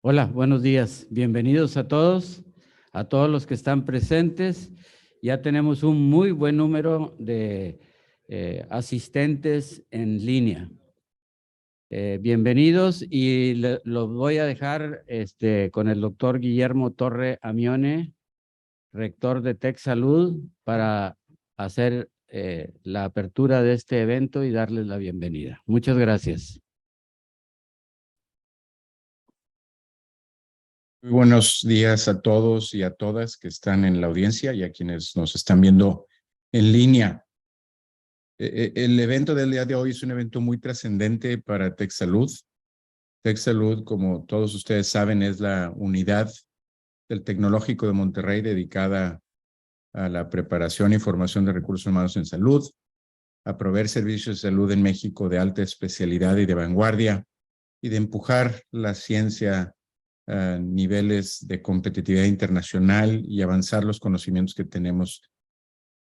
Hola, buenos días. Bienvenidos a todos los que están presentes. Ya tenemos un muy buen número de asistentes en línea. Bienvenidos y los voy a dejar con el doctor Guillermo Torre Amione, rector de Tech Salud, para hacer la apertura de este evento y darles la bienvenida. Muchas gracias. Muy buenos días a todos y a todas que están en la audiencia y a quienes nos están viendo en línea. El evento del día de hoy es un evento muy trascendente para Tech Salud. Tech Salud, como todos ustedes saben, es la unidad del Tecnológico de Monterrey dedicada a la preparación y formación de recursos humanos en salud, a proveer servicios de salud en México de alta especialidad y de vanguardia, y de empujar la ciencia a niveles de competitividad internacional y avanzar los conocimientos que tenemos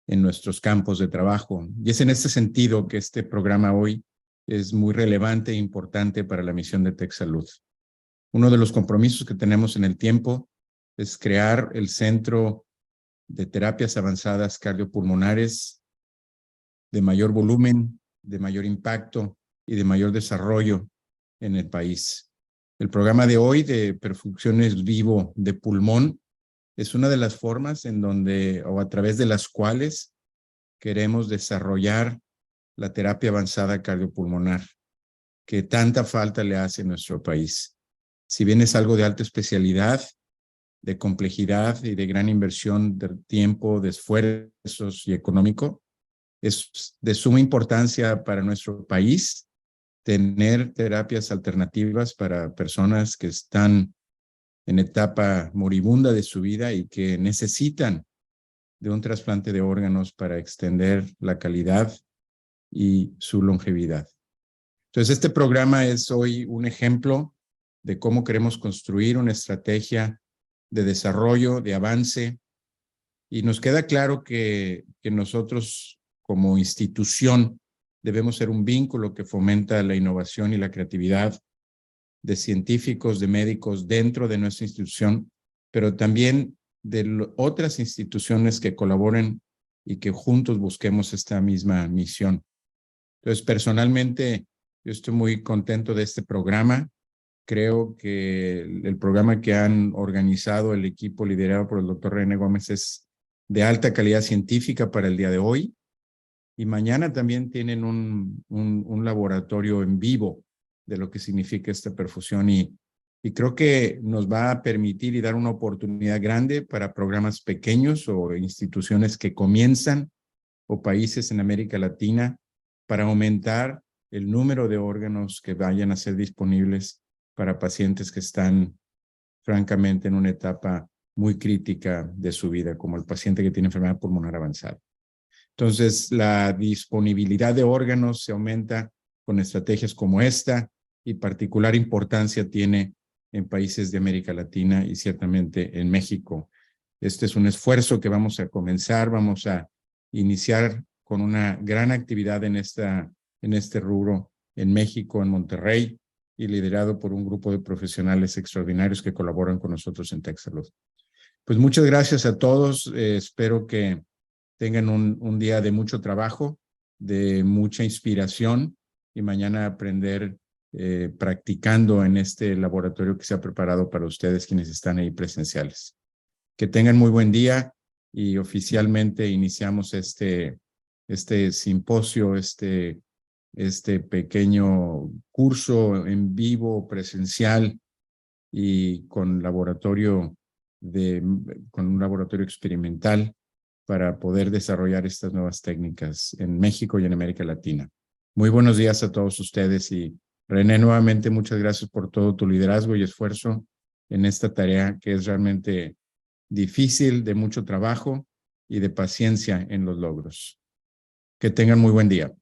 en nuestros campos de trabajo. Y es en este sentido que este programa hoy es muy relevante e importante para la misión de Tech Salud. Uno de los compromisos que tenemos en el tiempo es crear el Centro de Terapias Avanzadas Cardiopulmonares de mayor volumen, de mayor impacto y de mayor desarrollo en el país. El programa de hoy de perfusiones vivo de pulmón es una de las formas en donde o a través de las cuales queremos desarrollar la terapia avanzada cardiopulmonar que tanta falta le hace a nuestro país. Si bien es algo de alta especialidad, de complejidad y de gran inversión de tiempo, de esfuerzos y económico, es de suma importancia para nuestro país tener terapias alternativas para personas que están en etapa moribunda de su vida y que necesitan de un trasplante de órganos para extender la calidad y su longevidad. Entonces, este programa es hoy un ejemplo de cómo queremos construir una estrategia de desarrollo, de avance, y nos queda claro que nosotros como institución debemos ser un vínculo que fomenta la innovación y la creatividad de científicos, de médicos dentro de nuestra institución, pero también de otras instituciones que colaboren y que juntos busquemos esta misma misión. Entonces, personalmente, yo estoy muy contento de este programa. Creo que el programa que han organizado el equipo liderado por el doctor René Gómez es de alta calidad científica para el día de hoy. Y mañana también tienen un laboratorio en vivo de lo que significa esta perfusión y creo que nos va a permitir y dar una oportunidad grande para programas pequeños o instituciones que comienzan o países en América Latina para aumentar el número de órganos que vayan a ser disponibles para pacientes que están francamente en una etapa muy crítica de su vida, como el paciente que tiene enfermedad pulmonar avanzada. Entonces, la disponibilidad de órganos se aumenta con estrategias como esta y particular importancia tiene en países de América Latina y ciertamente en México. Este es un esfuerzo que vamos a comenzar, vamos a iniciar con una gran actividad en este rubro en México, en Monterrey, y liderado por un grupo de profesionales extraordinarios que colaboran con nosotros en Tech Salud. Pues muchas gracias a todos, espero que tengan un día de mucho trabajo, de mucha inspiración y mañana aprender practicando en este laboratorio que se ha preparado para ustedes quienes están ahí presenciales. Que tengan muy buen día y oficialmente iniciamos este simposio, este pequeño curso en vivo, presencial y con un laboratorio experimental para poder desarrollar estas nuevas técnicas en México y en América Latina. Muy buenos días a todos ustedes y René, nuevamente muchas gracias por todo tu liderazgo y esfuerzo en esta tarea que es realmente difícil, de mucho trabajo y de paciencia en los logros. Que tengan muy buen día.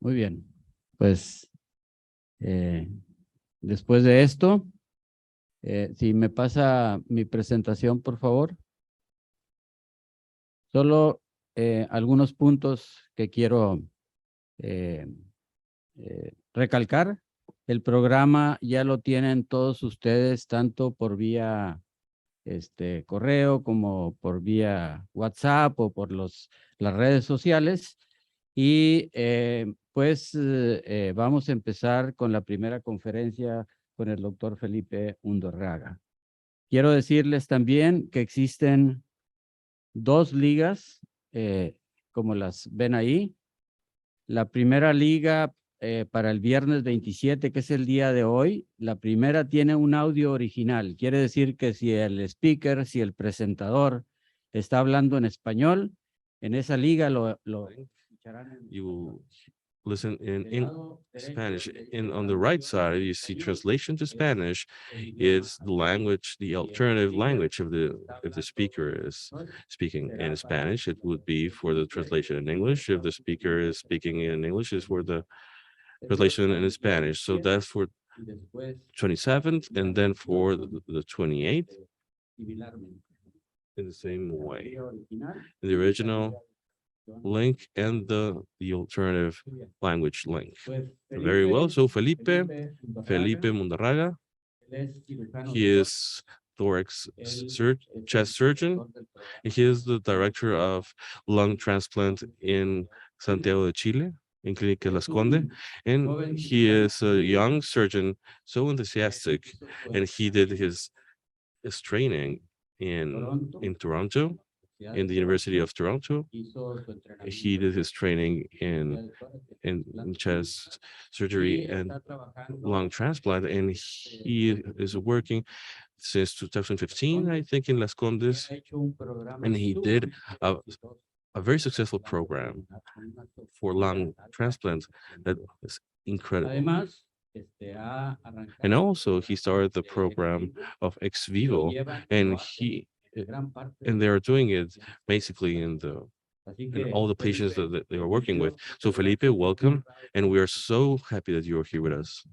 Muy bien, pues después de esto, si me pasa mi presentación, por favor. Solo algunos puntos que quiero eh, recalcar, el programa ya lo tienen todos ustedes, tanto por vía correo como por vía WhatsApp o por las redes sociales. Y vamos a empezar con la primera conferencia con el doctor Felipe Undorraga. Quiero decirles también que existen dos ligas, como las ven ahí. La primera liga para el viernes 27, que es el día de hoy, la primera tiene un audio original. Quiere decir que si el speaker, si el presentador está hablando en español, en esa liga lo escucharán en You listen in Spanish. And on the right side, you see translation to Spanish. It's the language, the alternative language of the if the speaker is speaking in Spanish, it would be for the translation in English. If the speaker is speaking in English, is for the translation in Spanish. So that's for 27th, and then for the 28th in the same way. The original link and the alternative language link. Very well. So Felipe Mundarraga, he is thorax chest surgeon. He is the director of lung transplant in Santiago de Chile, in Clínica Las Conde. And he is a young surgeon, so enthusiastic. And he did his training in Toronto, in the University of Toronto. He did his training in chest surgery and lung transplant, and he is working since 2015, I think, in Las Condes, and he did a very successful program for lung transplant that is incredible. And also, he started the program of ex vivo, and they are doing it basically in all the patients that they are working with. So, Felipe, welcome, and we are so happy that you are here with us.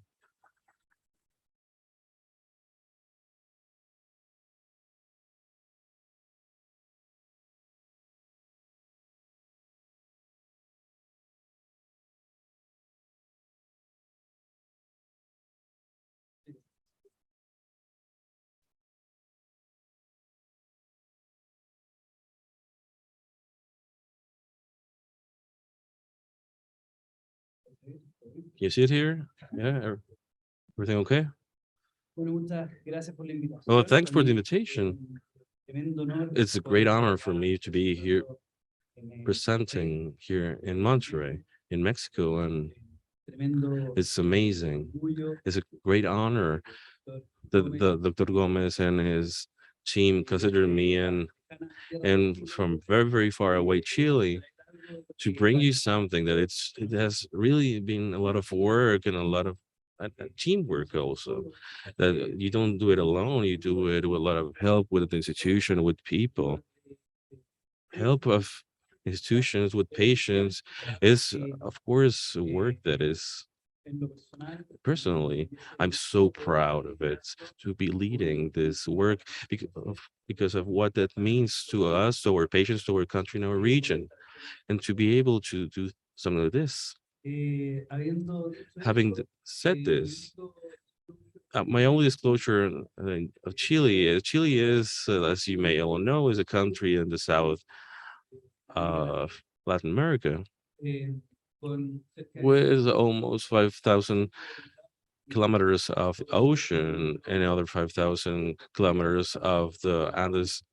Can you see it here? Yeah, everything okay? Well, thanks for the invitation. It's a great honor for me to be here presenting here in Monterrey, in Mexico, and it's amazing. It's a great honor that the Dr. Gomez and his team considered me and from very, very far away Chile to bring you something that it has really been a lot of work and a lot of teamwork also, that you don't do it alone, you do it with a lot of help with the institution, with people. Help of institutions with patients is, of course, work that is, personally, I'm so proud of it, to be leading this work because of what that means to us, to our patients, to our country, and our region, and to be able to do something like this. Having said this, my only disclosure of Chile is, as you may all know, is a country in the south of Latin America with almost 5,000 kilometers of ocean and another 5,000 kilometers of the Andes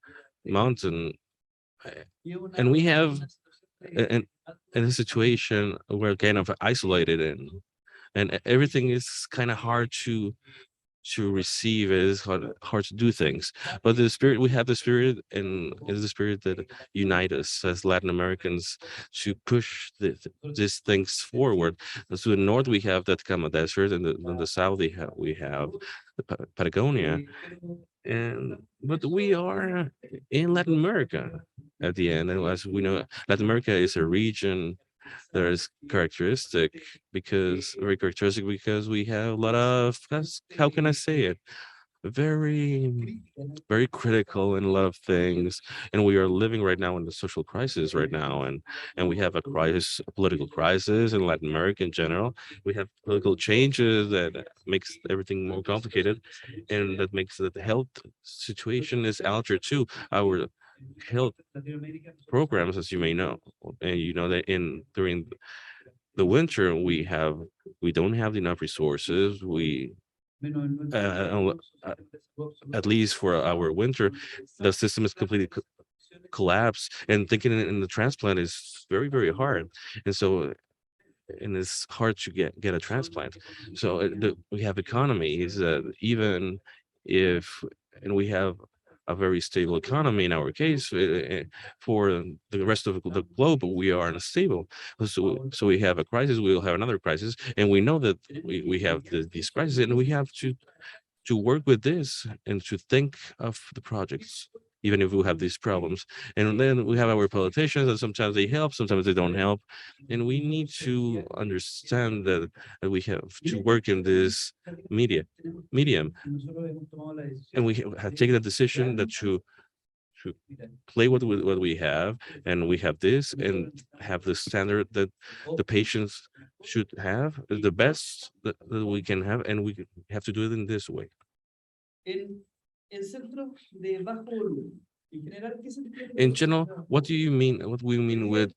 mountain. And we have in a situation we're kind of isolated in, and everything is kind of hard to receive. It is hard to do things, but the spirit, we have the spirit, and it is the spirit that unite us as Latin Americans to push these things forward. So in the north we have the Atacama Desert, and in the south we have the Patagonia, and but we are in Latin America at the end, and as we know, Latin America is a region that is very characteristic because we have a lot of, how can I say it? very, very critical in a lot of things, and we are living right now in the social crisis right now, and we have a crisis, a political crisis in Latin America in general. We have political changes that makes everything more complicated, and that makes the health situation is altered too. Our health programs, as you may know, and you know that in during the winter we don't have enough resources. We uh, at least for our winter, the system is completely collapsed, and thinking in the transplant is very, very hard. And so, and it's hard to get a transplant. So we have economies that even if, and we have a very stable economy in our case, for the rest of the globe, we are unstable. So we have a crisis, we will have another crisis, and we know that we have these crises, and we have to work with this and to think of the projects, even if we have these problems. And then we have our politicians, and sometimes they help, sometimes they don't help. And we need to understand that we have to work in this medium. And we have taken a decision that to play what we have, and we have this and have the standard that the patients should have, the best that we can have, and we have to do it in this way. In general, what do you mean? What we mean with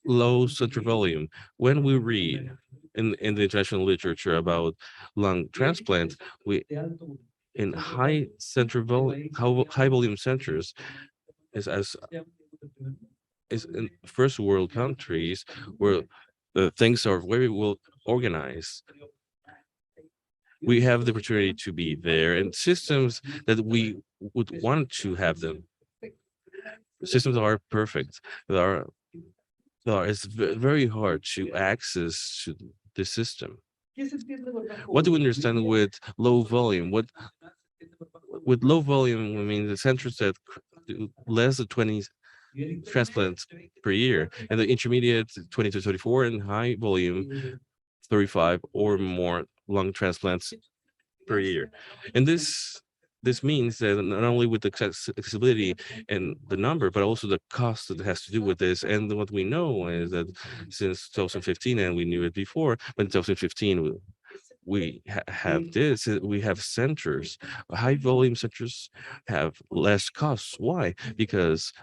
low central volume? When we read in the international literature about lung transplant, we in high central volume, high volume centers is as is in first world countries where things are very well organized. We have the opportunity to be there, and systems that we would want to have them. Systems are perfect. They are, it's very hard to access to the system. What do we understand with low volume? What with low volume, I mean the centers that do less than 20 transplants per year, and the intermediate 20 to 34, and high volume 35 or more lung transplants per year. And this means that not only with the accessibility and the number, but also the cost that has to do with this. And what we know is that since 2015, and we knew it before, but in 2015 we have this, we have centers, high volume centers have less costs. Why? Because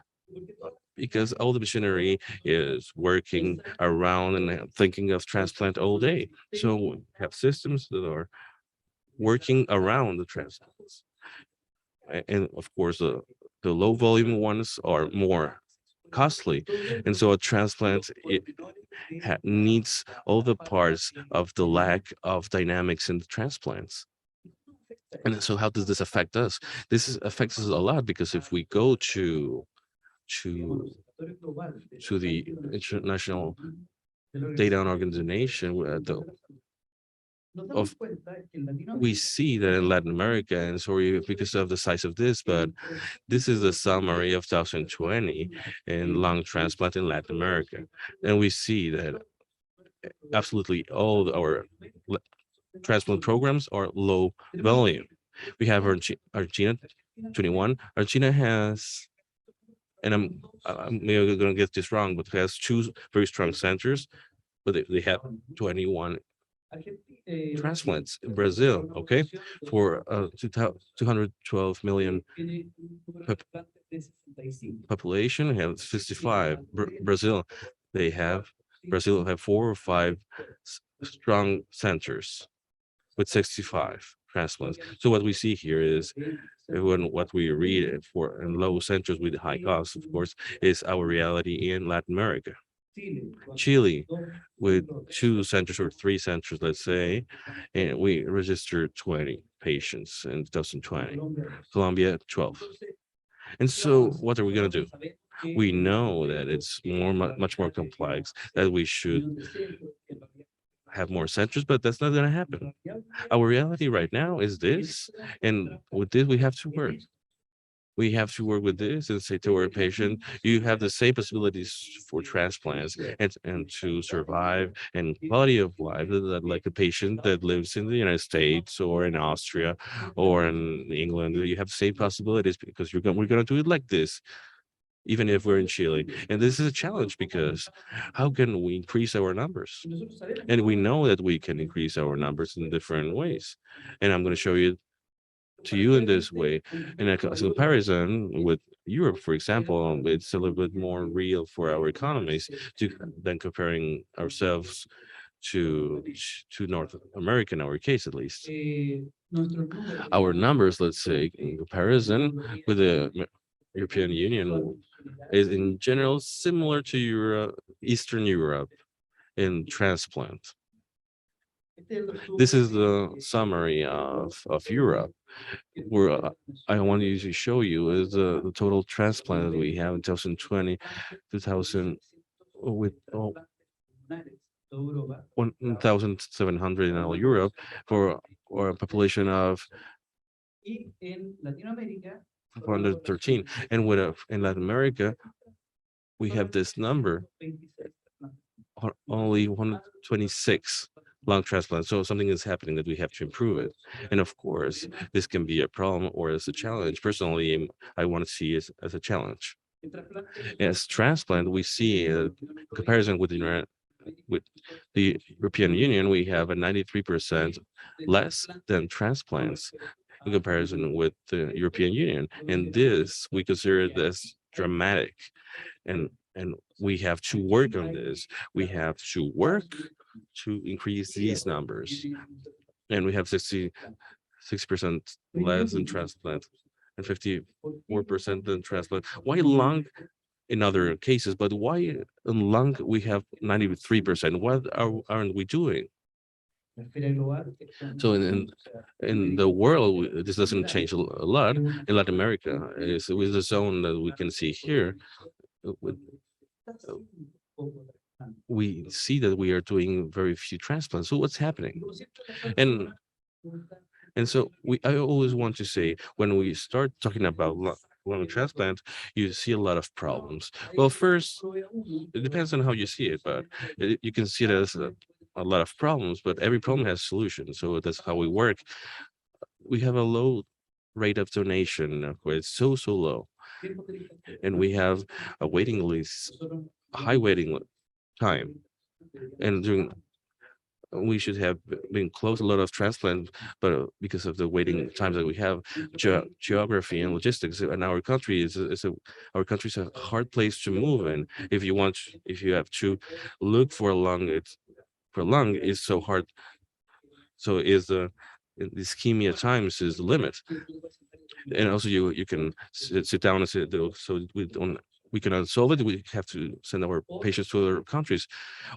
all the machinery is working around and thinking of transplant all day. So we have systems that are working around the transplants. And of course, the low volume ones are more costly. And so a transplant needs all the parts of the lack of dynamics in the transplants. And so how does this affect us? Affects us a lot, because if we go to the international data organization, of we see that in Latin America, and sorry because of the size of this, but this is a summary of 2020 in lung transplant in Latin America. And we see that absolutely all our transplant programs are low volume. We have Argentina 21. Argentina has, and I'm maybe going to get this wrong, but has two very strong centers, but they have 21 transplants in Brazil, okay, for 212 million population, have 65. They have Brazil have 4 or 5 strong centers with 65 transplants. So what we see here is when what we read for in low centers with high costs, of course, is our reality in Latin America. Chile, with 2 centers or 3 centers, let's say, and we registered 20 patients in 2020. Colombia, 12. And so what are we going to do? We know that it's much more complex, that we should have more centers, but that's not going to happen. Our reality right now is this, and with this we have to work. We have to work with this and say to our patient, you have the same possibilities for transplants and to survive and quality of life like a patient that lives in the United States or in Austria or in England. You have the same possibilities because we're going to do it like this, even if we're in Chile. And this is a challenge because how can we increase our numbers? And we know that we can increase our numbers in different ways. And I'm going to show you to you in this way. In a comparison with Europe, for example, it's a little bit more real for our economies than comparing ourselves to North America in our case at least. Our numbers, let's say, in comparison with the European Union is in general similar to Europe, Eastern Europe in transplant. This is the summary of Europe. Where I want to show you is the total transplant that we have in 2020, 2000 with 1,700 in all Europe for or a population of 413. And with in Latin America, we have this number, only 126 lung transplants. So something is happening that we have to improve it. And of course, this can be a problem or as a challenge. Personally, I want to see it as a challenge. As transplant, we see a comparison with the European Union, we have a 93% less than transplants in comparison with the European Union. And this, we consider this dramatic. And we have to work on this. We have to work to increase these numbers. And we have 6% less than transplant and 54% than transplant. Why lung in other cases, but why in lung we have 93%? What aren't we doing? So in the world, this doesn't change a lot. In Latin America, is with the zone that we can see here, with we see that we are doing very few transplants. So what's happening? And so I always want to say, when we start talking about lung transplant, you see a lot of problems. Well, first, it depends on how you see it, but you can see it as a lot of problems, but every problem has solutions. So that's how we work. We have a low rate of donation, where it's so low. And we have a waiting list, a high waiting time. And we should have been close a lot of transplant, but because of the waiting times that we have, geography and logistics, and our country our country's a hard place to move in. If you have to look for a lung, is so hard. So is the ischemia times is the limit. And also you can sit down and say, so we cannot solve it. We have to send our patients to other countries.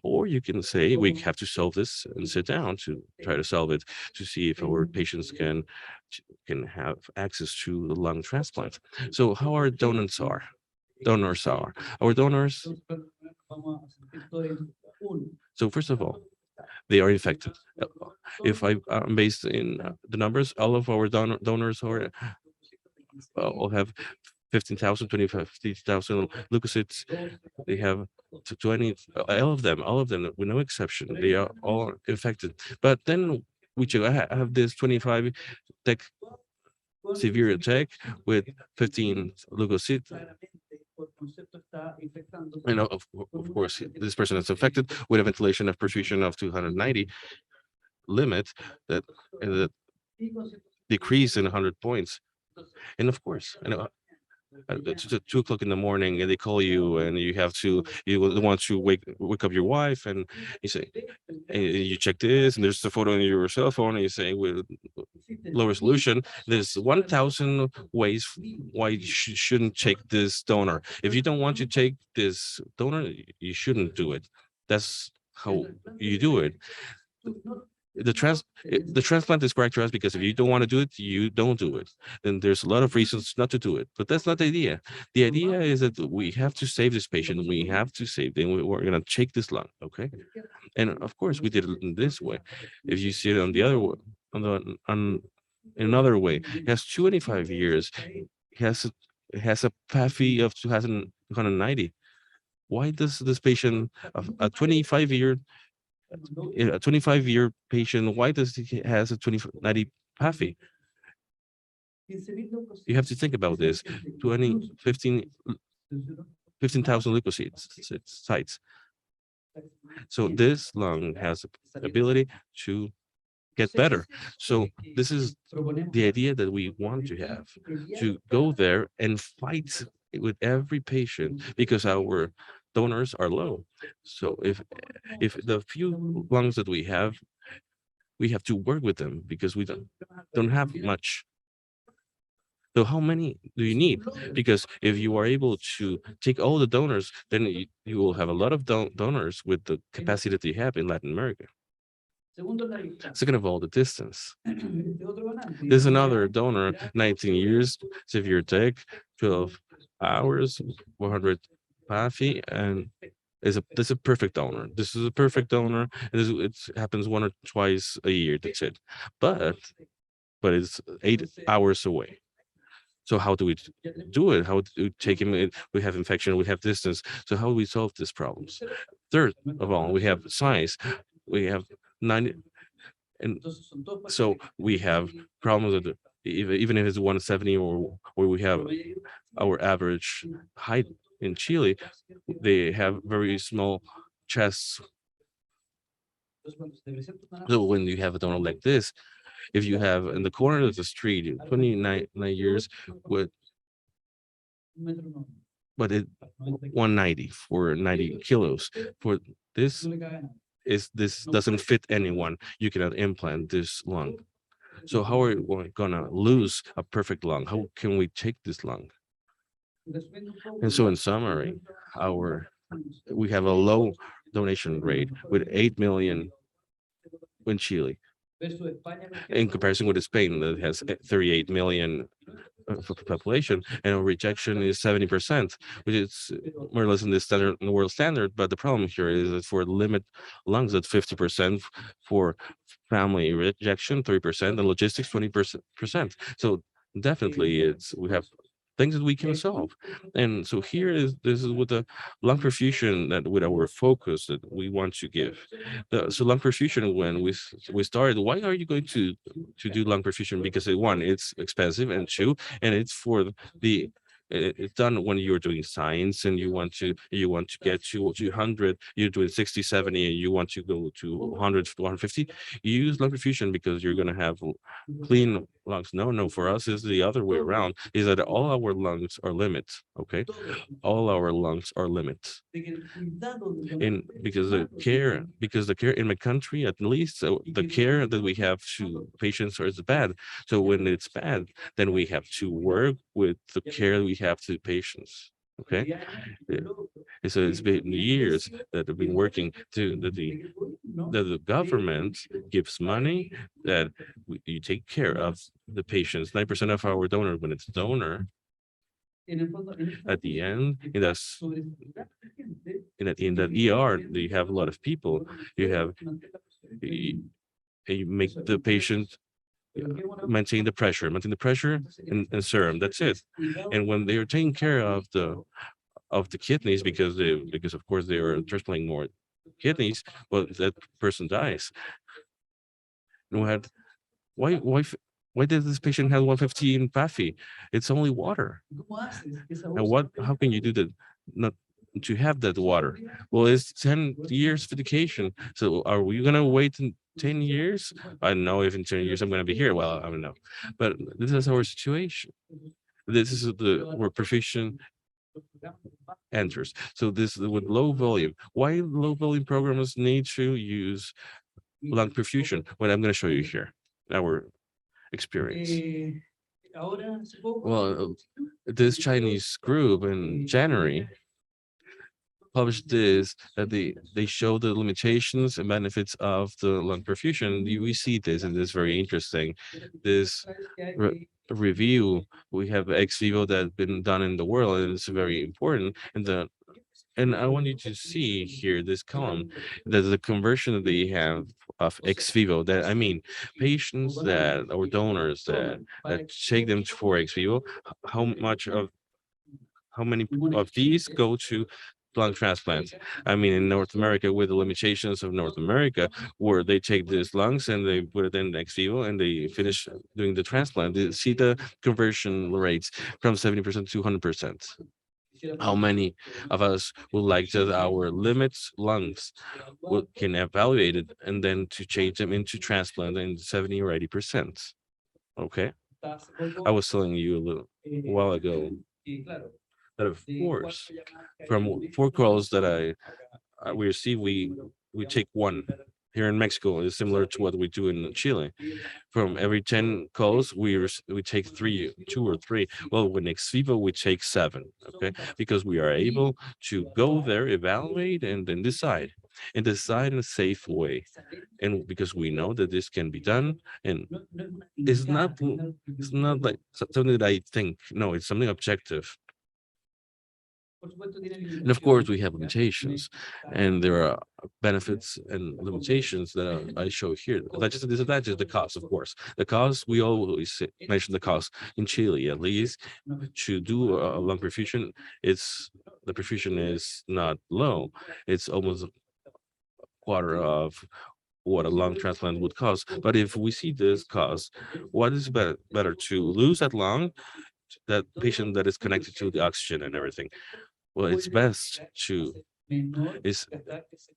Or you can say, we have to solve this and sit down to try to solve it, to see if our patients can have access to the lung transplant. So how our donors are? Our donors. So first of all, they are infected. If I'm based in the numbers, all of our donors are all have 15,000, 50,000 leukocytes. They have 20, all of them, with no exception. They are all infected. But then we check, I have this 25 tech severe attack with 15 leukocytes. And of course, this person is infected with a ventilation of perfusion of 290 limit that decrease in 100 points. And of course, it's 2 o'clock in the morning and they call you and you want to wake up your wife, and you say, and you check this, and there's a photo on your cell phone, and you say, with low resolution, there's 1,000 ways why you shouldn't take this donor. If you don't want to take this donor, you shouldn't do it. That's how you do it. The transplant is characterized because if you don't want to do it, you don't do it. Then there's a lot of reasons not to do it, but that's not the idea. The idea is that we have to save this patient. We have to save them. We're going to take this lung, okay? And of course, we did it in this way. If you see it on the other way, in another way, it has 25 years. has a PAFI of 290. Why does this patient, a 25-year patient, why does he has a 2090 PAFI? You have to think about this. 20, 15,000 leukocytes sites. So this lung has the ability to get better. So this is the idea that we want to have, to go there and fight with every patient because our donors are low. So if the few lungs that we have to work with them because we don't have much. So how many do you need? Because if you are able to take all the donors, then you will have a lot of donors with the capacity that you have in Latin America. Second of all, the distance. There's another donor, 19 years, severe tech, 12 hours, 100 PAFI, and this is a perfect donor. This is a perfect donor. And it happens one or twice a year. That's it. But it's 8 hours away. So how do we do it? How do we take him in? We have infection, we have distance. So how do we solve these problems? Third of all, we have size. We have 90, and so we have problems with even if it's 170 or we have our average height in Chile, they have very small chests. So when you have a donor like this, if you have in the corner of the street 29 years with but it 190 for 90 kilos for this this doesn't fit anyone. You cannot implant this lung. So how are we gonna lose a perfect lung? How can we take this lung? And so in summary, we have a low donation rate with 8 million in Chile in comparison with Spain that has 38 million population, and rejection is 70%, which is more or less in the world standard. But the problem here is that for limit lungs at 50%, for family rejection 3%, and logistics 20%. So definitely we have things that we can solve. And so here is this is with the lung perfusion that with our focus that we want to give. So lung perfusion, when we started, why are you going to do lung perfusion? Because one, it's expensive, and two, and it's for the it's done when you're doing science and you want to get to 200, you're doing 60, 70, and you want to go to 100 to 150. You use lung perfusion because you're going to have clean lungs. No, for us is the other way around, is that all our lungs are limits. Okay, all our lungs are limits. In because the care in my country, at least, so the care that we have to patients is bad. So when it's bad, then we have to work with the care we have to patients. Okay, so it's been years that I've been working to that the government gives money that you take care of the patients. 9% of our donor, when it's donor, at the end, in that ER, you have a lot of people. You have you make the patient maintain the pressure, and serum. That's it. And when they are taking care of the kidneys, because of course they are transplanting more kidneys, well, that person dies. And why did this patient have 115 PAFI? It's only water. And how can you do that? Not to have that water. Well, it's 10 years dedication. So are we gonna wait in 10 years? I don't know if in 10 years I'm gonna be here. Well, I don't know. But this is our situation. This is where perfusion enters. So this with low volume. Why low volume programs need to use lung perfusion? What I'm gonna show you here. Our experience. Well, this Chinese group in January published this that they show the limitations and benefits of the lung perfusion. We see this, and it's very interesting. This review, we have ex vivo that been done in the world, and it's very important. And And I want you to see here this column, that the conversion that they have of ex vivo. That I mean, patients that or donors that take them for ex vivo, how much of how many of these go to lung transplants? I mean, in North America, with the limitations of North America, where they take these lungs and they put it in ex vivo and they finish doing the transplant, they see the conversion rates from 70% to 100%. How many of us would like that our limits lungs can evaluate it and then to change them into transplant in 70 or 80%? Okay. I was telling you a little while ago that of course from 4 calls that we receive, we take one. Here in Mexico is similar to what we do in Chile. From every 10 calls, we take three, 2 or 3. Well, with ex vivo, we take 7. Okay, because we are able to go there, evaluate, and then decide in a safe way. And because we know that this can be done, and it's not like something that I think. No, it's something objective. And of course, we have limitations, and there are benefits and limitations that I show here. That's just a disadvantage, the cost, of course. The cost, we always mention the cost. In Chile, at least, to do a lung perfusion, the perfusion is not low. It's almost a quarter of what a lung transplant would cost. But if we see this cost, what is better to lose that lung, that patient that is connected to the oxygen and everything? Well, it's best to it's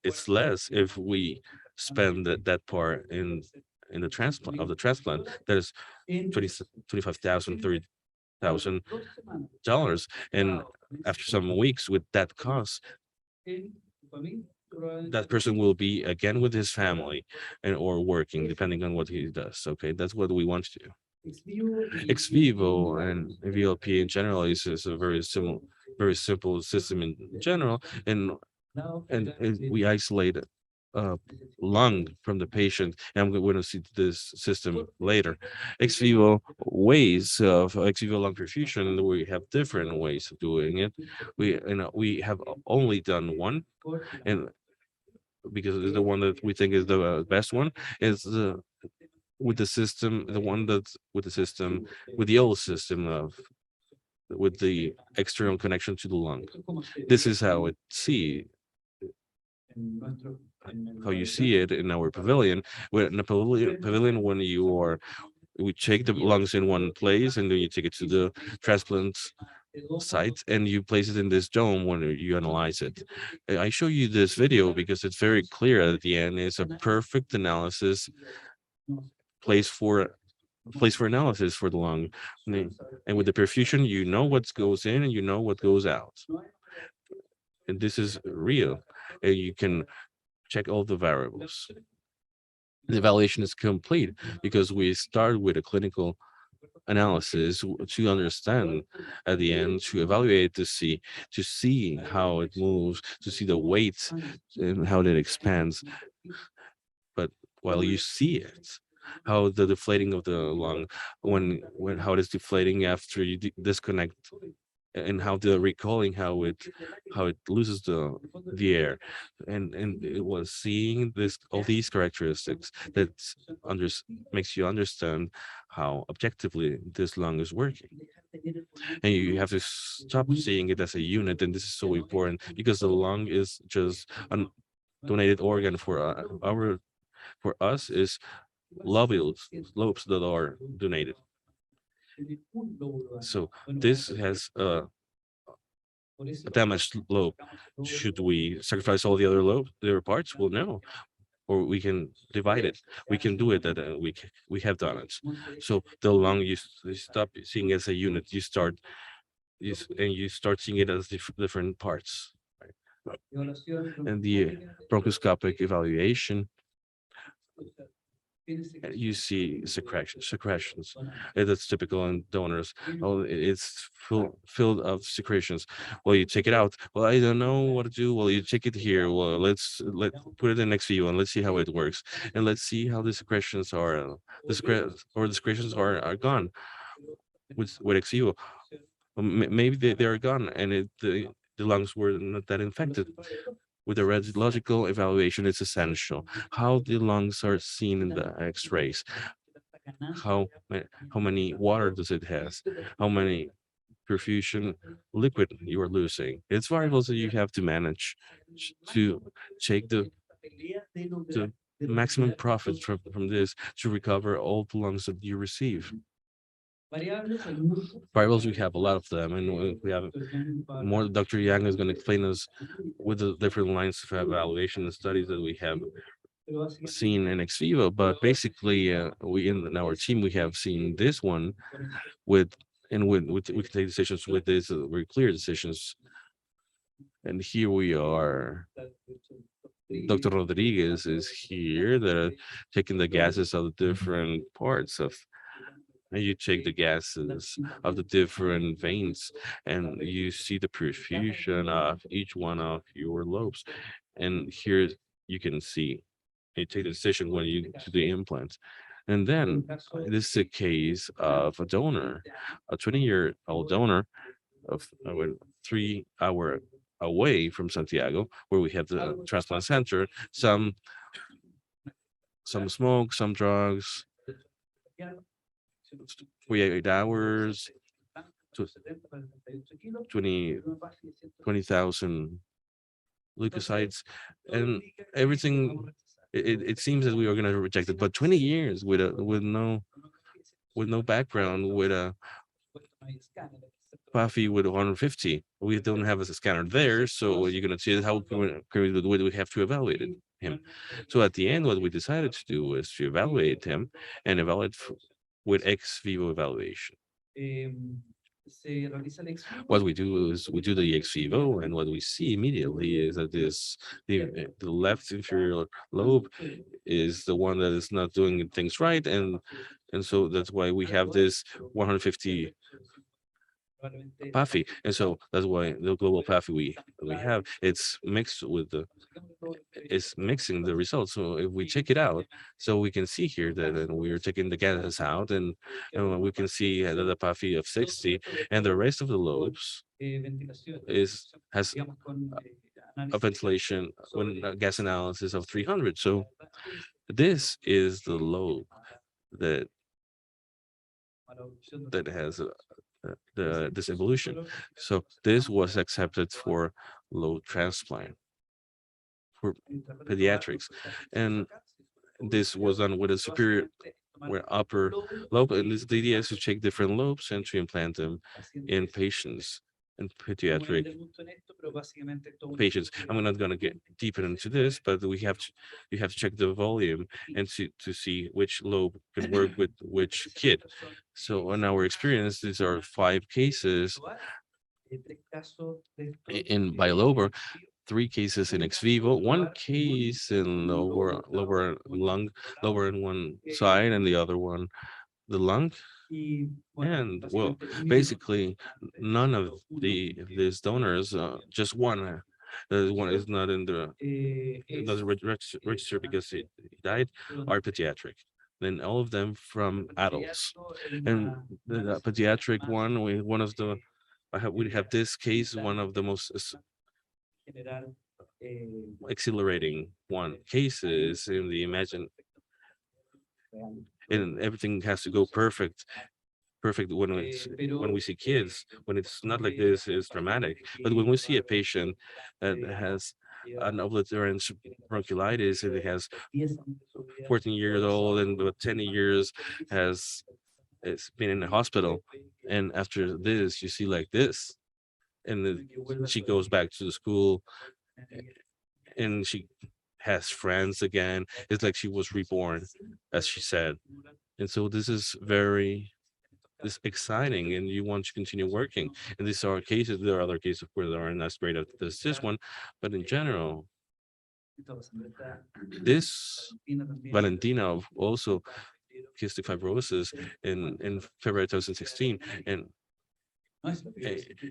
it's less if we spend that part in the transplant of the transplant. There's 20, 25,000, $30,000, and after some weeks with that cost, that person will be again with his family and or working, depending on what he does. Okay, that's what we want to do. Ex vivo and VLP in general is a very simple system in general, and we isolate lung from the patient, and we're going to see this system later. Ex vivo ways of ex vivo lung perfusion, we have different ways of doing it. We have only done one, and because it's the one that we think is the best one, is the with the system, the one that's with the system, with the old system of with the external connection to the lung. This is how you see it in our pavilion. In a pavilion, when we take the lungs in one place and then you take it to the transplant site and you place it in this dome when you analyze it. I show you this video because it's very clear at the end. It's a perfect analysis place for analysis for the lung. And with the perfusion, you know what goes in and you know what goes out. And this is real. And you can check all the variables. The evaluation is complete because we start with a clinical analysis to understand at the end, to evaluate, to see how it moves, to see the weight and how it expands. But while you see it, how the deflating of the lung, when how it is deflating after you disconnect, and how the recalling, how it loses the air, and it was seeing all these characteristics that makes you understand how objectively this lung is working. And you have to stop seeing it as a unit, and this is so important because the lung is just a donated organ for us is lobes that are donated. So this has a damaged lobe. Should we sacrifice all the other parts? Well, no. Or we can divide it. We can do it. That we have done it. So the lung, you stop seeing it as a unit. You start seeing it as different parts. Right? And the bronchoscopic evaluation, you see secretions. That's typical in donors. Oh, it's filled of secretions. Well, you take it out. Well, I don't know what to do. Well, you take it here. Well, let put it in next to you and let's see how it works. And let's see how the secretions are. The secretions are gone with ex vivo. Maybe they are gone, and the lungs were not that infected. With a radiological evaluation, it's essential. How the lungs are seen in the X-rays, how many water does it has, how many perfusion liquid you are losing. It's variables that you have to manage to take the maximum profit from this to recover all the lungs that you receive. Variables, we have a lot of them, and we have more. Dr. Yang is going to explain us with the different lines of evaluation and studies that we have seen in ex vivo. But basically, we in our team we have seen this one with we can take decisions with this very clear decisions. And here we are. Dr. Rodriguez is here that are taking the gases of the different parts of, and you take the gases of the different veins and you see the perfusion of each one of your lobes. And here you can see you take the decision when you do the implant. And then this is a case of a donor, a 20-year-old donor of 3 hour away from Santiago, where we have the transplant center. Some smoke, some drugs. 48 hours, 20,000 leukocytes, and everything. It seems that we are going to reject it, but 20 years with no background, with a Puffy with 150. We don't have a scanner there, so you're going to see how we have to evaluate him. So at the end, what we decided to do is to evaluate him and evaluate with ex vivo evaluation. What we do is we do the ex vivo, and what we see immediately is that the left inferior lobe is the one that is not doing things right, and so that's why we have this 150 Puffy, and so that's why the global Puffy we have, it's mixed with it's mixing the results. So if we check it out, so we can see here that we're taking the gases out, and we can see that the Puffy of 60 and the rest of the lobes has a ventilation when gas analysis of 300. So this is the lobe that has this evolution. So this was accepted for low transplant for pediatrics, and this was done with a superior where upper lobe. And the idea is to take different lobes and to implant them in patients and pediatric patients. I'm not going to get deeper into this, but you have to check the volume and to see which lobe can work with which kid. So in our experience, these are 5 cases in bilobar, 3 cases in ex vivo, 1 case in lower lung, lower in one side and the other one the lung. And well, basically, none of these donors, just one, the one is not in the doesn't register because he died, are pediatric. Then all of them from adults, and the pediatric one, one of the we have this case, one of the most exhilarating cases in the imagine, and everything has to go perfect when we see kids. When it's not like this, it's dramatic. But when we see a patient that has an obliterans bronchiolitis, and it has 14 years old and about 10 years has it's been in the hospital, and after this you see like this, and then she goes back to the school and she has friends again. It's like she was reborn, as she said. And so this is very exciting, and you want to continue working. And these are cases. There are other cases where there are not as great as this one, but in general, this Valentina also cystic fibrosis in February 2016, and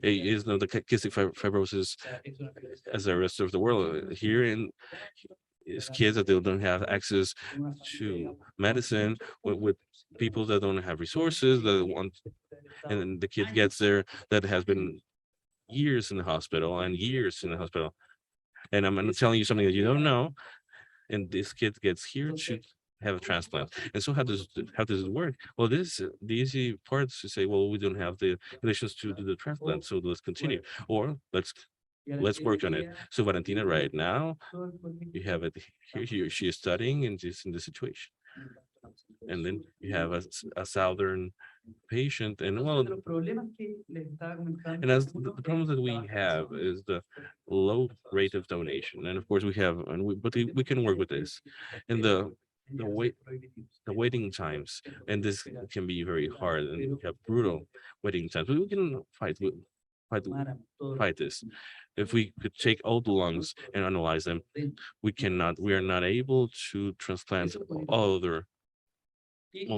is not the cystic fibrosis as the rest of the world. Here in is kids that they don't have access to medicine, with people that don't have resources that want, and then the kid gets there that has been years in the hospital and years in the hospital. And I'm telling you something that you don't know. And this kid gets here to have a transplant. And so how does it work? Well, this the easy part is to say, well, we don't have the conditions to do the transplant, so let's continue, or let's work on it. So Valentina, right now, you have it here. She is studying in this situation, and then you have a southern patient, and well, and as the problem that we have is the low rate of donation, and of course we have, but we can work with this, and the wait the waiting times, and this can be very hard, and we have brutal waiting times. But we can fight fight this. If we could take all the lungs and analyze them, we are not able to transplant all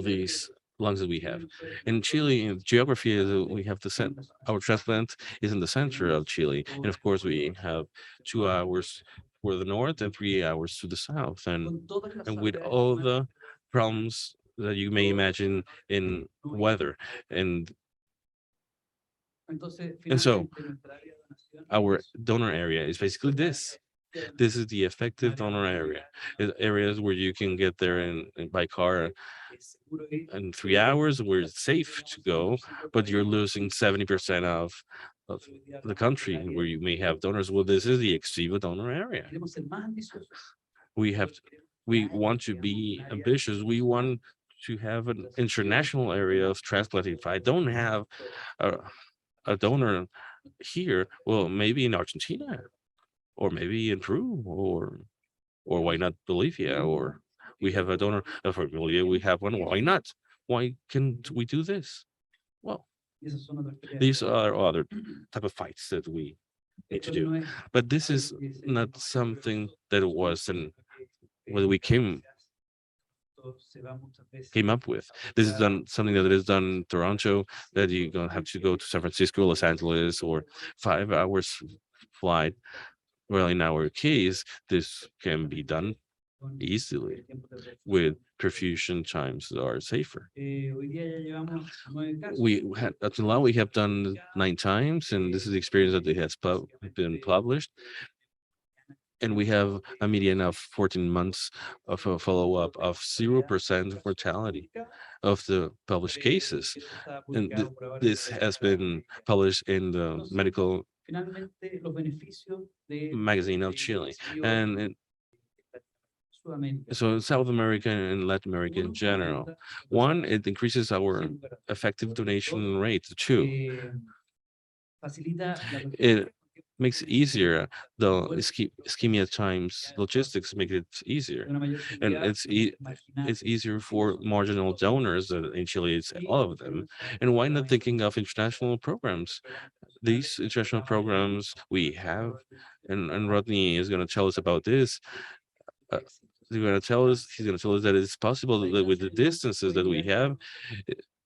these lungs that we have. In Chile, in geography, we have the our transplant is in the center of Chile, and of course we have 2 hours for the north and 3 hours to the south, and with all the problems that you may imagine in weather, and and so our donor area is basically this. This is the effective donor area. Areas where you can get there by car in 3 hours, where it's safe to go, but you're losing 70% of the country where you may have donors. Well, this is the ex vivo donor area. We have we want to be ambitious. We want to have an international area of transplanting. If I don't have a donor here, well, maybe in Argentina, or maybe in Peru, or why not Bolivia? Or we have a donor for Bolivia. We have one. Why not? Why can't we do this? Well, these are other type of fights that we need to do. But this is not something that wasn't what we came up with. This is done something that is done in Toronto, that you don't have to go to San Francisco, Los Angeles, or 5 hours flight. Well, in our case, this can be done easily with perfusion times that are safer. We had until now we have done 9 times, and this is the experience that it has been published. And we have a median of 14 months of a follow-up of 0% mortality of the published cases. And this has been published in the medical magazine of Chile. And so in South America and Latin America in general, one, it increases our effective donation rate. Two, it makes it easier. The ischemia times logistics make it easier, and it's easier for marginal donors. In Chile, it's all of them. And why not thinking of international programs? These international programs we have, and Rodney is going to tell us about this. Uh, he's going to tell us that it's possible that with the distances that we have,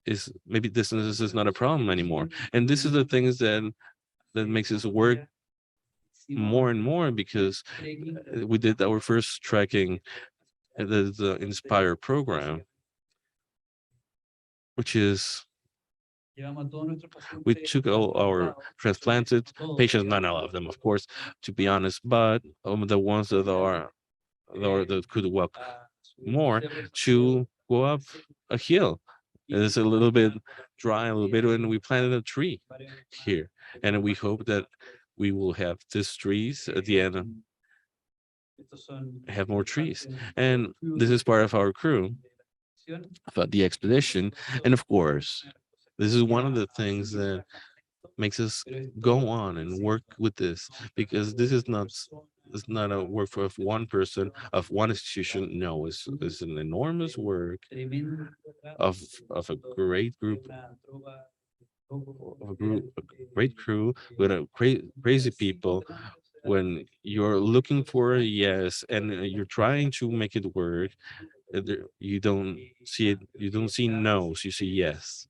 is maybe distances is not a problem anymore. And this is the things that makes us work more and more, because we did our first tracking, the Inspire program, which is we took all our transplanted patients, not all of them, of course, to be honest, but the ones that could walk more, to go up a hill. It's a little bit dry, a little bit, and we planted a tree here, and we hope that we will have these trees at the end, have more trees. And this is part of our crew, about the expedition. And of course, this is one of the things that makes us go on and work with this, because this is not a work for of one person, of one institution. No, it's an enormous work of a great group, a great crew with a crazy people. When you're looking for a yes, and you're trying to make it work, you don't see it, you don't see no's, you see yes.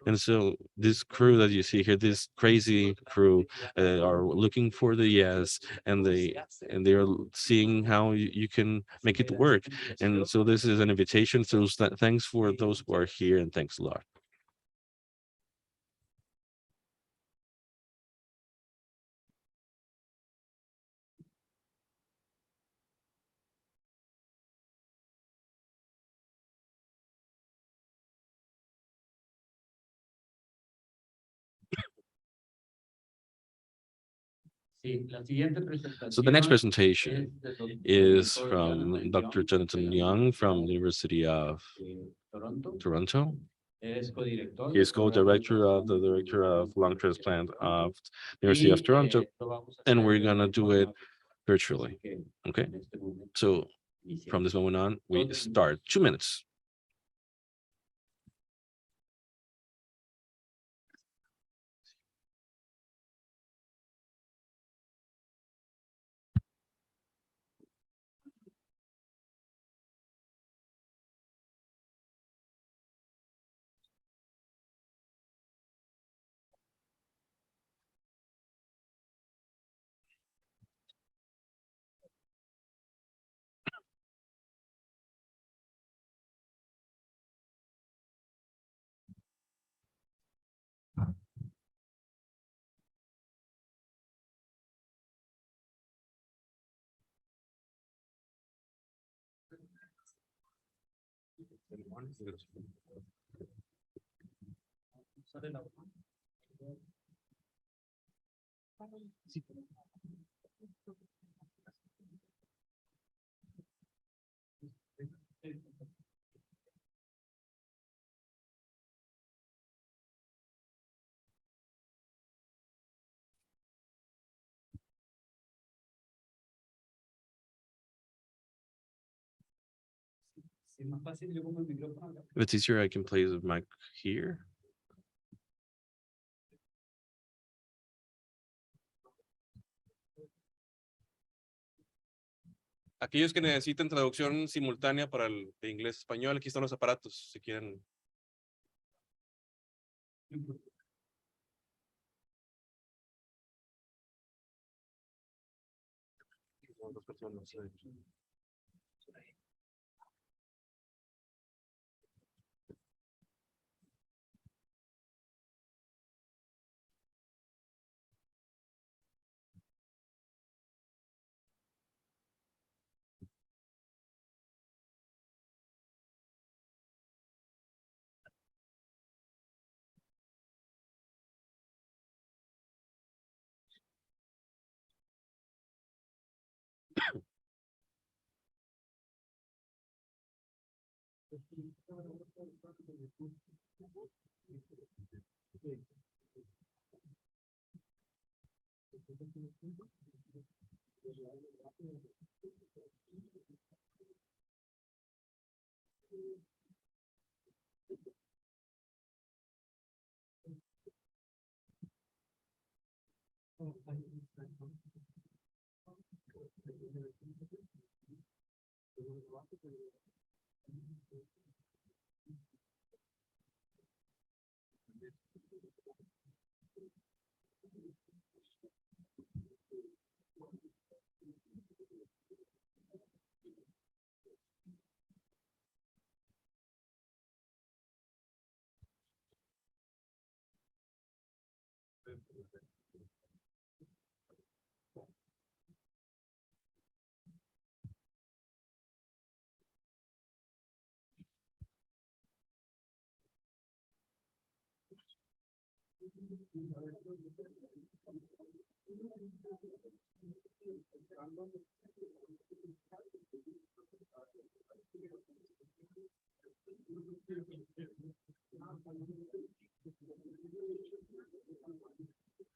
And so this crew that you see here, this crazy crew, are looking for the yes, and they're seeing how you can make it work. And so this is an invitation. So thanks for those who are here, and thanks a lot. So the next presentation is from Dr. Jonathan Young from the University of Toronto. He is co-director of the Director of Lung Transplant of the University of Toronto, and we're gonna do it virtually. Okay, so from this moment on, we start 2 minutes. If it's easier, I can place the mic here. Aquellos que necesiten traducción simultánea para el de inglés a español, aquí están los aparatos, si quieren.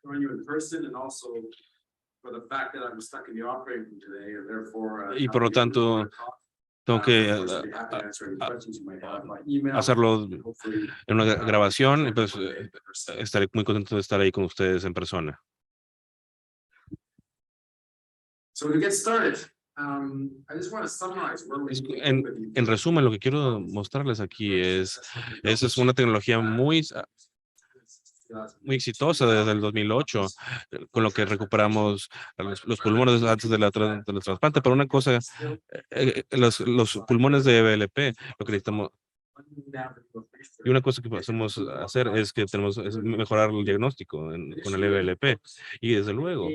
Join you in person and also for the fact that I'm stuck in the operating room today and therefore Y por lo tanto, tengo que hacerlo en una grabación, y pues estaré muy contento de estar ahí con ustedes en persona. So to get started, I just want to summarize where we En resumen, lo que quiero mostrarles aquí es una tecnología muy exitosa desde el 2008, con lo que recuperamos los pulmones antes de del trasplante. Pero una cosa, los pulmones de EVLP, lo que necesitamos, y una cosa que podemos hacer es que tenemos es mejorar el diagnóstico con el EVLP. Y desde luego,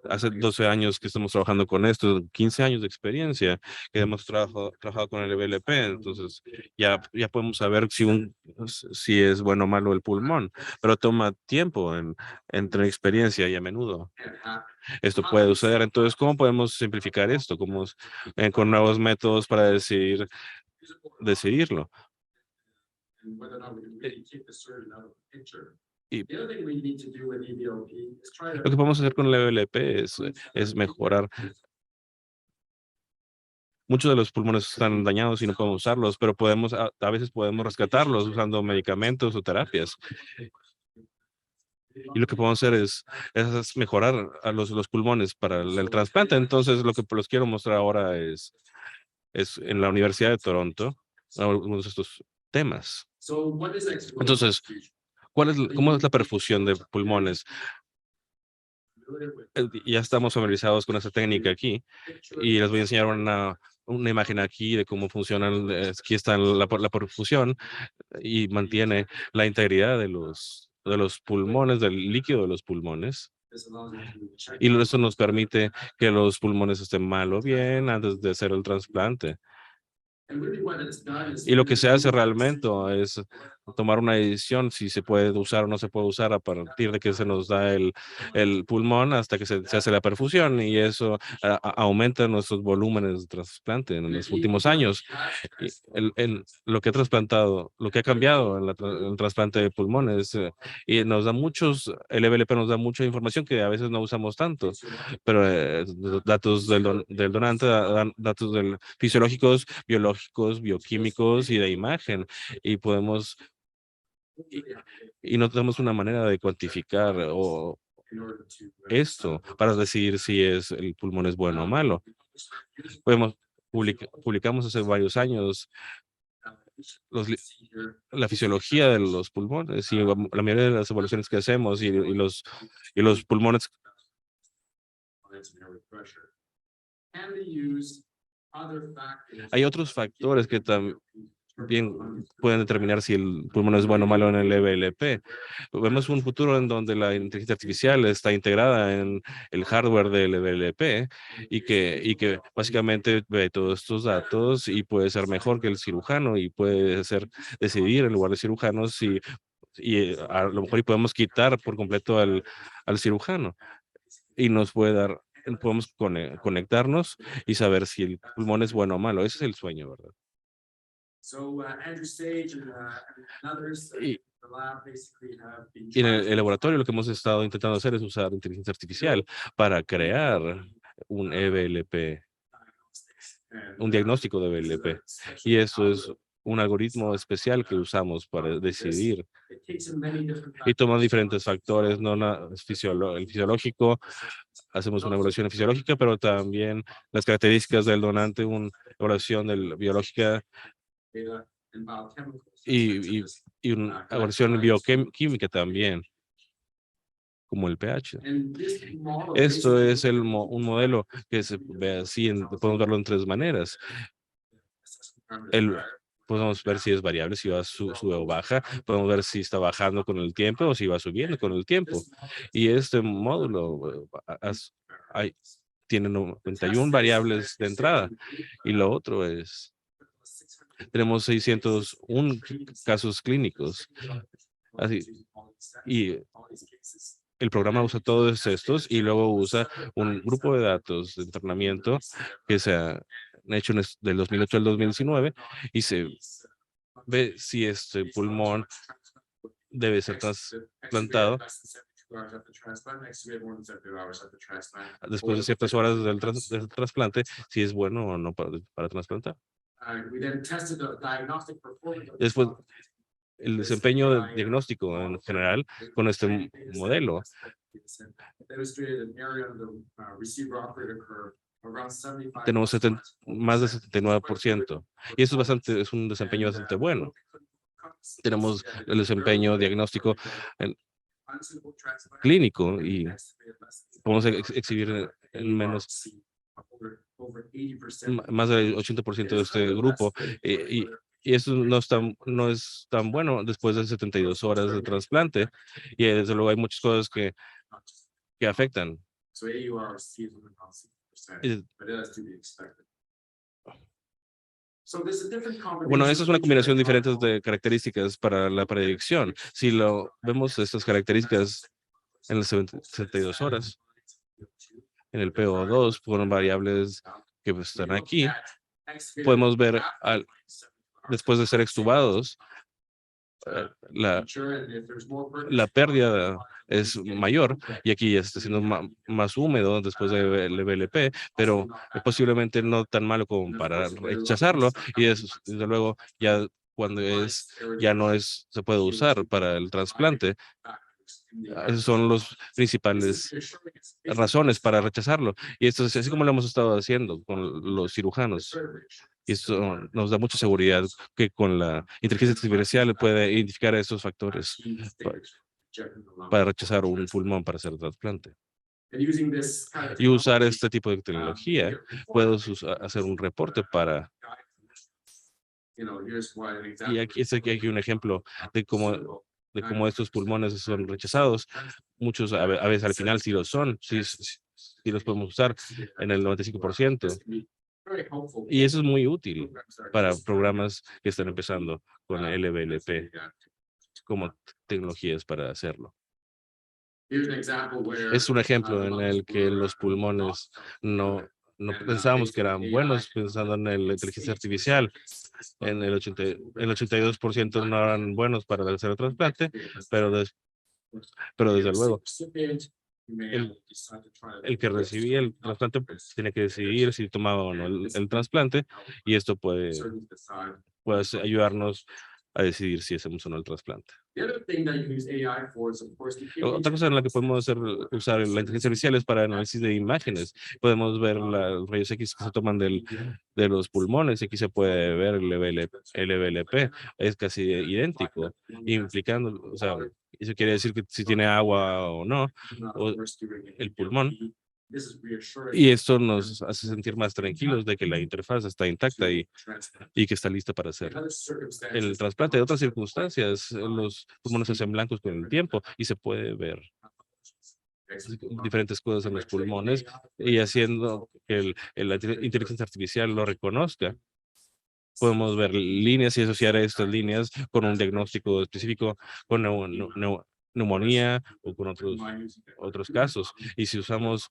hace 12 años que estamos trabajando con esto, 15 años de experiencia que hemos trabajado con el EVLP, entonces ya podemos saber si es bueno o malo el pulmón, pero toma tiempo en tener experiencia y a menudo esto puede suceder. Entonces, ¿cómo podemos simplificar esto? Con nuevos métodos para decidirlo? Y lo que podemos hacer con el EVLP es mejorar. Muchos de los pulmones están dañados y no podemos usarlos, pero a veces podemos rescatarlos usando medicamentos o terapias. Y lo que podemos hacer es mejorar a los pulmones para el trasplante. Entonces, lo que los quiero mostrar ahora es en la Universidad de Toronto, algunos de estos temas. Entonces, ¿cómo es la perfusión de pulmones? Ya estamos familiarizados con esta técnica aquí y les voy a enseñar una imagen aquí de cómo funciona. Aquí está la perfusión y mantiene la integridad de los pulmones, del líquido de los pulmones. Y eso nos permite que los pulmones estén mal o bien antes de hacer el trasplante. Y lo que se hace realmente es tomar una decisión si se puede usar o no se puede usar a partir de que se nos da el pulmón hasta que se hace la perfusión y eso aumenta nuestros volúmenes de trasplante en los últimos años. Y lo que ha trasplantado, lo que ha cambiado en el trasplante de pulmones y el EVLP nos da mucha información que a veces no usamos tanto, pero datos del donante, datos fisiológicos, biológicos, bioquímicos y de imagen. Y y no tenemos una manera de cuantificar esto para decidir si el pulmón es bueno o malo. Publicamos hace varios años la fisiología de los pulmones y la mayoría de las evaluaciones que hacemos y los pulmones. Hay otros factores que también pueden determinar si el pulmón es bueno o malo en el EVLP. Vemos un futuro en donde la inteligencia artificial está integrada en el hardware del EVLP y que básicamente ve todos estos datos y puede ser mejor que el cirujano y puede decidir en lugar de cirujanos y a lo mejor podemos quitar por completo al cirujano y podemos conectarnos y saber si el pulmón es bueno o malo. Ese es el sueño, ¿verdad? Y, y en el laboratorio lo que hemos estado intentando hacer es usar inteligencia artificial para crear un EVLP, un diagnóstico de EVLP. Y eso es un algoritmo especial que usamos para decidir. Y toma diferentes factores, no el fisiológico, hacemos una evaluación fisiológica, pero también las características del donante, una evaluación biológica y, y una evaluación bioquímica también, como el pH. Esto es un modelo que se ve así, podemos verlo en tres maneras. Podemos ver si es variable, si sube o baja. Podemos ver si está bajando con el tiempo o si va subiendo con el tiempo. Y este módulo tiene 91 variables de entrada. Y lo otro tenemos 601 casos clínicos. Así, y el programa usa todos estos y luego usa un grupo de datos de entrenamiento que se ha hecho del 2008 al 2019 y se ve si este pulmón debe ser trasplantado después de ciertas horas del trasplante, si es bueno o no para trasplantar. Después, el desempeño diagnóstico en general con este modelo. Tenemos más de 79%. Y eso es un desempeño bastante bueno. Tenemos el desempeño diagnóstico clínico y podemos exhibir en más del 80% de este grupo. Y eso no es tan bueno después de 72 horas de trasplante. Y desde luego hay muchas cosas que afectan. So AURC is about 60%, Eh, but it has to be expected. So there's a different Bueno, esa es una combinación combination diferente de características para la predicción. Si lo vemos estas características en las 72 horas, en el PO2, fueron variables que pues, están aquí. Podemos ver después de ser extubados, la pérdida es mayor y aquí ya está siendo más húmedo después del VLP, pero posiblemente no tan malo como para rechazarlo y desde luego ya cuando ya no se puede usar para el trasplante. Esas son los principales razones para rechazarlo. Y esto es así como lo hemos estado haciendo con los cirujanos. Y esto nos da mucha seguridad que con la inteligencia artificial puede identificar estos factores para rechazar un pulmón para hacer trasplante. Y usar este tipo de tecnología, puedes hacer un reporte para... Y aquí está aquí un ejemplo de cómo estos pulmones son rechazados. Muchos a veces al final sí lo son, sí los podemos usar en el 95%. Y eso es muy útil para programas que están empezando con el LVLP como tecnologías para hacerlo. Es un ejemplo en el que los pulmones no pensábamos que eran buenos pensando en la inteligencia artificial. En el 82% no eran buenos para hacer el trasplante, pero desde luego el que recibía el trasplante pues, tiene que decidir si tomaba o no el trasplante y esto puede ayudarnos a decidir si hacemos o no el trasplante. Otra cosa en la que podemos usar la inteligencia artificial es para análisis de imágenes. Podemos ver los rayos X que se toman de los pulmones. Aquí se puede ver el LVLP. Es casi idéntico, implicando, o sea, eso quiere decir que si tiene agua o no, o el pulmón. Y esto nos hace sentir más tranquilos de que la interfaz está intacta y que está lista para hacer el trasplante. De otras circunstancias, los pulmones se hacen blancos con el tiempo y se puede ver diferentes cosas en los pulmones y haciendo que la inteligencia artificial lo reconozca. Podemos ver líneas y asociar estas líneas con un diagnóstico específico, con neumonía o con otros casos. Y si usamos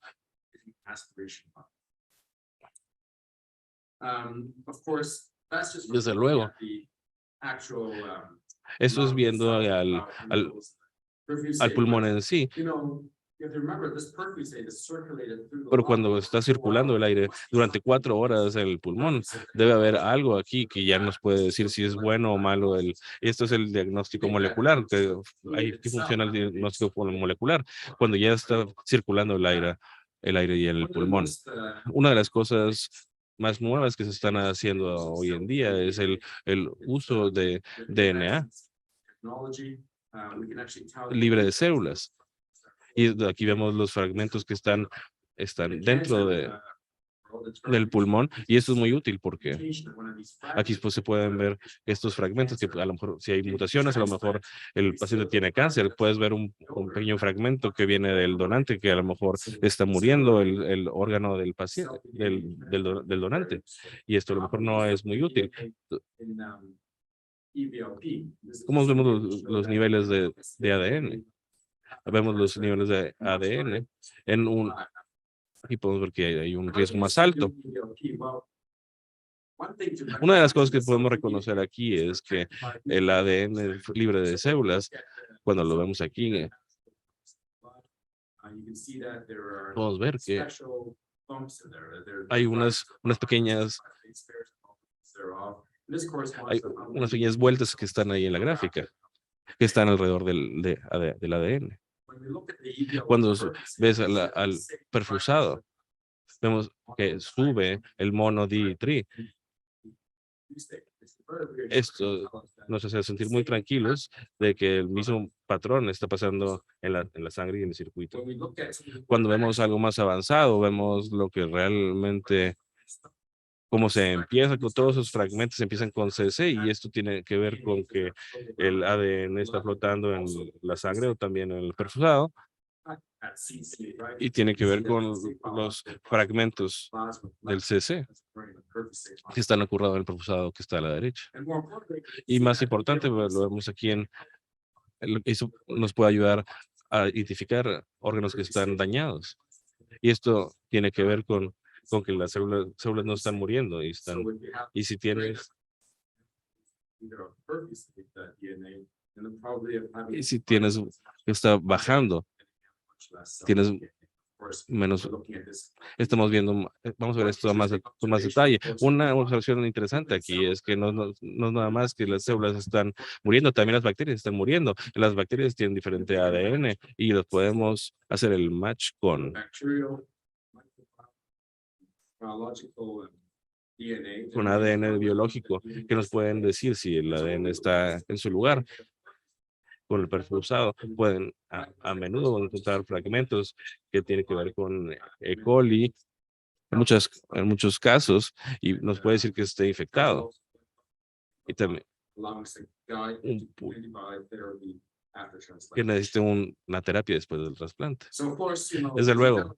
desde luego, eso es viendo al pulmón en sí. Pero cuando está circulando el aire durante 4 horas en el pulmón, debe haber algo aquí que ya nos puede decir si es bueno o malo. Esto es el diagnóstico molecular, que ahí funciona el diagnóstico molecular, cuando ya está circulando el aire y el pulmón. Una de las cosas más nuevas que se están haciendo hoy en día es el uso de DNA libre de células. Y aquí vemos los fragmentos que están dentro del pulmón y esto es muy útil porque aquí pues, se pueden ver estos fragmentos que a lo mejor si hay mutaciones, a lo mejor el paciente tiene cáncer, puedes ver un pequeño fragmento que viene del donante que a lo mejor está muriendo el órgano del paciente, del donante y esto a lo mejor no es muy útil. ¿Cómo vemos los niveles de ADN? Vemos los niveles de ADN aquí podemos ver que hay un riesgo más alto. Una de las cosas que podemos reconocer aquí es que el ADN es libre de células, cuando lo vemos aquí, podemos ver que hay unas pequeñas vueltas que están ahí en la gráfica, que están alrededor del ADN. Cuando ves al perfusado, vemos que sube el mono D3. Esto nos hace sentir muy tranquilos de que el mismo patrón está pasando en la sangre y en el circuito. Cuando vemos algo más avanzado, vemos lo que realmente, cómo se empieza, con todos esos fragmentos empiezan con CC y esto tiene que ver con que el ADN está flotando en la sangre o también en el perfusado. y tiene que ver con los fragmentos del CC que están ocurriendo en el profusado que está a la derecha. Y más importante, pues, lo vemos aquí eso nos puede ayudar a identificar órganos que están dañados. Y esto tiene que ver con que las células no están muriendo y si tienes está bajando, tienes menos. Estamos viendo, vamos a ver esto con más detalle. Una observación interesante aquí es que no es nada más que las células están muriendo, también las bacterias están muriendo. Las bacterias tienen diferente ADN y los podemos hacer el match con ADN biológico, que nos pueden decir si el ADN está en su lugar. Con el perfil usado, pueden a menudo encontrar fragmentos que tienen que ver con E. coli en muchos casos y nos puede decir que esté infectado. Y también que necesite una terapia después del trasplante. Desde luego,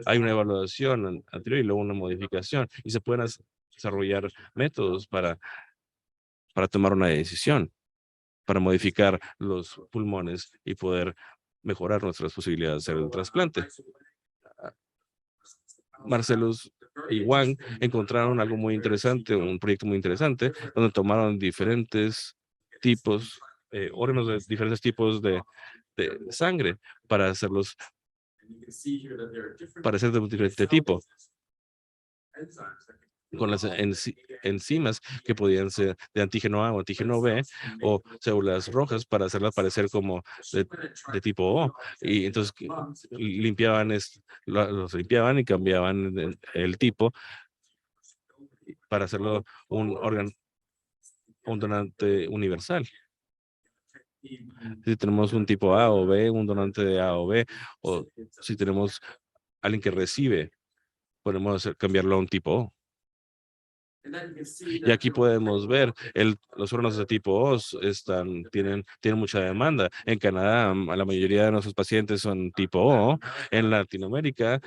hay una evaluación anterior y luego una modificación y se pueden desarrollar métodos para tomar una decisión, para modificar los pulmones y poder mejorar nuestras posibilidades de hacer el trasplante. Marcelus y Wang encontraron algo muy interesante, un proyecto muy interesante, donde tomaron diferentes tipos, órganos de diferentes tipos de sangre para hacerlos, para ser de un diferente tipo, con las enzimas que podían ser de antígeno A o antígeno B o células rojas para hacerlas parecer como de tipo O. Y entonces limpiaban, los limpiaban y cambiaban el tipo para hacerlo un órgano, un donante universal. Si tenemos un tipo A o B, un donante de A o B, o si tenemos alguien que recibe, podemos cambiarlo a un tipo O. Y aquí podemos ver los órganos de tipo O tienen mucha demanda. En Canadá, la mayoría de nuestros pacientes son tipo O. En Latinoamérica,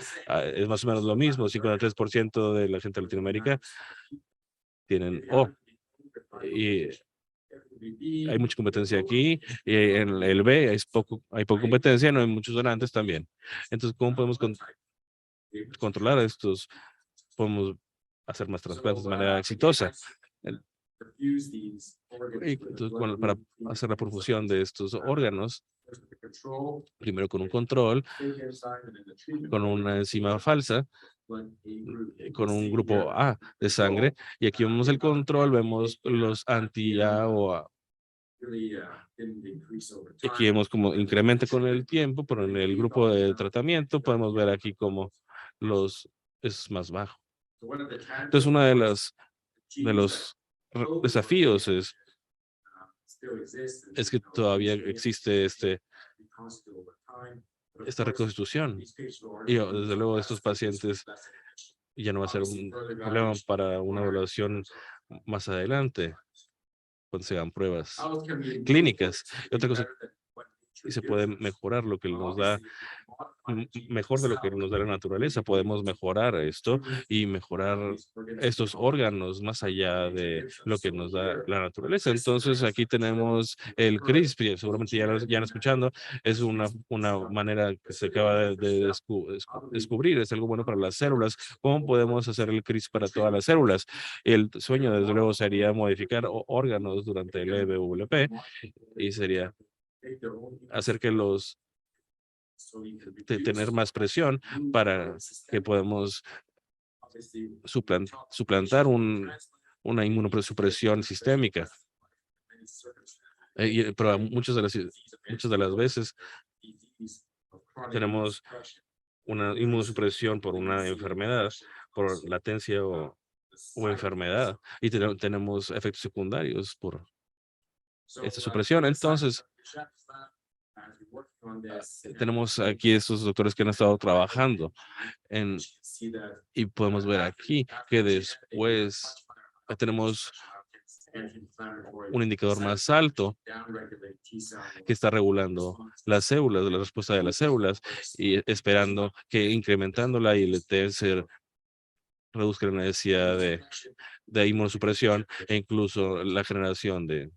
es más o menos lo mismo. 53% de la gente de Latinoamérica tienen O. Y hay mucha competencia aquí. Y en el B hay poca competencia, no hay muchos donantes también. Entonces, ¿cómo podemos controlar estos? Podemos hacer más trasplantes de manera exitosa. Y entonces, para hacer la perfusión de estos órganos, primero con un control, con una enzima falsa, con un grupo A de sangre, y aquí vemos el control, vemos los anti-A o aquí vemos como incrementa con el tiempo, pero en el grupo de tratamiento podemos ver aquí como es más bajo. Entonces, uno de los desafíos es que todavía existe esta reconstitución. Y desde luego estos pacientes ya no va a ser un problema para una evaluación más adelante, cuando se hagan pruebas clínicas. Y otra cosa, y se puede mejorar lo que nos da mejor de lo que nos da la naturaleza. Podemos mejorar esto y mejorar estos órganos más allá de lo que nos da la naturaleza. Entonces aquí tenemos el CRISPR, seguramente ya han escuchando, es una manera que se acaba de descubrir, es algo bueno para las células. ¿Cómo podemos hacer el CRISPR para todas las células? El sueño, desde luego, sería modificar órganos durante el EWP y sería hacer que tener más presión para que podamos suplantar una inmunosupresión sistémica. Pero muchas de las veces tenemos una inmunosupresión por una enfermedad, por latencia o enfermedad, y tenemos efectos secundarios por esta supresión. Entonces, tenemos aquí estos doctores que han estado trabajando y podemos ver aquí que después tenemos un indicador más alto que está regulando las células, la respuesta de las células, y esperando que incrementando la ILT se reduzca la necesidad de inmunosupresión e incluso la generación de...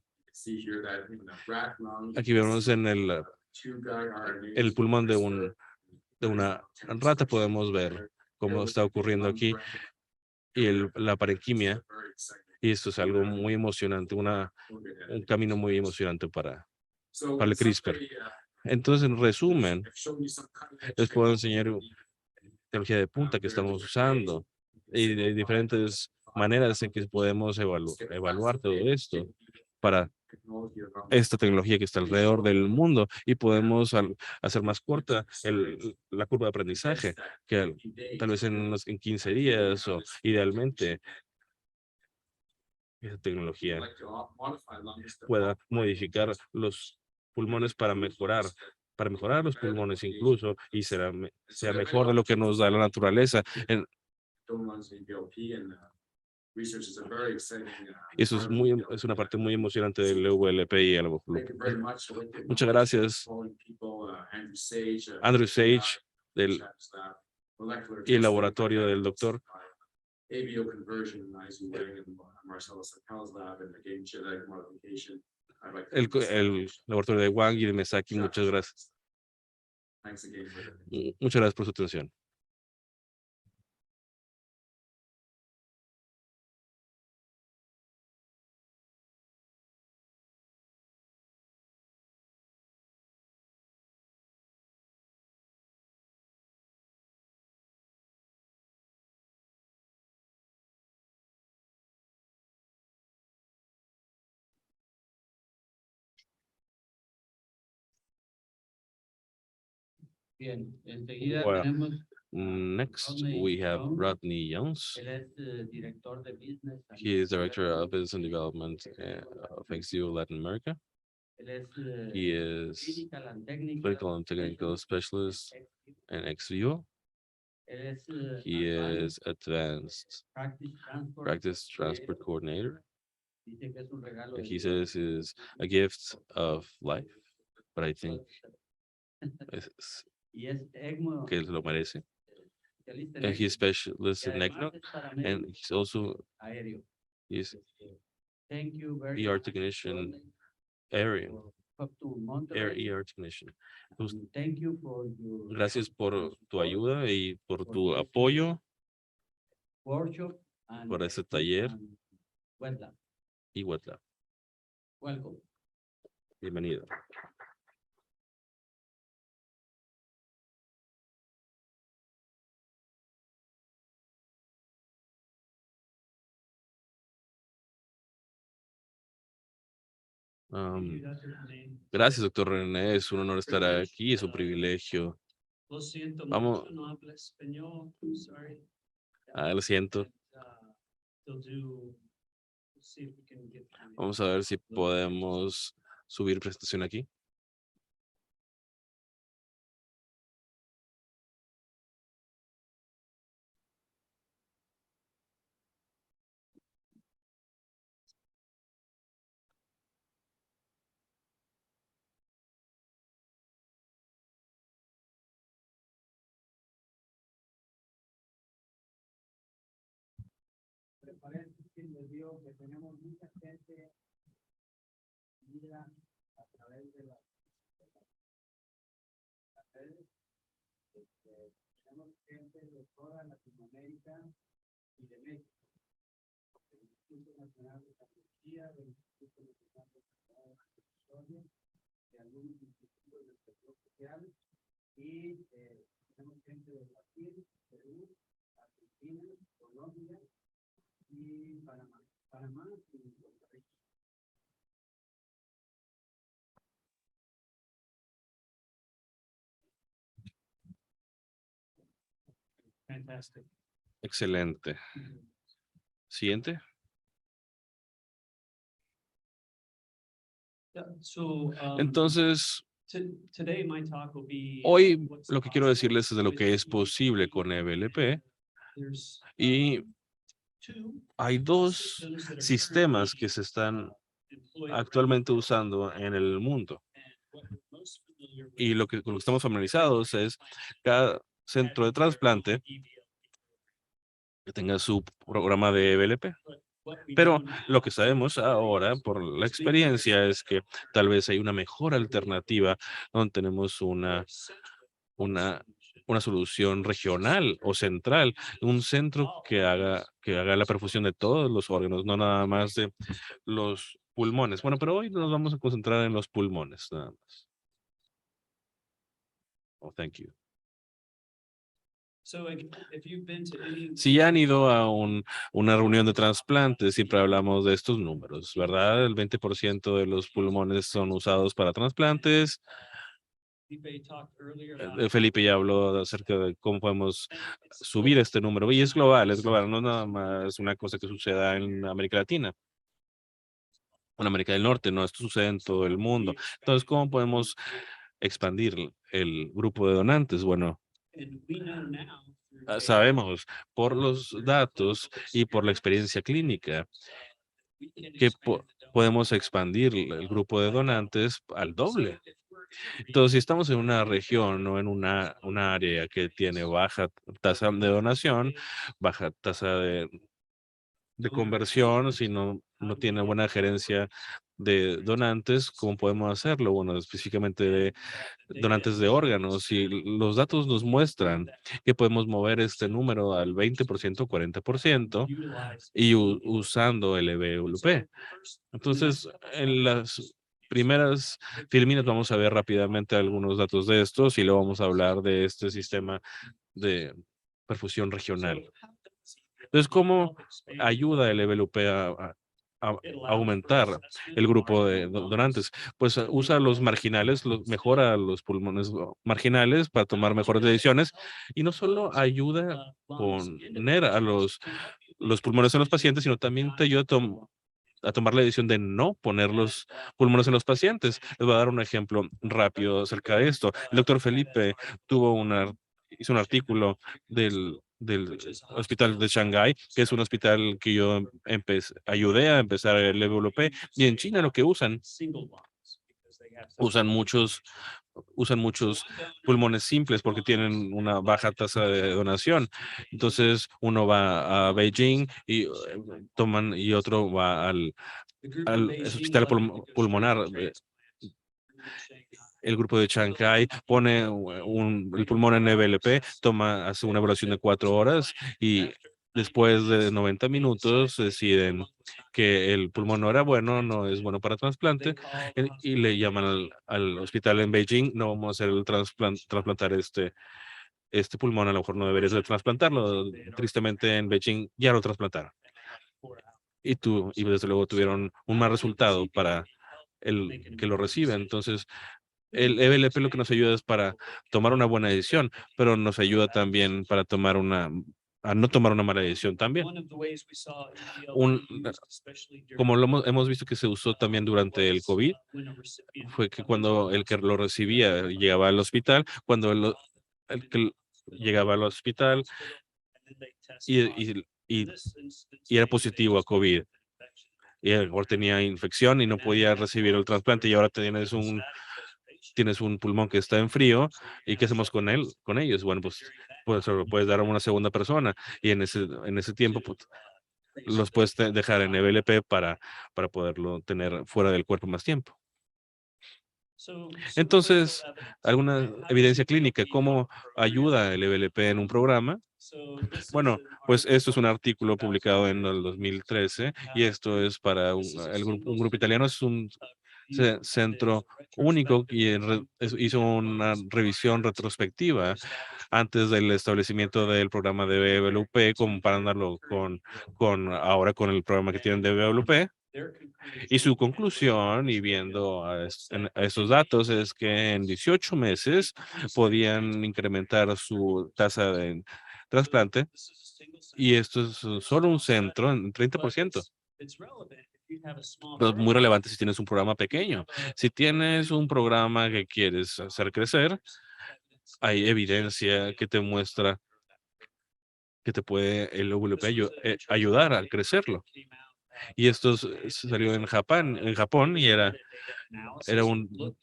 Aquí vemos en el pulmón de una rata, podemos ver cómo está ocurriendo aquí y la parenquimia. Y esto es algo muy emocionante, un camino muy emocionante para el CRISPR. Entonces, en resumen, les puedo enseñar tecnología de punta que estamos usando y de diferentes maneras en que podemos evaluar todo esto para esta tecnología que está alrededor del mundo, y podemos hacer más corta la curva de aprendizaje, que tal vez en 15 días o idealmente esa tecnología pueda modificar los pulmones para mejorar los pulmones incluso, y sea mejor de lo que nos da la naturaleza. Eso es una parte muy emocionante del ULP y el Muchas gracias, Andrew Sage, y el laboratorio del doctor. El laboratorio de Wang y de Mesaki, muchas gracias. Muchas gracias por su atención. Bien, enseguida Well, tenemos next, we have Rodney Jones. él es director de business. He is Director of Business and Development of XU Latin America. Él es He is Clinical and Technical Specialist in XView. Él es He is Advanced Practice Transport Coordinator. Dice que es un regalo And de he Dios. says is a gift of life, but I think es Y es ECMO, que lo merece. especialista en And he's ECMO, specialist y in además ECNO, es and paramédico he's also aéreo. he's Thank you very ER much, technician, area, for come to air Monterrey. ER technician. Pues, And thank you for your gracias por tu ayuda y por for tu this apoyo workshop and para este taller and wetland. y WhatsApp. Welcome. Bienvenido. Gracias, doctor René. Es un honor estar aquí, es un privilegio. Lo siento Vamos. mucho, no hablo español. I'm sorry. Lo siento. They'll do, see if we can get. Vamos a ver si podemos subir presentación aquí. Paréntesis, les digo que tenemos mucha gente mira a través de las redes. Tenemos gente de toda Latinoamérica y de México, del Instituto Nacional de Tecnología, del Instituto Nacional de Historia, de algunos institutos del sector social, y tenemos gente de Brasil, Perú, Argentina, Colombia y Panamá y Costa Rica. Fantastic. Excelente. Siguiente. Yeah, so, Entonces, today my talk will be, hoy what's lo que quiero possible decirles es de lo que with es posible con EVLP, there's, y Hay dos sistemas que se están actualmente usando en el mundo. Y con lo que estamos familiarizados es cada centro de trasplante que tenga su programa de BLP. Pero lo que sabemos ahora por la experiencia es que tal vez hay una mejor alternativa donde tenemos una, una solución regional o central, un centro que haga la perfusión de todos los órganos, no nada más de los pulmones. Bueno, pero hoy nos vamos a concentrar en los pulmones, nada más. Oh, thank you. Si ya han ido a una reunión de trasplantes, siempre hablamos de estos números, ¿verdad? El 20% de los pulmones son usados para trasplantes. Felipe ya habló acerca de cómo podemos subir este número. Y es global, no es nada más una cosa que suceda en América Latina, en América del Norte, no, esto sucede en todo el mundo. Entonces, ¿cómo podemos expandir el grupo de donantes? Bueno, sabemos por los datos y por la experiencia clínica que podemos expandir el grupo de donantes al doble. Entonces, si estamos en una región o en una área que tiene baja tasa de donación, baja tasa de conversión, si no tiene buena gerencia de donantes, ¿cómo podemos hacerlo? Bueno, específicamente de donantes de órganos, y los datos nos muestran que podemos mover este número al 20%, 40%, y usando el EVLP. Entonces, en las primeras filminas vamos a ver rápidamente algunos datos de estos y luego vamos a hablar de este sistema de perfusión regional. Entonces, ¿cómo ayuda el EVLP a aumentar el grupo de donantes? Pues usa los marginales, mejora los pulmones marginales para tomar mejores decisiones, y no solo ayuda a poner a los pulmones en los pacientes, sino también te ayuda a tomar la decisión de no poner los pulmones en los pacientes. Les voy a dar un ejemplo rápido acerca de esto. El doctor Felipe hizo un artículo del hospital de Shanghái, que es un hospital que yo ayudé a empezar el EVLP, y en China lo que usan muchos usan muchos pulmones simples porque tienen una baja tasa de donación. Entonces, uno va a Beijing y y otro va al hospital pulmonar. El grupo de Shanghai pone el pulmón en EVLP, hace una evaluación de 4 horas, y después de 90 minutos deciden que el pulmón no era bueno, no es bueno para trasplante, y le llaman al hospital en Beijing: no vamos a hacer trasplantar este pulmón, a lo mejor no deberías de trasplantarlo. Tristemente en Beijing ya lo trasplantaron. Y desde luego tuvieron un mal resultado para el que lo recibe. Entonces, el EVLP lo que nos ayuda es para tomar una buena decisión, pero nos ayuda también para a no tomar una mala decisión también. Un, Como hemos visto que se usó también durante el COVID, fue que cuando el que lo recibía llegaba al hospital, cuando el que llegaba al hospital y, y, y, y era positivo a COVID, y a lo mejor tenía infección y no podía recibir el trasplante, y ahora tienes un pulmón que está en frío, ¿y qué hacemos con ellos? Bueno, pues se lo puedes dar a una segunda persona, y en ese tiempo pues, los puedes dejar en EVLP para poderlo tener fuera del cuerpo más tiempo. Entonces, alguna evidencia clínica, ¿cómo ayuda el EVLP en un programa? Bueno, pues esto es un artículo publicado en el 2013, y esto es para un grupo italiano. Es un centro único, y hizo una revisión retrospectiva antes del establecimiento del programa de BWP, comparándolo ahora con el programa que tienen de BWP. Y su conclusión, y viendo a esos datos, es que en 18 meses podían incrementar su tasa de trasplante, y esto es solo un centro en 30%. Pero es muy relevante si tienes un programa pequeño. Si tienes un programa que quieres hacer crecer, hay evidencia que te muestra que te puede el WP ayudar a crecerlo. Y esto salió en Japón, y era un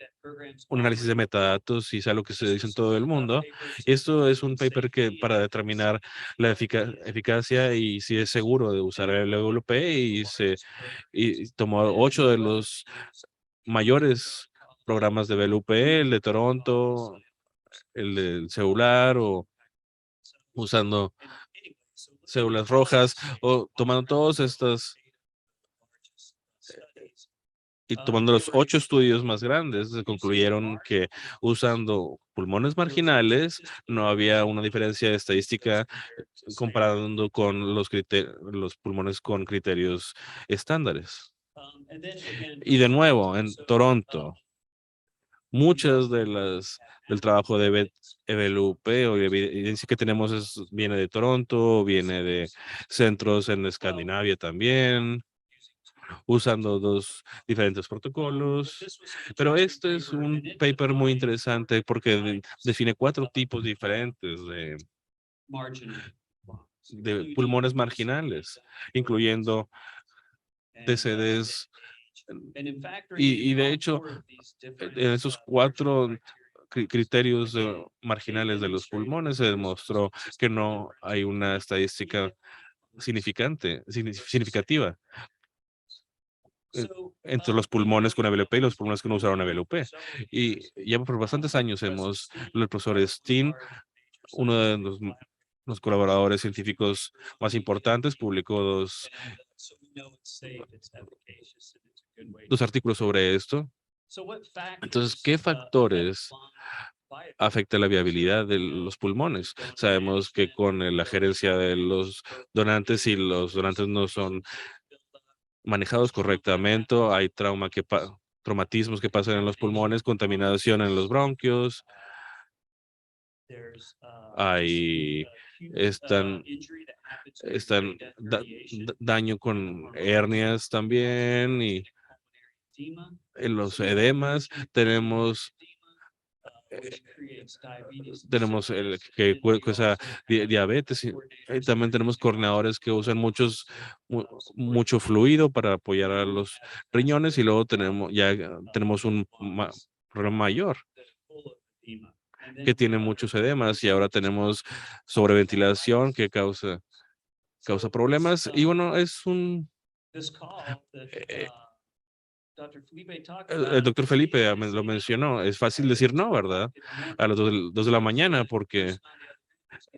análisis de metadatos, y es algo que se dice en todo el mundo. Esto es un paper que para determinar la eficacia y si es seguro de usar el WP, y tomó 8 de los mayores programas de WP, el de Toronto, el del celular, o usando células rojas, o tomando todas estas y tomando los 8 estudios más grandes, se concluyeron que usando pulmones marginales no había una diferencia estadística comparando con los pulmones con criterios estándares. Y de nuevo, en Toronto, muchas del trabajo de EVLUP o evidencia que tenemos viene de Toronto, viene de centros en Escandinavia también, usando 2 diferentes protocolos. Pero este es un paper muy interesante porque define 4 tipos diferentes de pulmones marginales, incluyendo TCDs. Y de hecho, en esos 4 criterios marginales de los pulmones se demostró que no hay una estadística significativa entre los pulmones con ABLP y los pulmones que no usaron ABLP. Y ya por bastantes años el profesor Steen, uno de los colaboradores científicos más importantes, publicó 2 artículos sobre esto. Entonces, ¿qué factores afectan la viabilidad de los pulmones? Sabemos que con la gerencia de los donantes, si los donantes no son manejados correctamente, hay traumatismos que pasan en los pulmones, contaminación en los bronquios, hay daño con hernias también, y en los edemas tenemos el que causa diabetes, y también tenemos coordinadores que usan mucho fluido para apoyar a los riñones, y luego tenemos un problema mayor que tiene muchos edemas, y ahora tenemos sobreventilación que causa problemas. Y bueno, eh, el doctor Felipe lo mencionó, es fácil decir no, ¿verdad? A las 2 de la mañana, porque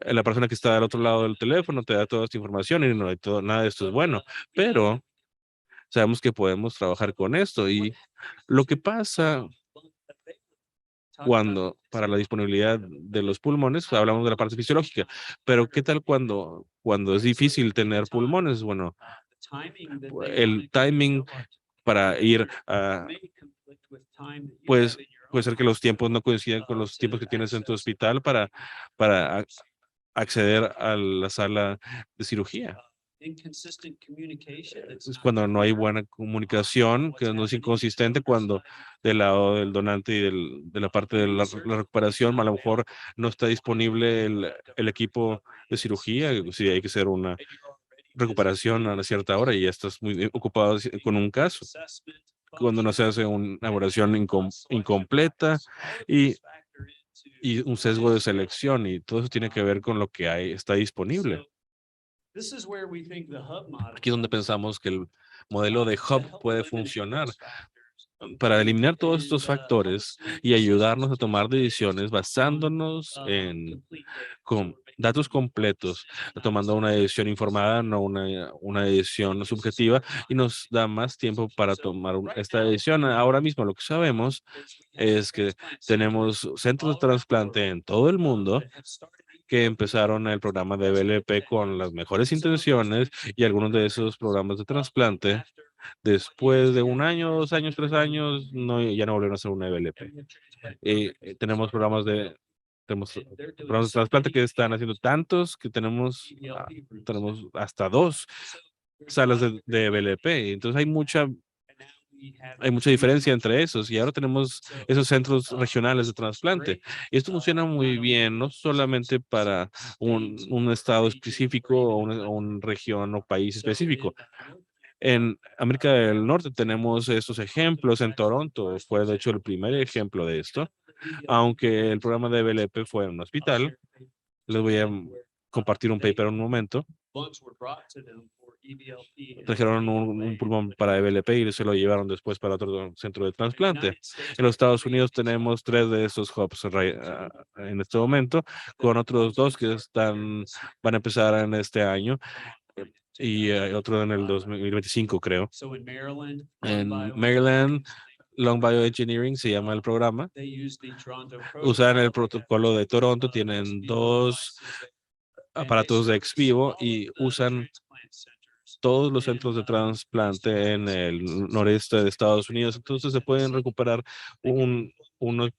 la persona que está al otro lado del teléfono te da toda esta información, y nada de esto es bueno, pero sabemos que podemos trabajar con esto. Y lo que pasa para la disponibilidad de los pulmones, hablamos de la parte fisiológica, pero ¿qué tal cuando es difícil tener pulmones? Bueno, el timing para ir pues puede ser que los tiempos no coincidan con los tiempos que tienes en tu hospital para acceder a la sala de cirugía. Es cuando no hay buena comunicación, que no es inconsistente, cuando del lado del donante y de la parte de la recuperación, a lo mejor no está disponible el equipo de cirugía, si hay que hacer una recuperación a una cierta hora y ya estás muy ocupado con un caso. Cuando no se hace una evaluación incompleta, y un sesgo de selección, y todo eso tiene que ver con lo que está disponible. Aquí es donde pensamos que el modelo de hub puede funcionar para eliminar todos estos factores y ayudarnos a tomar decisiones basándonos con datos completos, tomando una decisión informada, no una decisión subjetiva, y nos da más tiempo para tomar esta decisión. Ahora mismo lo que sabemos es que tenemos centros de trasplante en todo el mundo que empezaron el programa de BLP con las mejores intenciones, y algunos de esos programas de trasplante, después de 1 año, 2 años, 3 años, ya no volvieron a hacer una BLP. Tenemos programas de trasplante que están haciendo tantos que tenemos hasta 2 salas de BLP. Entonces hay mucha Hay mucha diferencia entre esos y ahora tenemos esos centros regionales de trasplante. Y esto funciona muy bien, no solamente para un estado específico o una región o país específico. En América del Norte tenemos estos ejemplos. En Toronto fue de hecho el primer ejemplo de esto, aunque el programa de BLP fue en un hospital. Les voy a compartir un paper en un momento. Trajeron un pulmón para EVLP y se lo llevaron después para otro centro de trasplante. En los Estados Unidos tenemos 3 de esos hubs en este momento, con otros 2 que van a empezar en este año y otro en el 2025, creo. En Maryland, Long Bioengineering se llama el programa. Usan el protocolo de Toronto, tienen 2 aparatos de ex vivo y usan todos los centros de trasplante en el noreste de Estados Unidos. Entonces se pueden recuperar unos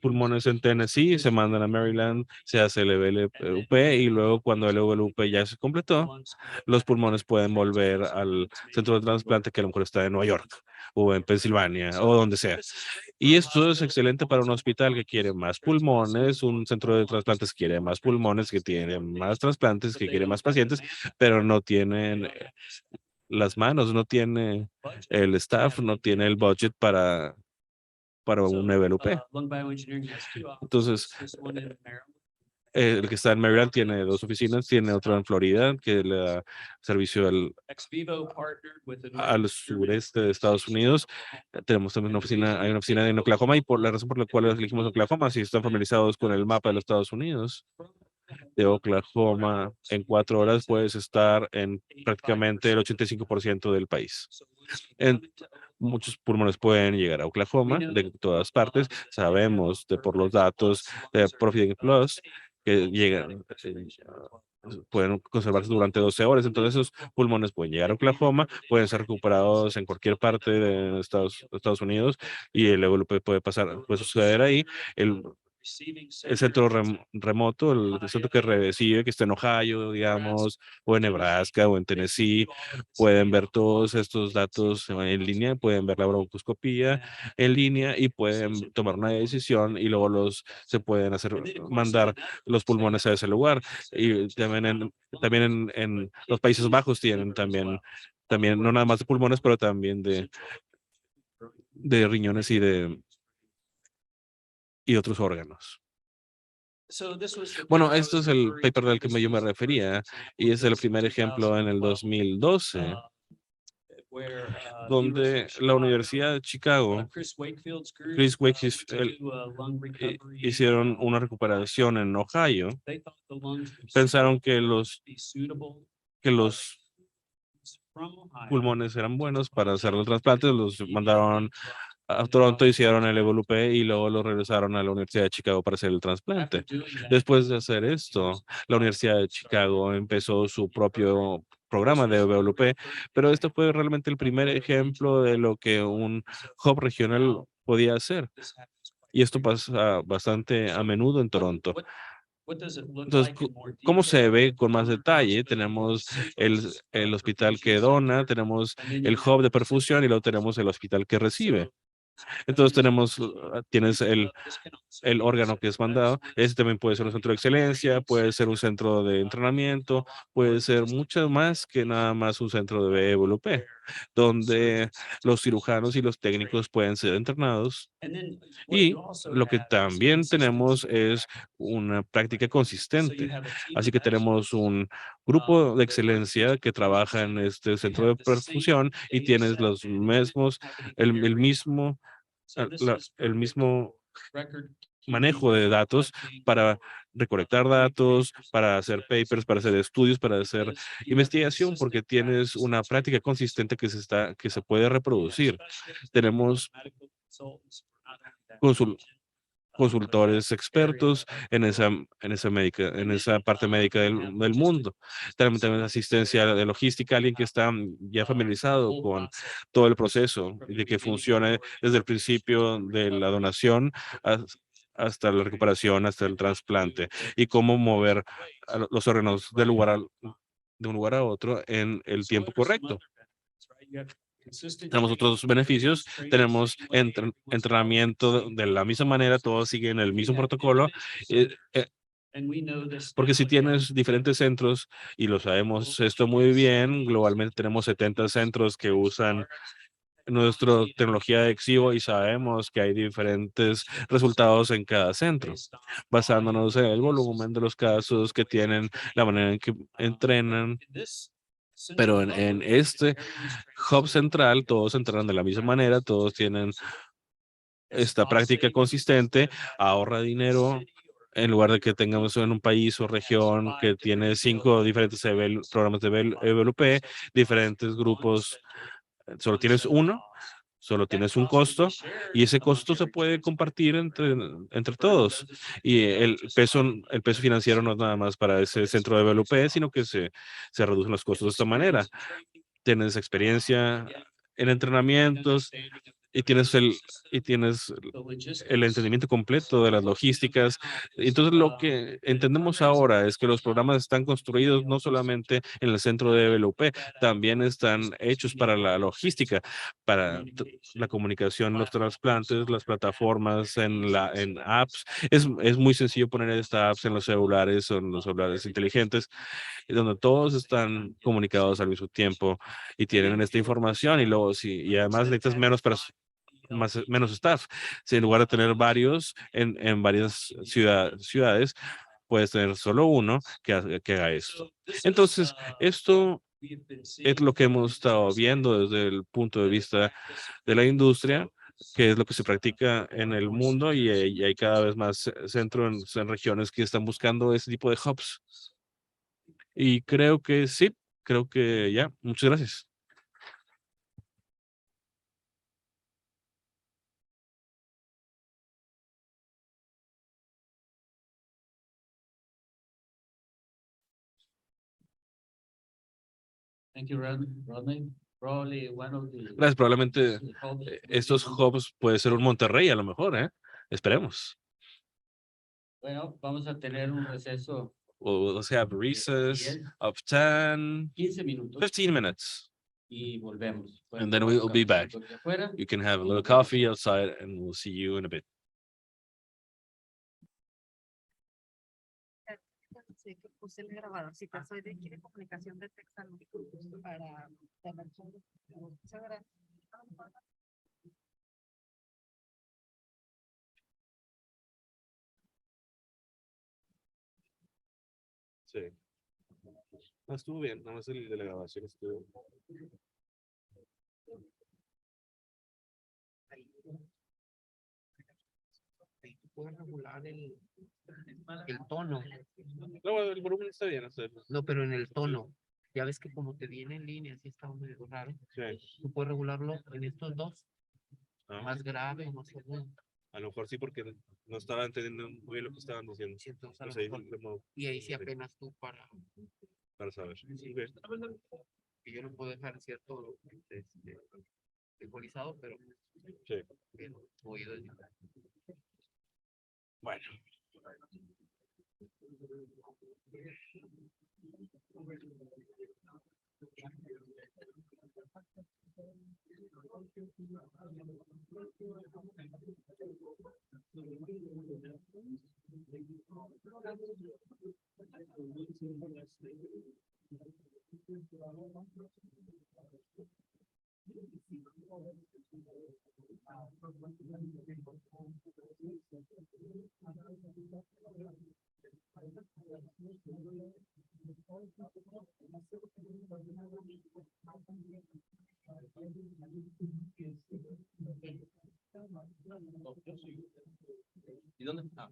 pulmones en Tennessee, se mandan a Maryland, se hace el EVLP y luego cuando el EVLP ya se completó, los pulmones pueden volver al centro de trasplante que a lo mejor está en Nueva York o en Pensilvania o donde sea. Y esto es excelente para un hospital que quiere más pulmones, un centro de trasplantes que quiere más pulmones, que tiene más trasplantes, que quiere más pacientes, pero no tienen las manos, no tiene el staff, no tiene el budget para un EVLP. Entonces, el que está en Maryland tiene 2 oficinas, tiene otro en Florida que le da servicio al sureste de Estados Unidos. Tenemos también hay una oficina en Oklahoma y por la razón por la cual elegimos Oklahoma, si están familiarizados con el mapa de los Estados Unidos, de Oklahoma en 4 horas puedes estar en prácticamente el 85% del país. Muchos pulmones pueden llegar a Oklahoma de todas partes. Sabemos por los datos de Profit Plus que llegan, pueden conservarse durante 12 horas. Entonces, esos pulmones pueden llegar a Oklahoma, pueden ser recuperados en cualquier parte de Estados Unidos y el EVLP puede suceder ahí. El centro remoto, el centro que recibe, que está en Ohio, digamos, o en Nebraska o en Tennessee, pueden ver todos estos datos en línea, pueden ver la broncoscopía en línea y pueden tomar una decisión y luego se pueden mandar los pulmones a ese lugar. Y también en los Países Bajos tienen también no nada más de pulmones, pero también de riñones y otros órganos. Bueno, esto es el paper del que yo me refería y es el primer ejemplo en el 2012, donde la Universidad de Chicago, Chris Wakefield, hicieron una recuperación en Ohio. Pensaron que los pulmones eran buenos para hacer los trasplantes, los mandaron a Toronto, hicieron el EVLP y luego lo regresaron a la Universidad de Chicago para hacer el trasplante. Después de hacer esto, la Universidad de Chicago empezó su propio programa de EVLP, pero esto fue realmente el primer ejemplo de lo que un hub regional podía hacer. Y esto pasa bastante a menudo en Toronto. Entonces, ¿cómo se ve con más detalle? Tenemos el hospital que dona, tenemos el hub de perfusión y luego tenemos el hospital que recibe. Entonces tienes el órgano que es mandado. Ese también puede ser un centro de excelencia, puede ser un centro de entrenamiento, puede ser mucho más que nada más un centro de EVLP, donde los cirujanos y los técnicos pueden ser entrenados. Y lo que también tenemos es una práctica consistente. Así que tenemos un grupo de excelencia que trabaja en este centro de perfusión y tienes el mismo el mismo manejo de datos para recolectar datos, para hacer papers, para hacer estudios, para hacer investigación, porque tienes una práctica consistente que se puede reproducir. Tenemos consul- consultores expertos en esa parte médica del mundo. También asistencia de logística, alguien que está ya familiarizado con todo el proceso y de que funcione desde el principio de la donación hasta la recuperación, hasta el trasplante y cómo mover los órganos de un lugar a otro en el tiempo correcto. Tenemos otros beneficios, tenemos entrenamiento de la misma manera, todos siguen el mismo protocolo. eh, eh, Porque si tienes diferentes centros, y lo sabemos esto muy bien, globalmente tenemos 70 centros que usan nuestra tecnología de Exhibo y sabemos que hay diferentes resultados en cada centro, basándonos en el volumen de los casos que tienen, la manera en que entrenan. Pero en este hub central, todos entrenan de la misma manera, todos tienen esta práctica consistente, ahorra dinero. En lugar de que tengamos en un país o región que tiene 5 diferentes programas de EWP, diferentes grupos, solo tienes uno, solo tienes un costo y ese costo se puede compartir entre todos. Y el peso financiero no es nada más para ese centro de EWP, sino que se reducen los costos de esta manera. Tienes experiencia en entrenamientos y tienes el entendimiento completo de las logísticas. Entonces, lo que entendemos ahora es que los programas están construidos no solamente en el centro de developer, también están hechos para la logística, para la comunicación, los trasplantes, las plataformas en apps. Es muy sencillo poner estas apps en los celulares o en los celulares inteligentes, donde todos están comunicados al mismo tiempo y tienen esta información y luego y además necesitas menos staff. Si en lugar de tener varios en varias ciudades, puedes tener solo uno que haga esto. Entonces, esto es lo que hemos estado viendo desde el punto de vista de la industria, que es lo que se practica en el mundo y hay cada vez más centros en regiones que están buscando ese tipo de hubs. Y creo que sí, creo que ya. Muchas gracias. Thank you, Rodney. Probably one of the Gracias. Probablemente hubs estos hubs puede ser un Monterrey a lo mejor, ¿eh? Esperemos. Bueno, vamos a tener un receso We'll have a recess of 10, 15 minutos 15 minutes, y volvemos. Pueden and then tomar un we'll be back. cafecito aquí afuera. You can have a little coffee outside, and we'll see you in a bit. Sí, que puse el grabador. Si te soy de aquí de comunicación de Texas para tener muchas gracias. Sí. No, estuvo bien, nada más el de la grabación estuvo. Ahí tú puedes regular el tono. No, el volumen está bien. No, pero en el tono. Ya ves que como te viene en línea, así está medio raro. Sí. Tú puedes regularlo en estos dos. Ah, Más grave o más agudo. a lo mejor sí, porque no estaba entendiendo muy bien lo que estaban diciendo. Sí, entonces, a lo Entonces, ahí mejor. Y ahí sí apenas tú para saber. Sí. Ok. Que yo lo puedo dejar cierto ecualizado, pero Sí. bien, oído. Bueno. ¿Y dónde está?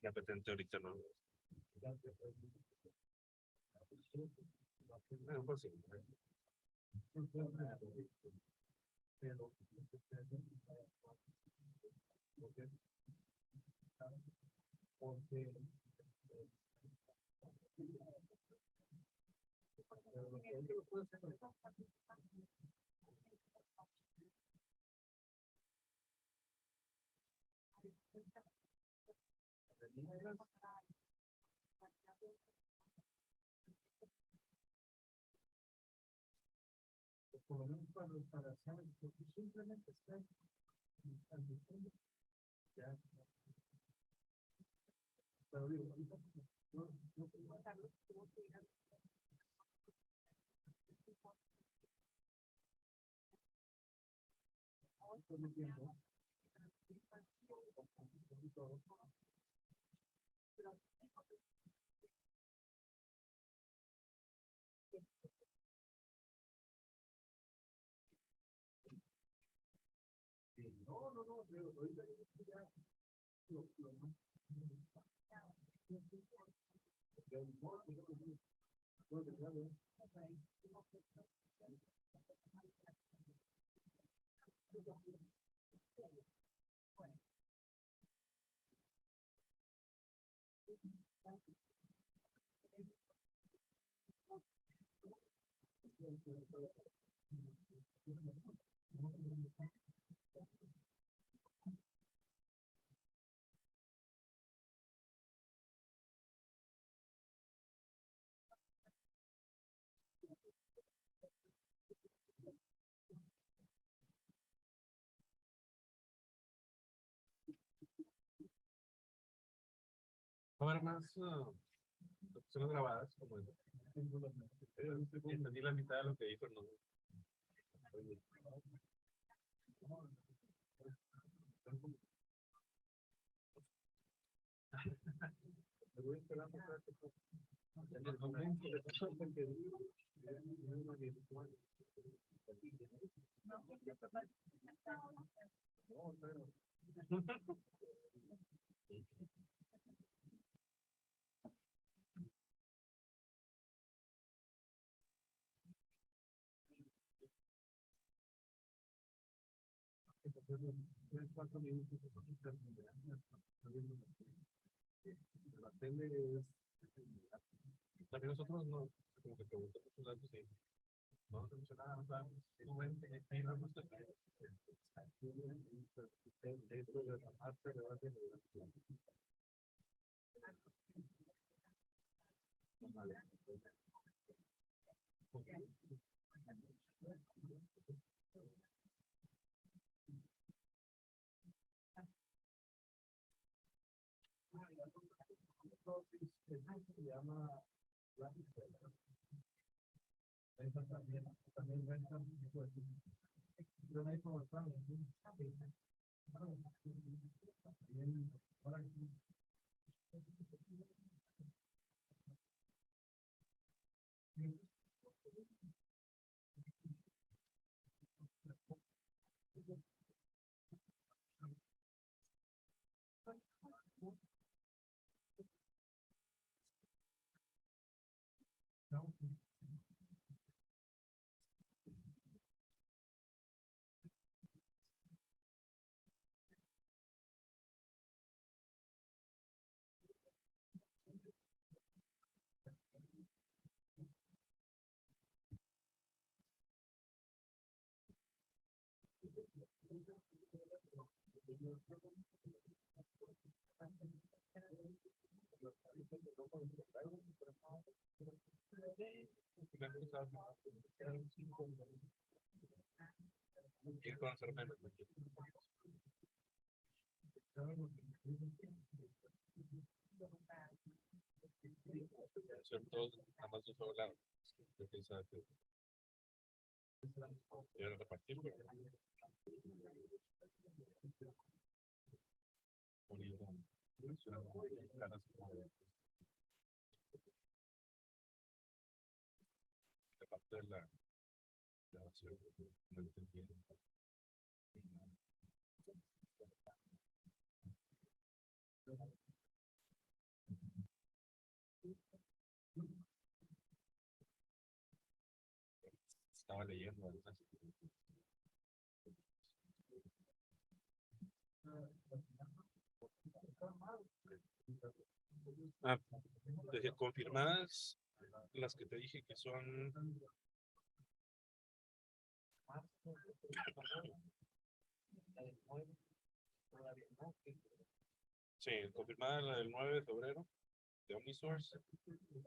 La patente ahorita no. Pues sí. Va a haber más opciones grabadas como entendí la mitad de lo que dijo, no. También nosotros no, como que preguntamos sus datos y no tenemos nada, no sabemos. Ahí no hemos dentro de la parte de base de se llama también rentan yo no hay como están ir conocer menos. Son todos nada más de un solo lado. Yo pensaba que iban a repartir, pero la parte de la grabación no entendí. Estaba leyendo además. Ah, confirmadas las que te dije que son sí, confirmada la del 9 de febrero de Omnisource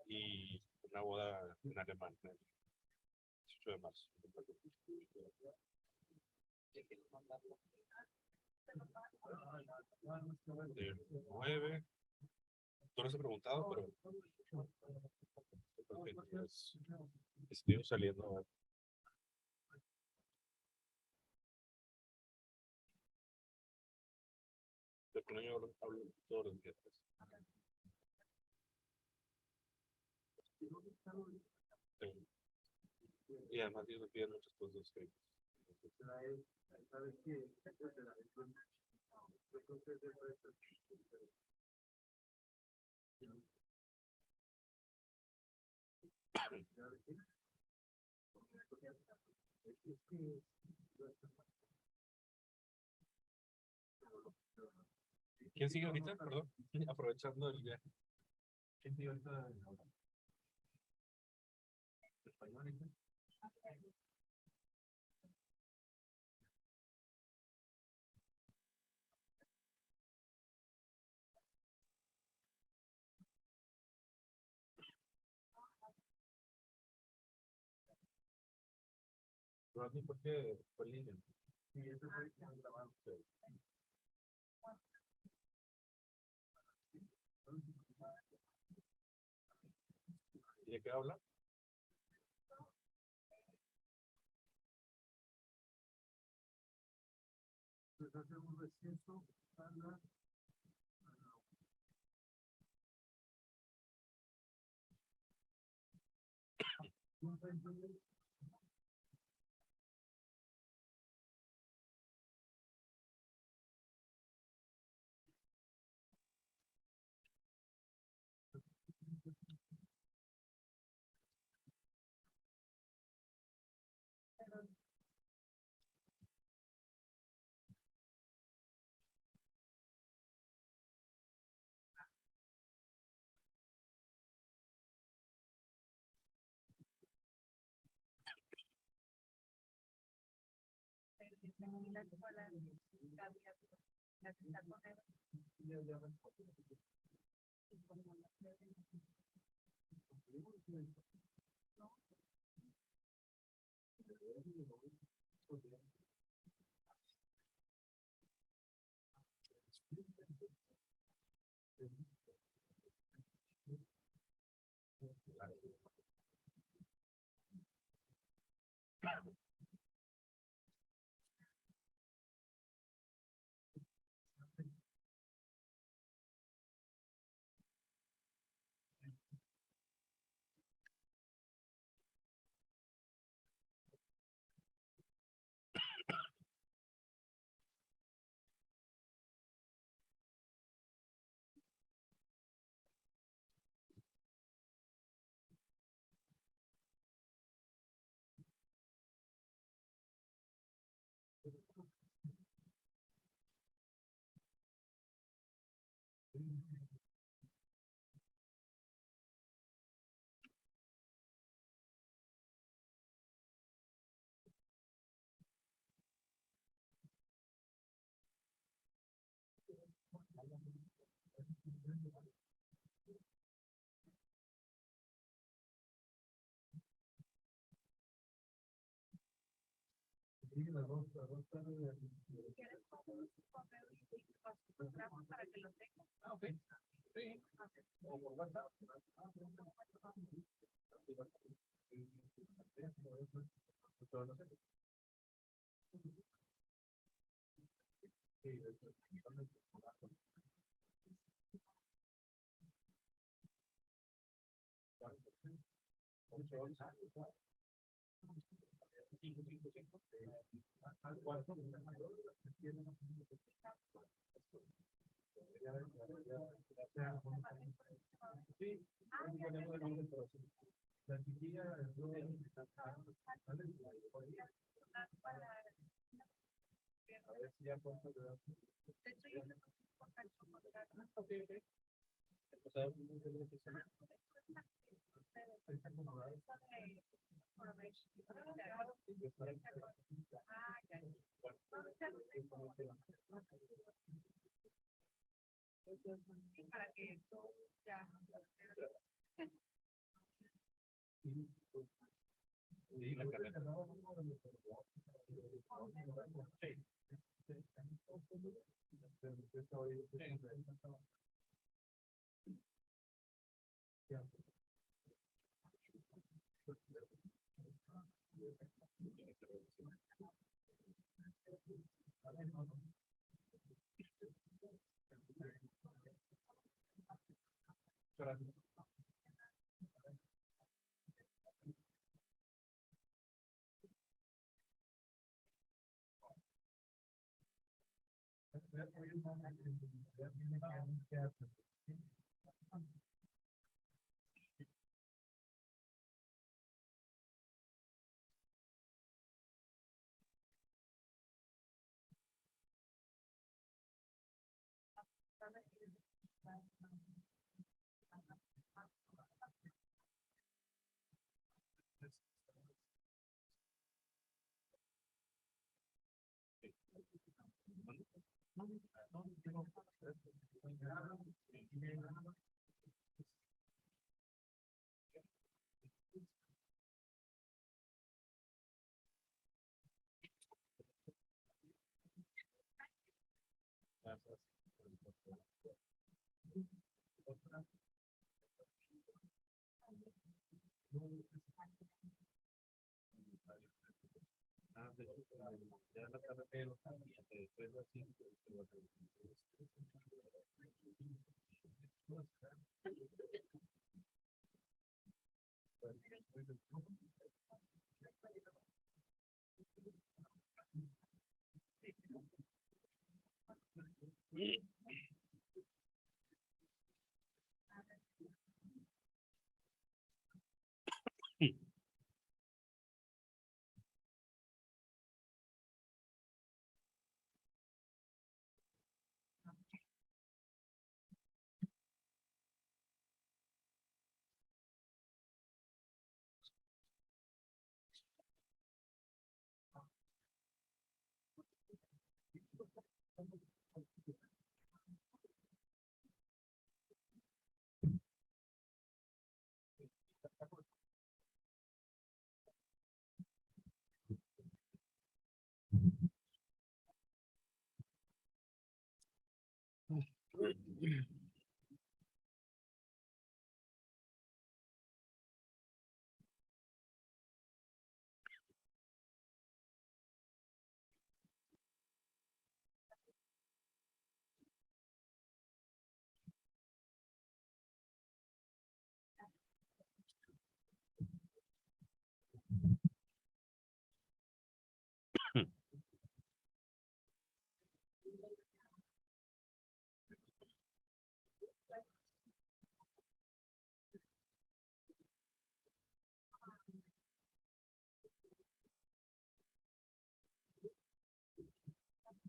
y una boda en alemán el 18 de marzo. Del 9 tú no has preguntado, pero estoy saliendo. De con ello hablo todos los días. Y además ellos me piden muchas cosas que ¿quién sigue ahorita? Perdón, aprovechando el día. ¿Quién sigue ahorita? Español, ¿De qué habla?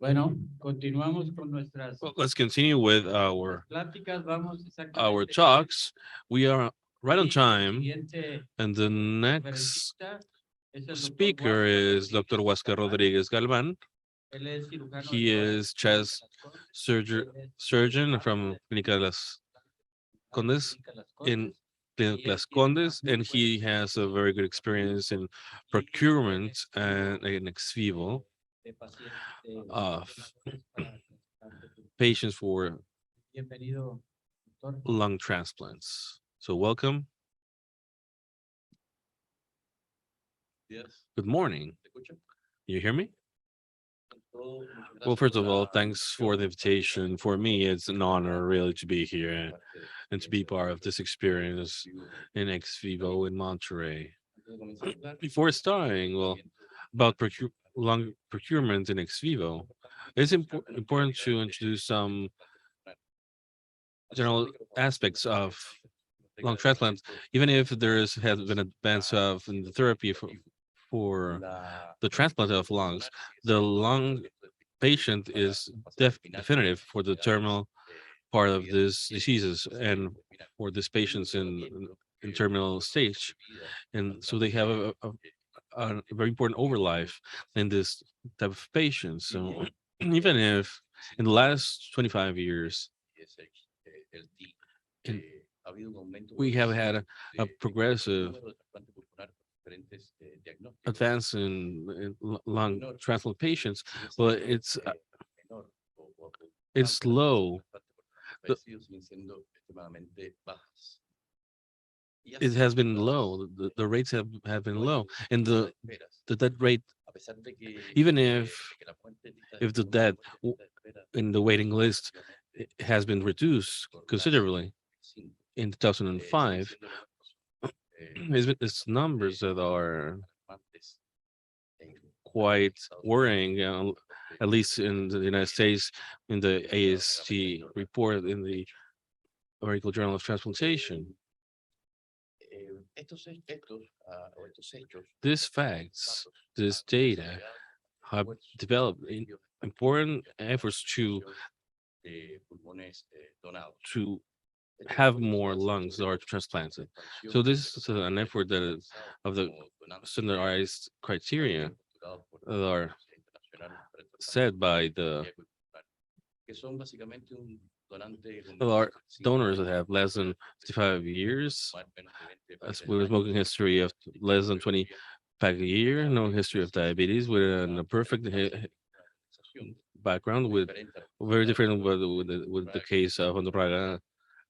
Bueno, continuamos con nuestras Well, let's continue with pláticas. Vamos our exactamente. talks. We are right on Y el time, siguiente and the next conferencista es el doctor speaker is Dr. Huáscar Rodríguez Galván. Él es cirujano He de is chest surgeon from Clínica de las Condes in Clínica Las Condes, and he has a very good experience in procurement and in ex vivo de pacientes of patients for Bienvenido, doctor. lung transplants. So welcome. Good morning. You hear me? Well, first of all, thanks for the invitation. For me, it's an honor really to be here and to be part of this experience in ex vivo in Monterey. Before starting, well, about lung procurement in ex vivo, it's important to introduce some general aspects of lung transplant, even if has been advance of in the therapy for the transplant of lungs. The lung patient is definitive for the terminal part of this diseases and for these patients in terminal stage, and so they have a very important overlife in this type of patients. So even if in the last 25 years in- we have had a progressive advance in lung transplant patients, but it's low. The- It has been low. The rates have been low, and the death rate, even if the death in the waiting list has been reduced considerably in 2005, it's numbers that are quite worrying, at least in the United States, in the AST report in the American Journal of Transplantation. These facts, this data, have developed important efforts to have more lungs that are transplanted. So this is an effort that is of the standardized criteria that are set by the that are donors that have less than 55 years, as with a smoking history of less than 25 a year, no history of diabetes, with a perfect background with very different with the case of Honduras.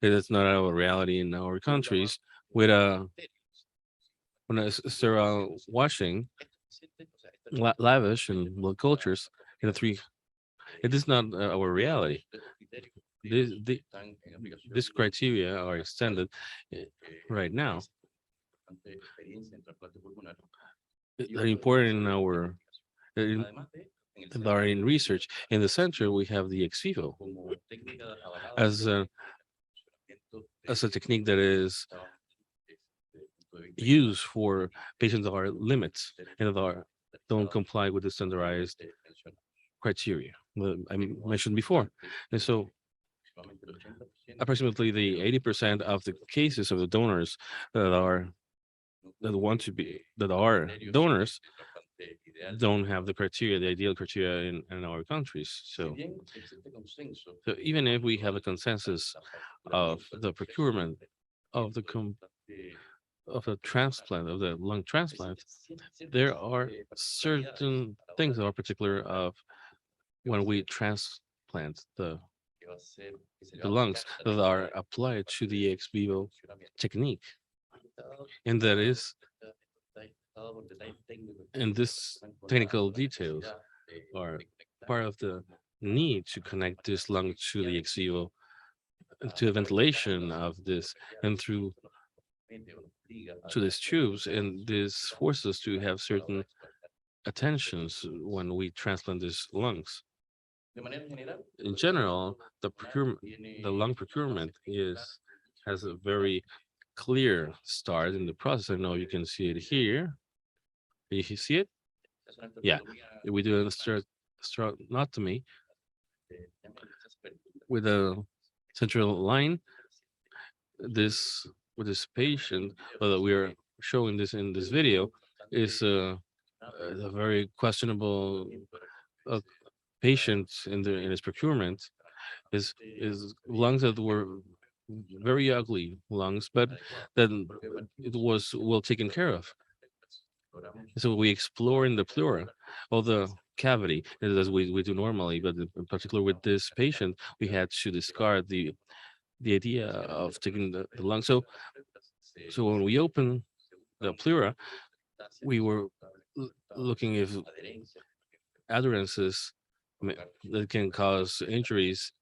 It is not our reality in our countries with a when a sterile washing, lavish and blood cultures in the three. It is not our reality. This, this criteria are extended right now. They're important in our in, are in research. In the center, we have the ex vivo as a technique that is used for patients that are limits and that are don't comply with the standardized criteria that I mentioned before. And so approximately the 80% of the cases of the donors that want to be that are donors don't have the criteria, the ideal criteria in our countries. So even if we have a consensus of the procurement of of the transplant, of the lung transplant, there are certain things that are particular of when we transplant the lungs that are applied to the ex vivo technique. And that is, and this technical details are part of the need to connect this lung to the ex vivo, to the ventilation of this, and through to these tubes, and this forces us to have certain attentions when we transplant these lungs. In general, the lung procurement has a very clear start in the process. I know you can see it here. You see it? Yeah, we do a sternotomy with a central line. This with this patient that we are showing this in this video is a very questionable uh, patient in his procurement. His lungs that were very ugly lungs, but then it was well taken care of. So we explore in the pleura of the cavity as we do normally, but in particular with this patient, we had to discard the idea of taking the lung. So when we open the pleura, we were looking if adherences that can cause injuries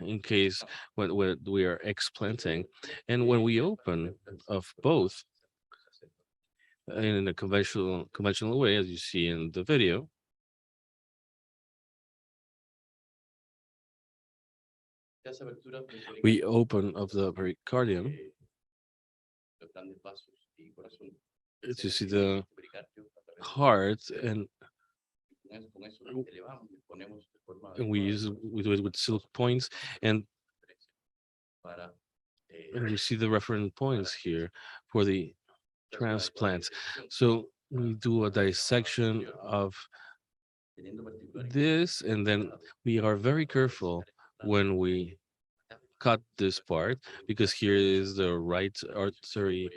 in case when we are explanting. And when we open of both in a conventional way, as you see in the video, we open of the pericardium to see the heart, and we do it with silk points, and we see the reference points here for the transplants. So we do a dissection of this, and then we are very careful when we cut this part, because here is the right artery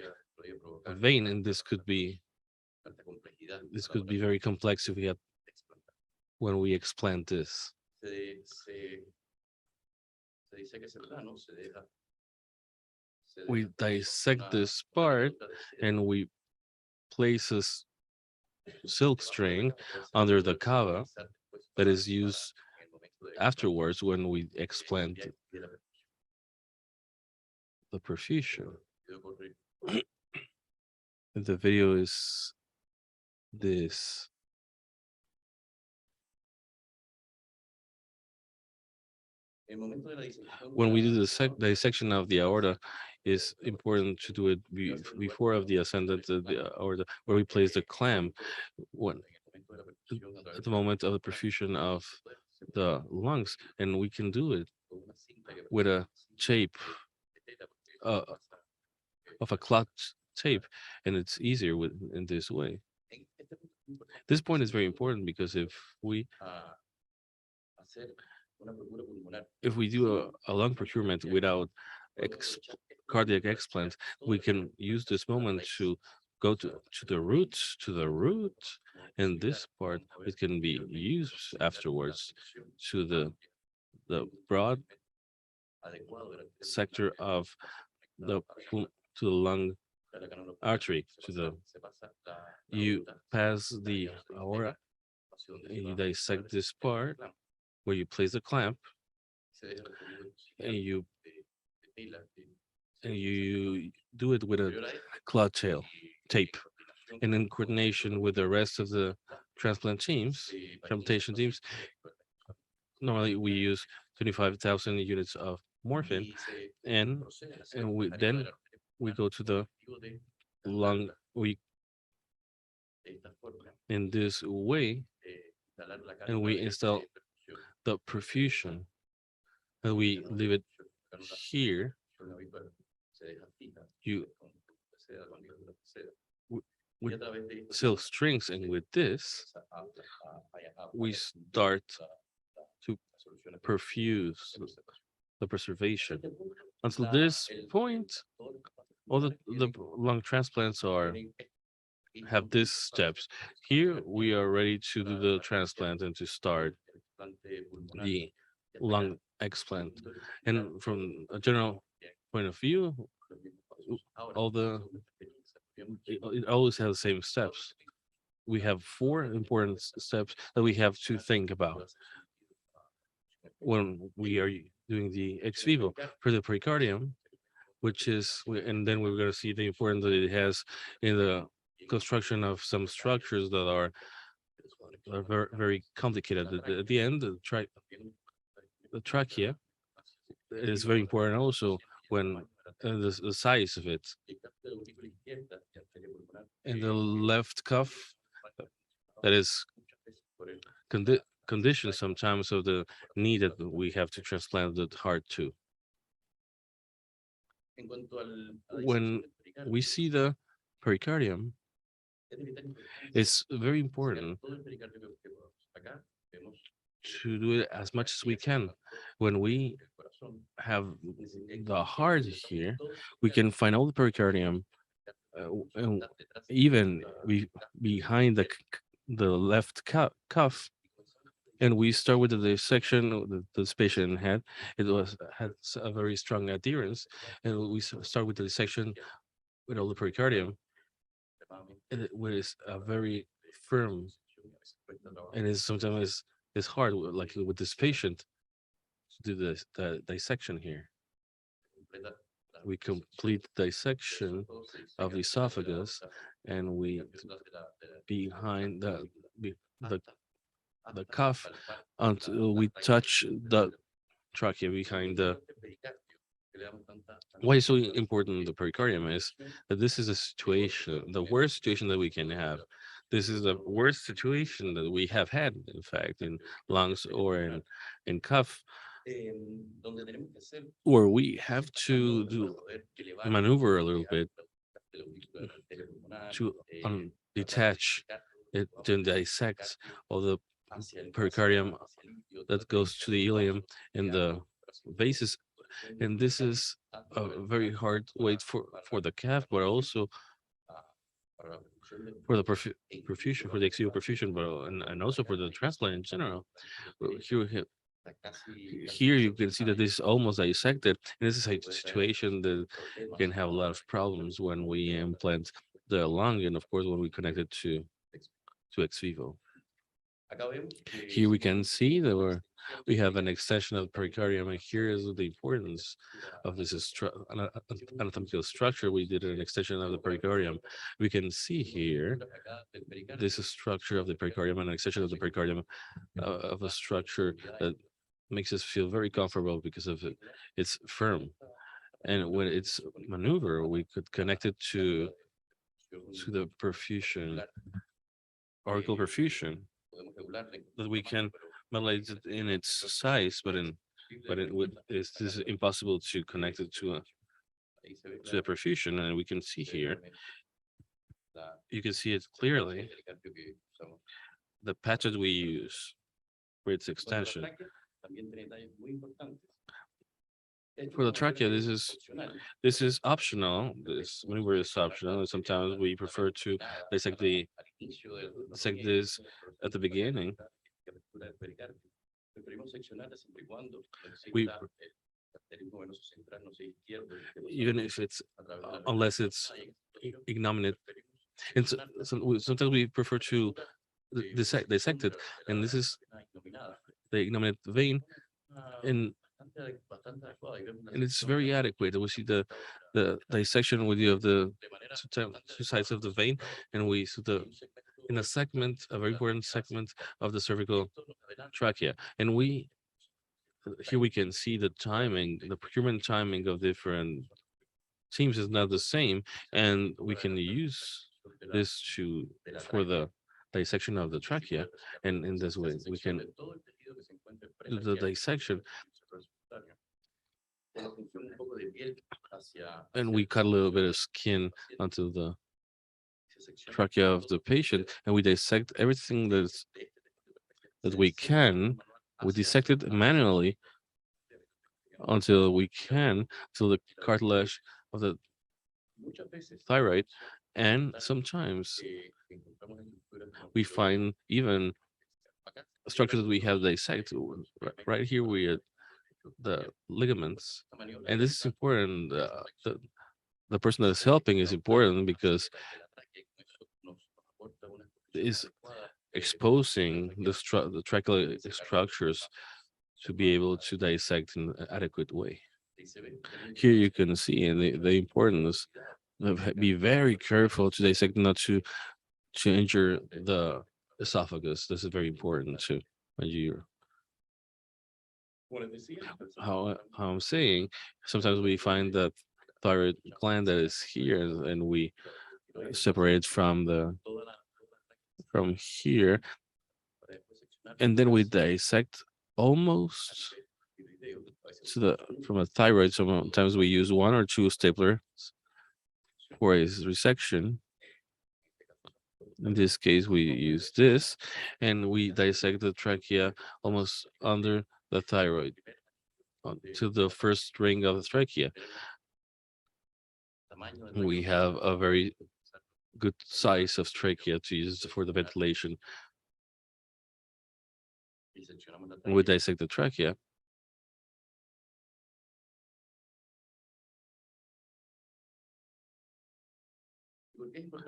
vein, and this could be very complex if we have when we explant this. We dissect this part and we place a silk string under the cava that is used afterwards when we explant the perfusion. The video is this. When we do the dissection of the aorta, it's important to do it before of the ascendant of the aorta, where we place the clamp when at the moment of the perfusion of the lungs, and we can do it with a tape uh, of a clot tape, and it's easier in this way. This point is very important because if we do a lung procurement without cardiac explant, we can use this moment to go to the root, and this part, it can be used afterwards to the broad sector of to the lung artery, you pass the aura, and you dissect this part where you place the clamp, and you do it with a cloth tape, and in coordination with the rest of the transplantation teams. Normally we use 25,000 units of morphine, and we go to the lung. We in this way, and we install the perfusion, and we leave it here. You with silk strings, and with this we start to perfuse the preservation. Until this point, all the lung transplants have these steps. Here we are ready to do the transplant and to start the lung explant. And from a general point of view, all it always has the same steps. We have 4 important steps that we have to think about when we are doing the ex vivo for the pericardium, which is, and then we're going to see the importance that it has in the construction of some structures that are very, very complicated. At the end, the trachea is very important also when the size of it. In the left cuff, that is condition sometimes of the need that we have to transplant the heart to. When we see the pericardium, it's very important to do it as much as we can. When we have the heart here, we can find all the pericardium, and even behind the left cuff, and we start with the dissection of the patient had. It had a very strong adherence, and we start with the dissection with all the pericardium, and it was a very firm, and it's sometimes it's hard, like with this patient, to do the dissection here. We complete dissection of the esophagus, and we behind the cuff until we touch the trachea behind the. Why it's so important the pericardium is that this is a situation, the worst situation that we can have. This is the worst situation that we have had, in fact, in lungs or in cuff, where we have to maneuver a little bit to detach it, to dissect all the pericardium that goes to the ileum and the vases. And this is a very hard way for the calf, but also for the perfusion, for the ex vivo perfusion, but and also for the transplant in general. Here you can see that this is almost dissected. And this is a situation that can have a lot of problems when we implant the lung, and of course when we connect it to ex vivo. Here we can see that we have an extension of the pericardium, and here is the importance of this anatomical structure. We did an extension of the pericardium. We can see here this is structure of the pericardium and an extension of the pericardium of a structure that makes us feel very comfortable because of it's firm. And when it's maneuver, we could connect it to the perfusion, auricle perfusion, that we can modulate it in its size, but this is impossible to connect it to the perfusion. And we can see here, you can see it clearly, the pattern we use for its extension. For the trachea, this is optional. This maneuver is optional, and sometimes we prefer to dissect this at the beginning. We even if it's unless it's ignominate, and sometimes we prefer to dissect it, and this is the ignominate vein, and and it's very adequate. We see the dissection with you of the two sides of the vein, and we see the in a segment, a very important segment of the cervical trachea, and we here we can see the timing, the procurement timing of different teams is not the same, and we can use this to for the dissection of the trachea, and in this way we can do the dissection, and we cut a little bit of skin onto the trachea of the patient, and we dissect everything that we can. We dissect it manually until we can, till the cartilage of the thyroid, and sometimes we find even structures that we have dissected. Right here, we are the ligaments, and this is important. The person that is helping is important because is exposing the tracheal structures to be able to dissect in an adequate way. Here you can see the importance of be very careful to dissect, not to injure the esophagus. This is very important too. When you how I'm saying, sometimes we find that thyroid gland that is here, and we separate it from here, and then we dissect almost to the from a thyroid. Sometimes we use one or two staplers for a resection. In this case, we use this, and we dissect the trachea almost under the thyroid to the first ring of the trachea. We have a very good size of trachea to use for the ventilation. When we dissect the trachea,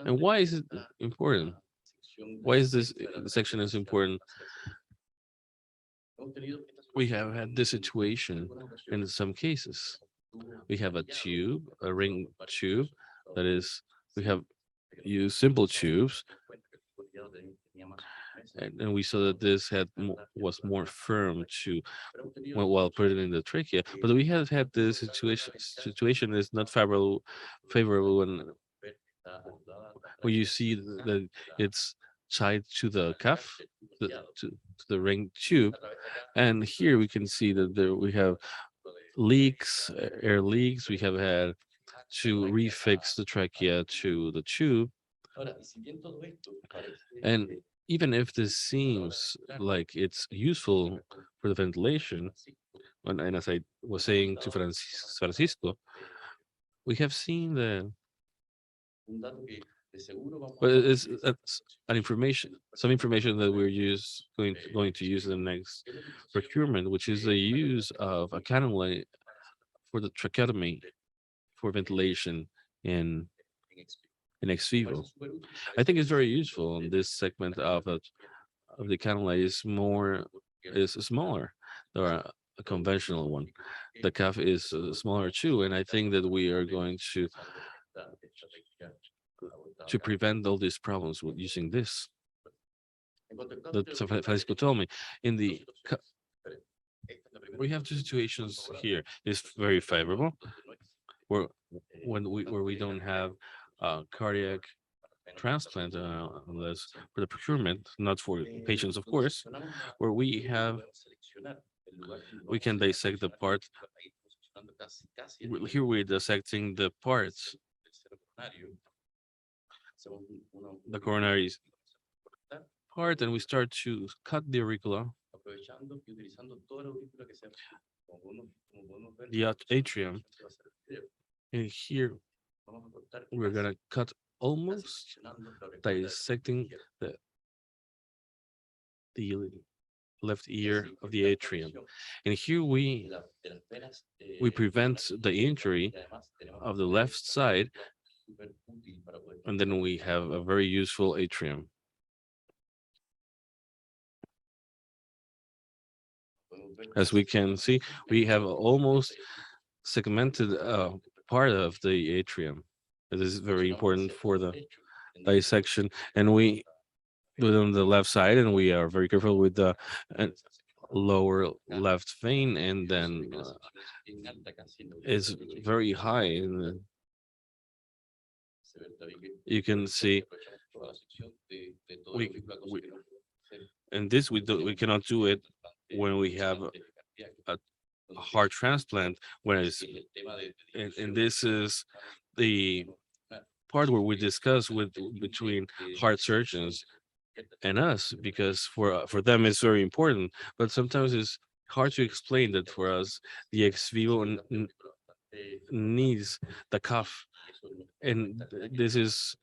and why is it important? Why is this section is important? We have had this situation in some cases. We have a tube, a ring tube, that is, we have used simple tubes, and we saw that this was more firm to while put it in the trachea. But we have had this situation is not favorable when you see that it's tied to the cuff, to the ring tube, and here we can see that we have leaks, air leaks. We have had to refix the trachea to the tube, and even if this seems like it's useful for the ventilation, and as I was saying to Francisco, we have seen that. But it's some information that we're going to use in the next procurement, which is the use of a cannula for the tracheotomy for ventilation in ex vivo. I think it's very useful. In this segment of the cannula is smaller than a conventional one. The cuff is smaller too, and I think that we are going to prevent all these problems with using this. That Francisco told me in we have two situations here. It's very favorable where we don't have cardiac transplant unless for the procurement, not for patients, of course, where we can dissect the part. Here we're dissecting the parts, the coronary part, and we start to cut the auricula the atrium. And here we're gonna cut almost dissecting the left ear of the atrium. And here we prevent the injury of the left side, and then we have a very useful atrium. As we can see, we have almost segmented part of the atrium. This is very important for the dissection, and we do it on the left side, and we are very careful with the uh, lower left vein, and then it's very high. And you can see we, we and this we cannot do it when we have a heart transplant, whereas and this is the part where we discuss with between heart surgeons and us, because for them it's very important, but sometimes it's hard to explain that for us the ex vivo needs the cuff, and this is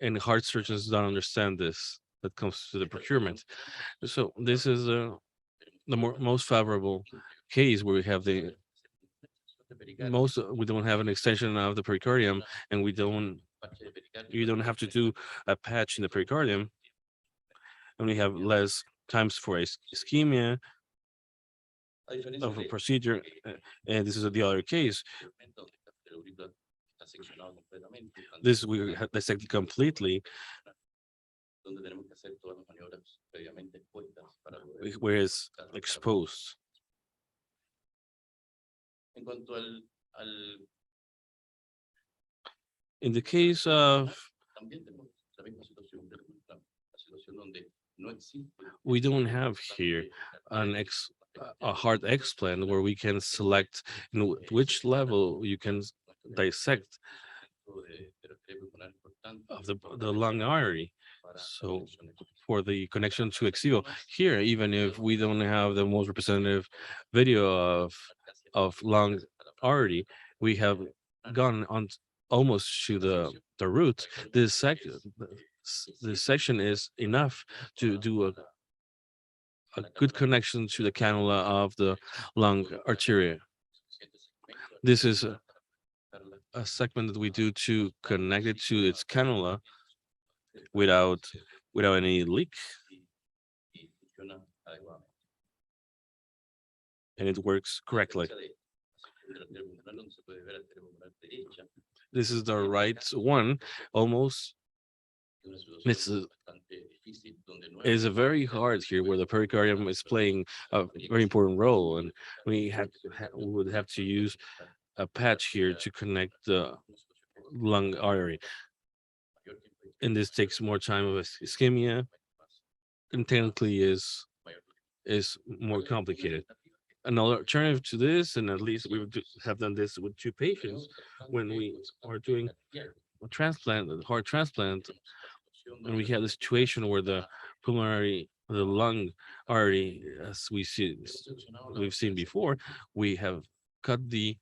and heart surgeons don't understand this. That comes to the procurement. So this is the most favorable case where we have the most we don't have an extension of the pericardium, and you don't have to do a patch in the pericardium, and we have less times for ischemia of a procedure. And this is the other case. This we dissected completely, where it's exposed. In the case of, we don't have here a hard explant where we can select which level you can dissect of the lung artery. So for the connection to ex vivo here, even if we don't have the most representative video of lung artery, we have gone on almost to the root. This section is enough to do a good connection to the cannula of the lung arteria. This is a segment that we do to connect it to its cannula without any leak, and it works correctly. This is the right one, almost. It's is a very hard here where the pericardium is playing a very important role, and we would have to use a patch here to connect the lung artery, and this takes more time of ischemia, and technically is more complicated. Another alternative to this, and at least we would have done this with 2 patients when we are doing a transplant, a heart transplant, and we had a situation where the lung artery, as we've seen before, we have cut the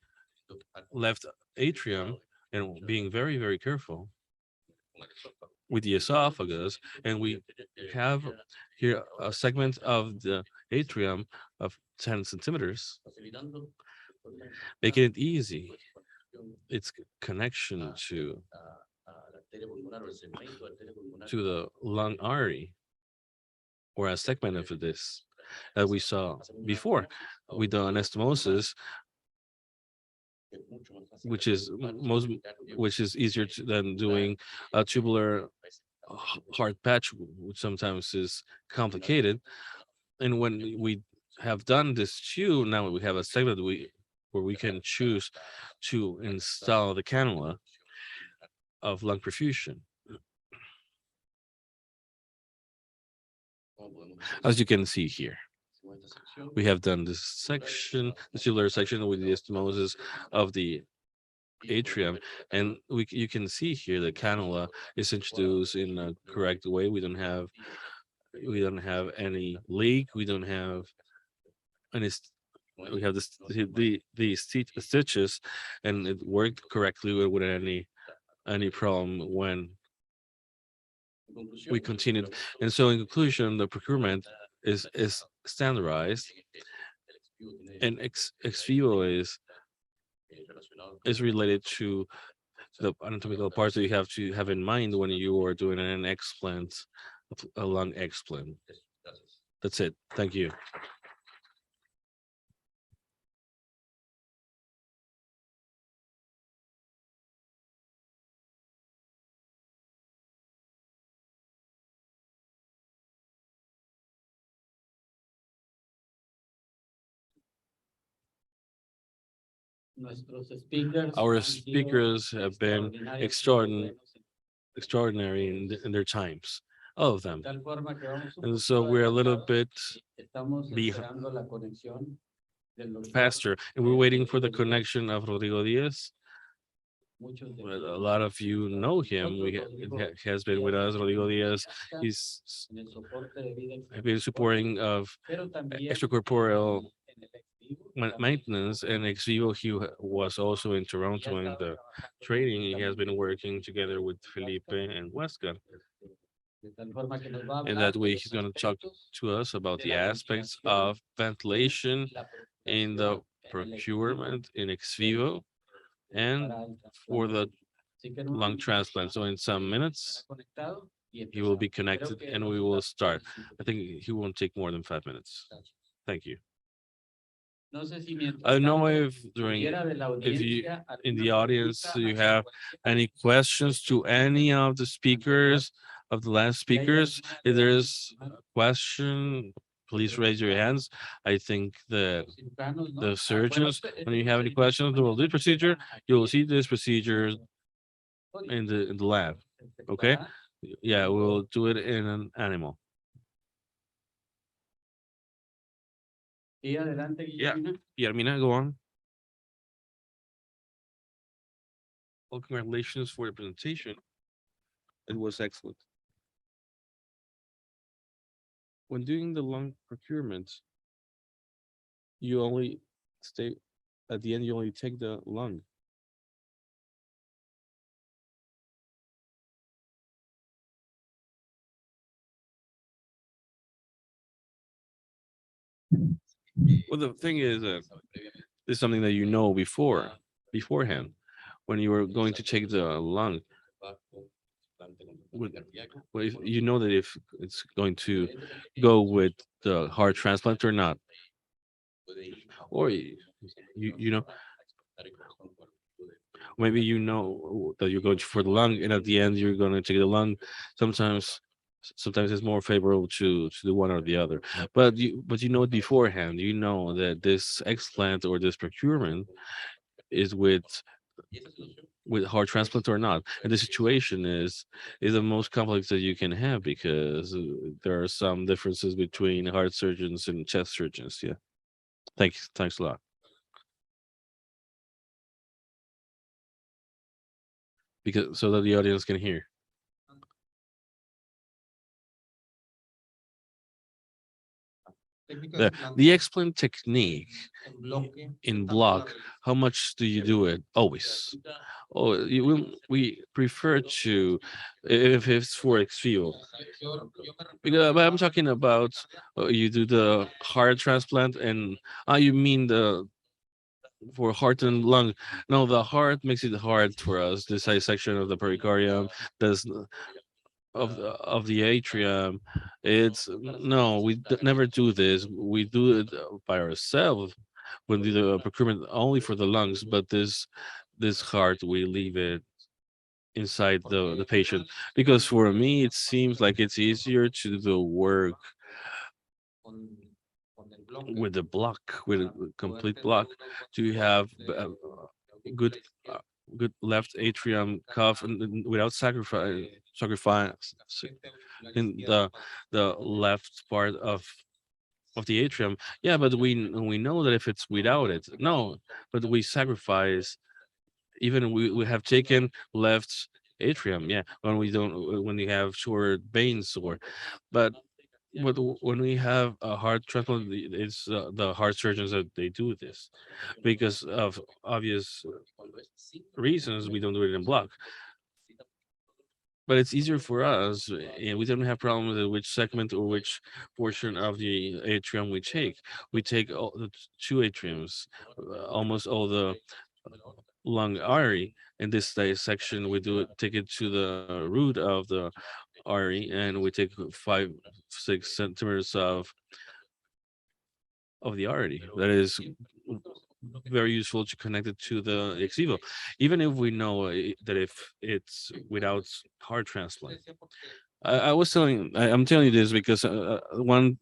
left atrium, and being very, very careful with the esophagus, and we have here a segment of the atrium of 10 centimeters, making it easy. Its connection to the lung artery, or a segment of this that we saw before with the anastomosis, which is easier than doing a tubular heart patch, which sometimes is complicated. And when we have done this too, now we have a segment where we can choose to install the cannula of lung perfusion. As you can see here, we have done this section, the tubular section with the anastomosis of the atrium, and you can see here the cannula is introduced in a correct way. We don't have any leak. We don't have any we have the stitches, and it worked correctly without any problem when we continued. And so in conclusion, the procurement is standardized, and ex vivo is related to the anatomical parts that you have to have in mind when you are doing an explant, a lung explant. That's it. Thank you. Our speakers have been extraordinary in their times, all of them. And so we're a little bit faster, and we're waiting for the connection of Rodrigo Diaz. Well, a lot of you know him. He has been with us, Rodrigo Diaz. He's been supporting of extracorporeal maintenance and ex vivo. Was also in Toronto in the training. He has been working together with Felipe and Huesca. And that way, he's going to talk to us about the aspects of ventilation in the procurement in ex vivo and for the lung transplant. So in some minutes, he will be connected and we will start. I think he won't take more than 5 minutes. Thank you. I don't know if you in the audience you have any questions to any of the speakers of the last speakers. If there's a question, please raise your hands. I think the surgeons, when you have any questions, they will do procedure. You will see this procedure in the lab. Okay? Yeah, we'll do it in an animal. Yeah, Yarmina, go on. Well, congratulations for your presentation. It was excellent. When doing the lung procurement, you only stay at the end, you only take the lung. Well, the thing is, this is something that you know beforehand, when you were going to take the lung. Well, if you know that if it's going to go with the heart transplant or not, or you know, maybe you know that you're going for the lung, and at the end you're going to take the lung. Sometimes it's more favorable to the one or the other. But you know it beforehand. You know that this explant or this procurement is with heart transplant or not. And the situation is the most complex that you can have, because there are some differences between heart surgeons and chest surgeons. Yeah. Thanks a lot. Because so that the audience can hear. The explant technique in block, how much do you do it? Always. Oh, we prefer to, if it's for ex vivo. Because but I'm talking about you do the heart transplant, and you mean the for heart and lung. No, the heart makes it hard for us. This dissection of the pericardium does of the atrium. It's no, never do this. We do it by ourselves when we do the procurement only for the lungs, but this heart we leave it inside the patient, because for me it seems like it's easier to do the work with the block, with a complete block, to have good good left atrium cuff, and without sacrifice in the left part of the atrium. Yeah, but we know that if it's without it, no, but we sacrifice. Even we have taken left atrium, yeah, when we don't, when we have short veins, or but But when we have a heart transplant, it's the heart surgeons that they do this because of obvious reasons. We don't do it in block, but it's easier for us, and we don't have problem with which segment or which portion of the atrium we take. We take all the two atriums, almost all the lung artery. In this section, we do it, take it to the root of the artery, and we take 5-6 centimeters of the artery. That is very useful to connect it to the ex vivo, even if we know that if it's without heart transplant. I'm telling you this because one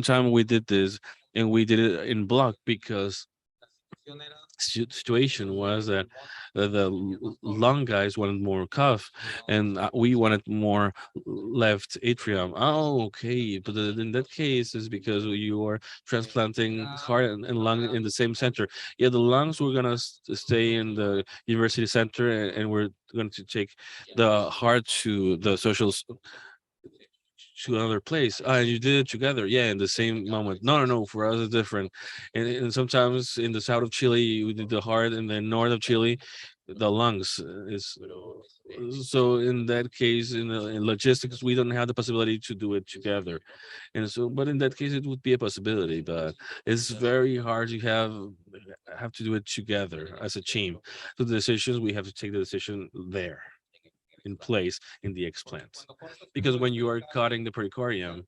time we did this, and we did it in block because situation was that the lung guys wanted more cuff, and we wanted more left atrium. Oh, okay, but in that case, is because you are transplanting heart and lung in the same center. Yeah, the lungs were gonna stay in the university center, and we're going to take the heart to the social to another place. Ah, you did it together. Yeah, in the same moment. No, no, no. For us, it's different. And sometimes in the south of Chile, we did the heart, and the north of Chile, the lungs. Is so in that case, in logistics, we don't have the possibility to do it together. And so, but in that case, it would be a possibility. But it's very hard to have to do it together as a team. So the decisions we have to take the decision there in place in the explant. Because when you are cutting the pericardium,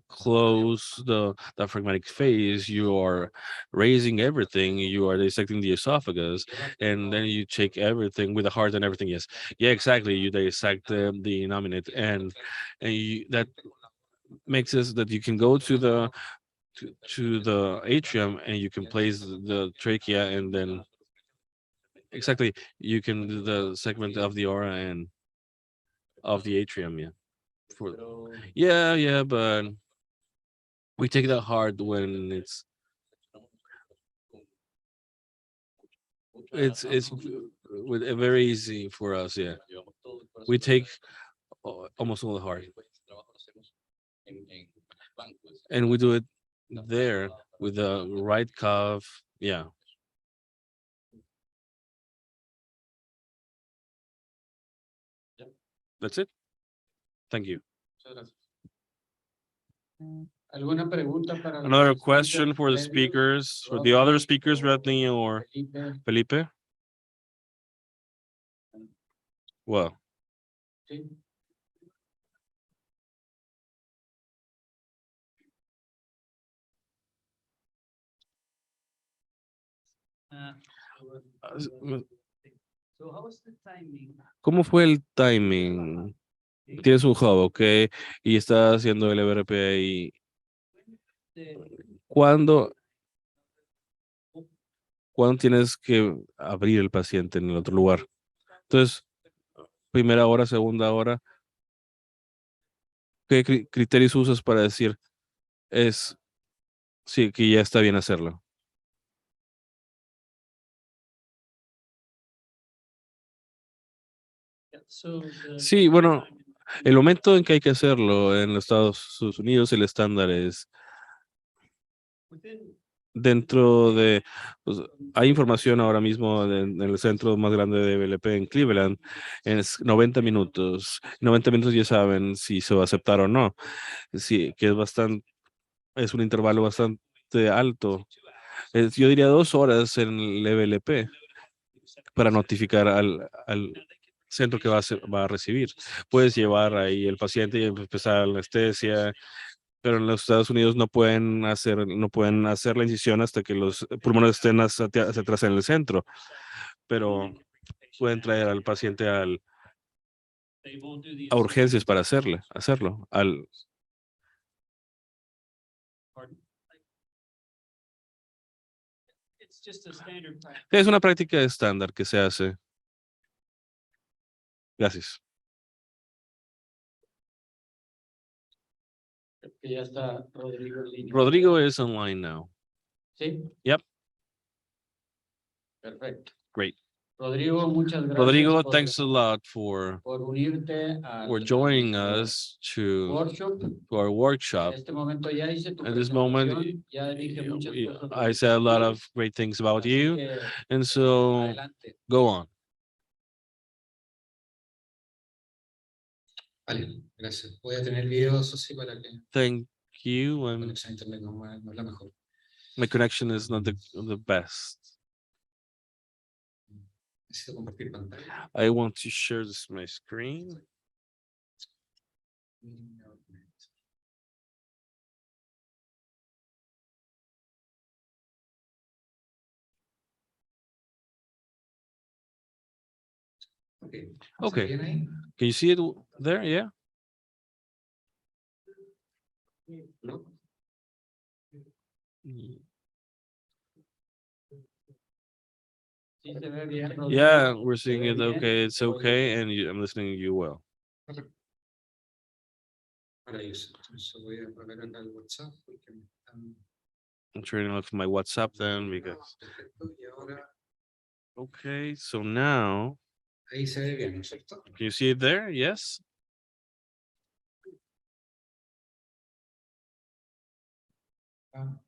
close the diaphragmatic phase, you are raising everything, you are dissecting the esophagus, and then you take everything with the heart and everything. Yes, yeah, exactly. You dissect the nominate, and that makes it that you can go to the atrium, and you can place the trachea, and then exactly you can do the segment of the aura and of the atrium. Yeah. For yeah, yeah, but we take that hard when it's with very easy for us. Yeah, we take almost all the hard, and we do it there with the right cuff. Yeah, that's it. Thank you. ¿Alguna pregunta para los Another speakers question for the previos? speakers, for the other speakers, Rodney or Felipe? Felipe? Well, Sí. So how was the timing? ¿cómo fue el timing? Tienes un hub, ¿ok? Y estás haciendo el EVRP y ¿cuándo, cuándo tienes que abrir el paciente en el otro lugar? Entonces, primera hora, segunda hora, ¿qué criterios usas para decir es sí que ya está bien hacerlo? Sí, bueno, el momento en que hay que hacerlo en los Estados Unidos, el estándar es dentro de, pues, hay información ahora mismo en el centro más grande de BLP en Cleveland, es 90 minutos. 90 minutos ya saben si se va a aceptar o no. Sí, que es bastante, es un intervalo bastante alto. Yo diría 2 horas en el EVLP para notificar al centro que va a recibir. Puedes llevar ahí el paciente y empezar la anestesia, pero en los Estados Unidos no pueden hacer la incisión hasta que los pulmones estén hacia atrás en el centro, pero pueden traer al paciente a urgencias para hacerlo. Es una práctica estándar que se hace. Gracias. Que ya está Rodrigo en línea. Rodrigo is online now. Sí. Yep. Perfecto. Great. Rodrigo, muchas gracias Rodrigo, por- thanks a lot for por unirte al- joining al us to workshop. our workshop. En este momento ya hice tu At this moment, presentación, ya dije muchas cosas I de said a lot ti, of great things about así you, que, and so adelante. go on. Vale, gracias. Voy a tener videos, eso sí, para que la Thank you. conexión a internet no es la mejor. My connection is not the best. Necesito compartir pantalla. I want to share my screen. Okay. Okay. ¿Bien ahí? Can you see it there? Yeah. ¿No? Sí, se ve bien, Rodrigo. Yeah, we're seeing Se ve it. bien. Okay, it's okay, and I'm listening to you well. Maravilloso. Entonces voy a poner acá el WhatsApp porque me están... I'm turning off my WhatsApp then because. Perfecto. Y ahora Okay, so now ahí se ve bien, ¿no es cierto? can you see it there? Yes. Ah.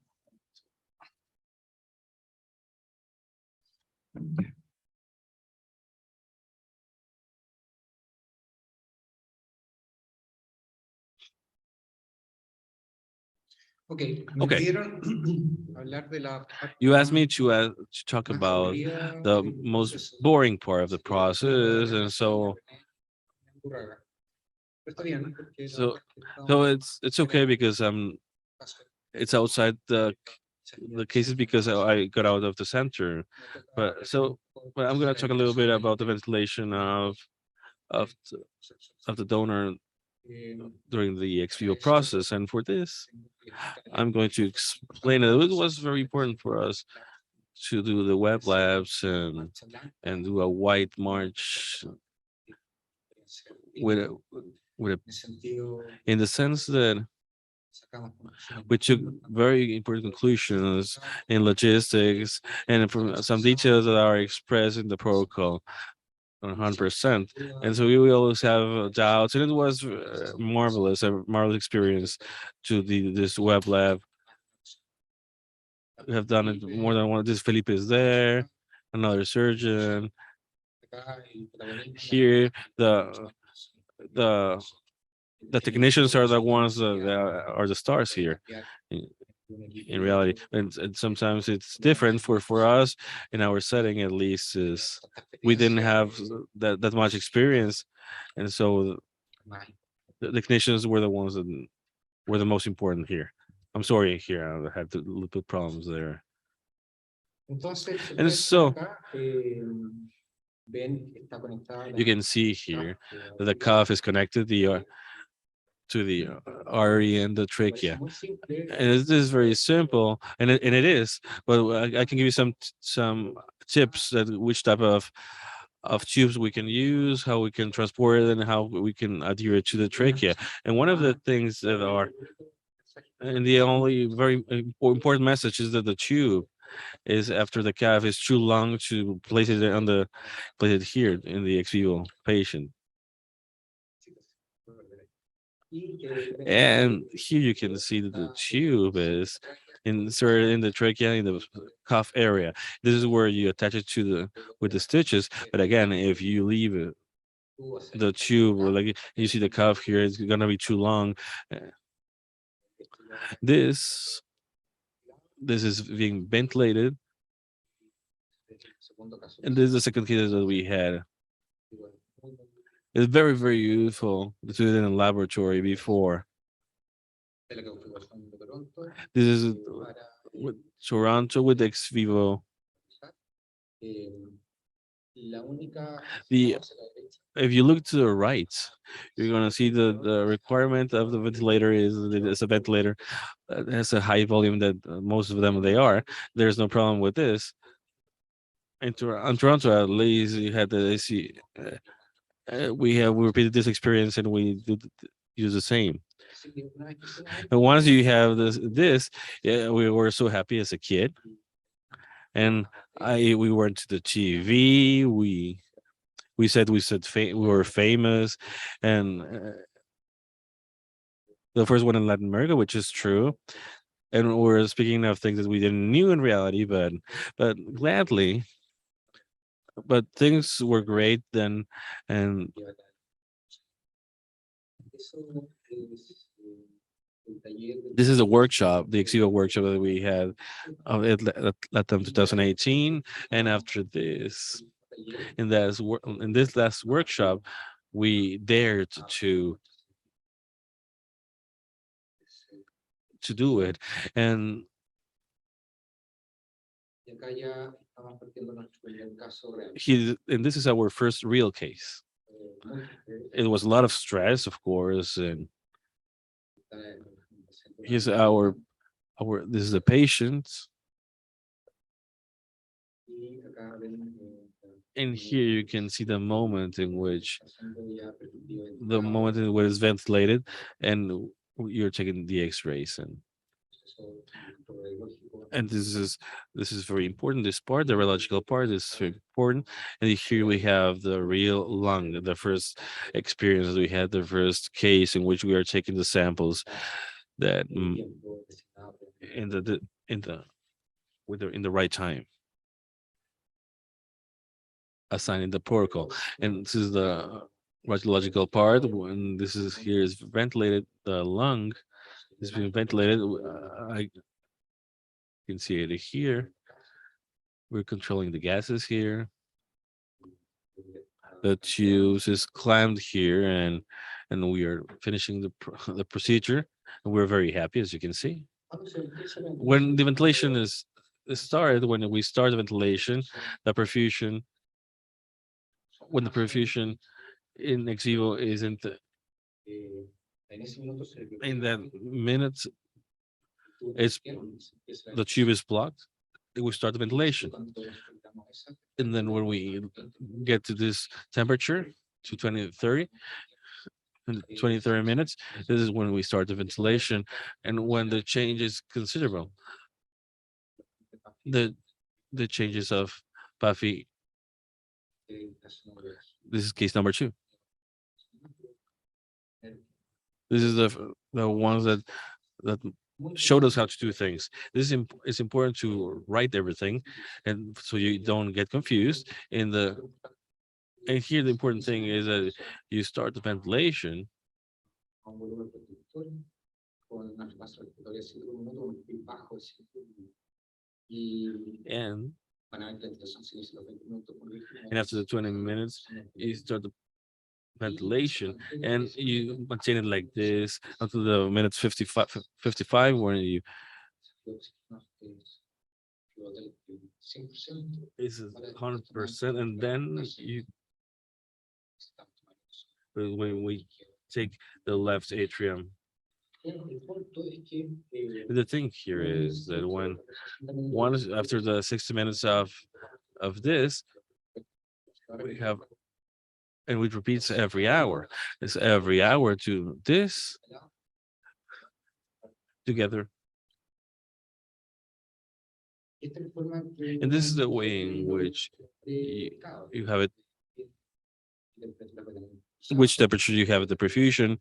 Okay, me Okay. pidieron hablar de la You asked me to talk más about aburrida the del most proceso. boring part of the process, and so Pero está bien, porque la So- verdad es que estamos- so it's okay because it's outside the cases because I got out of the center. But I'm gonna talk a little bit about the ventilation of the, of the donor during the ex vivo process, and for this, I'm going to explain it. It was very important for us to do the web labs and do a white march with a, with a, En ese sentido, in the sense that sacamos conclusiones we took very important conclusions in logistics and from some details that are expressed in the protocol 100%. And so we will always have doubts, and it was marvelous, a marvelous experience to this web lab. We have done it more than one. This Felipe is there, another surgeon. acá, el protagonismo, Here, the the technicians are the ones that are the stars here in reality, and sometimes it's different for us in our setting, at least, is we didn't have that much experience, and so the technicians were the ones that were the most important here. I'm sorry, here I had a little bit problems there. Entonces, And ustedes so- acá, ven que está conectada la- You can see here that the cuff is connected to the artery and the trachea. Muy simple, And this is very simple, and it is. But I can give you some tips that which type of tubes we can use, how we can transport it, and how we can adhere it to the trachea. And one of the things that are, and the only very important message is that the tube is after the calf is too long to place it on the place it here in the ex vivo patient. And here you can see that the tube is inserted in the trachea in the cuff area. This is where you attach it to the with the stitches. But again, if you leave it, the tube, like you see the cuff here, it's gonna be too long. This is being ventilated, segundo caso. and this is the second case that we had. It's very useful to do it in a laboratory before. De la configuración de Toronto, This is para, with Toronto with ex vivo. eh, la única The- vamos a la derecha, If you look to the right, you're gonna see the requirement of the ventilator is that it's a ventilator that has a high volume that most of them they are. There's no problem with this. In Toronto, at least, you had the AC. We repeated this experience and we use the same. así que una vez que hicimos esto, And once you have this, yeah, we were so happy as a kid. And we went to the TV. We said we were famous, and the first one in Latin America, which is true. And we're speaking of things that we didn't knew in reality, but gladly. But things were great then, and this is a workshop, the Exigo workshop that we had at Latam 2018, and after this, in this last workshop, we dared to do it, and and this is our first real case. It was a lot of stress, of course, and here's our this is a patient, and here you can see the moment in which it's ventilated, and you're taking the X-rays, and this is very important. This part, the radiological part, is very important. And here we have the real lung, the first experience we had, the first case in which we are taking the samples that in the in the right time, assigning the protocol. And this is the radiological part. When this is here is ventilated, the lung is being ventilated. I can see it here. We're controlling the gases here. The tubes is clamped here, and we are finishing the procedure. And we're very happy, as you can see. When the ventilation is started, when we start the ventilation, the perfusion, when the perfusion in ex vivo isn't in that minute, it's the tube is blocked. It will start the ventilation, and then when we get to this temperature, to 2030, in 20, 30 minutes, this is when we start the ventilation, and when the change is considerable, the changes of Puffy. This is case number 2. This is the ones that showed us how to do things. This is it's important to write everything, and so you don't get confused. And here the important thing is that you start the ventilation, and after the 20 minutes, you start the ventilation, and you maintain it like this until the minutes 55 when you is 100%, and then you when we take the left atrium. The thing here is that when after the 60 minutes of this, we have, and it repeats every hour. It's every hour to this together. And this is the way in which you have it, which temperature you have at the perfusion,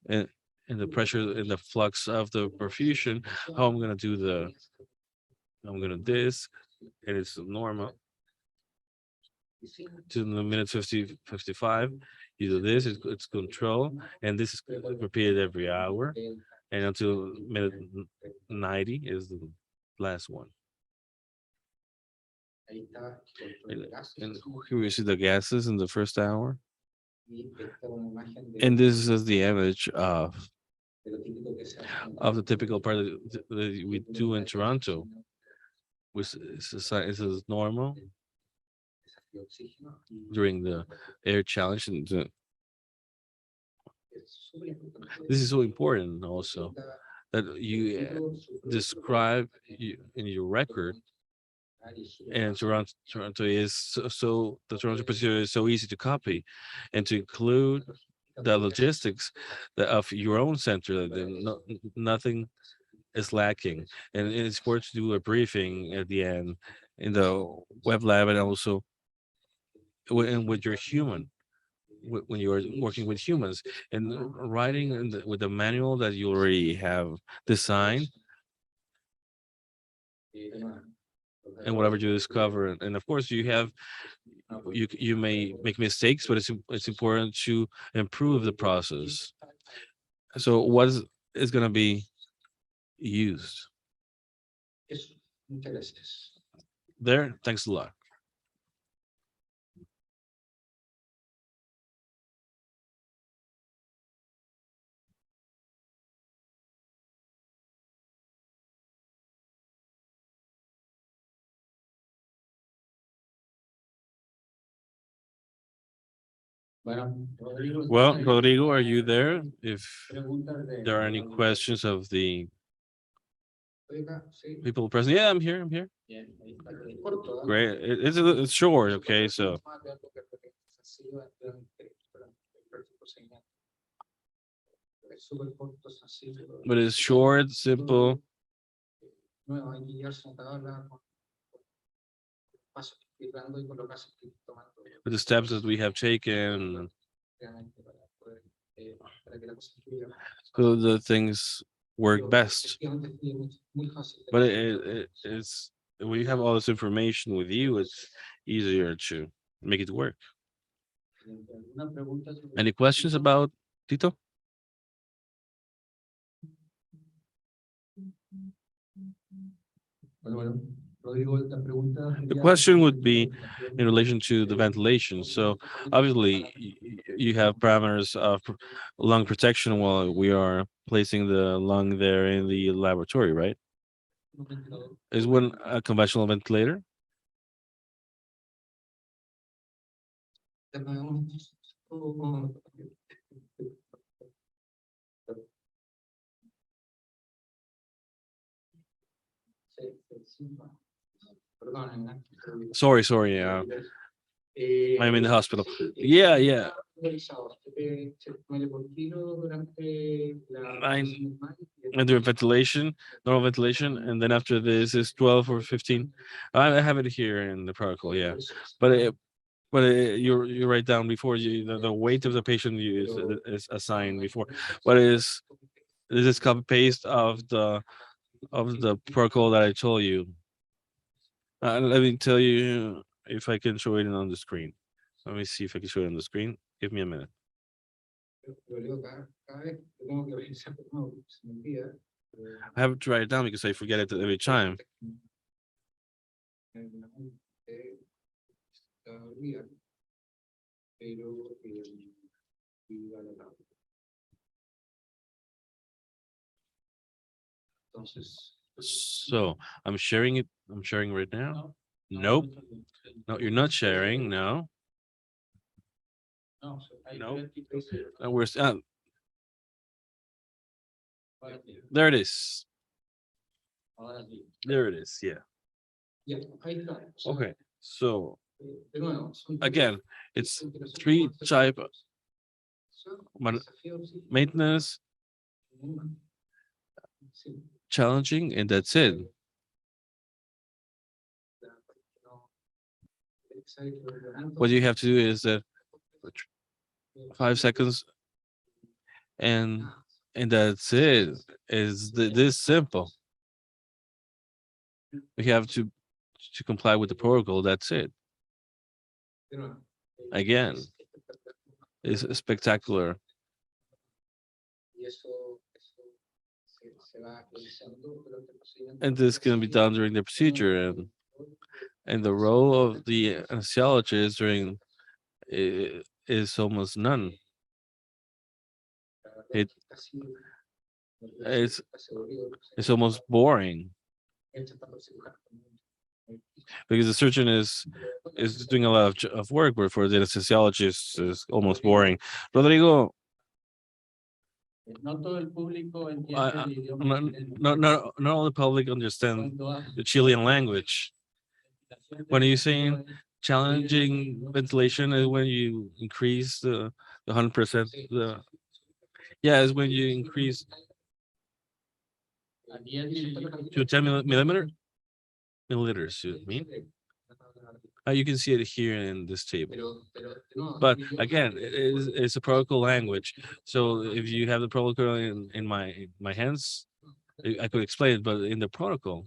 and the pressure and the flux of the perfusion, how I'm gonna do I'm gonna this, and it's normal. To the minute 50, 55, you do this, it's control, and this is repeated every hour, and until minute 90 is the last one. And here we see the gases in the first hour. And this is the image of the typical part that we do in Toronto, which is normal during the air challenge. And this is so important also that you describe in your record. And Toronto is so the Toronto procedure is so easy to copy, and to include the logistics of your own center. That nothing is lacking, and it's important to do a briefing at the end in the web lab and also with your human when you are working with humans and writing with the manual that you already have designed and whatever you discover. And of course, you may make mistakes, but it's important to improve the process. So what is going to be used Eso. Muchas gracias. there? Thanks a lot. Well, Rodrigo, are you there? If there are any questions of the people present, yeah, I'm here. I'm here. Great. It's short, okay. So, but it's short, simple. With the steps that we have taken, so the things work best. But it's when you have all this information with you, it's easier to make it work. Any questions about Tito? The question would be in relation to the ventilation. So obviously you have parameters of lung protection while we are placing the lung there in the laboratory, right? Is one a conventional ventilator? Sorry. I'm in the hospital. Yeah. I do ventilation, normal ventilation, and then after this is 12 or 15. I have it here in the protocol, yeah. But you write down before the weight of the patient is assigned before. What is this is copy paste of the protocol that I told you. Let me tell you if I can show it on the screen. Let me see if I can show it on the screen. Give me a minute. I have to write it down because I forget it every time. So I'm sharing it. I'm sharing right now. Nope. No, you're not sharing. No. No. Where's there it is. There it is. Yeah. Okay. So again, it's three type maintenance, challenging, and that's it. What you have to do is that 5 seconds, and that's it. Is this simple? We have to comply with the protocol. That's it. Again, it's spectacular. And this can be done during the procedure, and the role of the anesthesiologist during is almost none. It's almost boring because the surgeon is doing a lot of work, but for the anesthesiologist is almost boring. Rodrigo, not all the public understand the Chilean language. When are you saying challenging ventilation is when you increase the 100%? Yeah, is when you increase to 10 milliliters. You mean? You can see it here in this table. No, But again, it's a protocol language. So if you have the protocol in my hands, I could explain it. But in the protocol,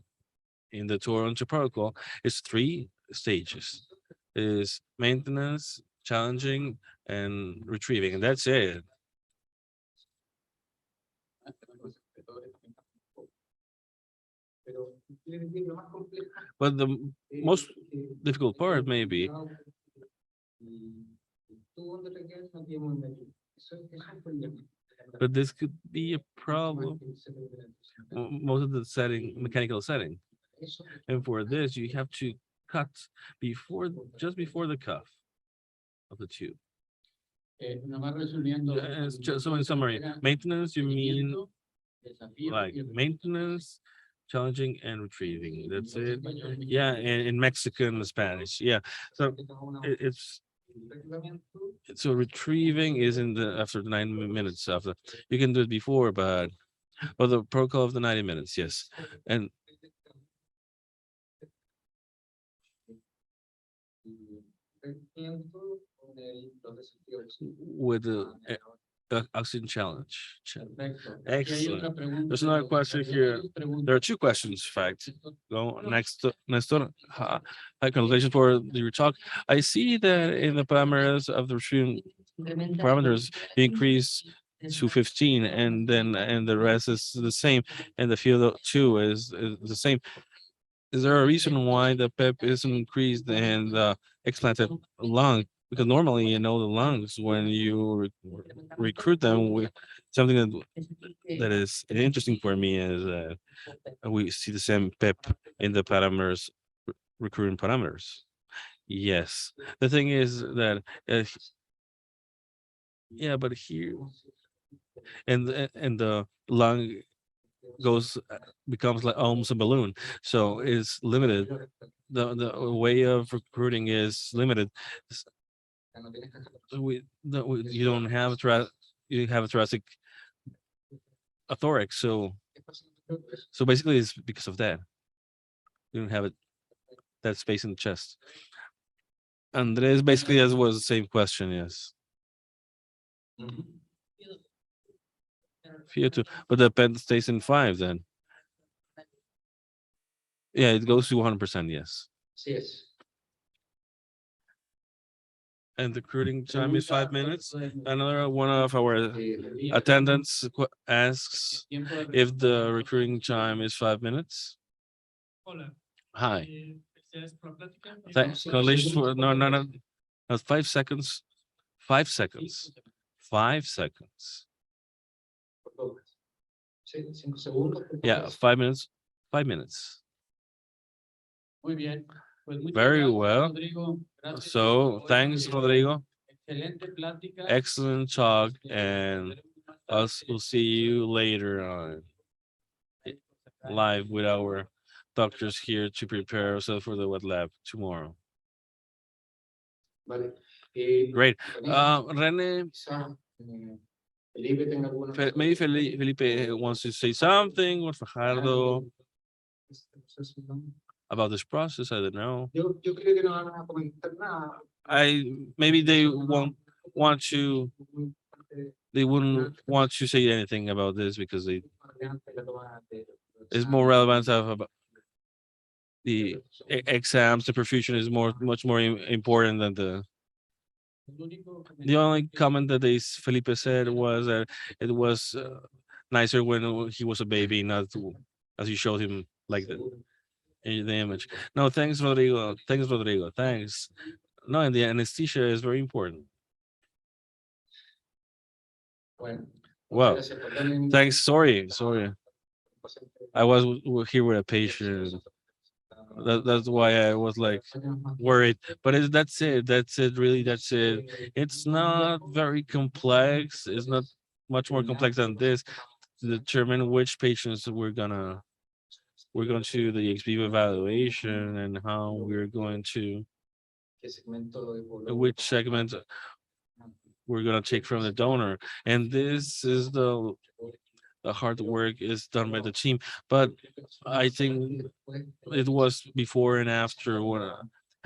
in the Toronto protocol, it's 3 stages: is maintenance, challenging, and retrieving, and that's it. But the most difficult part maybe, but this could be a problem. Most of the mechanical setting. And for this, you have to cut just before the cuff of the tube. So in summary, maintenance, you mean like maintenance, challenging, and retrieving. That's it. Yeah, and in Mexican Spanish. Yeah. So it's so retrieving is in the after the 9 minutes after. You can do it before, but the protocol of the 90 minutes, yes. And with the oxygen challenge. Excellent. There's another question here. There are 2 questions, in fact. Go next, Nestor. Hi, congratulations for your talk. I see that in the parameters of the stream parameters you increase to 15, and the rest is the same, and the field 2 is the same. Is there a reason why the PEP is increased and the explanted lung? Because normally, the lungs, when you recruit them with something that is interesting for me is we see the same PEP in the parameters, recruiting parameters. Yes. The thing is that, yeah, but here, and the lung goes becomes like almost a balloon, so it's limited. The way of recruiting is limited. You don't have you have a thoracic, a thorax, so basically it's because of that. You don't have that space in the chest. Andres basically as was the same question, yes. Fear two, but the pen stays in 5 then. Yeah, it goes to 100%, yes. And the recruiting time is 5 minutes. Another one of our attendants asks if the recruiting time is 5 minutes. Hi. Thanks. Congratulations for no. That's 5 seconds. 5 seconds. 5 seconds. Yeah, 5 minutes. 5 minutes. Very well. So thanks, Rodrigo. Excellent talk, and us will see you later on live with our doctors here to prepare ourselves for the wet lab tomorrow. Great. Rene, maybe Felipe wants to say something, or Fajardo, about this process. I don't know. Maybe they won't want to. They wouldn't want to say anything about this because it's more relevant about the exams. The perfusion is much more important than the only comment that Felipe said was that it was nicer when he was a baby, not as you showed him like in the image. No, thanks, Rodrigo. Thanks, Rodrigo. Thanks. No, and the anesthesia is very important. Well, thanks. Sorry. I was here with a patient. That's why I was like worried. But that's it. That's it. Really, that's it. It's not very complex. It's not much more complex than this to determine which patients we're going to do the ex vivo evaluation and how we're going to which segment we're going to take from the donor. And this is the hard work is done by the team. But I think it was before and after when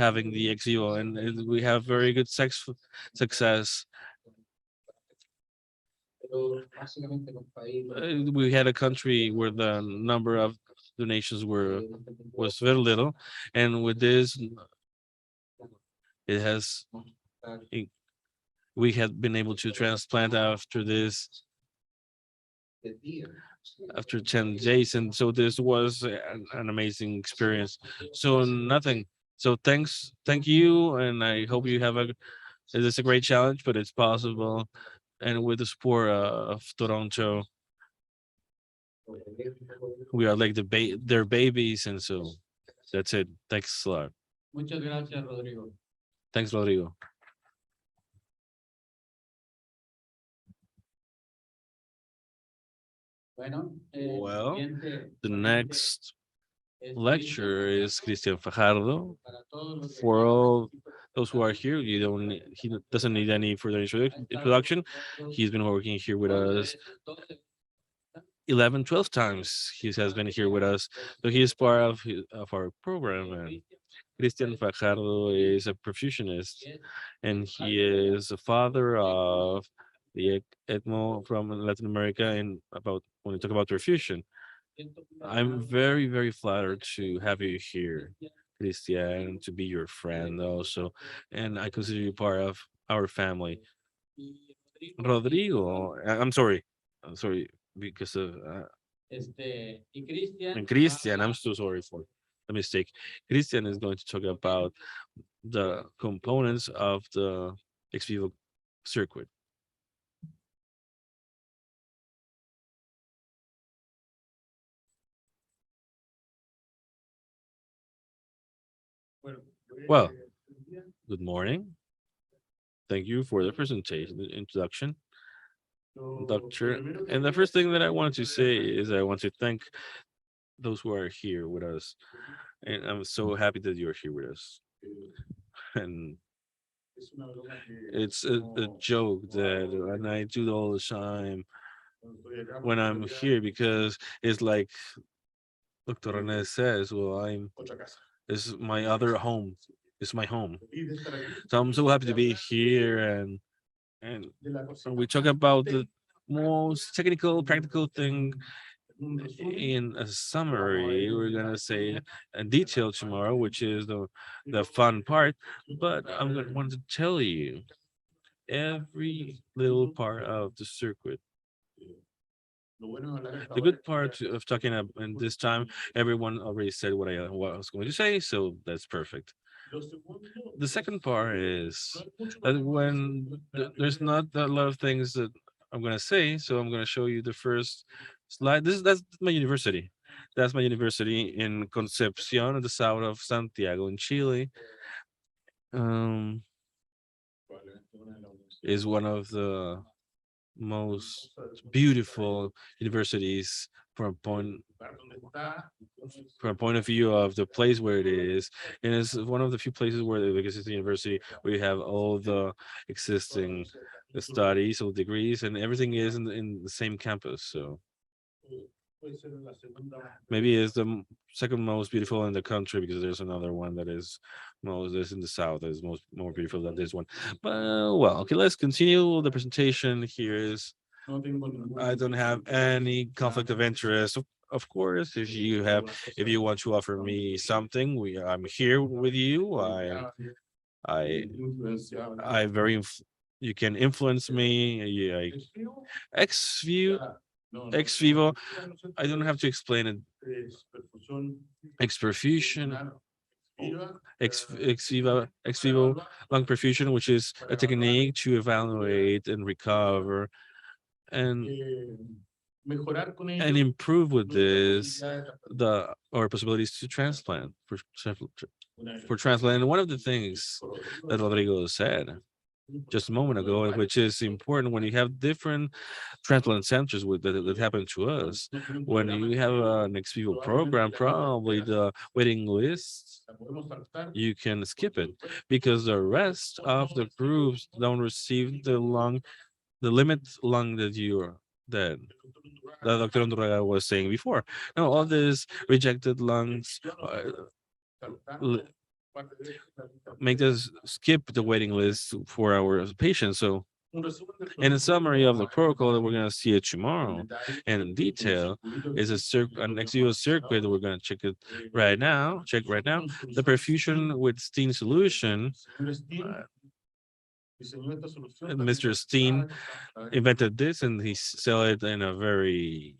having the ex vivo, and we have very good success. We had a country where the number of donations was very little, and with this, it has we had been able to transplant after this after 10 days, and so this was an amazing experience. So nothing. So thank you, and I hope you have a. It is a great challenge, but it's possible, and with the support of Toronto, we are like their babies, and so that's it. Thanks a lot. Muchas gracias, Rodrigo. Thanks, Rodrigo. Bueno, Well, siguiente the ponente next es lecture is Cristian Fajardo. para todos los que For quieran all participar. those who are here, he doesn't need any further introduction. He's been working here with us 11, 12 times. He has been here with us. So he is part of our program. And Cristian Fajardo is a perfusionist, and he is a father of the ECMO from Latin America. And about when we talk about perfusion, I'm very, very flattered to have you here, Christian, to be your friend also. And I consider you part of our family. Rodrigo, I'm sorry because of Y Cristian and Christian. I'm so sorry for the mistake. Christian is going to talk about the components of the ex vivo circuit. Well, good morning. Thank you for the presentation, the introduction, Doctor. And the first thing that I wanted to say is I want to thank those who are here with us. And I'm so happy that you're here with us. And it's a joke that, and I do it all the time when I'm here because it's like Dr. Rene says, well, this is my other home. It's my home. So I'm so happy to be here and we talk about the most technical, practical thing in a summary. We're gonna say a detail tomorrow, which is the fun part. But I'm gonna want to tell you every little part of the circuit. The good part of talking up and this time, everyone already said what I was going to say, so that's perfect. The second part is that when there's not a lot of things that I'm gonna say, so I'm gonna show you the first slide. That's my university. That's my university in Concepcion, in the south of Santiago, in Chile. Um, is one of the most beautiful universities from a point of view of the place where it is, and it's one of the few places where, because it's a university, we have all the existing studies or degrees, and everything is in the same campus. So maybe it's the second most beautiful in the country because there's another one that is most is in the south that is more beautiful than this one. But well, okay, let's continue the presentation. Here is I don't have any conflict of interest. Of course, if you want to offer me something, I'm here with you. I I very you can influence me. Yeah, ex view ex vivo. I don't have to explain it. Ex perfusion, ex vivo lung perfusion, which is a technique to evaluate and recover and improve with this the our possibilities to transplant for transplant. And one of the things that Rodrigo said just a moment ago, which is important when you have different transplant centers that happen to us. When you have an ex vivo program, probably the waiting list, you can skip it because the rest of the groups don't receive the limit lung that Dr. Undurraga was saying before. Now, all these rejected lungs make us skip the waiting list for our patients. So in a summary of the protocol that we're going to see it tomorrow and in detail is an ex vivo circuit. We're going to check it right now. Check right now. The perfusion with Steen solution. Mr. Steen invented this and he sell it in a very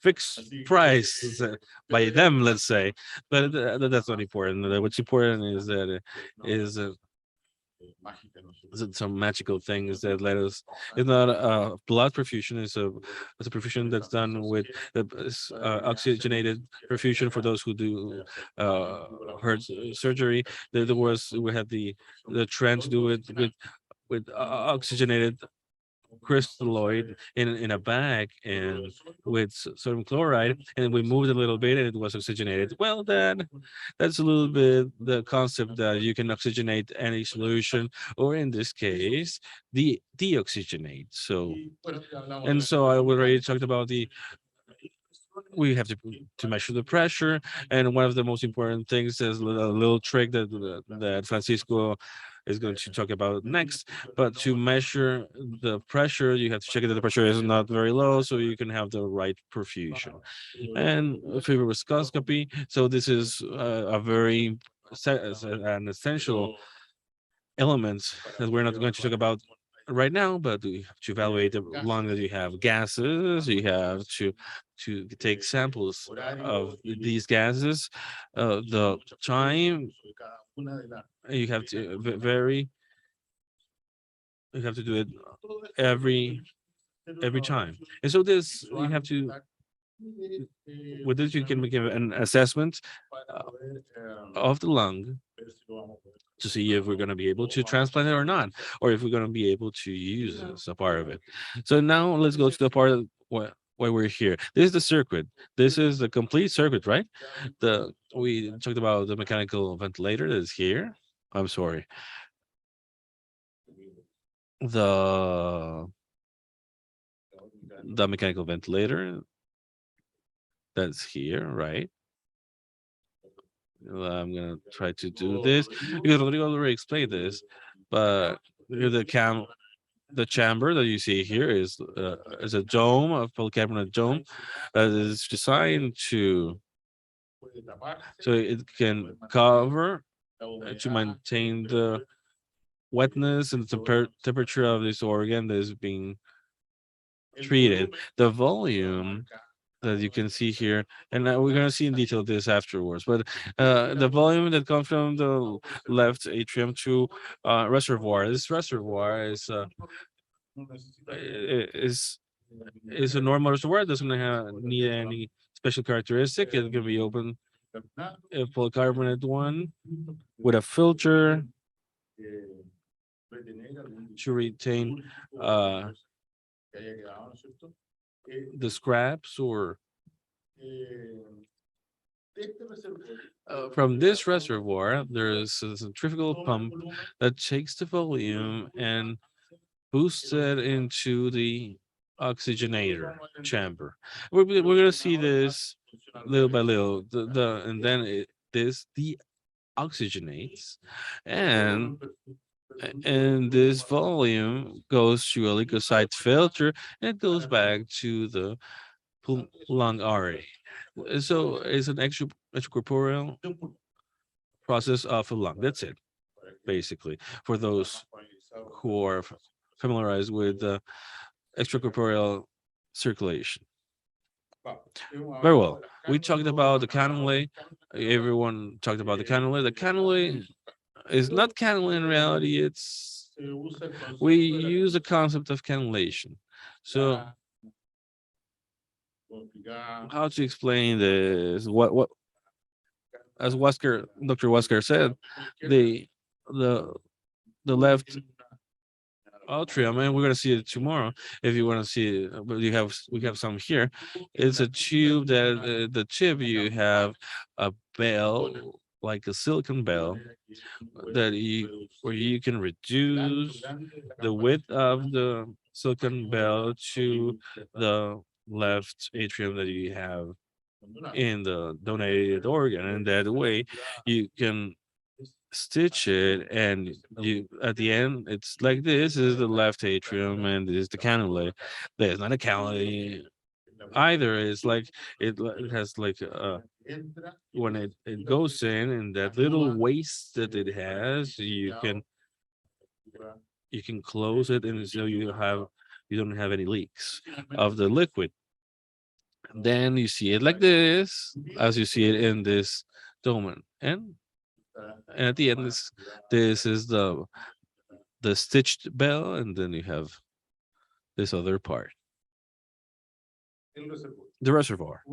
fixed price by them, let's say. But that's not important. What's important is that is some magical things that let us. It's not a blood perfusion. It's a perfusion that's done with oxygenated perfusion for those who do heart surgery. We had the trend to do it with oxygenated crystalloid in a bag and with sodium chloride, and we moved a little bit and it was oxygenated. Well, then that's a little bit the concept that you can oxygenate any solution, or in this case, the deoxygenate. So, and so I already talked about we have to measure the pressure, and one of the most important things is a little trick that Francisco is going to talk about next. But to measure the pressure, you have to check that the pressure is not very low, so you can have the right perfusion. And fibroscopy. So this is a very an essential elements that we're not going to talk about right now, but we have to evaluate the lung that you have gases, you have to take samples of these gases, the time you have to very you have to do it every time. And so this you have to with this you can make an assessment of the lung to see if we're going to be able to transplant it or not, or if we're going to be able to use it as a part of it. So now let's go to the part of why we're here. This is the circuit. This is the complete circuit, right? We talked about the mechanical ventilator that is here. I'm sorry. The mechanical ventilator that's here, right? I'm gonna try to do this because Rodrigo already explained this, but the chamber that you see here is a dome, a polycarbonate dome that is designed so it can cover to maintain the wetness and the temperature of this organ that is being treated. The volume that you can see here, and we're going to see in detail this afterwards, but the volume that comes from the left atrium to reservoir, this reservoir is is a normal reservoir. It doesn't need any special characteristic. It can be open, a polycarbonate one with a filter to retain the scraps or from this reservoir, there is a centrifugal pump that takes the volume and boosts it into the oxygenator chamber. We're going to see this little by little. And then this deoxygenates, and this volume goes to a leukocyte filter and it goes back to the lung artery. So it's an extracorporeal process of a lung. That's it, basically, for those who are familiarized with extracorporeal circulation. Very well. We talked about the cannula. Everyone talked about the cannula. The cannula is not cannula in reality. We use the concept of cannulation. So how to explain this? What as Dr. Wesker said, the left atrium, and we're gonna see it tomorrow if you want to see it. But we have some here. It's a tube that the tip you have a bell, like a silicon bell, where you can reduce the width of the silicon bell to the left atrium that you have in the donated organ, and that way you can stitch it, and you at the end it's like this is the left atrium and this is the cannula. There's not a cannula either. It's like it has like when it goes in and that little waste that it has, you can close it, and so you don't have any leaks of the liquid. Then you see it like this, as you see it in this domain, and at the end, this is the stitched bell, and then you have this other part, the reservoir.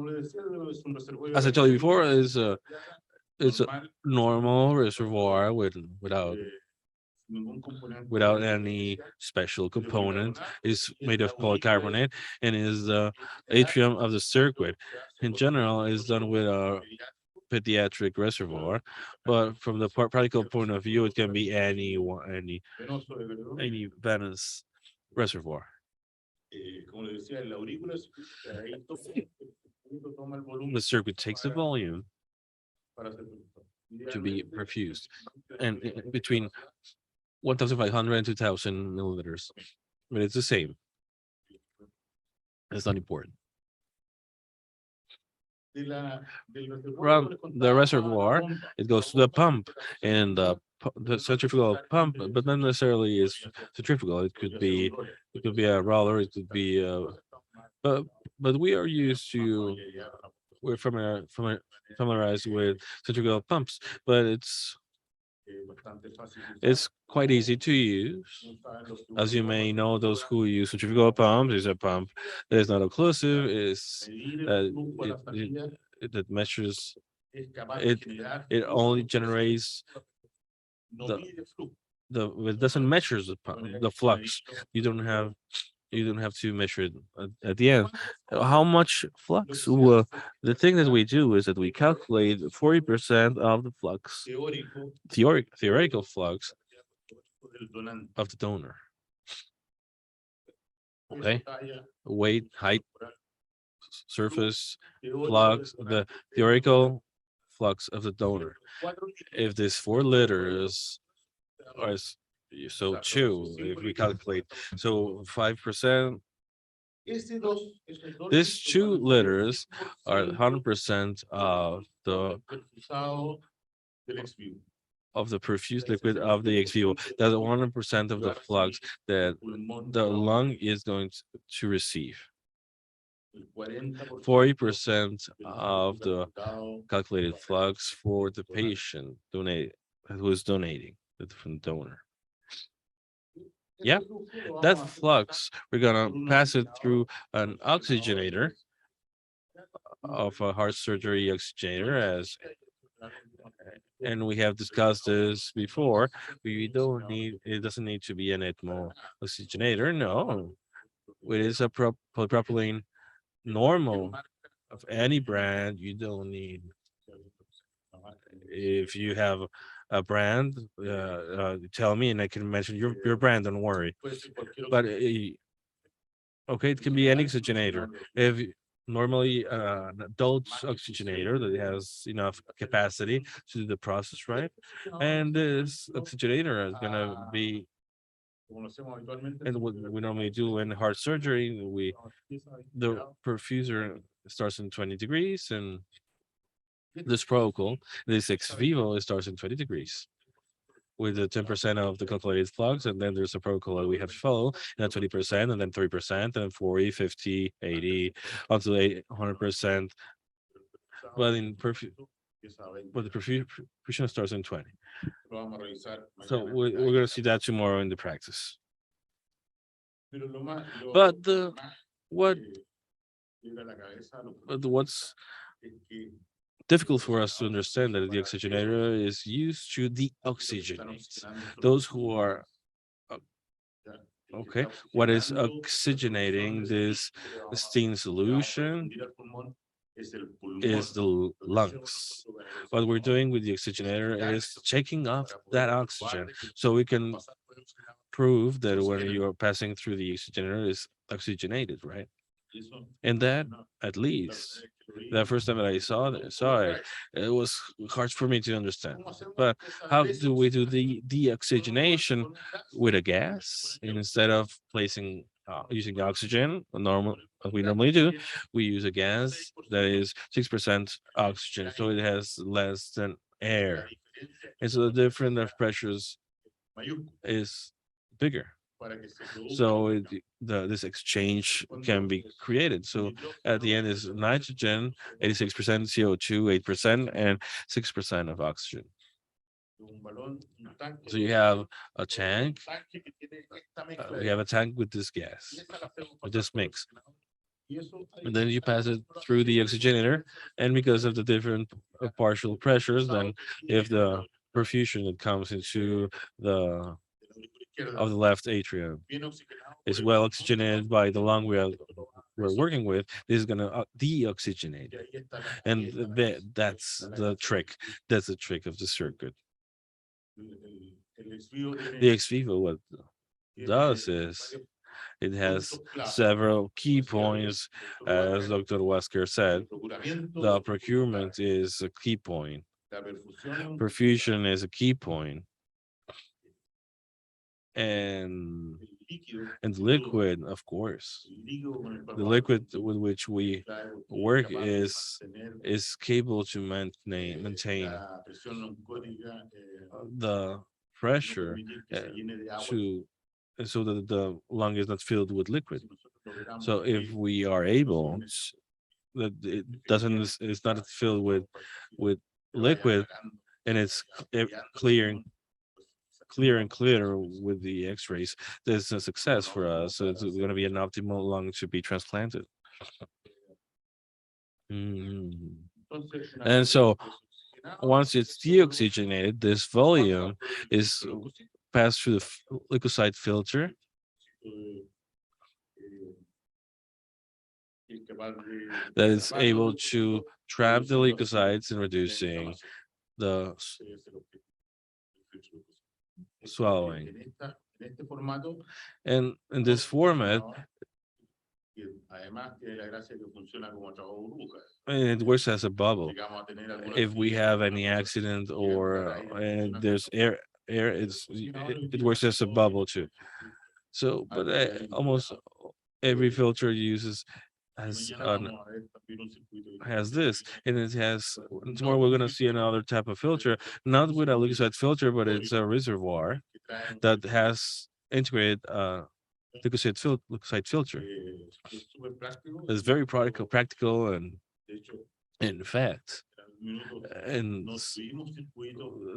As I told you before, it's a normal reservoir without any special component. It's made of polycarbonate and is the atrium of the circuit. In general, it's done with a pediatric reservoir, but from the practical point of view, it can be any venous reservoir. The circuit takes the volume to be perfused, and between 1,500 and 2,000 milliliters, but it's the same. It's not important. From the reservoir, it goes to the pump, and the centrifugal pump, but not necessarily is centrifugal. It could be a roller. It could be but we are used to we're familiarized with centrifugal pumps, but it's quite easy to use. As you may know, those who use centrifugal pumps is a pump that is not occlusive, is that measures it only generates it doesn't measure the flux. You don't have to measure it at the end. How much flux? Well, the thing that we do is that we calculate 40% of the flux, theoretical flux of the donor. Okay, weight, height, surface, flux, the theoretical flux of the donor. If there's 4 liters, or so 2, if we calculate, so 5%. These 2 liters are 100% of the perfused liquid of the ex vivo. That's 100% of the flux that the lung is going to receive. 40% of the calculated flux for the patient who is donating from the donor. Yeah, that flux, we're gonna pass it through an oxygenator of a heart surgery oxygenator, and we have discussed this before. It doesn't need to be an ECMO oxygenator. No, it is a polypropylene normal of any brand. You don't need. If you have a brand, tell me and I can mention your brand. Don't worry. But okay, it can be any oxygenator. If normally an adult oxygenator that has enough capacity to do the process right, and this oxygenator is gonna be, and what we normally do in heart surgery, the perfuser starts in 20 degrees, and this protocol, this ex vivo, starts in 20 degrees with the 10% of the calculated flux, and then there's a protocol that we have to follow, and then 20%, and then 3%, and then 40, 50, 80, until 100%. But the perfusion starts in 20. So we're going to see that tomorrow in the practice. But what's difficult for us to understand that the oxygenator is used to deoxygenate those who are okay. What is oxygenating this steam solution is the lungs. What we're doing with the oxygenator is checking off that oxygen, so we can prove that when you're passing through the oxygenator is oxygenated, right? And that at least The first time that I saw it, it was hard for me to understand. But how do we do the deoxygenation with a gas instead of placing using oxygen? Normal, what we normally do, we use a gas that is 6% oxygen, so it has less than air, and so the difference of pressures is bigger. So this exchange can be created. So at the end is nitrogen, 86% CO2, 8%, and 6% of oxygen. So you have a tank. We have a tank with this gas, with this mix. And then you pass it through the oxygenator, and because of the different partial pressures, then if the perfusion that comes into the of the left atrium is well oxygenated by the lung we're working with, this is going to deoxygenate it. And that's the trick. That's the trick of the circuit. The ex vivo, what does is it has several key points, as Dr. Wesker said. The procurement is a key point. Perfusion is a key point. And liquid, of course. The liquid with which we work is capable to maintain the pressure to so that the lung is not filled with liquid. So if we are able that it doesn't it's not filled with liquid and it's clear and clear with the x-rays, there's a success for us. So it's going to be an optimal lung to be transplanted. And so once it's deoxygenated, this volume is passed through the leukocyte filter. That is able to trap the leukocytes and reducing the swallowing. And in this format, and it works as a bubble. If we have any accident or and there's air, it works as a bubble too. So, but almost every filter uses has this, and it has tomorrow we're going to see another type of filter, not with a leukocyte filter, but it's a reservoir that has integrated leukocyte filter. It's very practical and in fact, and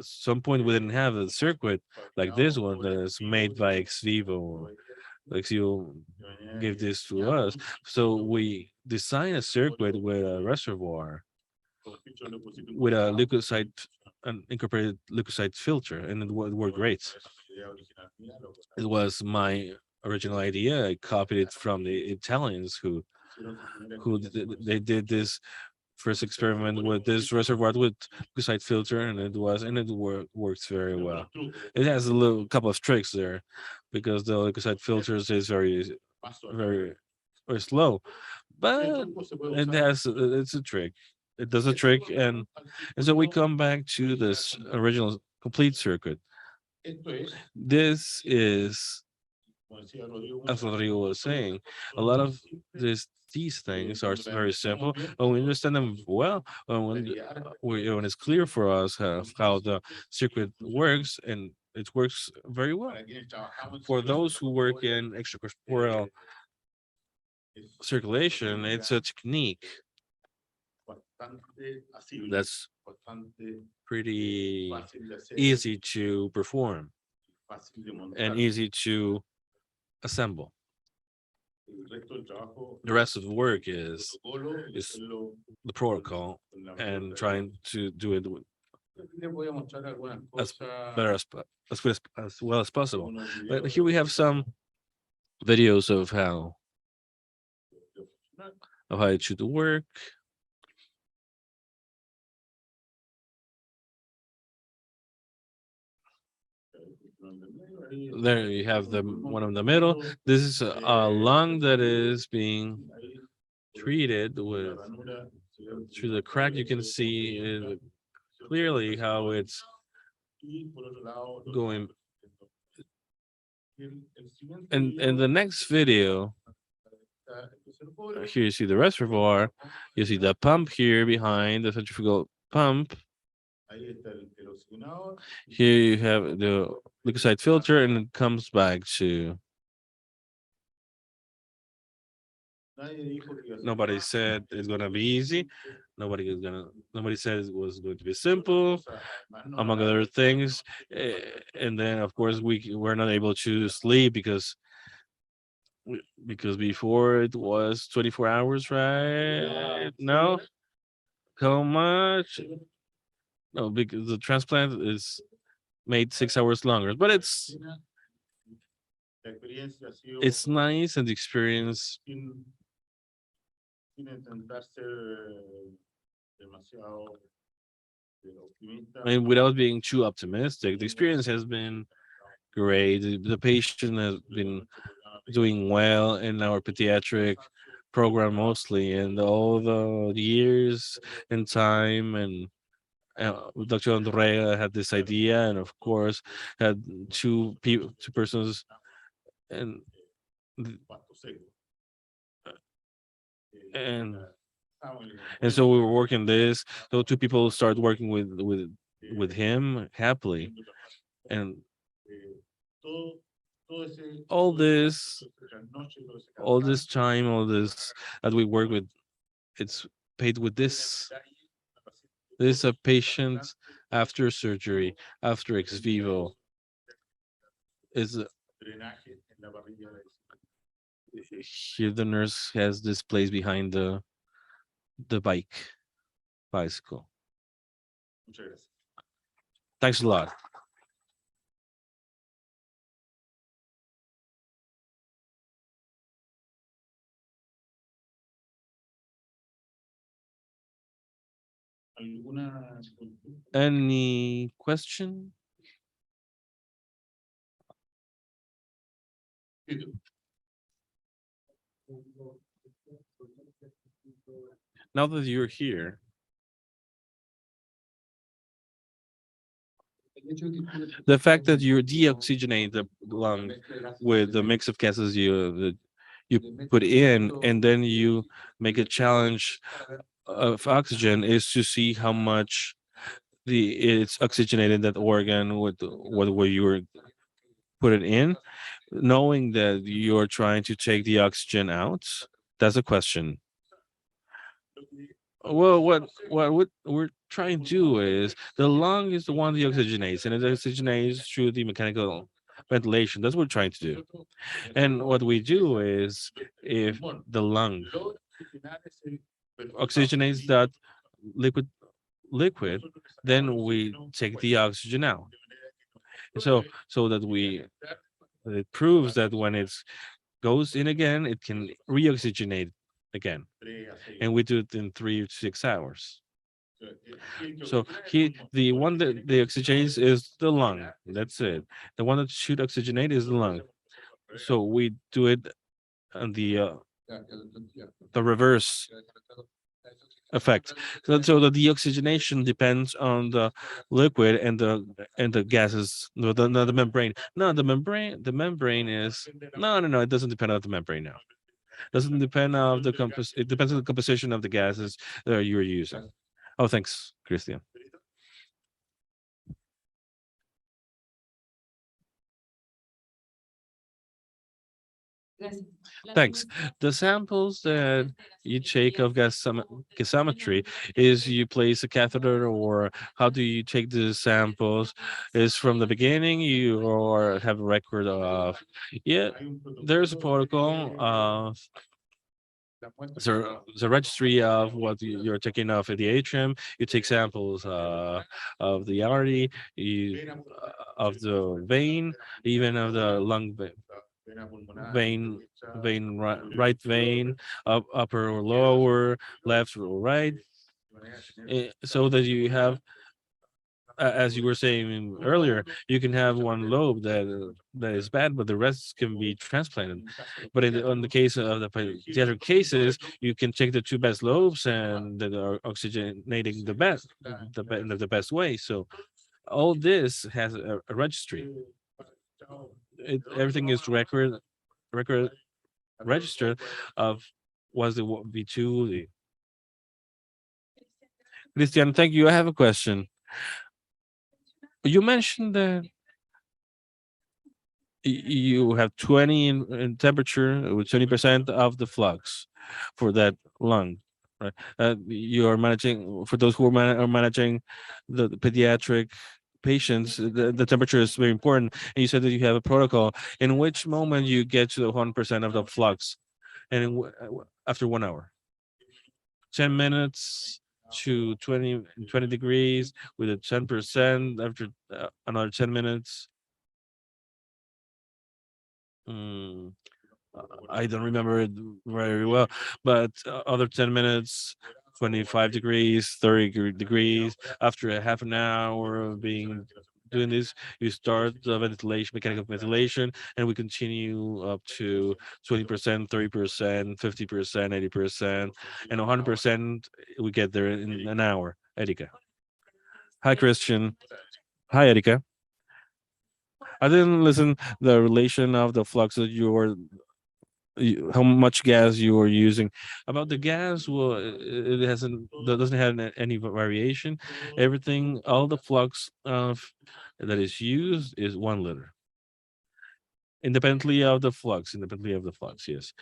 some point we didn't have a circuit like this one that is made by ex vivo. Like you gave this to us, so we design a circuit with a reservoir with a leukocyte, an incorporated leukocyte filter, and it worked great. It was my original idea. I copied it from the Italians who they did this first experiment with this reservoir with leukocyte filter, and it works very well. It has a little couple of tricks there because the leukocyte filters is very slow, but it's a trick. It does a trick, and so we come back to this original complete circuit. This is, as Rodrigo was saying, a lot of these things are very simple, and we understand them well when it's clear for us how the circuit works, and it works very well. For those who work in extracorporeal circulation, it's a technique that's pretty easy to perform and easy to assemble. The rest of the work is the protocol and trying to do it as better as good as well as possible. But here we have some videos of how it should work. There you have the one in the middle. This is a lung that is being treated with through the crack, you can see clearly how it's going. And the next video, here you see the reservoir, you see the pump here behind the centrifugal pump. Here you have the leukocyte filter, and it comes back to. Nobody said it's gonna be easy. Nobody said it was going to be simple, among other things. And then of course we're not able to sleep because before it was 24 hours, right? No, how much? No, because the transplant is made 6 hours longer, but it's nice, and the experience. I mean, without being too optimistic, the experience has been great. The patient has been doing well in our pediatric program mostly, and all the years and time, and Dr. Andrea had this idea, and of course had two persons, and th- and and so we were working this. So two people start working with him happily, and all this time, all this that we work with, it's paid with this. This is a patient after surgery, after ex vivo. Is here the nurse has this place behind the bicycle. Thanks a lot. Any question? Now that you're here, the fact that you deoxygenate the lung with the mix of gases you put in, and then you make a challenge of oxygen, is to see how much it's oxygenated that organ with what you were put it in, knowing that you're trying to take the oxygen out. That's a question. Well, what we're trying to do is, the lung is the one that oxygenates, and it oxygenates through the mechanical ventilation. That's what we're trying to do. And what we do is, if the lung oxygenates that liquid, then we take the oxygen out. So that it proves that when it goes in again, it can reoxygenate again, and we do it in 3 to 6 hours. So the one that the oxygenates is the lung. That's it. The one that should oxygenate is the lung. So we do it on the reverse effect. So the deoxygenation depends on the liquid and the gases, no, the membrane. No, the membrane is no. It doesn't depend on the membrane now. Doesn't depend on the it depends on the composition of the gases that you're using. Oh, thanks, Christian. Thanks. The samples that you take of gasometry is, you place a catheter, or how do you take the samples? Is from the beginning, you or have a record of? Yeah, there's a protocol of the registry of what you're taking off at the atrium. You take samples of the artery, of the vein, even of the lung vein, right vein, upper or lower, left or right, so that you have as you were saying earlier, you can have one lobe that is bad, but the rest can be transplanted. But on the case of the other cases, you can take the two best lobes and that are oxygenating the best way. So all this has a registry. Everything is record registered of was the V2. Christian, thank you. I have a question. You mentioned that you have 20 in temperature with 20% of the flux for that lung, right? You are managing, for those who are managing the pediatric patients, the temperature is very important. And you said that you have a protocol. In which moment you get to the 1% of the flux? And after 1 hour? 10 minutes to 20 degrees with a 10% after another 10 minutes. Mm, I don't remember it very well, but other 10 minutes, 25 degrees, 30 degrees. After a half an hour of being doing this, you start the ventilation, mechanical ventilation, and we continue up to 20%, 30%, 50%, 80%, and 100%. We get there in an hour. Erika. Hi, Christian. Hi, Erika. I didn't listen the relation of the flux that how much gas you are using. About the gas, well, it hasn't, that doesn't have any variation. Everything, all the flux of that is used is 1 liter. Independently of the flux, yes.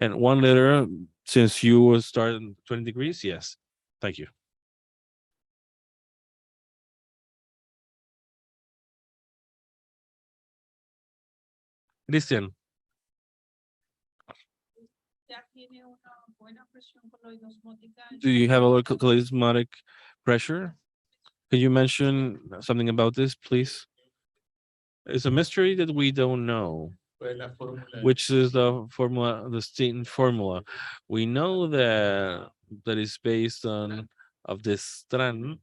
And 1 liter, since you will start at 20 degrees, yes. Thank you. Christian. Do you have a local osmotic pressure? Can you mention something about this, please? It's a mystery that we don't know, which is the formula, the Stein formula. We know that is based on of this strand.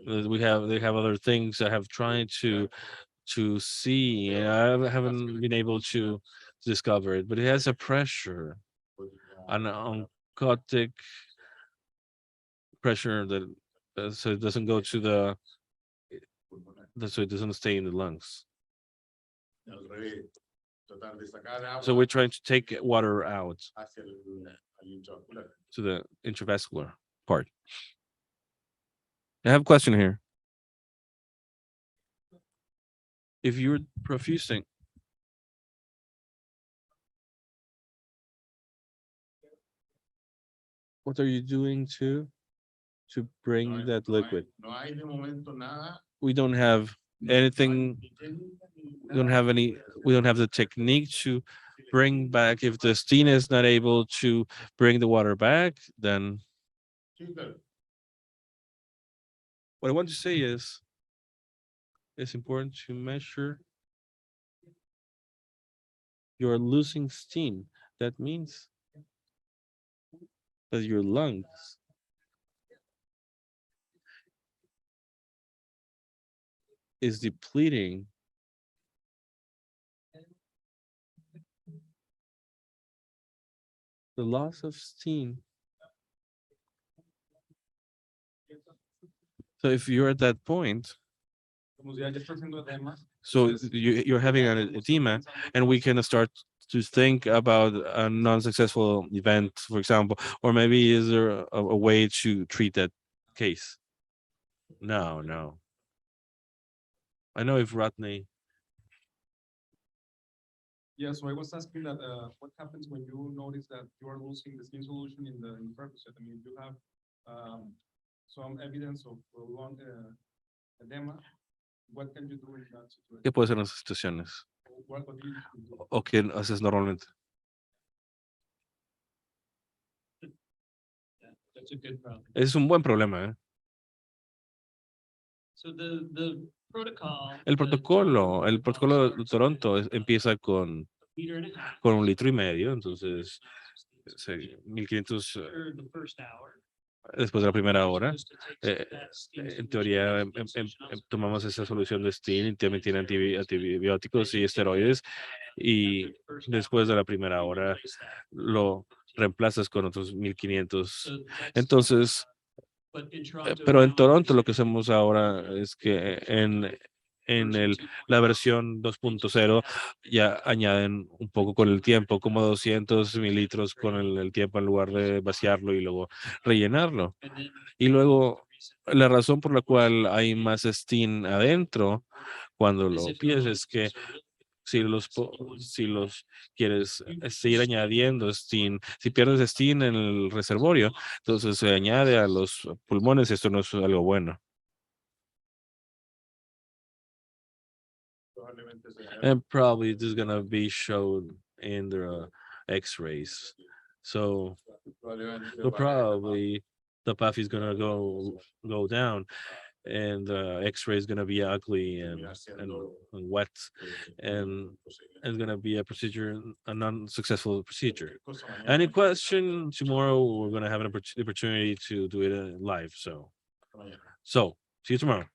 They have other things I have tried to see, and I haven't been able to discover it, but it has a pressure, an oncotic pressure that so it doesn't go to so it doesn't stay in the lungs. So we're trying to take water out to the intravascular part. I have a question here. If you're profusing, what are you doing to bring that liquid? We don't have anything. We don't have any. We don't have the technique to bring back. If the steam is not able to bring the water back, then what I want to say is it's important to measure. You're losing steam. That means that your lungs is depleting. The loss of steam. So if you're at that point, so you're having an edema, and we can start to think about a non-successful event, for example, or maybe is there a way to treat that case? No, no. I know if Rodney. Yeah, so I was asking that what happens when you notice that you are losing the skin solution in the percocet? I mean, you have some evidence of prolonged edema. What can you do in that situation? ¿Qué puede ser en esas situaciones? What do you do? ¿O qué haces normalmente? That's a good problem. Es un buen problema, ¿eh? So the protocol. El protocolo de Toronto empieza con 1,5 litros, entonces 1500 For the first hour. después de la primera hora. En teoría, tomamos esa solución de Steam y también tiene antibióticos y esteroides. Y después de la primera hora lo reemplazas con otros 1500. Entonces, pero en Toronto lo que hacemos ahora es que en la versión 2.0 ya añaden un poco con el tiempo, como 200 mililitros con el tiempo en lugar de vaciarlo y luego rellenarlo. Y luego la razón por la cual hay más steam adentro cuando lo pides es que si los quieres seguir añadiendo steam, si pierdes steam en el reservorio, entonces se añade a los pulmones, esto no es algo bueno. And probably this is gonna be shown in the X-rays. So probably the path is gonna go down, and the X-ray is gonna be ugly and wet, and it's gonna be a procedure, a non-successful procedure. Any question tomorrow? We're gonna have an opportunity to do it live. So see you tomorrow.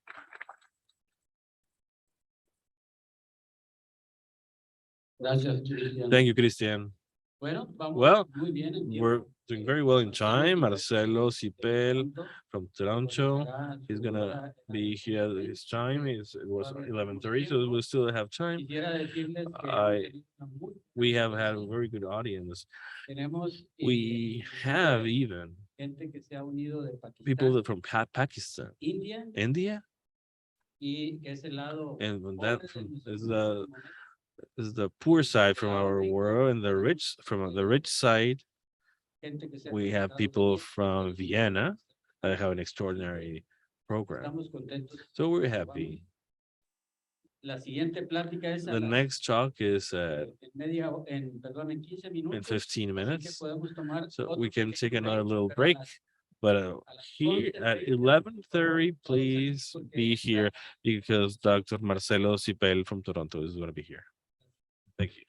Gracias, Cristian. Thank you, Christian. Bueno, vamos Well, muy bien en we're tiempo. doing very well in time. Marcelo Cipel from Toronto. He's gonna be here at his time. It was 11:30, so we still have time. Quisiera decirles que We have had a very good audience. tenemos We have even gente que se ha unido de Pakistán, people from Pakistan, India, India, y ese lado and pobre that de nuestro is mundo, the poor side from our world, and the rich from the rich side. gente que se ha We have conectado people con from Vienna that have an extraordinary program. Estamos contentos. So we're happy. La siguiente plática es a The las- next talk is en 15 minutos. in 15 así que minutes. podemos tomar So otro we can pequeño take another break, little pero break. a las- But a las here 11:30, at 11:30, please be here because Dr. Marcelo Cipel from Toronto is going to be here. Thank you.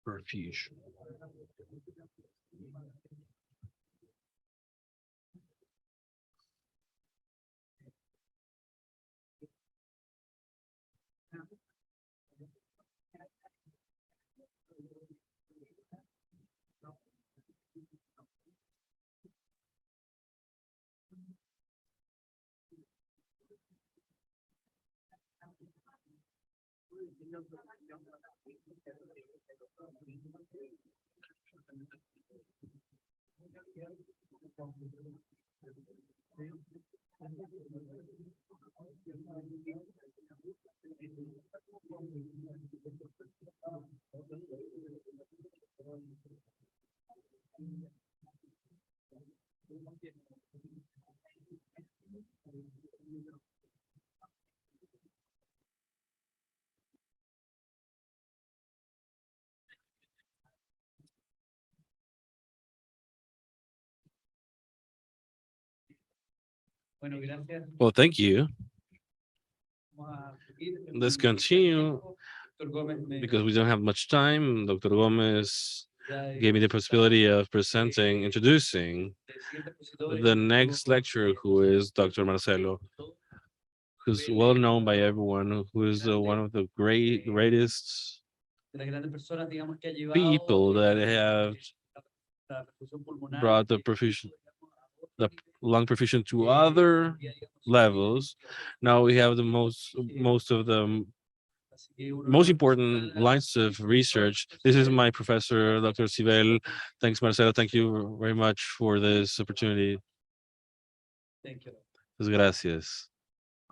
Perfusion. Well, thank you. Let's continue because we don't have much time. Dr. Gomez gave me the possibility of introducing the next lecturer, who is Dr. Marcelo, who's well known by everyone, who is one of the greatest people that have brought the lung perfusion to other levels. Now we have the most of the most important lines of research. This is my professor, Dr. Sibel. Thanks, Marcelo. Thank you very much for this opportunity. Thank you. Muchas gracias.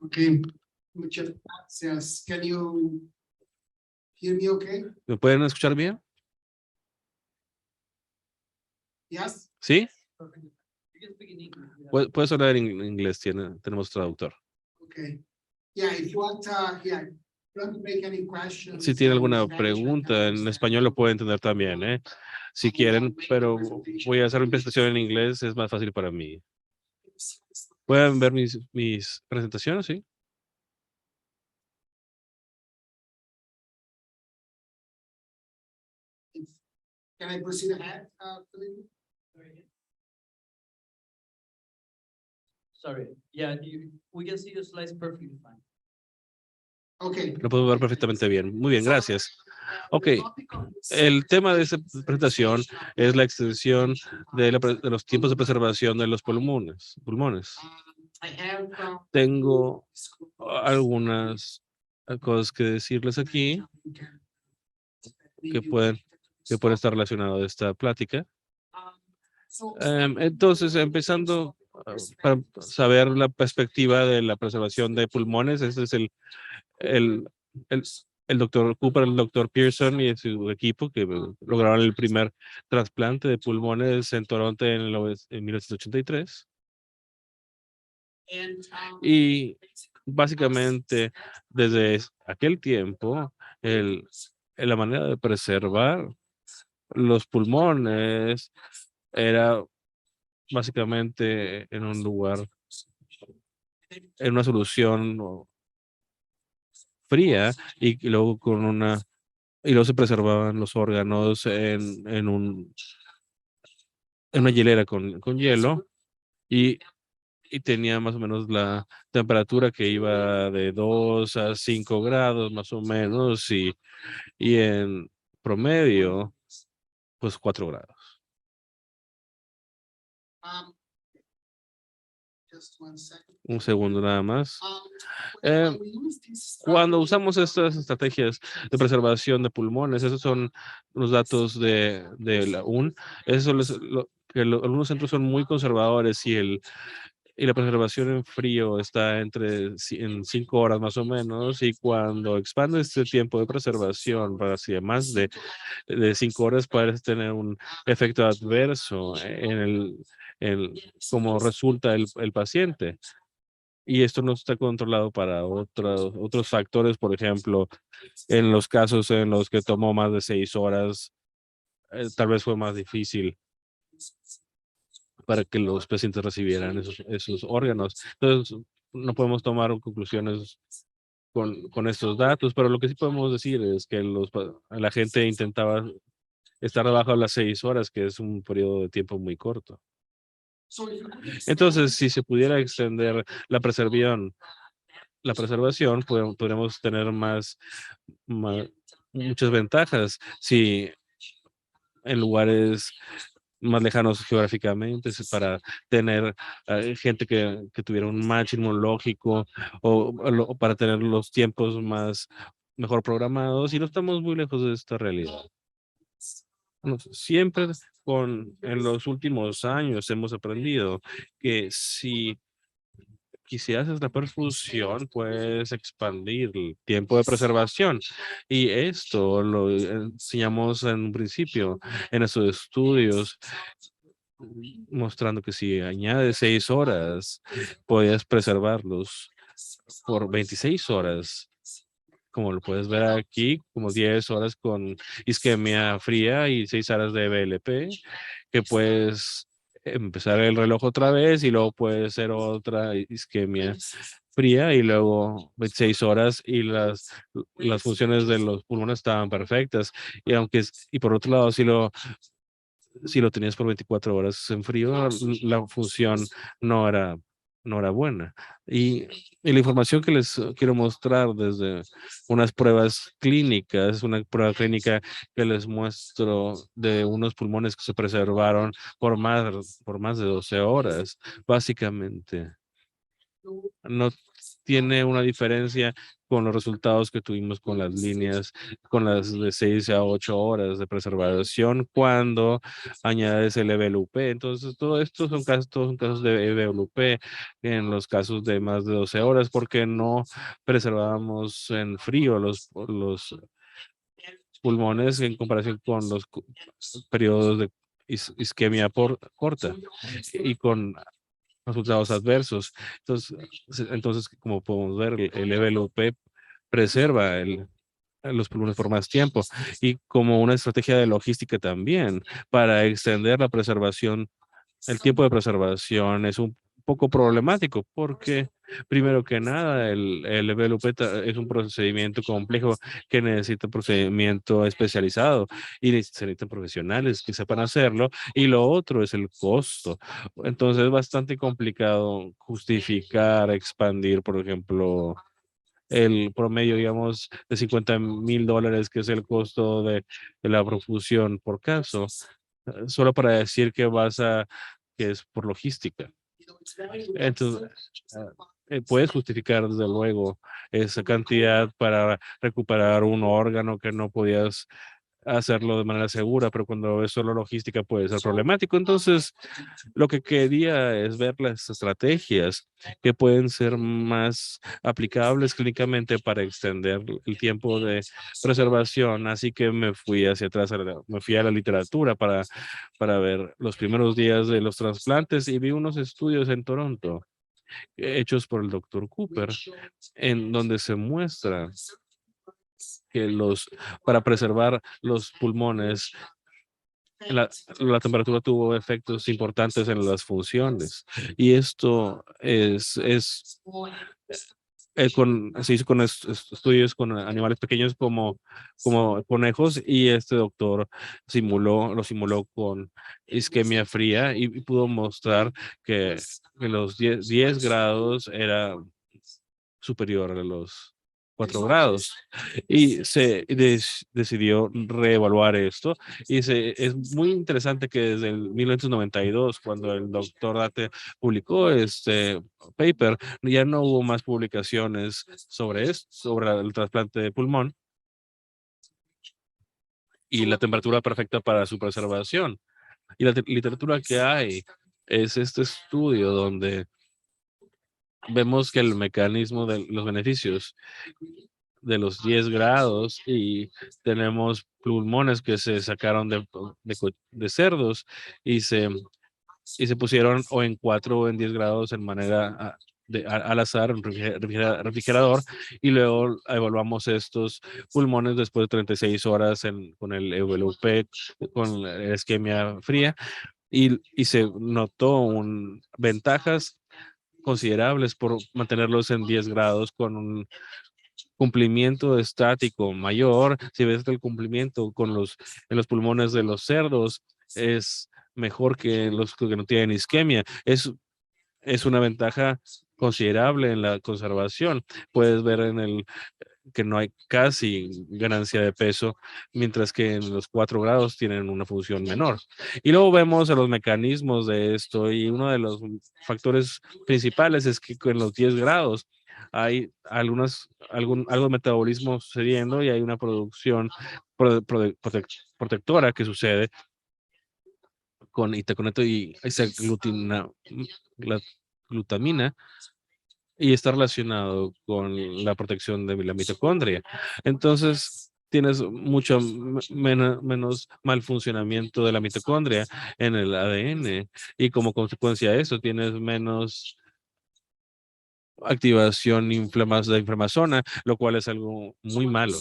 Okay, muchas gracias. Can you hear me okay? ¿Me pueden escuchar bien? Yes? ¿Sí? You can speak in English. Puedes hablar en inglés, tenemos traductor. Okay. Yeah, if you want, yeah, if you want to make any questions. Si tiene alguna in Spanish, I can pregunta en understand. español lo puede entender también, ¿eh? Si quieren, pero voy a hacer mi presentación en inglés, es más fácil para mí. ¿Pueden ver mis presentaciones? Sí. Can I proceed ahead, Felipe? Sorry, yeah, we can see the slides perfectly fine. Okay. Lo puedo ver perfectamente bien. Muy bien, gracias. Ok, el tema de esta presentación es la extensión de los tiempos de preservación de los pulmones. Tengo algunas cosas que decirles aquí que pueden estar relacionadas a esta plática. Entonces, empezando para saber la perspectiva de la preservación de pulmones, este es el, el doctor Cooper, el doctor Pearson y su equipo que lograron el primer trasplante de pulmones en Toronto en 1983. Y básicamente, desde aquel tiempo, la manera de preservar los pulmones era básicamente en un lugar, en una solución fría y luego y luego se preservaban los órganos en una hielera con hielo y tenía más o menos la temperatura que iba de 2 a 5 grados más o menos y en promedio pues 4 grados. Um, just one second. Un segundo nada más. When we use this, Cuando usamos estas estrategias de preservación de pulmones, esos son los datos de la UN, algunos centros son muy conservadores y la preservación en frío está en 5 horas más o menos, y cuando expande este tiempo de preservación para más de 5 horas, puedes tener un efecto adverso en cómo resulta el paciente. Y esto no está controlado para otros factores, por ejemplo, en los casos en los que tomó más de 6 horas, tal vez fue más difícil para que los pacientes recibieran esos órganos. Entonces, no podemos tomar conclusiones con estos datos, pero lo que sí podemos decir es que la gente intentaba estar debajo de las 6 horas, que es un periodo de tiempo muy corto. Entonces, si se pudiera extender la preservación, podríamos tener muchas ventajas si en lugares más lejanos geográficamente, para tener gente que tuviera un match inmunológico o para tener los tiempos mejor programados, y no estamos muy lejos de esta realidad. Siempre en los últimos años hemos aprendido que si haces la perfusión, puedes expandir el tiempo de preservación. Y esto lo enseñamos en un principio en esos estudios, mostrando que si añades 6 horas, podías preservarlos por 26 horas. Como lo puedes ver aquí, como 10 horas con isquemia fría y 6 horas de BLP, que puedes empezar el reloj otra vez y luego puede ser otra isquemia fría y luego 26 horas y las funciones de los pulmones estaban perfectas. Y por otro lado, si lo tenías por 24 horas en frío, la función no era, no era buena. Y la información que les quiero mostrar desde unas pruebas clínicas, una prueba clínica que les muestro de unos pulmones que se preservaron por más de 12 horas, básicamente. No tiene una diferencia con los resultados que tuvimos con las líneas, con las de 6 a 8 horas de preservación cuando añades el EWP. Entonces, todo esto son casos, todos son casos de EWP en los casos de más de 12 horas porque no preservábamos en frío los pulmones en comparación con los periodos de isquemia corta y con resultados adversos. Entonces, como podemos ver, el EWP preserva los pulmones por más tiempo y como una estrategia de logística también para extender la preservación. El tiempo de preservación es un poco problemático porque, primero que nada, el EWP es un procedimiento complejo que necesita un procedimiento especializado y se necesitan profesionales que sepan hacerlo. Y lo otro es el costo. Entonces es bastante complicado justificar, expandir, por ejemplo, el promedio, digamos, de $50,000, que es el costo de la profusión por caso, solo para decir que es por logística. Entonces, puedes justificar desde luego esa cantidad para recuperar un órgano que no podías hacerlo de manera segura, pero cuando es solo logística puede ser problemático. Entonces, lo que quería es ver las estrategias que pueden ser más aplicables clínicamente para extender el tiempo de preservación. Así que me fui hacia atrás, me fui a la literatura para ver los primeros días de los trasplantes y vi unos estudios en Toronto hechos por el doctor Cooper, en donde se muestra que para preservar los pulmones, la temperatura tuvo efectos importantes en las funciones. Y esto se hizo con estudios con animales pequeños como conejos y este doctor lo simuló con isquemia fría y pudo mostrar que los 10 grados era superior a los 4 grados. Y decidió reevaluar esto. Es muy interesante que desde el 1992, cuando el doctor Date publicó este paper, ya no hubo más publicaciones sobre esto, sobre el trasplante de pulmón y la temperatura perfecta para su preservación. Y la literatura que hay es este estudio donde vemos que el mecanismo de los beneficios de los 10 grados y tenemos pulmones que se sacaron de cerdos y se pusieron o en 4 o en 10 grados en manera al azar, en refrigerador, y luego evaluamos estos pulmones después de 36 horas con el EWP, con la isquemia fría, y se notó ventajas considerables por mantenerlos en 10 grados con un cumplimiento estático mayor. Si ves que el cumplimiento en los pulmones de los cerdos es mejor que los que no tienen isquemia. Es una ventaja considerable en la conservación. Puedes ver que no hay casi ganancia de peso, mientras que en los 4 grados tienen una función menor. Y luego vemos a los mecanismos de esto y uno de los factores principales es que en los 10 grados hay algo de metabolismo sucediendo y hay una producción protectora que sucede con itaconato y esa glutamina y está relacionado con la protección de la mitocondria. Entonces, tienes mucho menos mal funcionamiento de la mitocondria en el ADN y como consecuencia de eso tienes menos activación de inflamazona, lo cual es algo muy malo.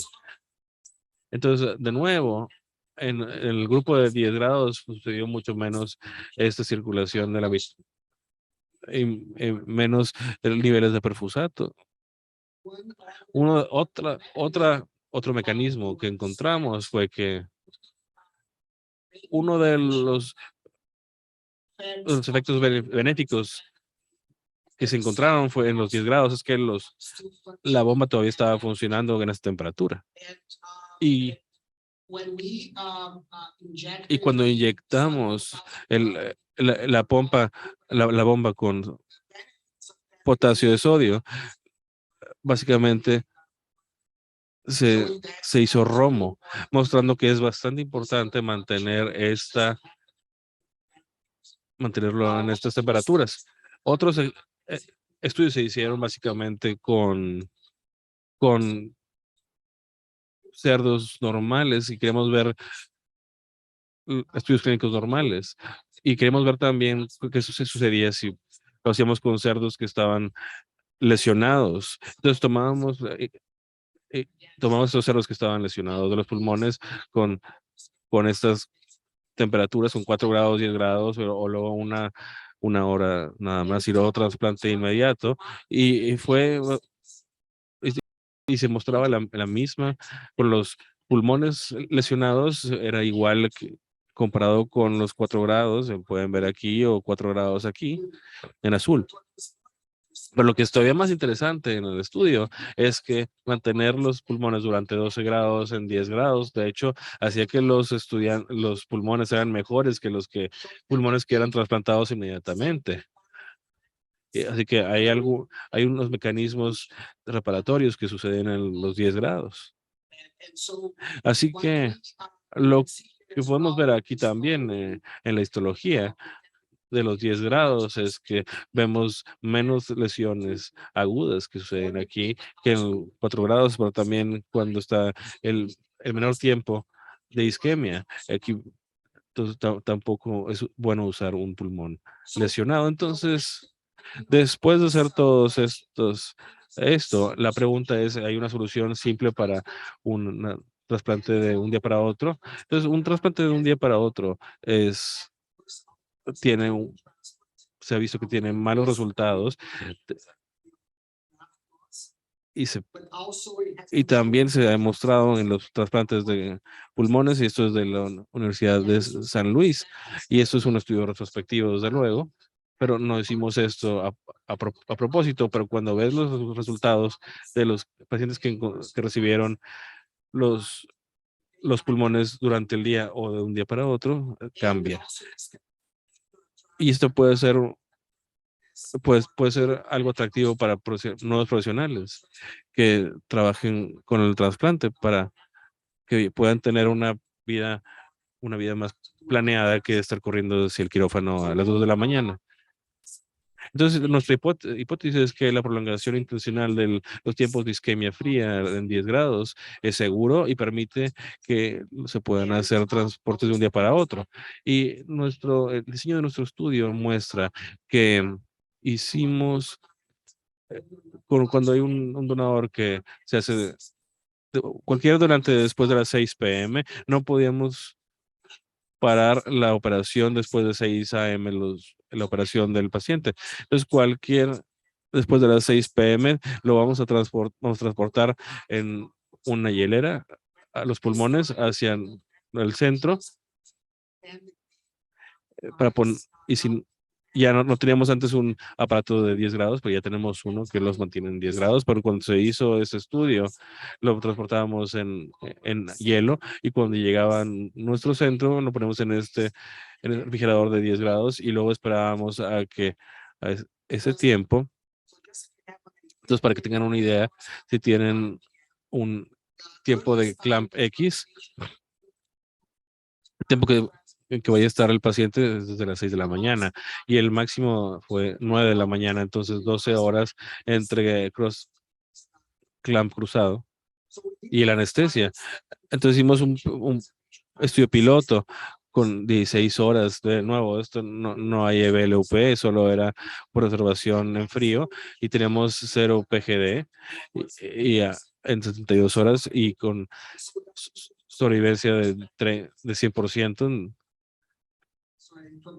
Entonces, de nuevo, en el grupo de 10 grados sucedió mucho menos esta circulación de la y menos niveles de perfusato. Otro mecanismo que encontramos fue que uno de los efectos benéficos que se encontraron fue en los 10 grados, es que la bomba todavía estaba funcionando en esa temperatura. Y cuando inyectamos la bomba con potasio de sodio, básicamente se hizo romo, mostrando que es bastante importante mantenerlo en estas temperaturas. Otros eh, estudios se hicieron básicamente con cerdos normales y queremos ver estudios clínicos normales. Y queremos ver también qué sucedía si lo hacíamos con cerdos que estaban lesionados. Entonces eh, tomábamos estos cerdos que estaban lesionados de los pulmones con estas temperaturas, con 4 grados, 10 grados, o luego una hora nada más, y luego trasplante inmediato. Y fue, y se mostraba la misma, con los pulmones lesionados, era igual que comparado con los 4 grados, pueden ver aquí, o 4 grados aquí, en azul. Pero lo que es todavía más interesante en el estudio es que mantener los pulmones durante 12 grados en 10 grados, de hecho, hacía que los pulmones eran mejores que pulmones que eran trasplantados inmediatamente. Así que hay unos mecanismos reparatorios que suceden en los 10 grados. Así que lo que podemos ver aquí también en la histología de los 10 grados es que vemos menos lesiones agudas que suceden aquí que en 4 grados, pero también cuando está el menor tiempo de isquemia. Aquí entonces, tampoco es bueno usar un pulmón lesionado. Entonces, después de hacer la pregunta es, ¿hay una solución simple para un trasplante de un día para otro? Entonces, un trasplante de un día para otro tiene se ha visto que tiene malos resultados y, y también se ha demostrado en los trasplantes de pulmones, y esto es de la Universidad de San Luis, y esto es un estudio retrospectivo, desde luego, pero no decimos esto a propósito, pero cuando ves los resultados de los pacientes que recibieron los pulmones durante el día o de un día para otro, cambia. Y esto puede ser algo atractivo para nuevos profesionales que trabajen con el trasplante para que puedan tener una vida más planeada que estar corriendo hacia el quirófano a las 2 de la mañana. Entonces, nuestra hipótesis es que la prolongación intencional de los tiempos de isquemia fría en 10 grados es seguro y permite que se puedan hacer transportes de un día para otro. Y el diseño de nuestro estudio muestra que hicimos, cuando hay un donador que se hace, cualquier donante después de las 6 p.m., no podíamos parar la operación después de 6 a.m., la operación del paciente. Entonces, después de las 6 p.m., lo vamos a transportar en una hielera a los pulmones hacia el centro, para poner, y si ya no teníamos antes un aparato de 10 grados, pero ya tenemos uno que los mantiene en 10 grados, pero cuando se hizo ese estudio, lo transportábamos en hielo, y cuando llegaba a nuestro centro, lo ponemos en el refrigerador de 10 grados, y luego esperábamos a ese tiempo. Entonces, para que tengan una idea, si tienen un tiempo de clamp X, el tiempo en que vaya a estar el paciente es desde las 6 de la mañana, y el máximo fue 9 de la mañana, entonces 12 horas entre clamp cruzado y la anestesia. Entonces hicimos un estudio piloto con 16 horas. De nuevo, esto no hay EVLUP, solo era por observación en frío, y teníamos 0 PGD en 72 horas, y con sobrevivencia de 100%.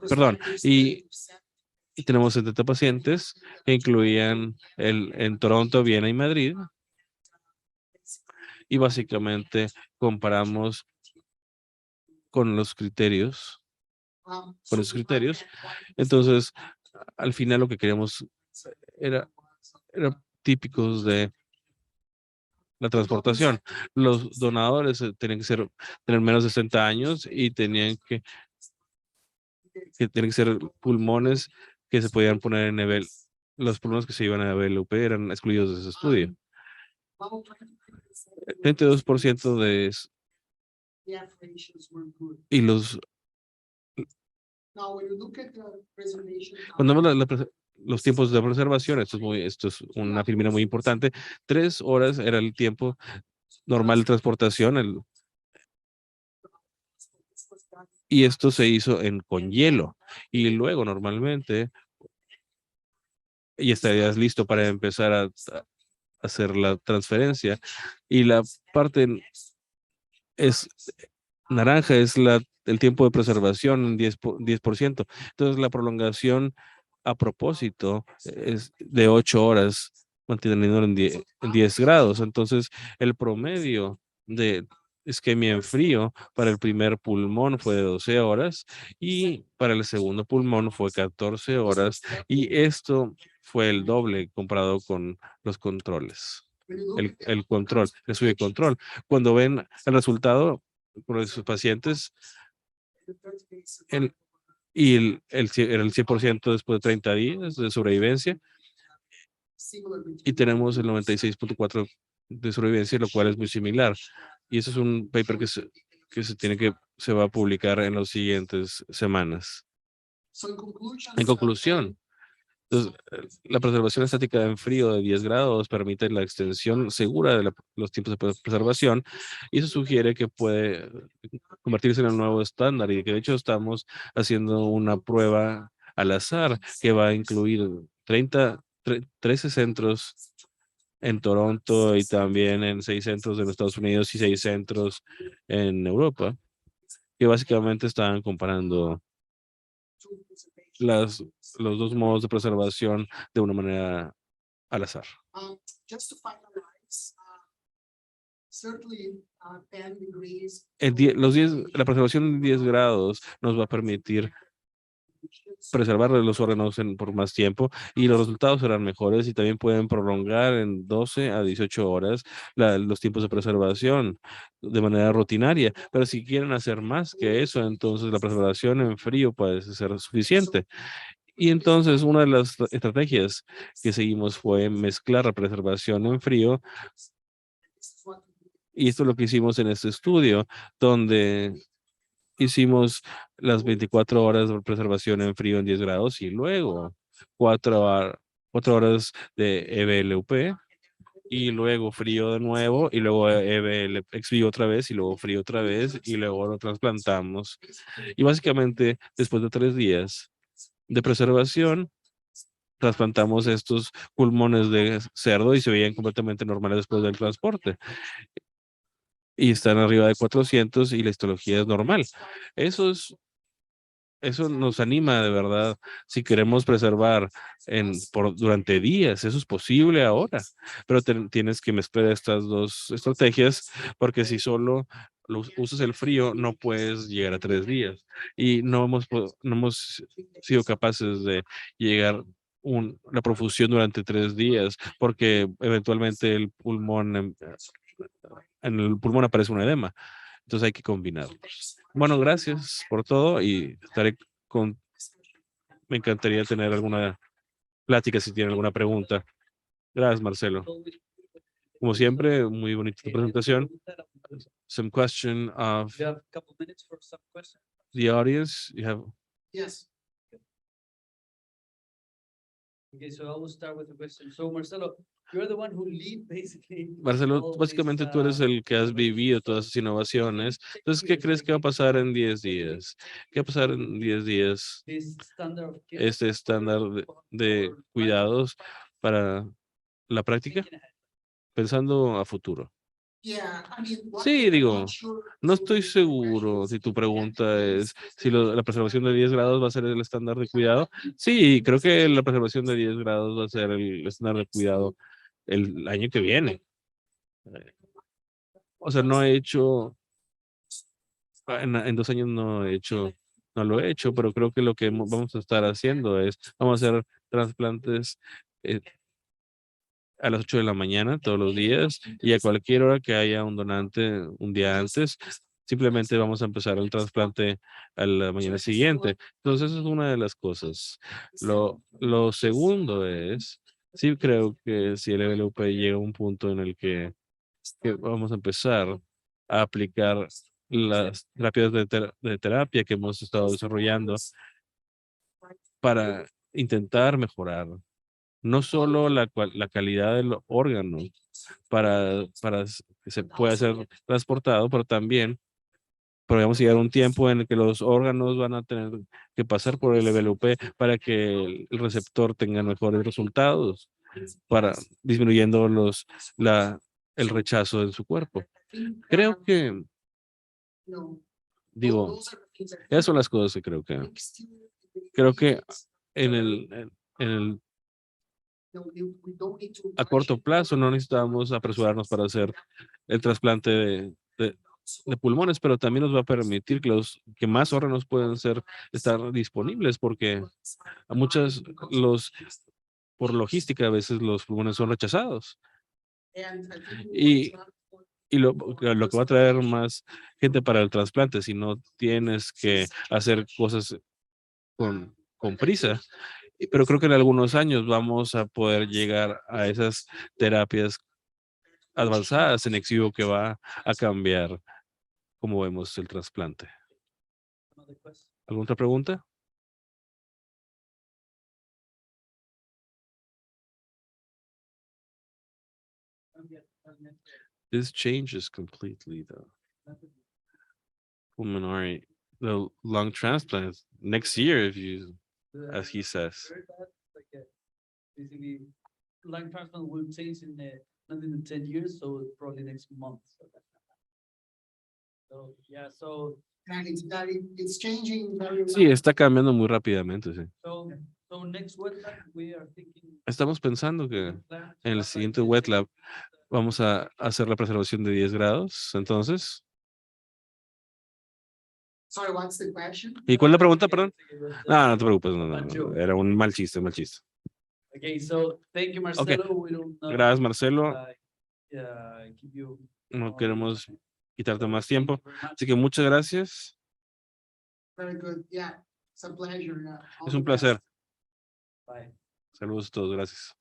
Perdón, y tenemos 70 pacientes que incluían en Toronto, Viena y Madrid, y básicamente comparamos con los criterios, con esos criterios. Entonces, al final lo que queríamos era, era típicos de la transportación. Los donadores tenían que tener menos de 60 años, y tienen que ser pulmones que se podían poner en nivel. Los pulmones que se iban a EVLUP eran excluidos de ese estudio. 32% The affirmations were good. y los, Now, when you look at the preservation. cuando vemos los tiempos de preservación, esto es una afirmación muy importante. 3 horas era el tiempo normal de transportación, y esto se hizo con hielo. Y luego normalmente ya estarías listo para empezar a hacer la transferencia. Y la parte es naranja es el tiempo de preservación en 10%. Entonces la prolongación a propósito es de 8 horas, manteniendo en 10 grados. Entonces el promedio de isquemia en frío para el primer pulmón fue de 12 horas y para el segundo pulmón fue 14 horas, y esto fue el doble comparado con los controles. El control, el estudio de control. Cuando ven el resultado por sus pacientes, era el 100% después de 30 días de sobrevivencia, y tenemos el 96.4 de sobrevivencia, lo cual es muy similar. Y eso es un paper se va a publicar en las siguientes semanas. En conclusión, entonces, la preservación estática en frío de 10 grados permite la extensión segura de los tiempos de preservación, y eso sugiere que puede convertirse en el nuevo estándar, y que de hecho estamos haciendo una prueba al azar que va a incluir 13 centros en Toronto y también en 6 centros en Estados Unidos y 6 centros en Europa, que básicamente están comparando los dos modos de preservación de una manera al azar. Just to finalize, certainly, 10 degrees. La preservación en 10 grados nos va a permitir preservar los órganos por más tiempo, y los resultados serán mejores, y también pueden prolongar en 12 a 18 horas los tiempos de preservación de manera rutinaria. Pero si quieren hacer más que eso, entonces la preservación en frío puede ser suficiente. Y entonces una de las estrategias que seguimos fue mezclar la preservación en frío, y esto es lo que hicimos en este estudio, donde hicimos las 24 horas de preservación en frío en 10 grados y luego 4 horas de EBLUP, y luego frío de nuevo, y luego frío otra vez, y luego frío otra vez, y luego lo trasplantamos. Y básicamente después de 3 días de preservación, trasplantamos estos pulmones de cerdo y se veían completamente normales después del transporte. Y están arriba de 400 y la histología es normal. Eso nos anima de verdad. Si queremos preservar durante días, eso es posible ahora, pero tienes que mezclar estas dos estrategias, porque si solo usas el frío, no puedes llegar a 3 días. Y no hemos sido capaces de llegar la profusión durante 3 días, porque eventualmente en el pulmón aparece un edema. Entonces hay que combinarlos. Bueno, gracias por todo, y me encantaría tener alguna plática si tienen alguna pregunta. Gracias, Marcelo. Como siempre, muy bonita tu presentación. Some question of the audience. You have. Yes. Okay, so I will start with the question. So Marcelo, you're the one who lead basically. Marcelo, básicamente tú eres el que has vivido todas esas innovaciones. Entonces, ¿qué crees que va a pasar en 10 días? ¿Qué va a pasar en 10 días? Este estándar de cuidados para la práctica, pensando a futuro. Sí, digo, no estoy seguro si tu pregunta es si la preservación de 10 grados va a ser el estándar de cuidado. Sí, creo que la preservación de 10 grados va a ser el estándar de cuidado el año que viene. O sea, no he hecho, en 2 años no lo he hecho, pero creo que lo que vamos a estar haciendo vamos a hacer trasplantes eh, a las 8 de la mañana todos los días, y a cualquier hora que haya un donante un día antes, simplemente vamos a empezar el trasplante a la mañana siguiente. Entonces, esa es una de las cosas. Lo segundo sí creo que si el LVP llega a un punto en el que que vamos a empezar a aplicar las terapias de terapia que hemos estado desarrollando para intentar mejorar no solo la calidad del órgano que se pueda ser transportado, pero también podríamos llegar a un tiempo en el que los órganos van a tener que pasar por el LVP para que el receptor tenga mejores resultados, para disminuyendo el rechazo en su cuerpo. Creo que, digo, esas son las cosas que creo que en el a corto plazo no necesitamos apresurarnos para hacer el trasplante de pulmones, pero también nos va a permitir que más órganos puedan estar disponibles, porque a muchas, por logística, a veces los pulmones son rechazados. Y, y lo que va a traer más gente para el trasplante, si no tienes que hacer cosas con prisa. Pero creo que en algunos años vamos a poder llegar a esas terapias avanzadas en ex vivo que va a cambiar cómo vemos el trasplante. ¿Alguna otra pregunta? This changes completely the lung transplant next year, as he says. Basically, lung transplant will change not in 10 years, so probably next month. So, yeah, so. It's changing very well. Sí, está cambiando muy rápidamente, sí. So next wetland, we are thinking. Estamos pensando que en el siguiente wet lab vamos a hacer la preservación de 10 grados, entonces. Sorry, what's the question? ¿Y cuál es la pregunta, perdón? No te preocupes, no. Era un mal chiste, mal chiste. Okay, so thank you, Marcelo. We don't, Gracias, Marcelo. keep you, No queremos quitarte más tiempo. Así que muchas gracias. Very good. Yeah, it's a pleasure. All Es un the best. placer. Bye. Saludos a todos, gracias.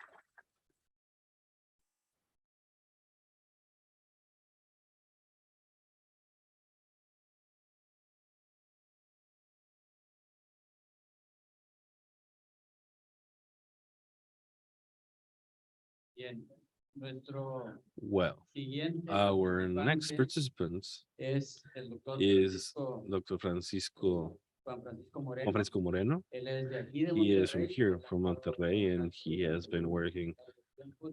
Bien, nuestro Well, siguiente our next participante participant es el doctor is Francisco, Dr. Francisco Juan Francisco Moreno. Juan Francisco Moreno. Él es de aquí de He is from Monterrey. here, from Monterrey, and he has been working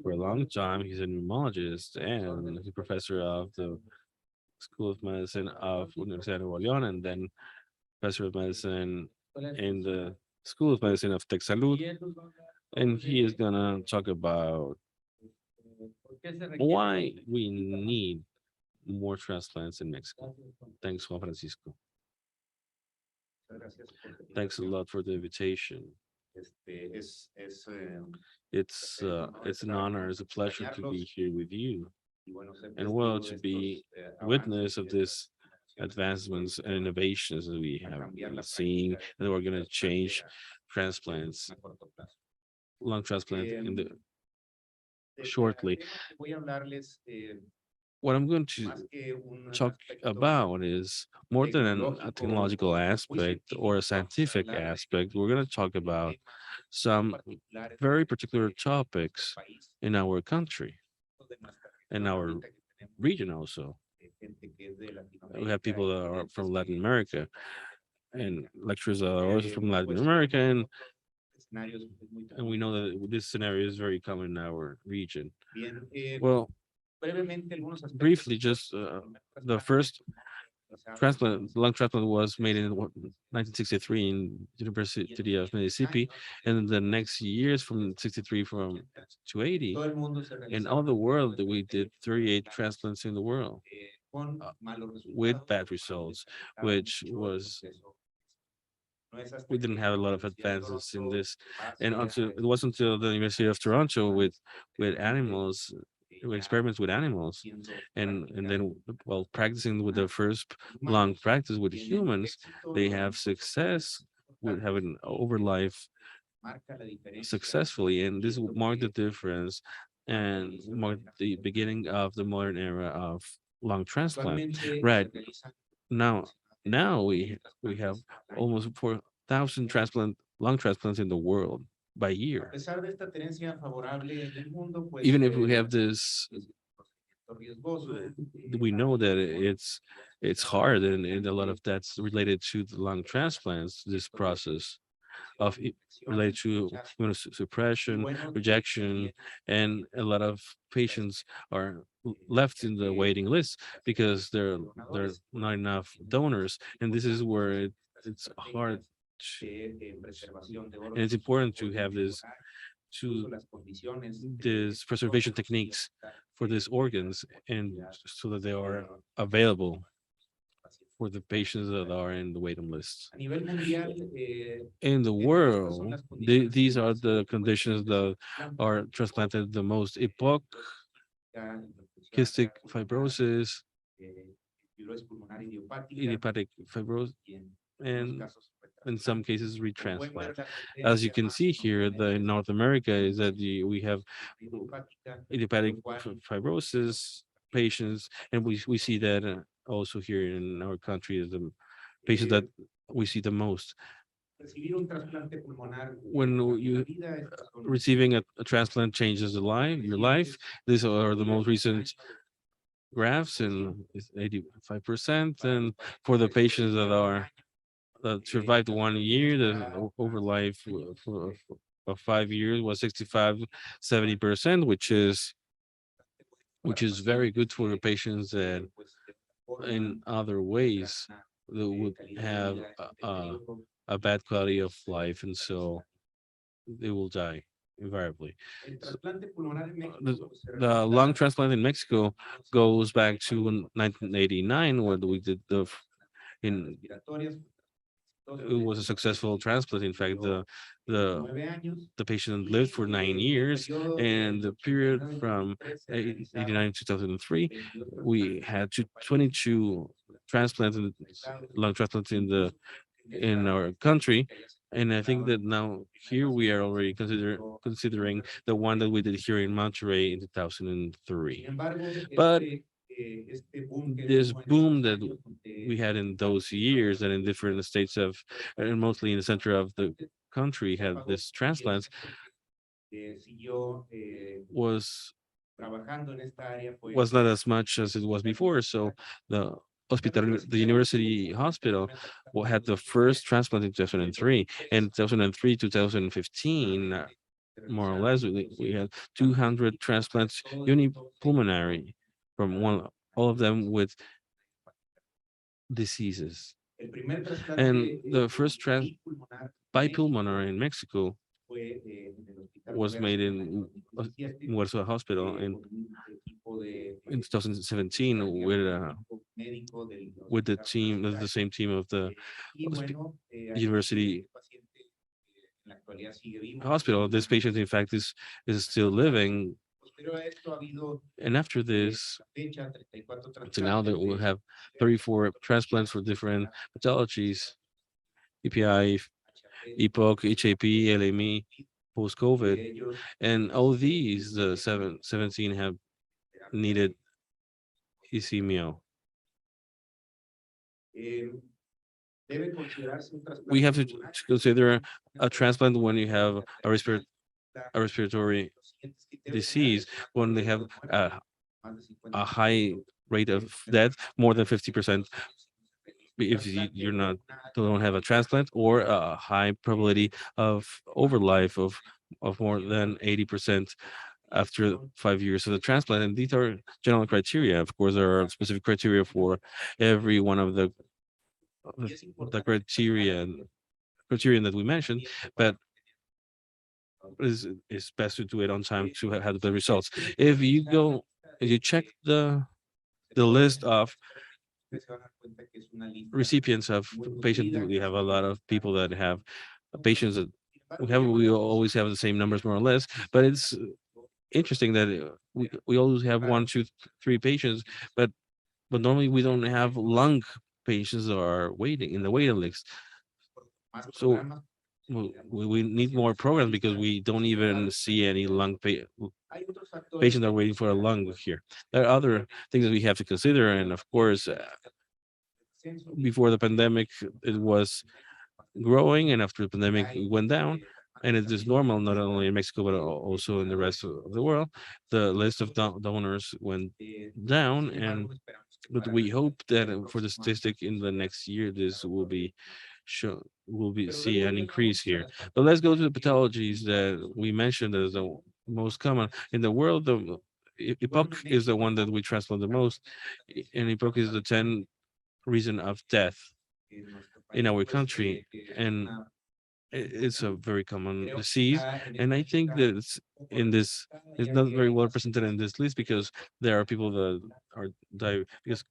for a long time. He's a pneumologist and he's a professor of the School of Medicine of Universidad de Nuevo León, and then professor of medicine in the School of Medicine of Tech Salud. Y él nos va a hablar And sobre, he is gonna talk about por qué se requiere why we need more transplants in Mexico. Thanks, Juan Francisco. Thanks a lot for the invitation. It's an honor, it's a pleasure to be here with you. And well, to be witness of this advancements and innovations that we have been seeing, and we're going to change transplants, lung transplant in the shortly. What I'm going to talk about is more than a technological aspect or a scientific aspect. We're going to talk about some very particular topics in our country, in our region also. We have people that are from Latin America and lecturers that are also from Latin America, and we know that this scenario is very common in our region. Well, briefly, just the first lung transplant was made in 1963 in University of Mississippi, and the next years from 63 to 80, in all the world we did 38 transplants in the world with bad results, which was we didn't have a lot of advances in this, and it wasn't until the University of Toronto with animals, with experiments with animals, and then while practicing with the first long practice with humans, they have success with having over life successfully, and this will mark the difference and marked the beginning of the modern era of lung transplant. Right now, we have almost 4,000 lung transplants in the world by year. Even if we have this, we know that it's hard, and a lot of that's related to the lung transplants. This process of related to suppression, rejection, and a lot of patients are left in the waiting list because there are not enough donors, and this is where it's hard. And it's important to have to these preservation techniques for these organs, and so that they are available for the patients that are in the waiting list. In the world, these are the conditions that are transplanted the most: EPOC, cystic fibrosis, idiopathic fibrosis, and in some cases retransplant. As you can see here, the in North America is that we have idiopathic fibrosis patients, and we see that also here in our country is the patients that we see the most. When you receiving a transplant changes your life. These are the most recent graphs, and it's 85%. And for the patients that survived 1 year, the over life of 5 years was 65, 70%, which is very good for the patients that in other ways that would have a bad quality of life, and so they will die invariably. The lung transplant in Mexico goes back to 1989, when we did in it was a successful transplant. In fact, the patient lived for 9 years, and the period from 89 to 2003, we had 22 transplants, lung transplants in our country. And I think that now here we are already considering the one that we did here in Monterrey in 2003. But this boom that we had in those years, and in different states of, and mostly in the center of the country, had this transplants, was not as much as it was before. So the university hospital had the first transplant in 2003, and 2003 2015, more or less, we had 200 transplants unipulmonary from all of them with diseases. And the first bipulmonary in Mexico was made in Huerso Hospital in 2017 with the team, the same team of the university hospital. This patient, in fact, is still living. And after this, so now that we'll have 34 transplants for different pathologies: EPI, EPOC, HAP, LME, post-COVID, and all these, the 17 have needed ischemia. We have to consider a transplant when you have a respiratory disease, when they have a high rate of death, more than 50%, if you're not don't have a transplant, or a high probability of overlife of more than 80% after 5 years of the transplant. And these are general criteria. Of course, there are specific criteria for every one of the criterion that we mentioned, but it's best to do it on time to have the results. If you check the list of recipients of patients, we have a lot of people that have patients that we always have the same numbers, more or less, but it's interesting that we always have 1, 2, 3 patients, but normally we don't have lung patients that are waiting in the waiting list. So we need more programs because we don't even see any patients that are waiting for a lung here. There are other things that we have to consider, and of course, before the pandemic, it was growing, and after the pandemic, it went down. And it is normal, not only in Mexico, but also in the rest of the world. The list of donors went down, and but we hope that for the statistic in the next year, this will be show will be see an increase here. But let's go to the pathologies that we mentioned as the most common in the world. The EPOC is the one that we transplant the most, and EPOC is the 10th reason of death in our country, and it's a very common disease. And I think that in this it's not very well represented in this list because there are people that are die because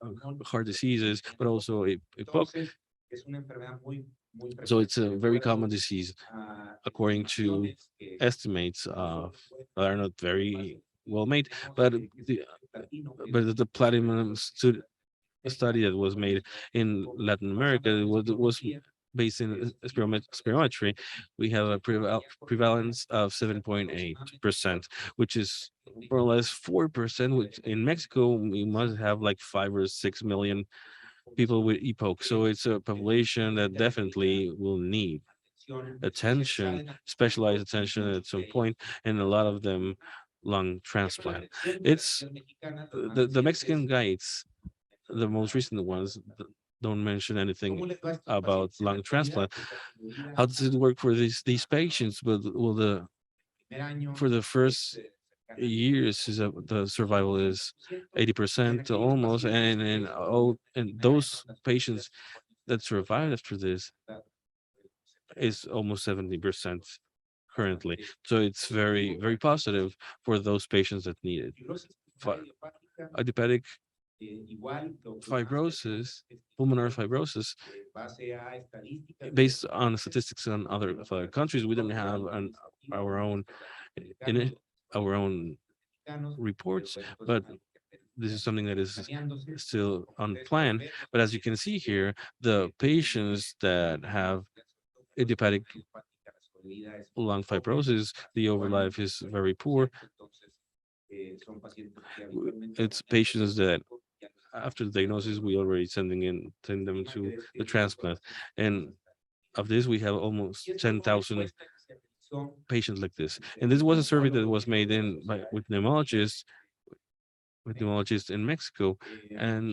of heart diseases, but also EPOC. So it's a very common disease, according to estimates of that are not very well made, but the platinum study that was made in Latin America was based in spirometry. We have a prevalence of 7.8%, which is more or less 4%. Which in Mexico we must have like 5 or 6 million people with EPOC. So it's a population that definitely will need attention, specialized attention at some point, and a lot of them lung transplant. It's the Mexican guides, the most recent ones, don't mention anything about lung transplant. How does it work for these patients? But will the for the first years is the survival is 80% almost, and those patients that survive after this is almost 70% currently. So it's very positive for those patients that need it. Idiopathic fibrosis, pulmonary fibrosis, based on statistics on other countries, we don't have our own in it, our own reports, but this is something that is still unplanned. But as you can see here, the patients that have idiopathic lung fibrosis, the overlife is very poor. It's patients that after the diagnosis, we already send them to the transplant. And of this, we have almost 10,000 patients like this. And this was a survey that was made with pneumologists in Mexico, and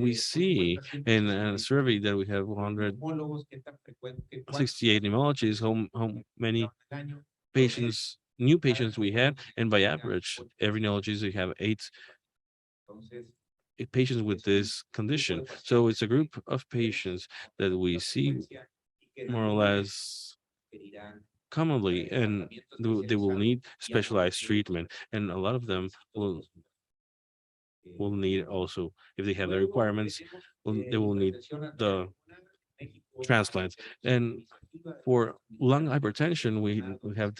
we see in a survey that we have 168 pneumologists how many new patients we had, and by average, every pneumologist we have eight patients with this condition. So it's a group of patients that we see more or less commonly, and they will need specialized treatment, and a lot of them will need also, if they have the requirements, they will need the transplants. And for lung hypertension, we have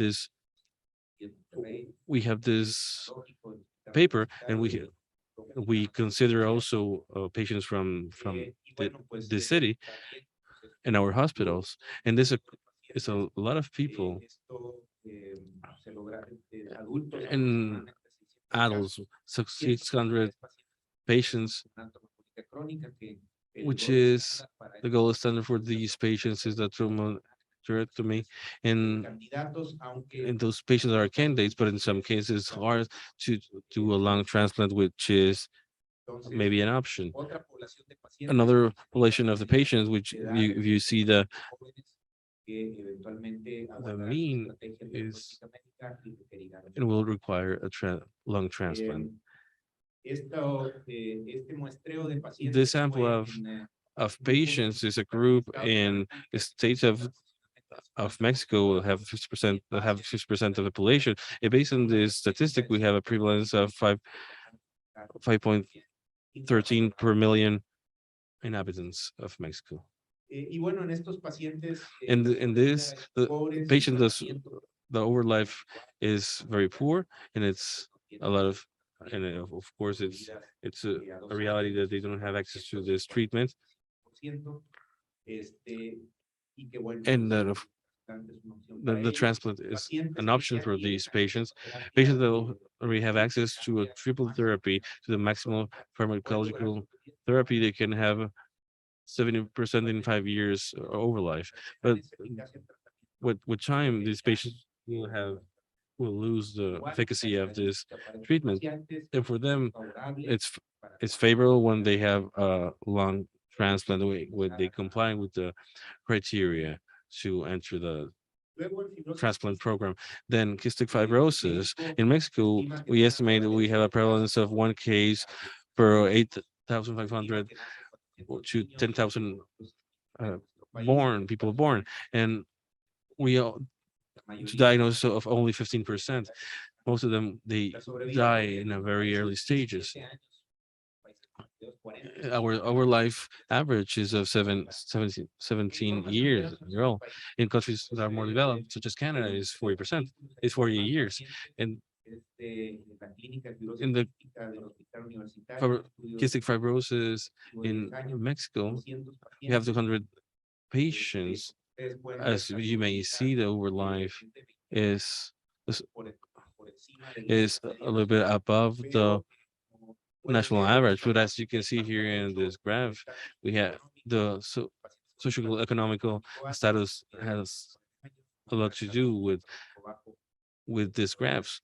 this paper, and we consider also patients from the city in our hospitals, and this is a lot of people and adults, 600 patients, which is the gold standard for these patients is the tracheotomy, and those patients are candidates, but in some cases it's hard to do a lung transplant, which is maybe an option. Another population of the patients, which if you see the mean is it will require a lung transplant. This sample of patients is a group in the states of Mexico will have 50% that have 50% of the population. And based on this statistic, we have a prevalence of 5.13 per million inhabitants of Mexico. In this, the patient does the overlife is very poor, and it's a lot of, and of course it's a reality that they don't have access to this treatment. and that of the transplant is an option for these patients. Patients that already have access to a triple therapy, to the maximal pharmacological therapy, they can have 70% in 5 years over life. But with time, these patients will lose the efficacy of this treatment. And for them, it's favorable when they have a lung transplant when they comply with the criteria to enter the transplant program. Then cystic fibrosis. In Mexico, we estimate that we have a prevalence of one case per 8,500 to 10,000 uh, people born. And we to diagnose of only 15%. Most of them, they die in a very early stages. Our life average is of 17 years. In countries that are more developed, such as Canada, is 40%, is 40 years. And in the cystic fibrosis in Mexico, you have 200 patients. As you may see, the over life is is a little bit above the national average. But as you can see here in this graph, we have the social economical status has a lot to do with these graphs.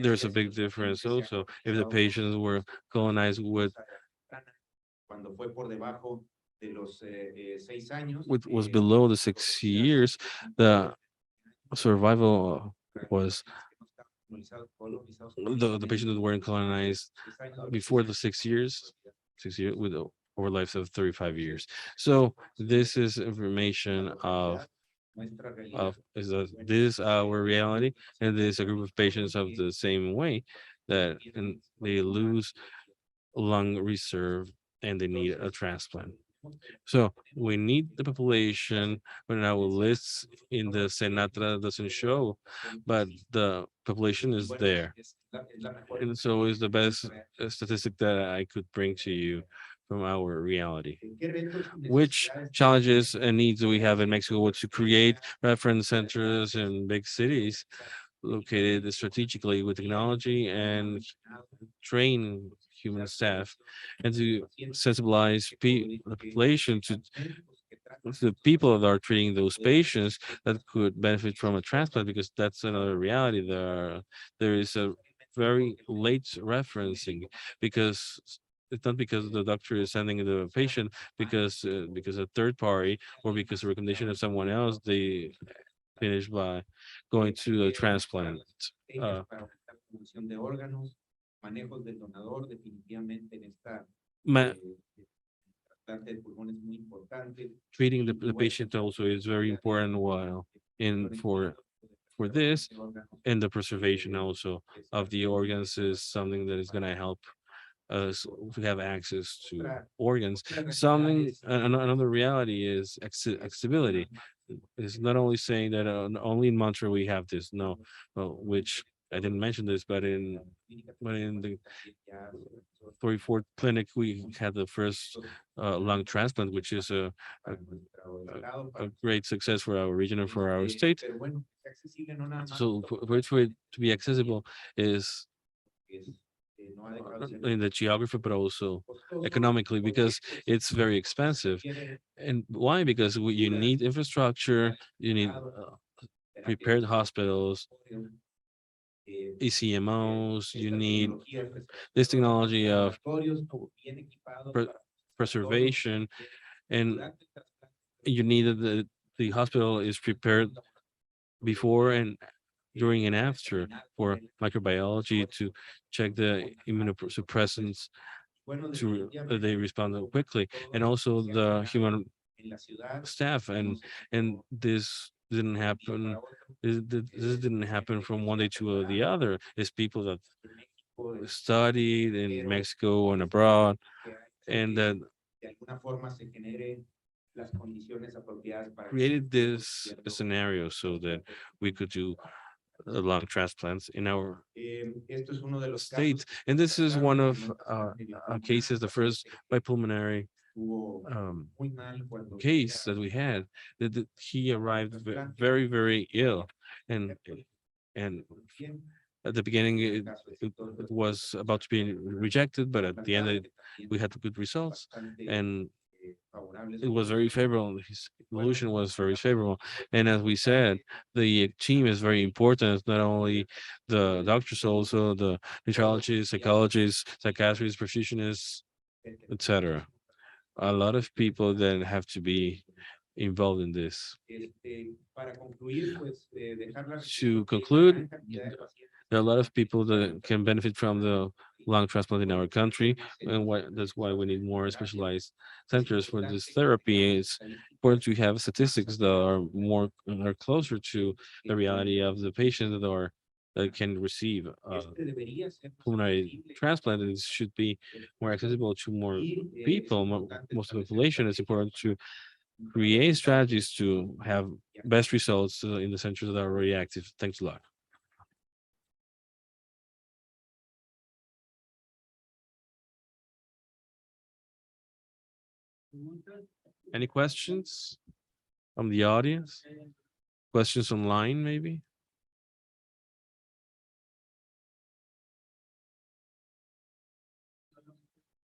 There's a big difference also if the patients were colonized with was below the 6 years, the survival was the patients that weren't colonized before the 6 years, 6 years with over lives of 35 years. So this is information of is that this is our reality, and there's a group of patients of the same way that and they lose lung reserve and they need a transplant. So we need the population, but our lists in the Senatra doesn't show, but the population is there. And so is the best statistic that I could bring to you from our reality. Which challenges and needs do we have in Mexico to create reference centers in big cities located strategically with technology and train human staff and to sensibilize the population to the people that are treating those patients that could benefit from a transplant, because that's another reality. There is a very late referencing because it's not because the doctor is sending the patient because a third party or because a recommendation of someone else they finish by going to a transplant. Uh, ma- Treating the patient also is very important while in for this, and the preservation also of the organs is something that is going to help us to have access to organs. Another reality is accessibility. It's not only saying that only in Montreal we have this, no, well, which I didn't mention this, but in the 34th clinic we had the first lung transplant, which is a great success for our region and for our state. So for it to be accessible is in the geography, but also economically, because it's very expensive. And why? Because you need infrastructure, you need prepared hospitals, ECMOs, you need this technology of pre- preservation, and you need that the hospital is prepared before and during and after for microbiology to check the immunosuppressants to they respond quickly, and also the human staff. And this didn't happen. This didn't happen from one day to the other. It's people that studied in Mexico and abroad, and that created this scenario so that we could do lung transplants in our state. And this is one of cases, the first by pulmonary case that we had, that he arrived very, very ill, and and at the beginning it was about to be rejected, but at the end we had good results, and it was very favorable. His evolution was very favorable. And as we said, the team is very important. It's not only the doctors, also the nutrologists, psychologists, psychiatrists, perfusionists, etc. A lot of people then have to be involved in this. To conclude, there are a lot of people that can benefit from the lung transplant in our country, and that's why we need more specialized centers for this therapy. It's important to have statistics that are closer to the reality of the patient that can receive pulmonary transplant. And it should be more accessible to more people, most of the population. It's important to create strategies to have best results in the centers that are already active. Thanks a lot. Any questions from the audience? Questions online, maybe?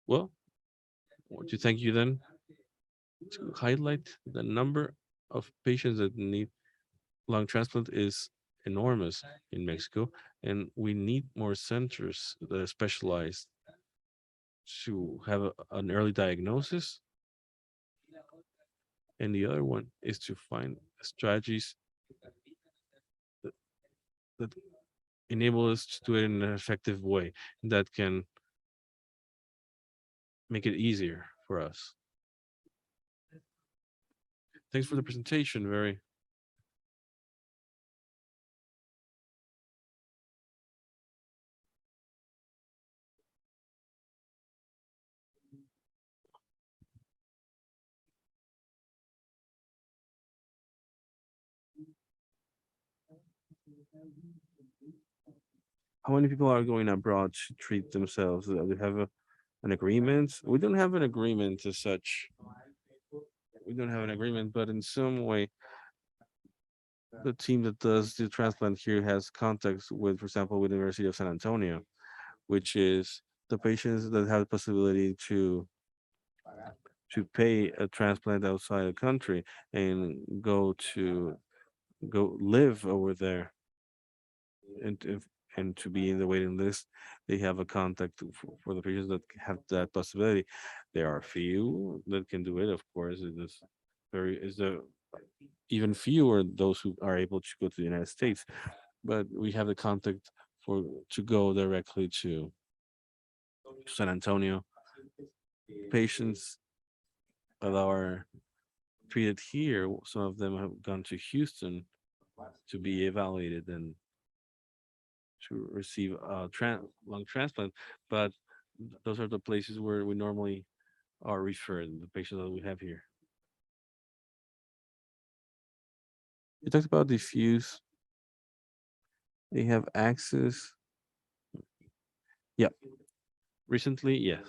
Well, I want to thank you then to highlight the number of patients that need lung transplant is enormous in Mexico, and we need more centers that are specialized to have an early diagnosis. And the other one is to find strategies that enable us to do it in an effective way that can make it easier for us. Thanks for the presentation. Very. How many people are going abroad to treat themselves? Do they have an agreement? We don't have an agreement as such. We don't have an agreement, but in some way, the team that does the transplant here has contacts with, for example, with the University of San Antonio, which is the patients that have the possibility to pay a transplant outside the country and go live over there, and to be in the waiting list, they have a contact for the patients that have that possibility. There are few that can do it, of course. It is the even fewer those who are able to go to the United States, but we have the contact to go directly to San Antonio. Patients that are treated here, some of them have gone to Houston to be evaluated and to receive a lung transplant, but those are the places where we normally are referred, the patients that we have here. You talked about diffuse. They have access. Yeah. Recently, yes.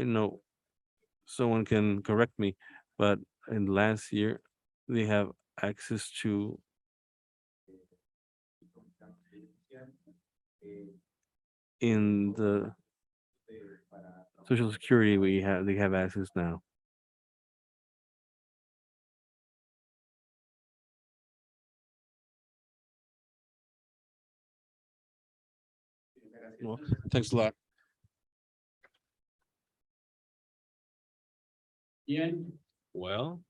I know someone can correct me, but in last year, they have access to in the Social Security they have access now. Well, thanks a lot. Bien, Well,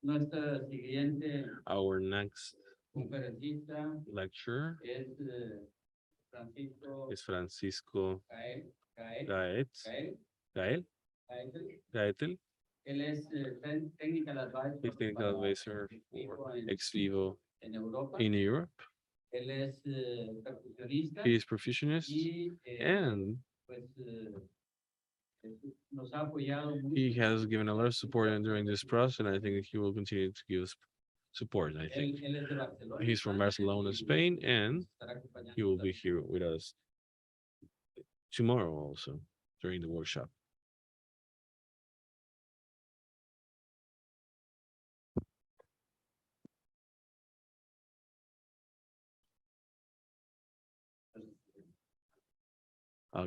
nuestra siguiente our next conferencista lecture es Francisco is Francisco Gael. Gaetz. Gael. Gaetel. Él es technical advisor He's technical advisor for Ex Vivo en Europa. in Europe. Él es percusionista. He is perfusionist and Pues, nos ha apoyado mucho. he has given a lot of support during this process, and I think he will continue to give us support. I think Él es de Barcelona. he's from Barcelona, Spain, and Estará acompañando he will be here with us tomorrow also. during the workshop.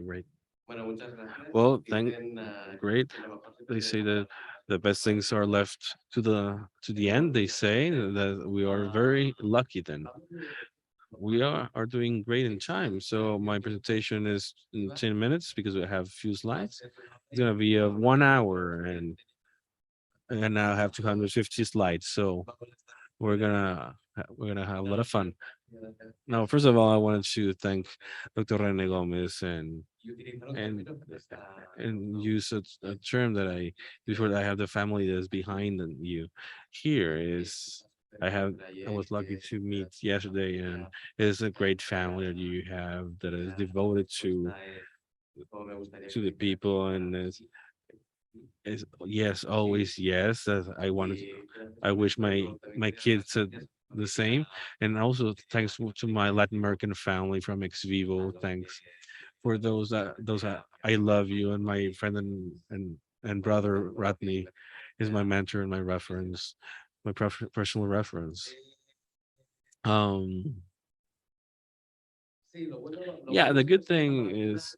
Great. Well, great. They say that the best things are left to the end. They say that we are very lucky then. We are doing great in time. So my presentation is in 10 minutes because we have a few slides. It's gonna be a 1 hour and now I have 250 slides. So we're gonna have a lot of fun. Now, first of all, I wanted to thank Dr. Rene Gomez and and use a term that I before I have the family that's behind you. Here is I was lucky to meet yesterday, and it's a great family that you have that is devoted to the people and is yes, always yes. As I wish my kids said the same. And also thanks to my Latin American family from Ex Vivo. Thanks for those I love you, and my friend and brother Rodney is my mentor and my reference, my personal reference. Um, yeah, the good thing is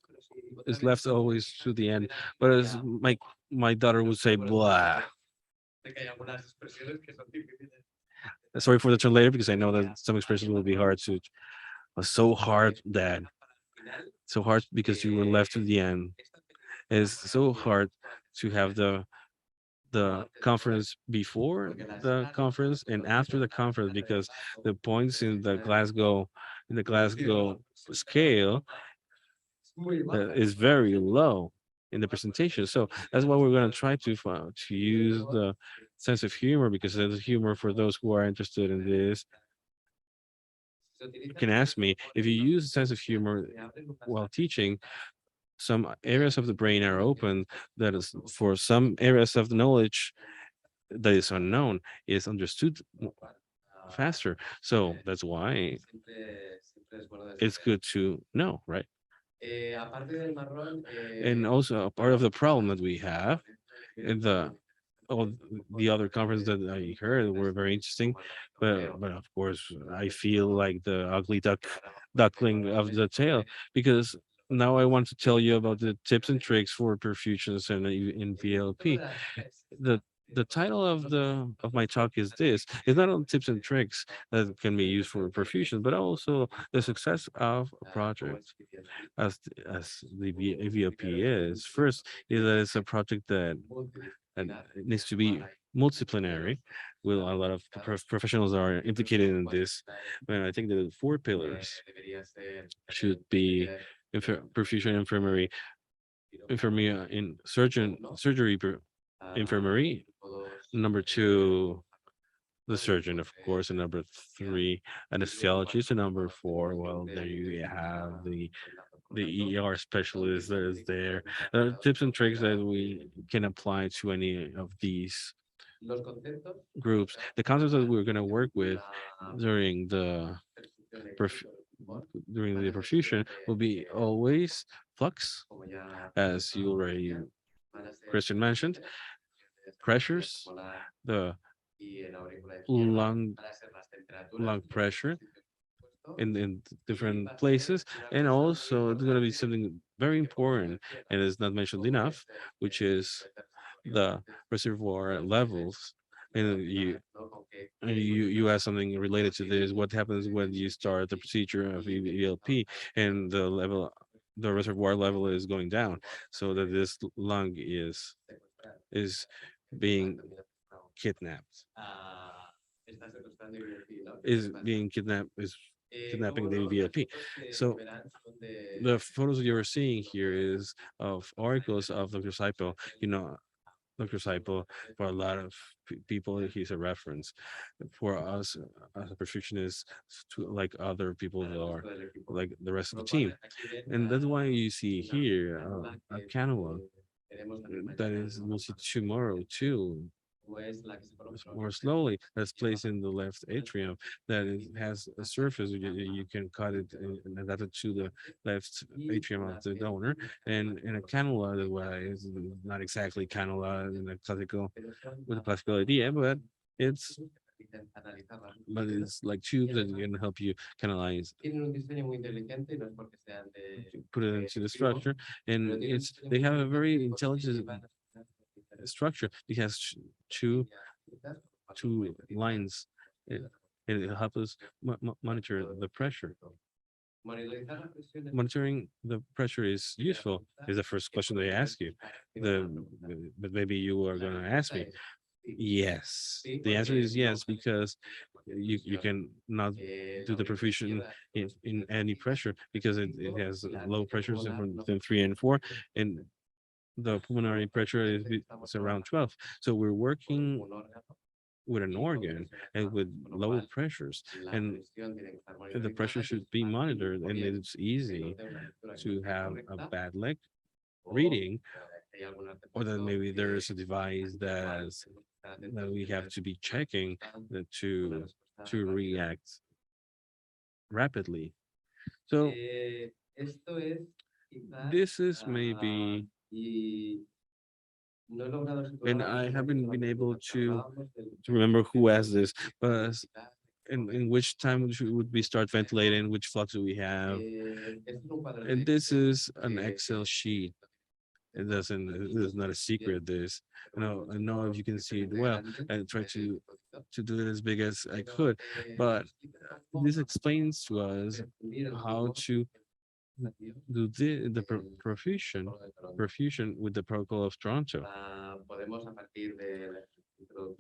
left always to the end. But as my daughter would say, blah. Sorry for the translator because I know that some expressions will be hard to. So hard, Dad. So hard because you were left to the end. It's so hard to have the conference before the conference and after the conference because the points in the Glasgow scale is very low in the presentation. So that's why we're going to try to use the sense of humor because there's humor for those who are interested in this. You can ask me if you use sense of humor while teaching. Some areas of the brain are open that is for some areas of the knowledge that is unknown is understood faster. So that's why it's good to know, right? And also a part of the problem that we have in all the other conferences that I heard were very interesting, but of course I feel like the ugly duckling of the tail because now I want to tell you about the tips and tricks for perfusions and in VLP. The the title of my talk is this. It's not on tips and tricks that can be used for perfusion, but also the success of a project as the VLP is. First is that it's a project that and it needs to be multidisciplinary. Well, a lot of professionals are implicated in this. And I think the four pillars should be perfusion infirmary, infirmary in surgery infirmary. Number two, the surgeon, of course, and number three, anesthesiologist, and number four, well, there you have the ER specialist that is there. Tips and tricks that we can apply to any of these groups. The concepts that we're going to work with during perf- during the perfusion will be always flux, as you already Christian mentioned, pressures, the lung lung pressure in different places, and also it's going to be something very important and is not mentioned enough, which is the reservoir levels. And you ask something related to this. What happens when you start the procedure of EVLP and the reservoir level is going down, so that this lung is being kidnapped. Is being kidnapped is kidnapping the EVLP. So the photos you are seeing here is of articles of Dr. Saipo. You know, Dr. Saipo, for a lot of people, he's a reference. For us, as a perfectionist, to like other people that are like the rest of the team. And that's why you see here a catalog that is mostly tomorrow too. more slowly, that's placed in the left atrium, that it has a surface, you can cut it and adapt it to the left atrium of the donor. And in a cannula, the way is not exactly cannula in a classical, with a classical idea, but it's like tubes that can help you canalize, put it into the structure. And they have a very intelligent structure. It has two lines, and it helps us monitor the pressure. Monitoring the pressure is useful, is the first question they ask you. But maybe you are going to ask me. Yes, the answer is yes, because you can not do the perfusion in any pressure, because it has low pressures from 3 and 4, and the pulmonary pressure is around 12. So we're working with an organ and with low pressures, and the pressure should be monitored, and it's easy to have a bad leg reading, or that maybe there is a device that we have to be checking to react rapidly. So this is maybe, and I haven't been able to remember who asked this, but in which time would we start ventilating, which flux do we have? And this is an Excel sheet. It is not a secret. This, I know if you can see it well, and try to do it as big as I could, but this explains to us how to do the perfusion with the protocol of Toronto,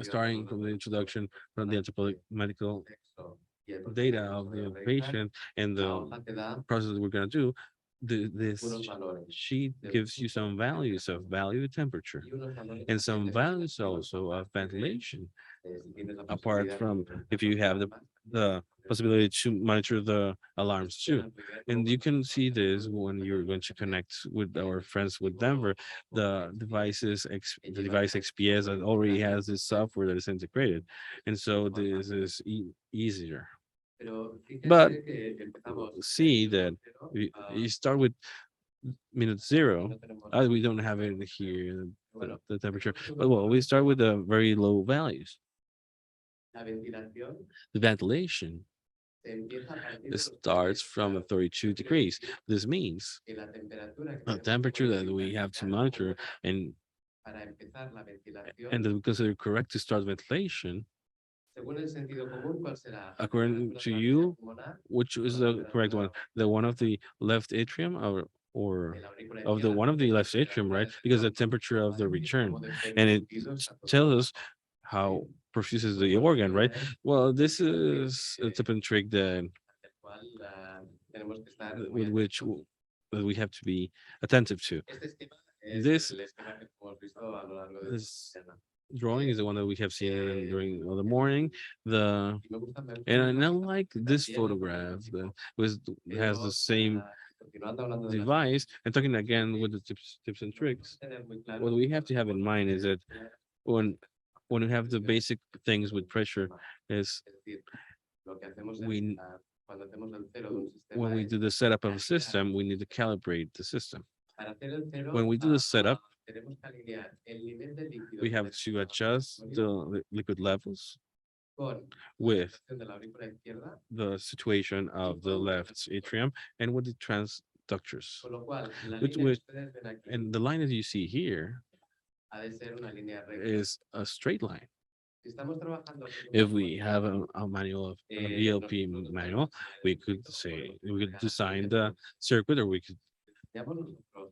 starting from the introduction from the medical data of the patient and the process we're going to do. This sheet gives you some values of value temperature and some values also of ventilation, apart from if you have the possibility to monitor the alarms too. And you can see this when you're going to connect with our friends with Denver. The device XPS that already has this software that is integrated, and so this is easier. But see that you start with minute 0. We don't have it here, the temperature, but well, we start with the very low values. The ventilation, it starts from 32 degrees. This means the temperature that we have to monitor and that we consider correct to start ventilation. According to you, which is the correct one? The one of the left atrium, or of the one of the left atrium, right? Because the temperature of the return, and it tells us how perfuses the organ, right? Well, this is a tip and trick that with which we have to be attentive to. This drawing is the one that we have seen during the morning. And I like this photograph that has the same device. And talking again with the tips and tricks, what we have to have in mind is that when we have the basic things with pressure, is we when we do the setup of a system, we need to calibrate the system. When we do the setup, we have to adjust the liquid levels with the situation of the left atrium and with the transductors. And the line that you see here is a straight line. If we have a manual of a VLP manual, we could design the circuit, or we could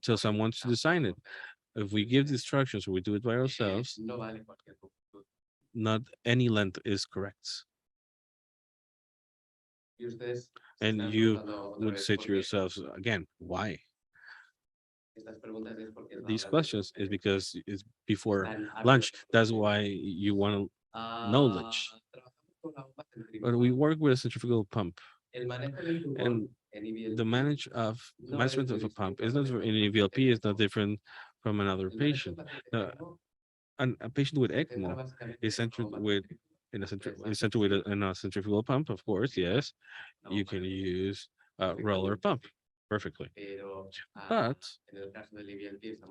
tell someone to design it. If we give the instructions or we do it by ourselves, not any length is correct. And you would say to yourselves again, why? These questions is because it's before lunch. That's why you want knowledge. But we work with a centrifugal pump, and the management of a pump is not for any VLP is not different from another patient. a patient with ECMO is centered with in a centrifugal pump, of course, yes. You can use a roller pump perfectly. But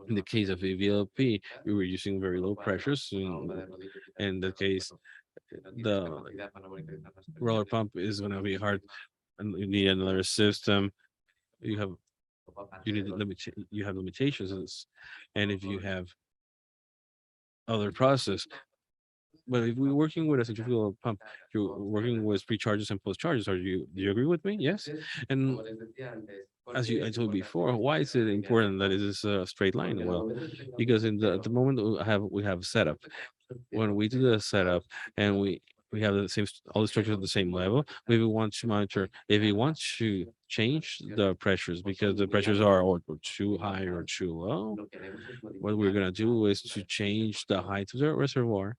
in the case of a VLP, we were using very low pressures. In that case, the roller pump is going to be hard, and you need another system. You have you have limitations, and if you have other process. But if we're working with a centrifugal pump, you're working with pre-charges and post-charges. Do you agree with me? Yes. And as I told before, why is it important that it is a straight line? Well, because at the moment we have setup. When we do the setup and we have the same all the structures at the same level, we want to monitor if we want to change the pressures because the pressures are or too high or too low. What we're gonna do is to change the height of the reservoir,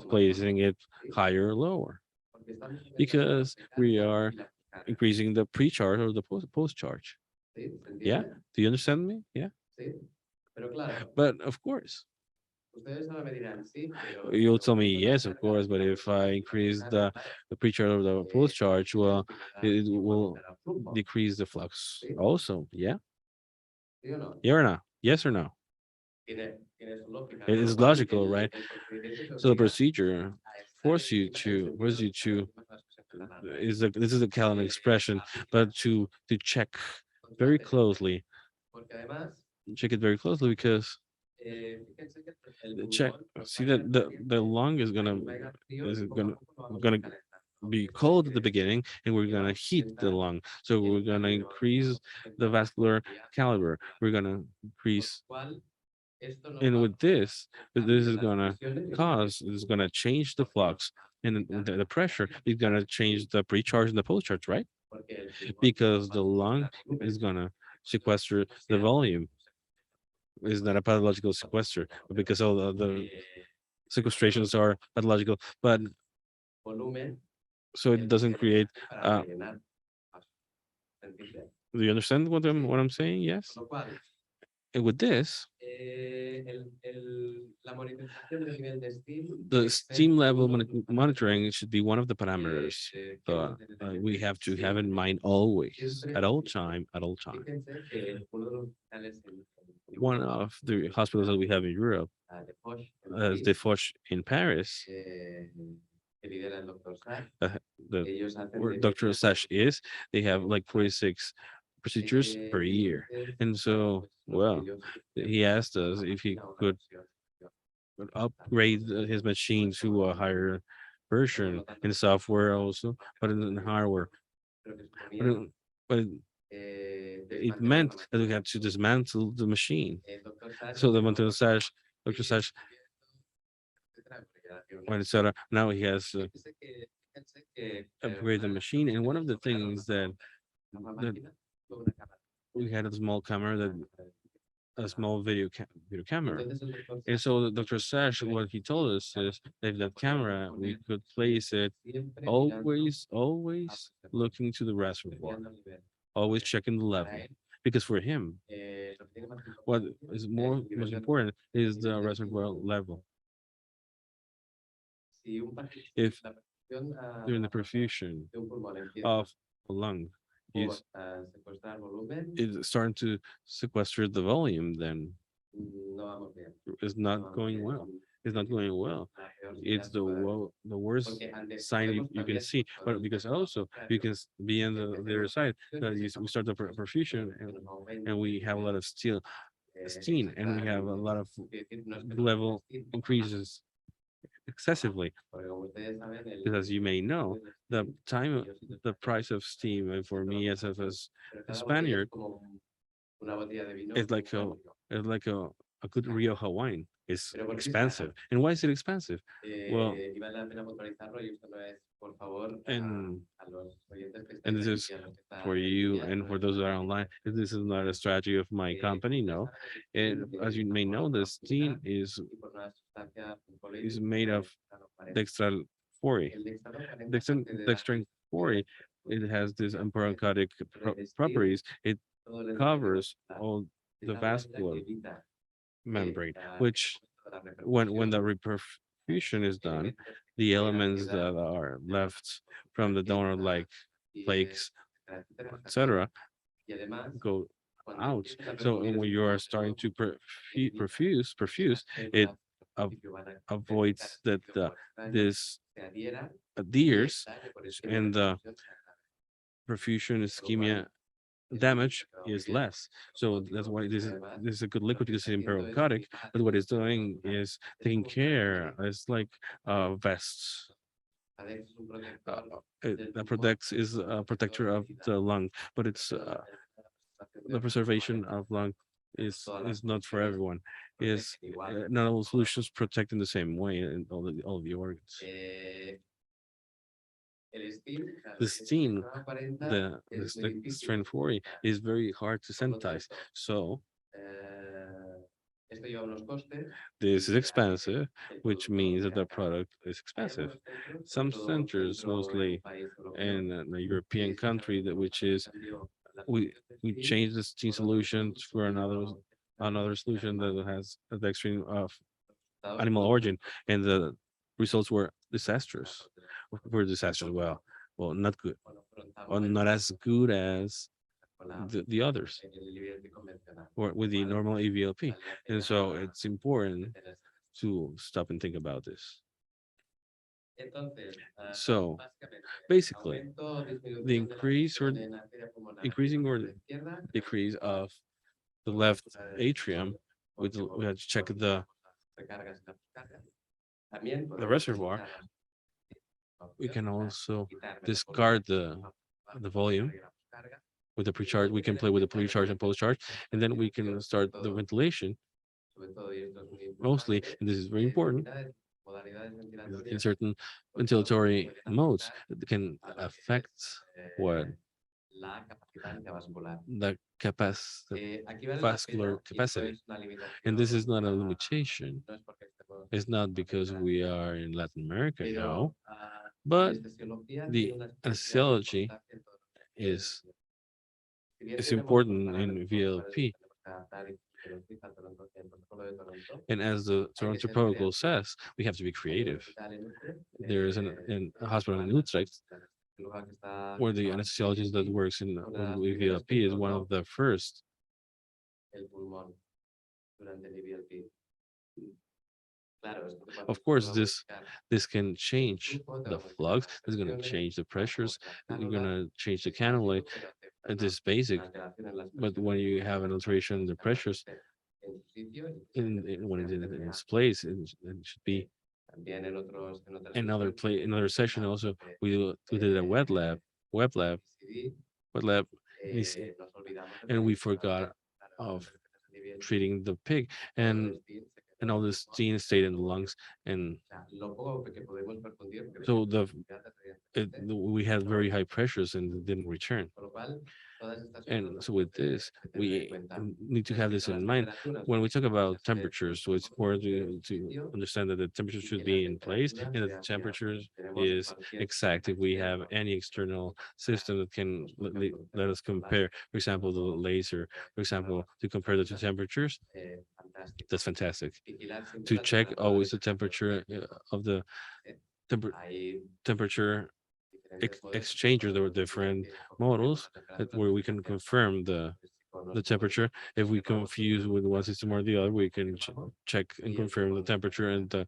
placing it higher or lower, because we are increasing the pre-charge or the post-charge. Yeah, do you understand me? Yeah, but of course, you'll tell me yes, of course, but if I increase the pre-charge or the post-charge, well, it will decrease the flux also. Yeah, yeah or no? Yes or no? It is logical, right? So the procedure force you to this is a calendar expression, but to check very closely, check it very closely because check see that the lung is gonna be cold at the beginning and we're gonna heat the lung. So we're gonna increase the vascular caliber. We're gonna increase and with this is gonna this is gonna change the flux and the pressure is gonna change the pre-charge and the post-charge, right? Because the lung is gonna sequester the volume. Is not a pathological sequester, but because all the sequestrations are pathological, but so it doesn't create. Do you understand what I'm saying? Yes. And with this, the steam level monitoring should be one of the parameters we have to have in mind always, at all time, at all time. One of the hospitals that we have in Europe, as the Foch in Paris, where Dr. Sash is, they have like 46 procedures per year. And so, well, he asked us if he could upgrade his machine to a higher version in software also, but in hardware. But it meant that we had to dismantle the machine. So the Dr. Sash, when etc. Now he has upgrade the machine, and one of the things that we had a small camera that a small video camera. And so Dr. Sash, what he told us is that that camera, we could place it always looking to the reservoir, always checking the level. Because for him, what is most important is the reservoir level. If during the perfusion of a lung is starting to sequester the volume, then it's not going well. It's not going well. It's the worst sign you can see. But because also you can be on the other side that we start the perfusion and we have a lot of steam and we have a lot of level increases excessively. Because as you may know, the price of steam, and for me as a Spaniard, it's like a good Rioja wine. It's expensive. And why is it expensive? Well, and and this is for you and for those that are online. This is not a strategy of my company, no. And as you may know, the steam is made of dextral 40. Dextrin 40, it has this amphoracotic properties. It covers all the vascular membrane, which when the reperfusion is done, the elements that are left from the donor, like flakes, etc., go out. So when you are starting to perfuse, it av- avoids that this adheres, and the perfusion ischemia damage is less. So that's why this is a good liquid because it's empiricotic, but what it's doing is taking care. It's like vests. That protects is a protector of the lung, but it's the preservation of lung is not for everyone. Is not all solutions protect in the same way in all the organs. The steam, the strain 40 is very hard to synthesize. So this is expensive, which means that the product is expensive. Some centers, mostly in a European country, that which is we change the steam solution for another solution that has the extreme of animal origin, and the results were disastrous. Were disastrous. Well, not good, or not as good as the others, or with the normal EVLP. And so it's important to stop and think about this. So basically, the increasing or decrease of the left atrium, we have to check the reservoir. We can also discard the volume with the precharge. We can play with the precharge and post-charge, and then we can start the ventilation. Mostly, and this is very important, in certain ventilatory modes that can affect what the vascular capacity. And this is not a limitation. It's not because we are in Latin America, no, but the anesthesiology is important in VLP. And as the Toronto Protocol says, we have to be creative. There is a hospital in Utrecht where the anesthesiologist that works in VLP is one of the first. Of course, this can change the flux. It's going to change the pressures. You're going to change the cannula. It is basic, but when you have an alteration in the pressures, when it's in its place, it should be another session. Also, we did a wet lab, and we forgot of treating the pig, and all this gene stayed in the lungs, and so we had very high pressures and it didn't return. And so with this, we need to have this in mind when we talk about temperatures. So it's important to understand that the temperature should be in place and that the temperature is exact. If we have any external system that can let us compare, for example, the laser, for example, to compare the two temperatures, that's fantastic. To check always the temperature of the temperature exchanger. There were different models where we can confirm the temperature. If we confuse with one system or the other, we can check and confirm the temperature, and the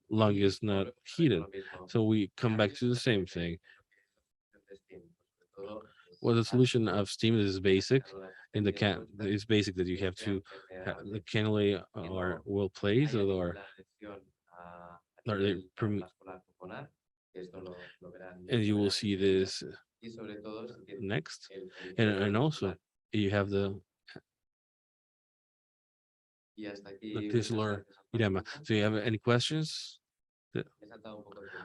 lung is not heated. So we come back to the same thing. Well, the solution of steam is basic. In the can is basic that you have to the cannula are well placed, or are they and you will see this next. And also you have the tisular edema. So you have any questions?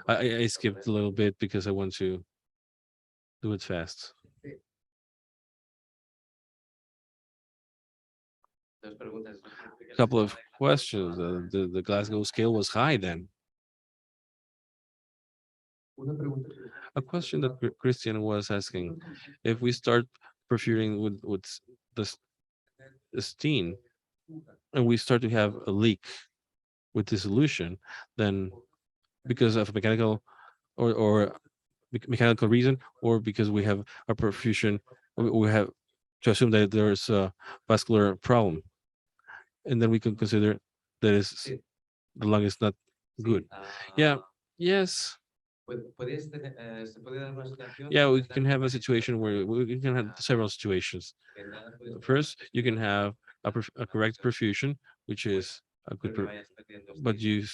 I skipped a little bit because I want to do it fast. A couple of questions. The Glasgow scale was high then. A question that Christian was asking: if we start perfuring with the steam and we start to have a leak, with the solution, then because of mechanical or mechanical reason, or because we have a perfusion, we have to assume that there's a vascular problem, and then we can consider that is the lung is not good. Yeah. Yes. Yeah, we can have a situation where we can have several situations. First, you can have a correct perfusion, which is a good, but you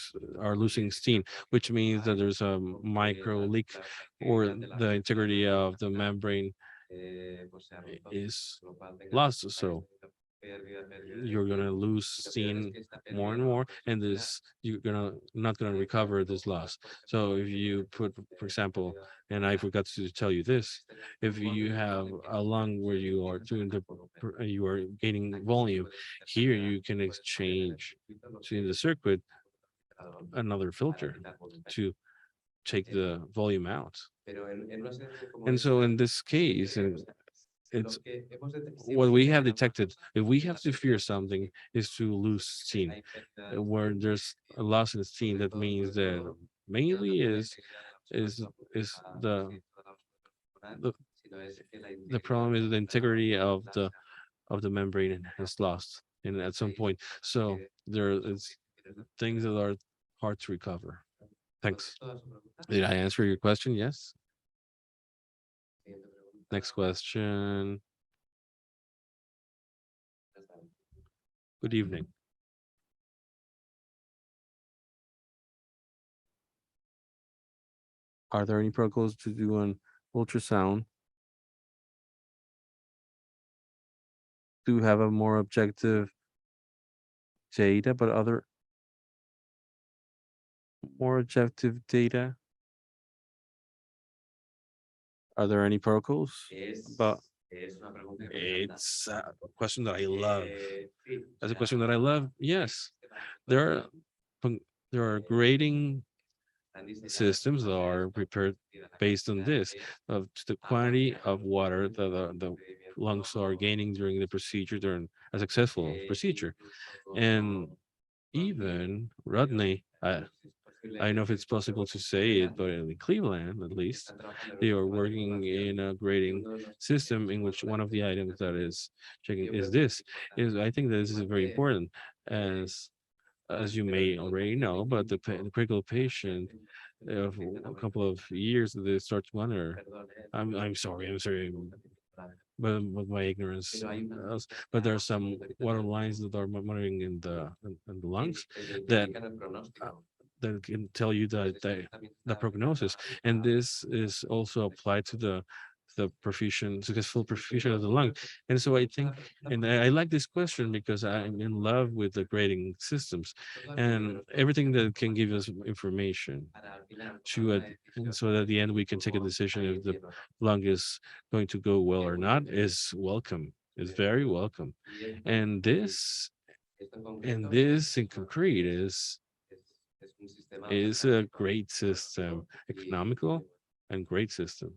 are losing steam, which means that there's a micro leak, or the integrity of the membrane is lost. So you're gonna lose steam more and more, and this you're gonna not gonna recover this loss. So if you put, for example, and I forgot to tell you this, if you have a lung where you are doing you are gaining volume, here you can exchange to the circuit another filter to take the volume out. And so in this case, and it's what we have detected, if we have to fear something, is to lose steam. Where there's a loss in steam, that means that mainly is is the the problem is the integrity of the membrane is lost, and at some point, so there is things that are hard to recover. Thanks. Did I answer your question? Yes. Next question. Good evening. Are there any protocols to do an ultrasound to have a more objective data, but other more objective data? Are there any protocols? But it's a question that I love. That's a question that I love. Yes, there are there are grading systems that are prepared based on this, of the quantity of water that the lungs are gaining during the procedure, during a successful procedure. And even Rodney, I don't know if it's possible to say it, but in Cleveland, at least, they are working in a grading system in which one of the items that is checking is this. Is I think that this is very important, as you may already know, but the critical patient of a couple of years they start to wonder. I'm sorry, but my ignorance. But there are some water lines that are monitoring in the lungs that that can tell you the prognosis, and this is also applied to the perfusion, successful perfusion of the lung. And so I think, and I like this question because I'm in love with the grading systems and everything that can give us information to so that at the end we can take a decision if the lung is going to go well or not is welcome, is very welcome. And this in concrete is a great system, economical and great system.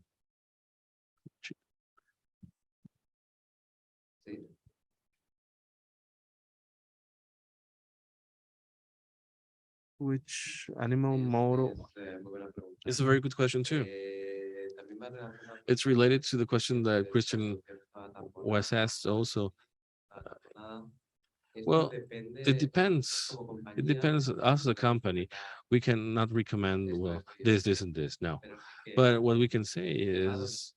Which animal model? It's a very good question too. It's related to the question that Christian was asked also. Well, it depends. It depends us as a company. We cannot recommend, well, this, and this. No. But what we can say is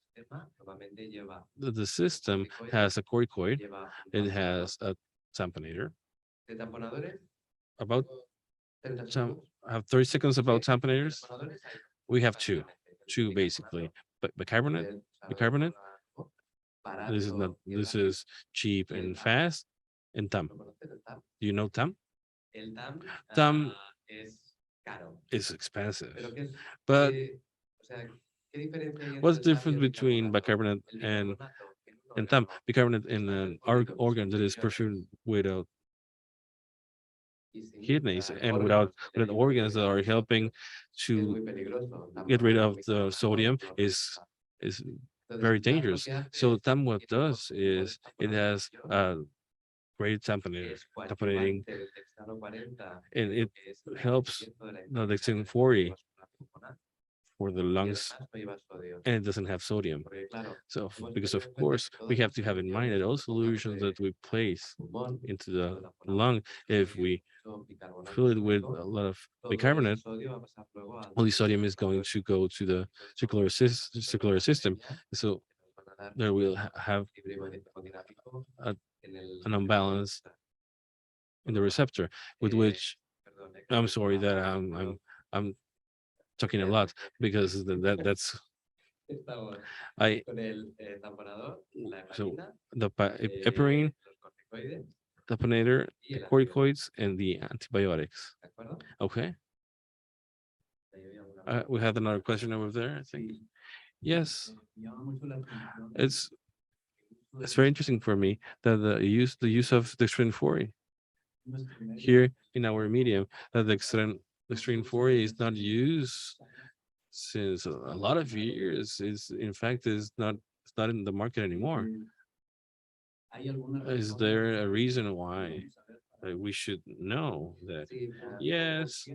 that the system has a coracoid, it has a tamponator. About I have 30 seconds about tamponators. We have two basically. But bicarbonate. This is cheap and fast. And TAM. Do you know TAM? TAM is expensive. But what's the difference between bicarbonate and TAM? Bicarbonate in an organ that is perfumed without kidneys and without organs that are helping to get rid of the sodium is very dangerous. So TAM what does is it has great tamponating, and it helps the dextrin 40 for the lungs, and it doesn't have sodium. So, because of course, we have to have in mind that all solutions that we place into the lung, if we fill it with a lot of bicarbonate, all the sodium is going to go to the circular system. So there will have an imbalance in the receptor, with which I'm sorry that I'm talking a lot, because that's I so the heparin, tamponator, the corticoids, and the antibiotics. Okay. We have another question over there, I think. Yes, it's very interesting for me that the use of dextrin 40 here in our medium, that dextrin 40 is not used since a lot of years. Is in fact is not, it's not in the market anymore. Is there a reason why we should know that? Yes,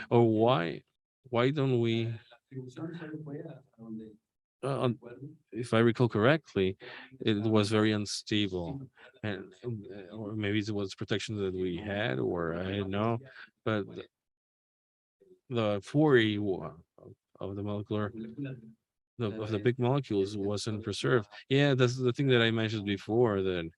or why don't we? If I recall correctly, it was very unstable, and or maybe it was protection that we had, or I don't know, but the 40 of the molecular of the big molecules wasn't preserved. Yeah, that's the thing that I mentioned before, that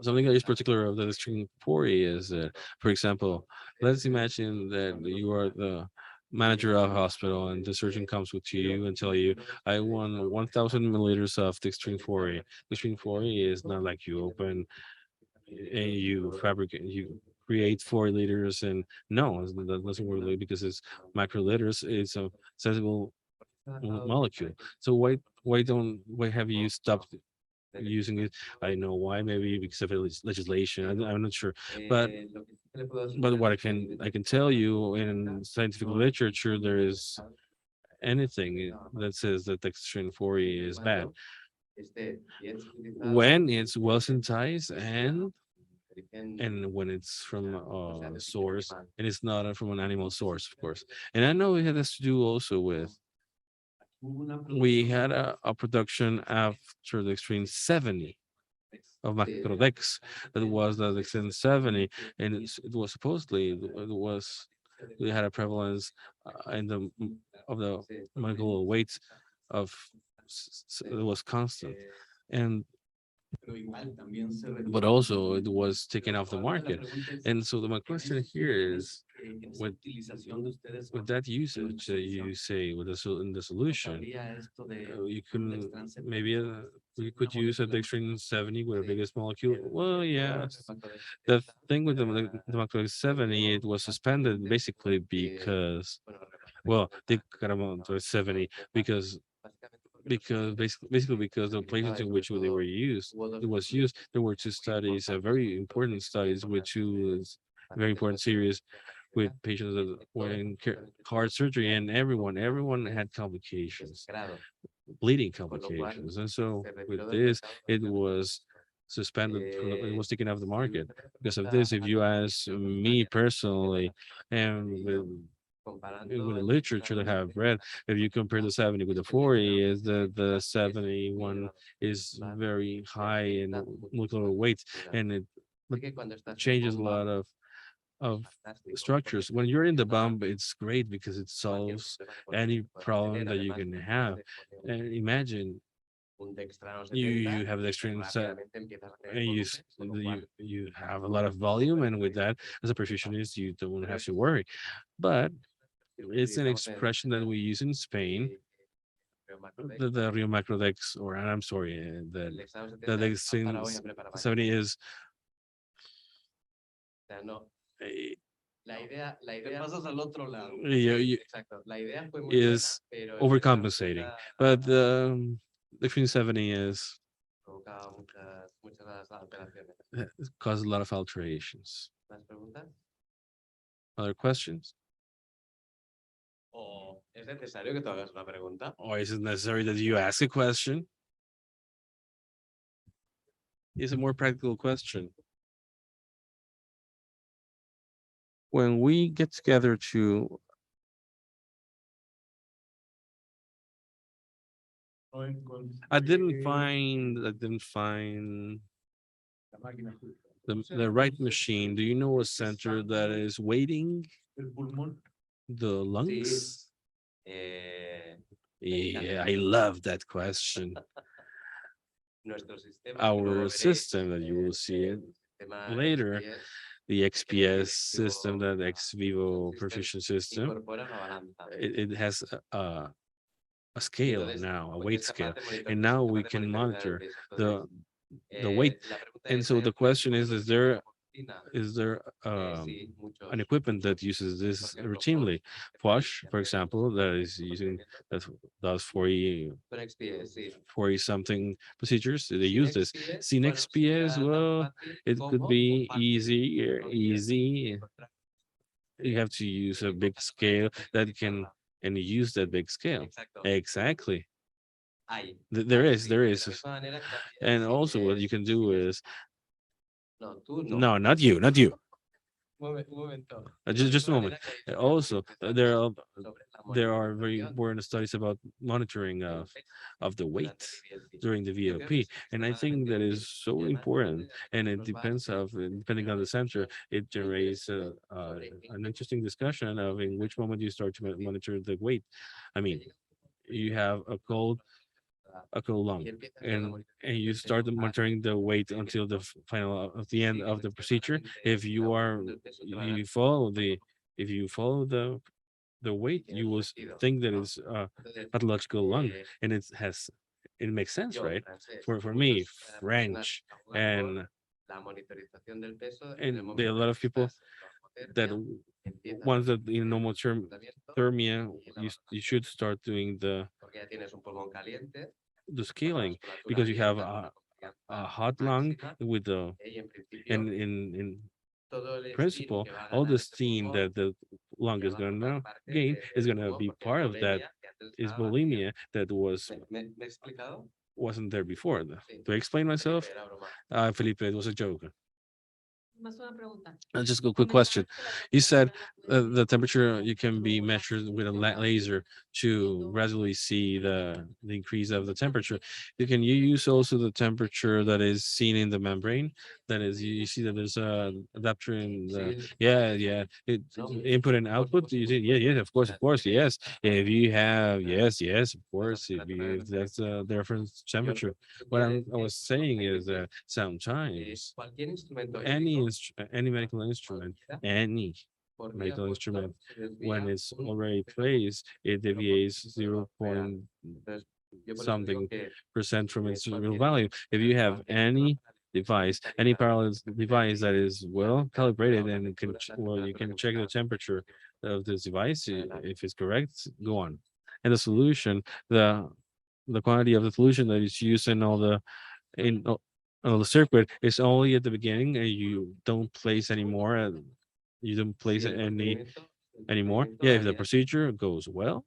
something that is particular of the string 40 is that, for example, let's imagine that you are the manager of a hospital and the surgeon comes with you and tell you, I want 1000 milliliters of dextrin 40. Dextrin 40 is not like you open and you fabricate, you create 4 liters, and no, that doesn't work like, because it's microliters. It's a sensible molecule. So why have you stopped using it? I know why, maybe because of legislation. I'm not sure, but what I can tell you, in scientific literature, there is anything that says that dextrin 40 is bad when it's well synthesized, and when it's from a source, and it's not from an animal source, of course. And I know it has to do also with, we had a production after the extreme 70 of Macrodex. That was the extreme 70, and it was supposedly, we had a prevalence in the of the molecular weight of it was constant, and but also it was taken off the market. And so my question here is, with that usage that you say with in the solution, you can maybe you could use a dextrin 70 with a biggest molecule. Well, yeah, the thing with the macro 70, it was suspended basically because, well, the amount was 70 because basically because the places in which they were used, it was used, there were two studies, very important studies, with two very important series with patients that were in heart surgery, and everyone had complications, bleeding complications. And so with this, it was suspended, it was taken off the market because of this. If you ask me personally, and with the literature that I have read, if you compare the 70 with the 40, is the 71 is very high in molecular weight, and it changes a lot of structures. When you're in the bomb, it's great because it solves any problem that you can have. And imagine you have the extreme set, and you have a lot of volume, and with that, as a perfusionist, you don't have to worry. But it's an expression that we use in Spain, the Rio Macrodex, or I'm sorry, the Dextrin 70 is a, is overcompensating, but the Dextrin 70 is cause a lot of alterations. Other questions? Or is it necessary that you ask a question? is a more practical question. When we get together to I didn't find the right machine. Do you know a center that is waiting the lungs? Yeah, I love that question. Our system that you will see it later, the XPS system, that ex vivo perfusion system, it has a scale now, a weight scale, and now we can monitor the weight. And so the question is there an equipment that uses this routinely? Posh, for example, that does 40 something procedures. They use this. Cinex PS, well, it could be easy. You have to use a big scale that can and use that big scale. Exactly. There is. And also what you can do is no, not you. Just a moment. Also, there are very important studies about monitoring of the weight during the VLP, and I think that is so important. And it depends depending on the center, it generates an interesting discussion of in which moment you start to monitor the weight. I mean, you have a cold lung, and you start monitoring the weight until the final of the end of the procedure. You follow the if you follow the weight, you will think that it's pathological lung, and it makes sense, right? For me, French and there are a lot of people that once that in normal thermia, you should start doing the scaling because you have a hot lung with the and in principle, all the steam that the lung is gonna gain is gonna be part of that is bulimia that wasn't there before. Do I explain myself? Felipe, it was a joke. Más una pregunta. Just a quick question. You said the temperature you can be measured with a laser to gradually see the increase of the temperature. Can you use also the temperature that is seen in the membrane? That is, you see that there's a adapter in the input and output. You see, yeah, of course, yes. If you have yes, of course, if that's the reference temperature. What I was saying is that sometimes any medical instrument, when it's already placed, it deviates 0 point something percent from its real value. If you have any device, any parallel device that is well calibrated and you can check the temperature of this device, if it's correct, go on. And the solution, the quantity of the solution that is used in all the in the circuit is only at the beginning, and you don't place anymore. You don't place it anymore. Yeah, if the procedure goes well,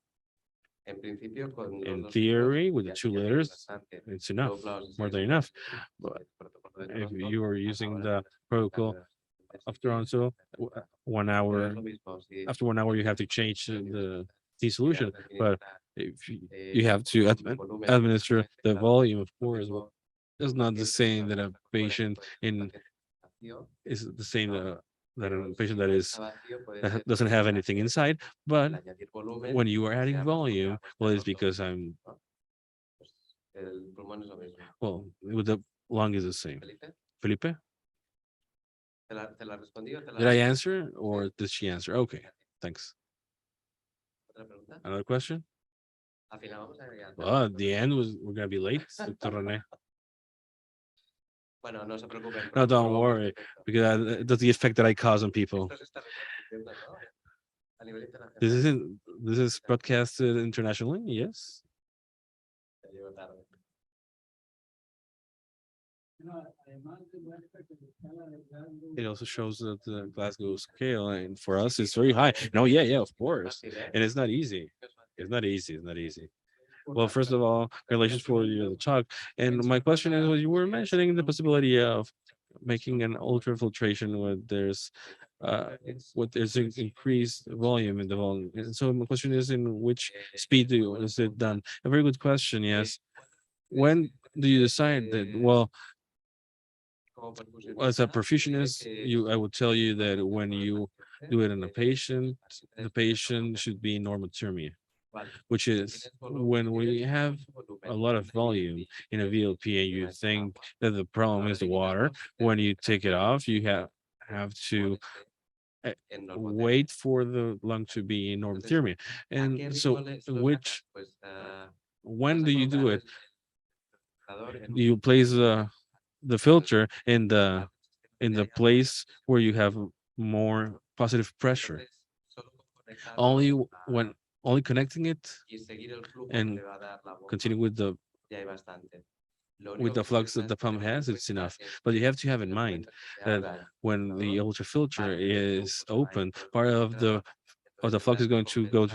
in theory, with the 2 liters, it's enough, more than enough. But if you are using the protocol of Toronto, 1 hour, after 1 hour, you have to change the solution. But if you have to administer the volume, of course, well, it's not the same that a patient in is the same that a patient that doesn't have anything inside. But when you are adding volume, well, it's because with the lung is the same. Felipe, did I answer or did she answer? Okay, thanks. Another question? Well, at the end we're gonna be late, Dr. Rene. No, don't worry, because that's the effect that I cause on people. This is broadcasted internationally, yes. It also shows that the Glasgow scale, and for us, it's very high. No, yeah, of course, and it's not easy. It's not easy. Well, first of all, congratulations for your talk. And my question is, well, you were mentioning the possibility of making an ultrafiltration where there's increased volume in the volume. And so my question is, in which speed is it done? A very good question. Yes. When do you decide that? Well, as a perfusionist, I would tell you that when you do it in a patient, the patient should be in normothermia, which is when we have a lot of volume in a VLP and you think that the problem is the water. When you take it off, you have to wait for the lung to be in normothermia. And so, when do you do it? You place the filter in the place where you have more positive pressure. Only when only connecting it and continue with the flux that the pump has, it's enough. But you have to have in mind that when the ultrafilter is open, part of the flux is going to go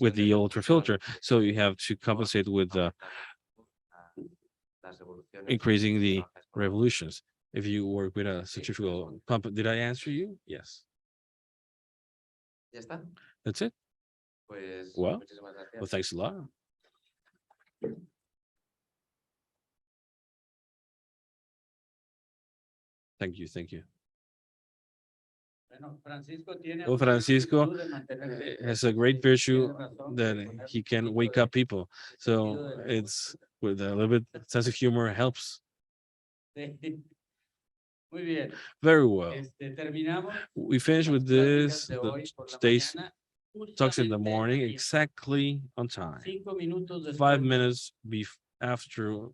with the ultrafilter. So you have to compensate with increasing the revolutions. If you work with a centrifugal pump, did I answer you? Yes. That's it. Well, thanks a lot. Thank you. Thank you. Well, Francisco has a great virtue that he can wake up people. So it's with a little bit sense of humor helps. Very well. We finish with this. Today's talks in the morning exactly on time. 5 minutes after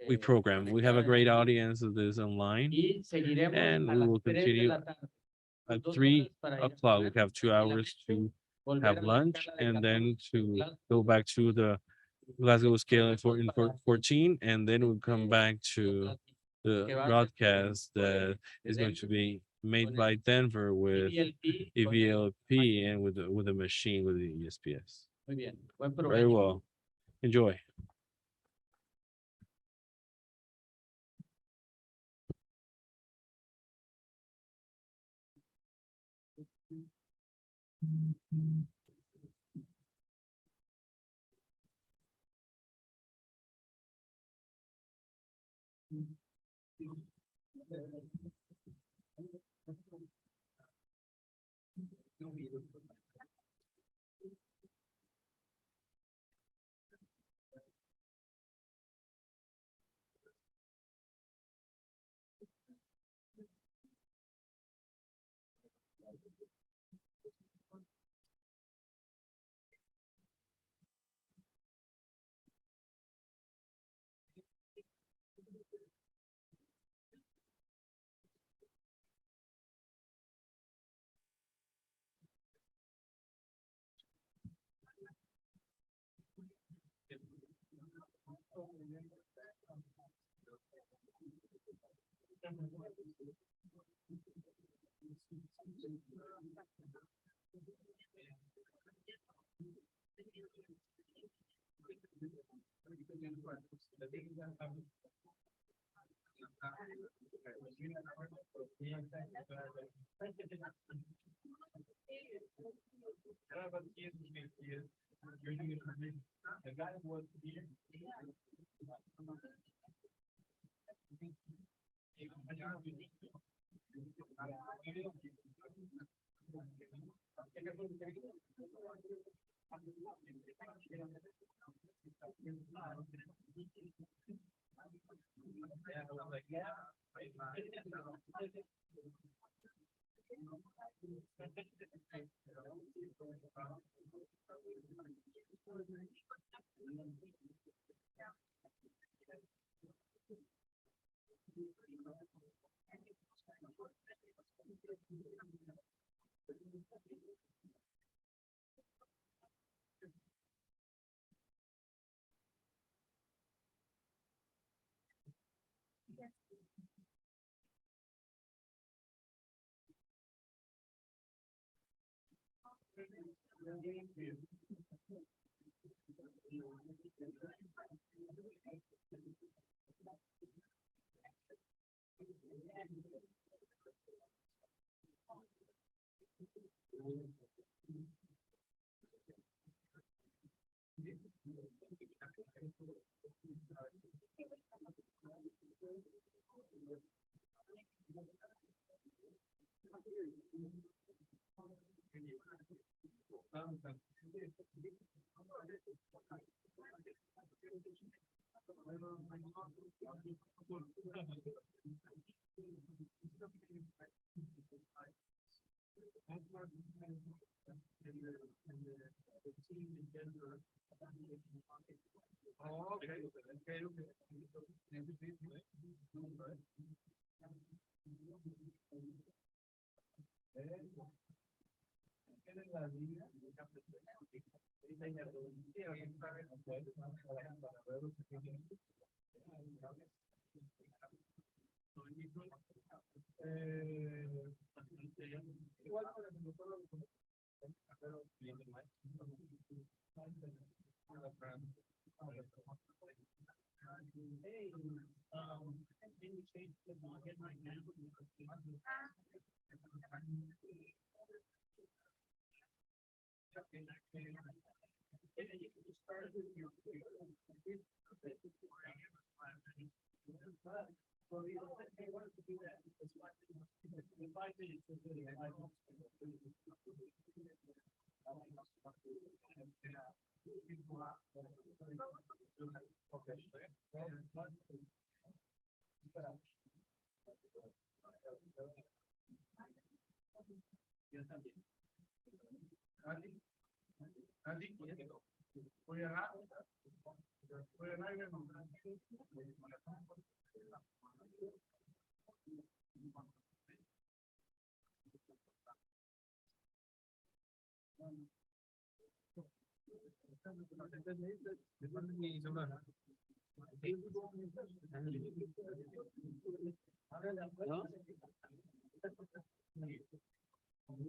we program. We have a great audience of this online, and we will continue at 3 o'clock. We have 2 hours to have lunch and then to go back to the Glasgow scale in 14, and then we'll come back to the broadcast that is going to be made by Denver with EVLP and with a machine with the ESPS. Very well. Enjoy.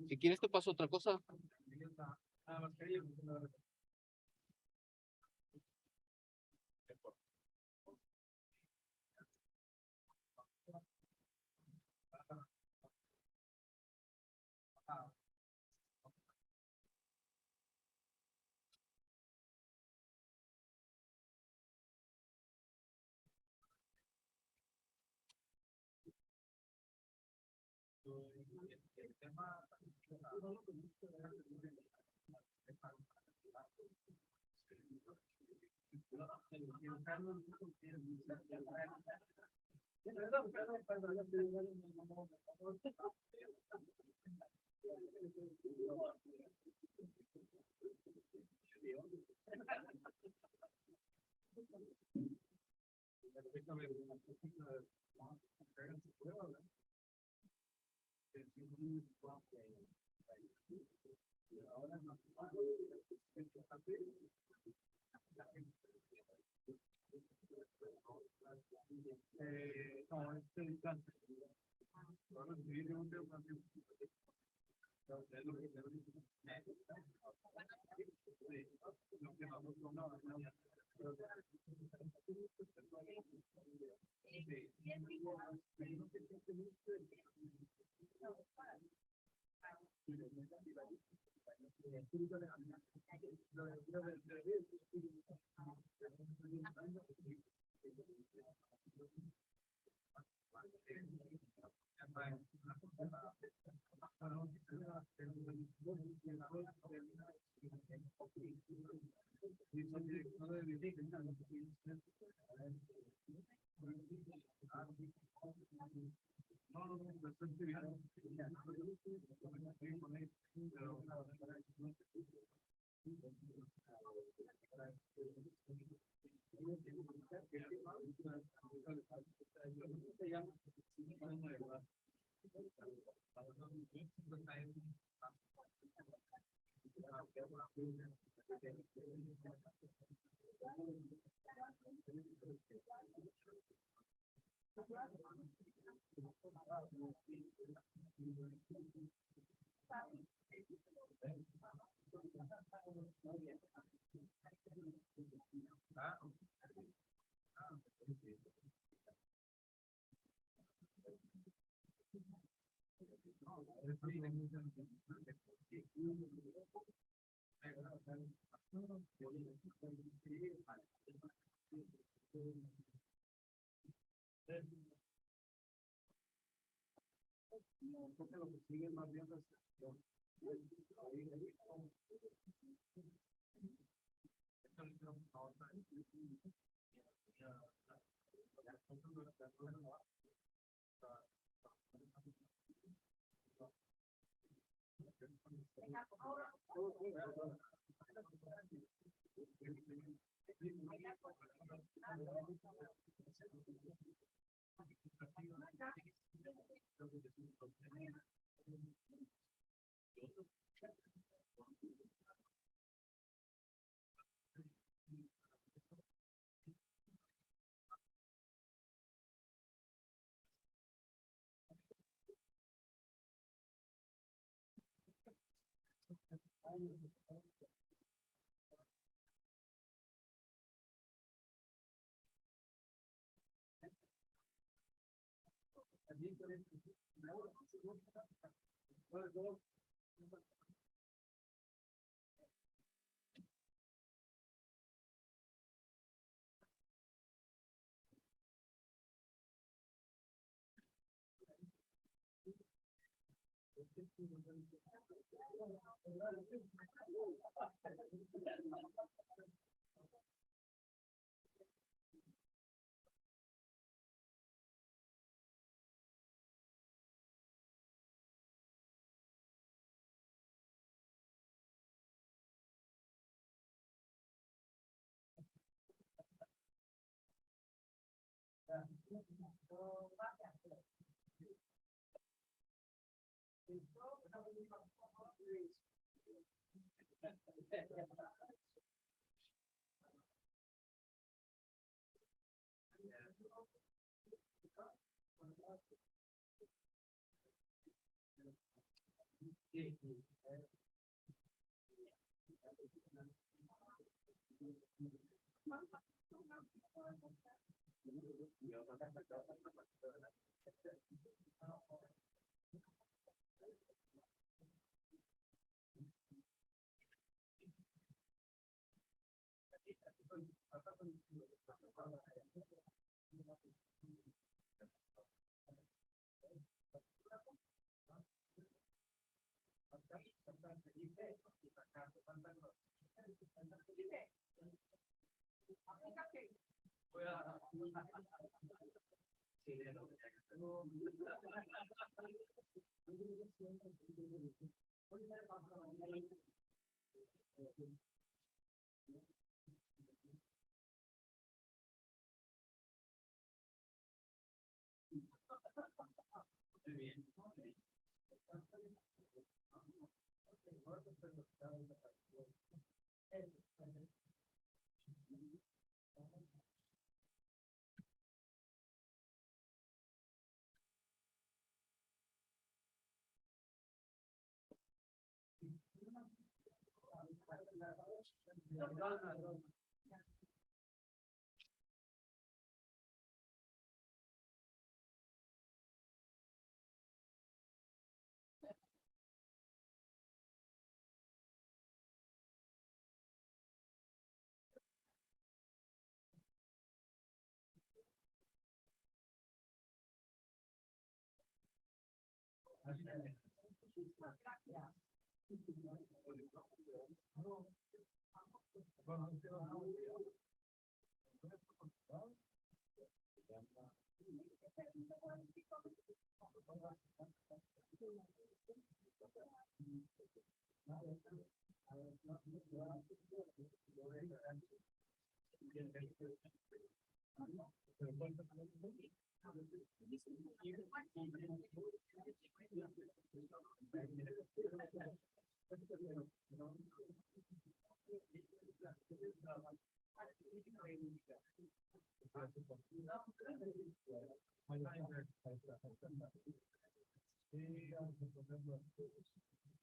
Si quieres te paso otra cosa.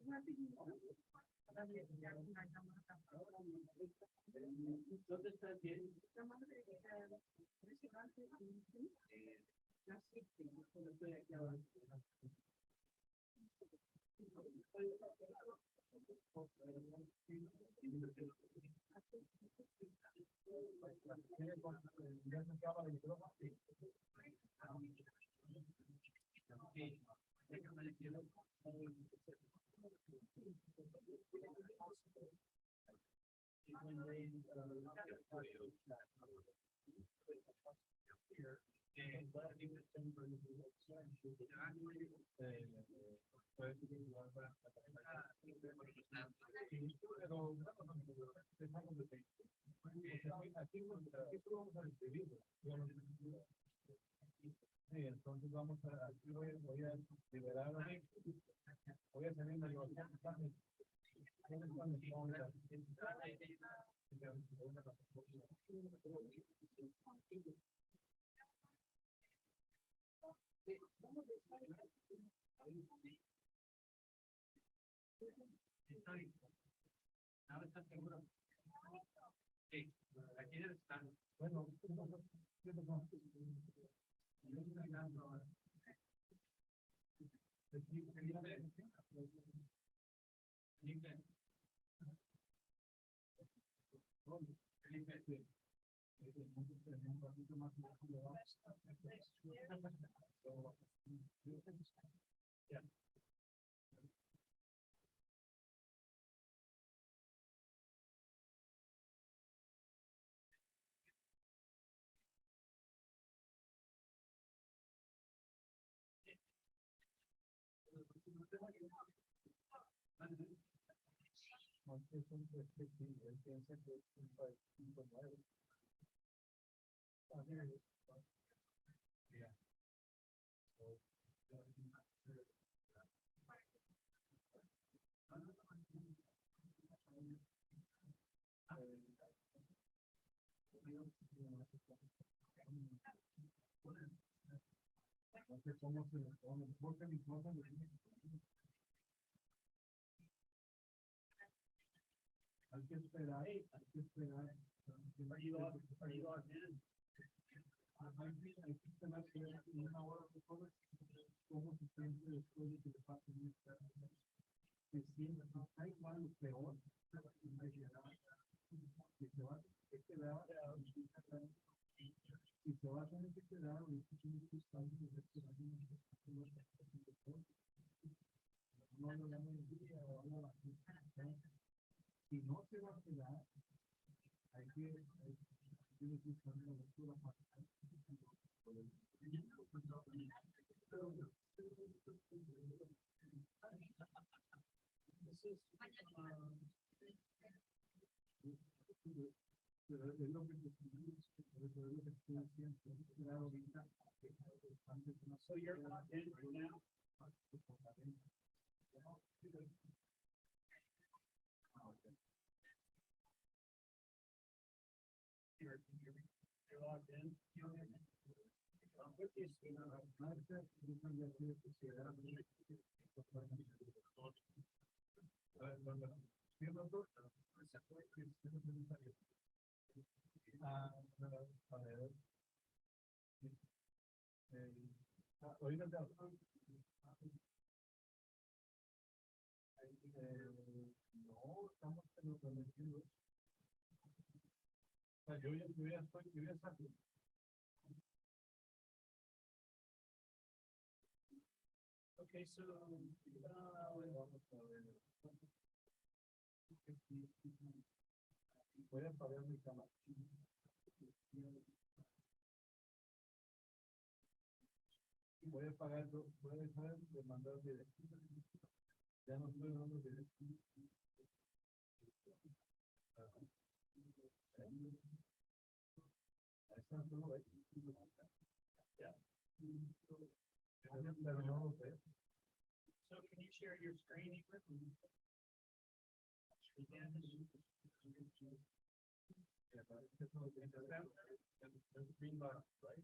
¿Dónde estás bien? Estoy aquí ahora. Entonces vamos a, aquí voy a liberar, voy a hacer una negociación. ¿Ahora estás seguro? Sí, aquí están. Bueno, hay que esperar, hay que esperar. Hay que esperar que una hora de todo, cómo se siente después de que le pase esta. Se siente, está igual o peor, si se va a quedar, si se va a tener que quedar, ahorita tiene que estar en el no lo llaman el día o algo así. Si no se va a quedar, hay que buscar una lectura para pero es lo que estoy haciendo, ahorita, antes no soy yo, no, estamos en los prometidos. Yo ya estoy. Okay, so voy a apagar mi cámara. Voy a apagar, voy a dejar de mandar directo. Ya no estoy dando directo. So can you share your screen with me? There's a green box, right?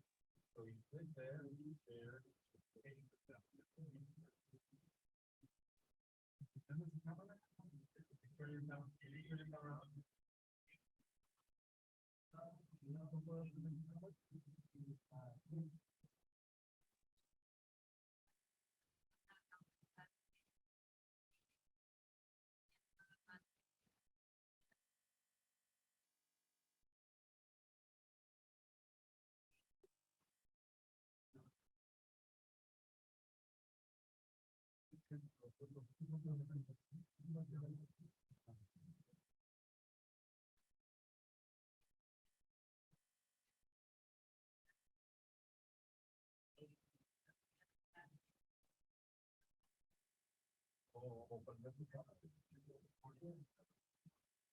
So you click there, share.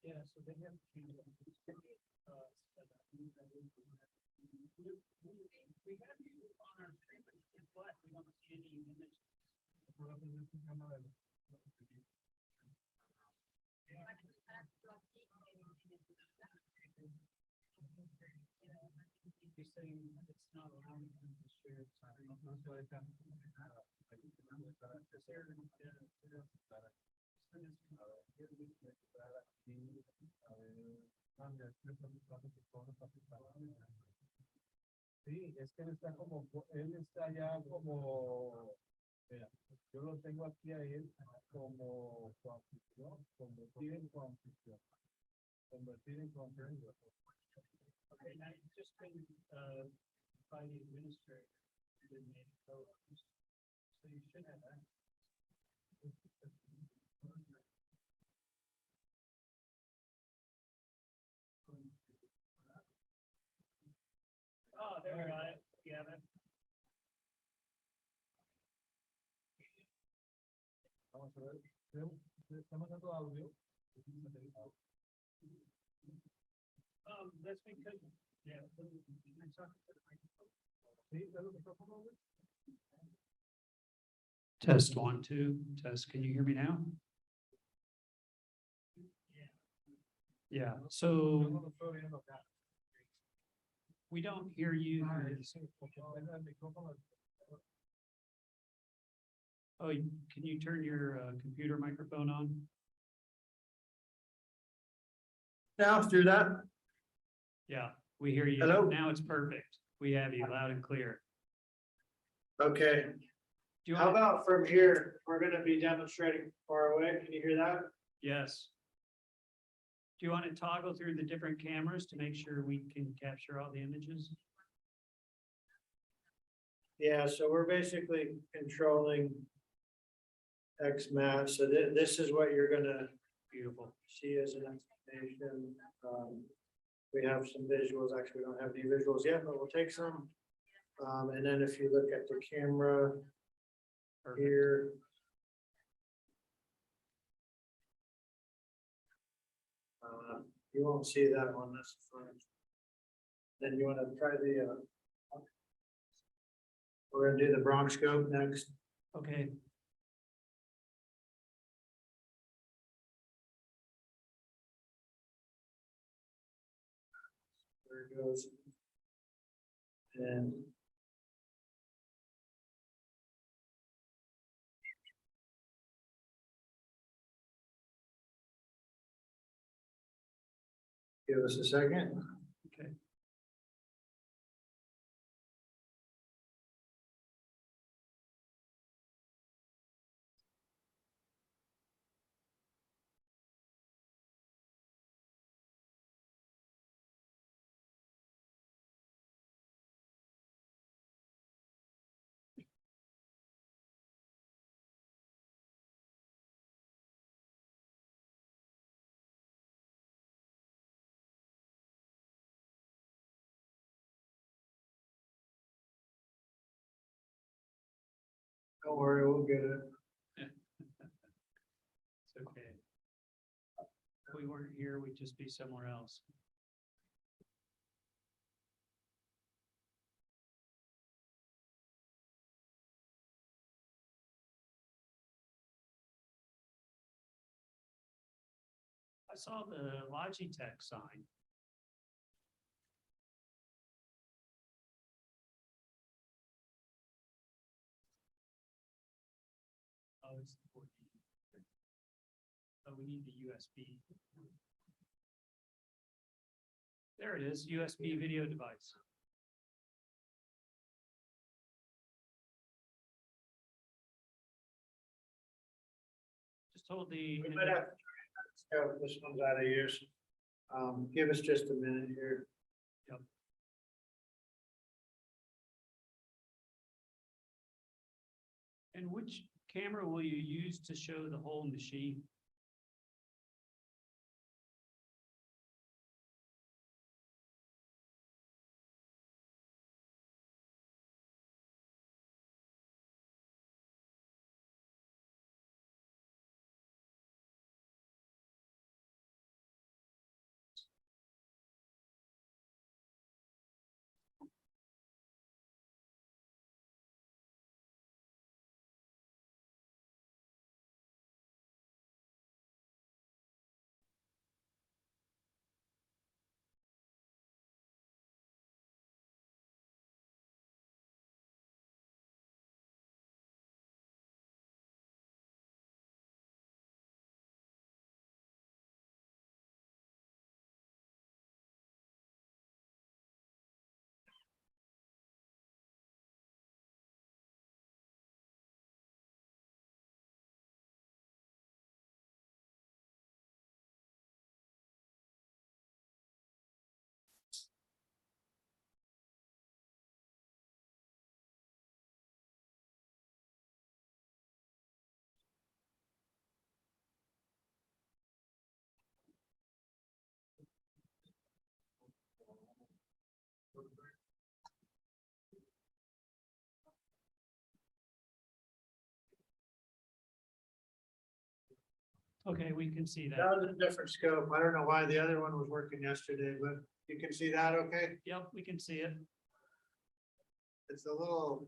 Yeah, so they have. We have you on our screen, but it's black, we don't see any image. You're saying it's not allowing them to share. Sí, es que él está como, él está ya como, mira, yo lo tengo aquí a él como coanfitrión, convertir en coanfitrión, convertir en coanfitrión. Okay, now you just been, by the administrator, you didn't make a co-host. So you should have that. Oh, there we go. Yeah, that. Vamos a ver, estamos dando audio. That's because, yeah. Sí, dale el micrófono, güey. Test 1, 2, test. Can you hear me now? Yeah, so Yo no lo estoy viendo acá. we don't hear you. Venga, el micrófono. Oh, can you turn your computer microphone on? Now through that, Yeah, we hear you. Hello? Now it's perfect. We have you loud and clear. okay, Do you how want? about from here, we're gonna be demonstrating far away, can you hear that? Yes. Do you want to toggle through the different cameras to make sure we can capture all the images? Yeah, so we're basically controlling X map, so this is what you're gonna Beautiful. see as an explanation. We have some visuals, actually, we don't have any visuals yet, but we'll take some. And then if you look at the camera Perfect. here. You won't see that on this front. Then you wanna try the, we're gonna do the Bronx scope next. Okay, There it goes. And. Give us a second. okay. Don't worry, we'll get it. It's okay. If we weren't here, we'd just be somewhere else. I saw the Logitech sign. Oh, it's the 14. Oh, we need the USB. There it is, USB video device. Just hold the. We might have, so this one's out of use. Give us just a minute here. Yep. And which camera will you use to show the whole machine? Okay, we can see that. That was a different scope. I don't know why the other one was working yesterday, but you can see that okay? Yep, we can see it. It's a little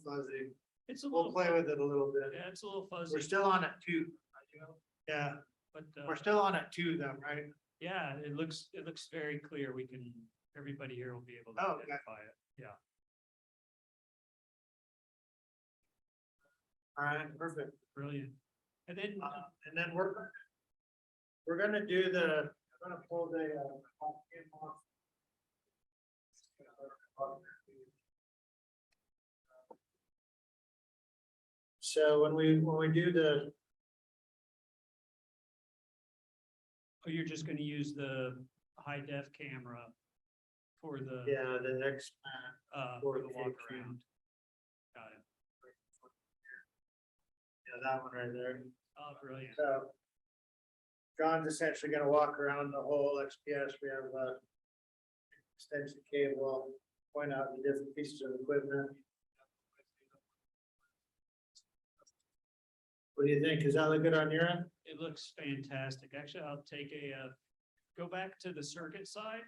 fuzzy. It's a We'll little, play with it a little bit. yeah, it's a little fuzzy. We're still on at 2. Yeah, But, we're still on at 2 though, right? yeah, it looks very clear. We can, everybody here will be able to Oh, okay. identify it. Yeah. All right, perfect. Brilliant. And then, And then we're gonna do I'm gonna pull the off. So when we do oh, you're just gonna use the high def camera for the, the next, for the 4K walk view. around. Got it. that one right there. Oh, brilliant. So John's essentially gonna walk around the whole XPS. We have a extension cable, point out the different pieces of equipment. What do you think? Is that look good on your end? It looks fantastic. Actually, I'll take go back to the circuit side.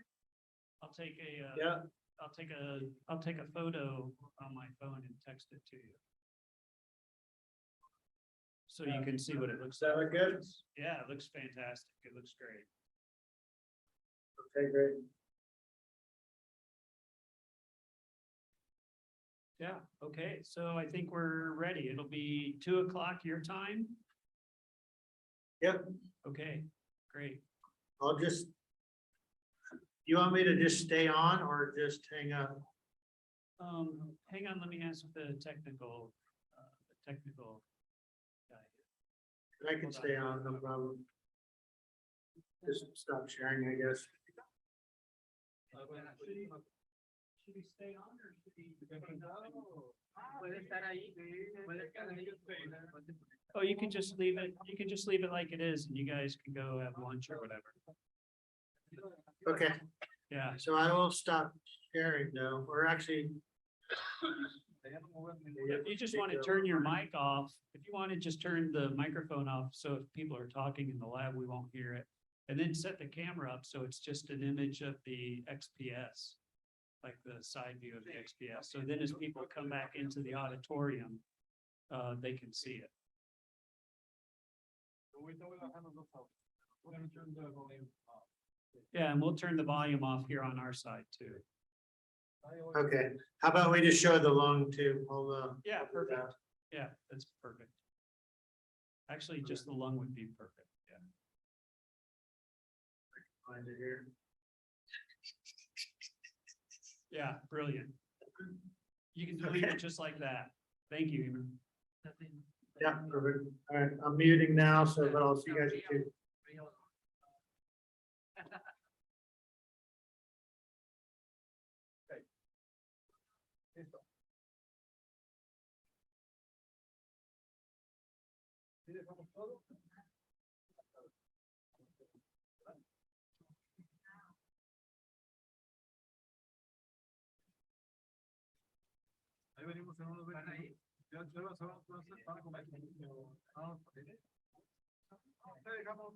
I'll take Yeah, I'll take a photo on my phone and text it to you. So you can see what it looks does that like. look good? Yeah, it looks fantastic. It looks great. Okay, great. Yeah, okay, so I think we're ready. It'll be 2 o'clock your time. Yep, Okay, great. I'll just. You want me to just stay on or just hang up? Hang on, let me ask the technical guy. I can stay on, no problem. Just stop sharing, I guess. Should we stay on or should we? Oh, you can just leave it like it is and you guys can go have lunch or whatever. Okay, Yeah, so I will stop sharing now, or actually. if you just want to turn your mic off, if you want to just turn the microphone off, so if people are talking in the lab, we won't hear it. And then set the camera up so it's just an image of the XPS, like the side view of the XPS. So then as people come back into the auditorium, they can see it. Yeah, and we'll turn the volume off here on our side too. Okay, how about we just show the lung too? Yeah, perfect. Yeah, that's perfect. Actually, just the lung would be perfect. Find it here. Yeah, brilliant. You can delete it just like that. Thank you, Eamon. Yeah, perfect. All right, I'm muting now, so but I'll see you guys at 2. Ahí venimos en unos 20 minutos. Ya vas a van a comer. Dejamos.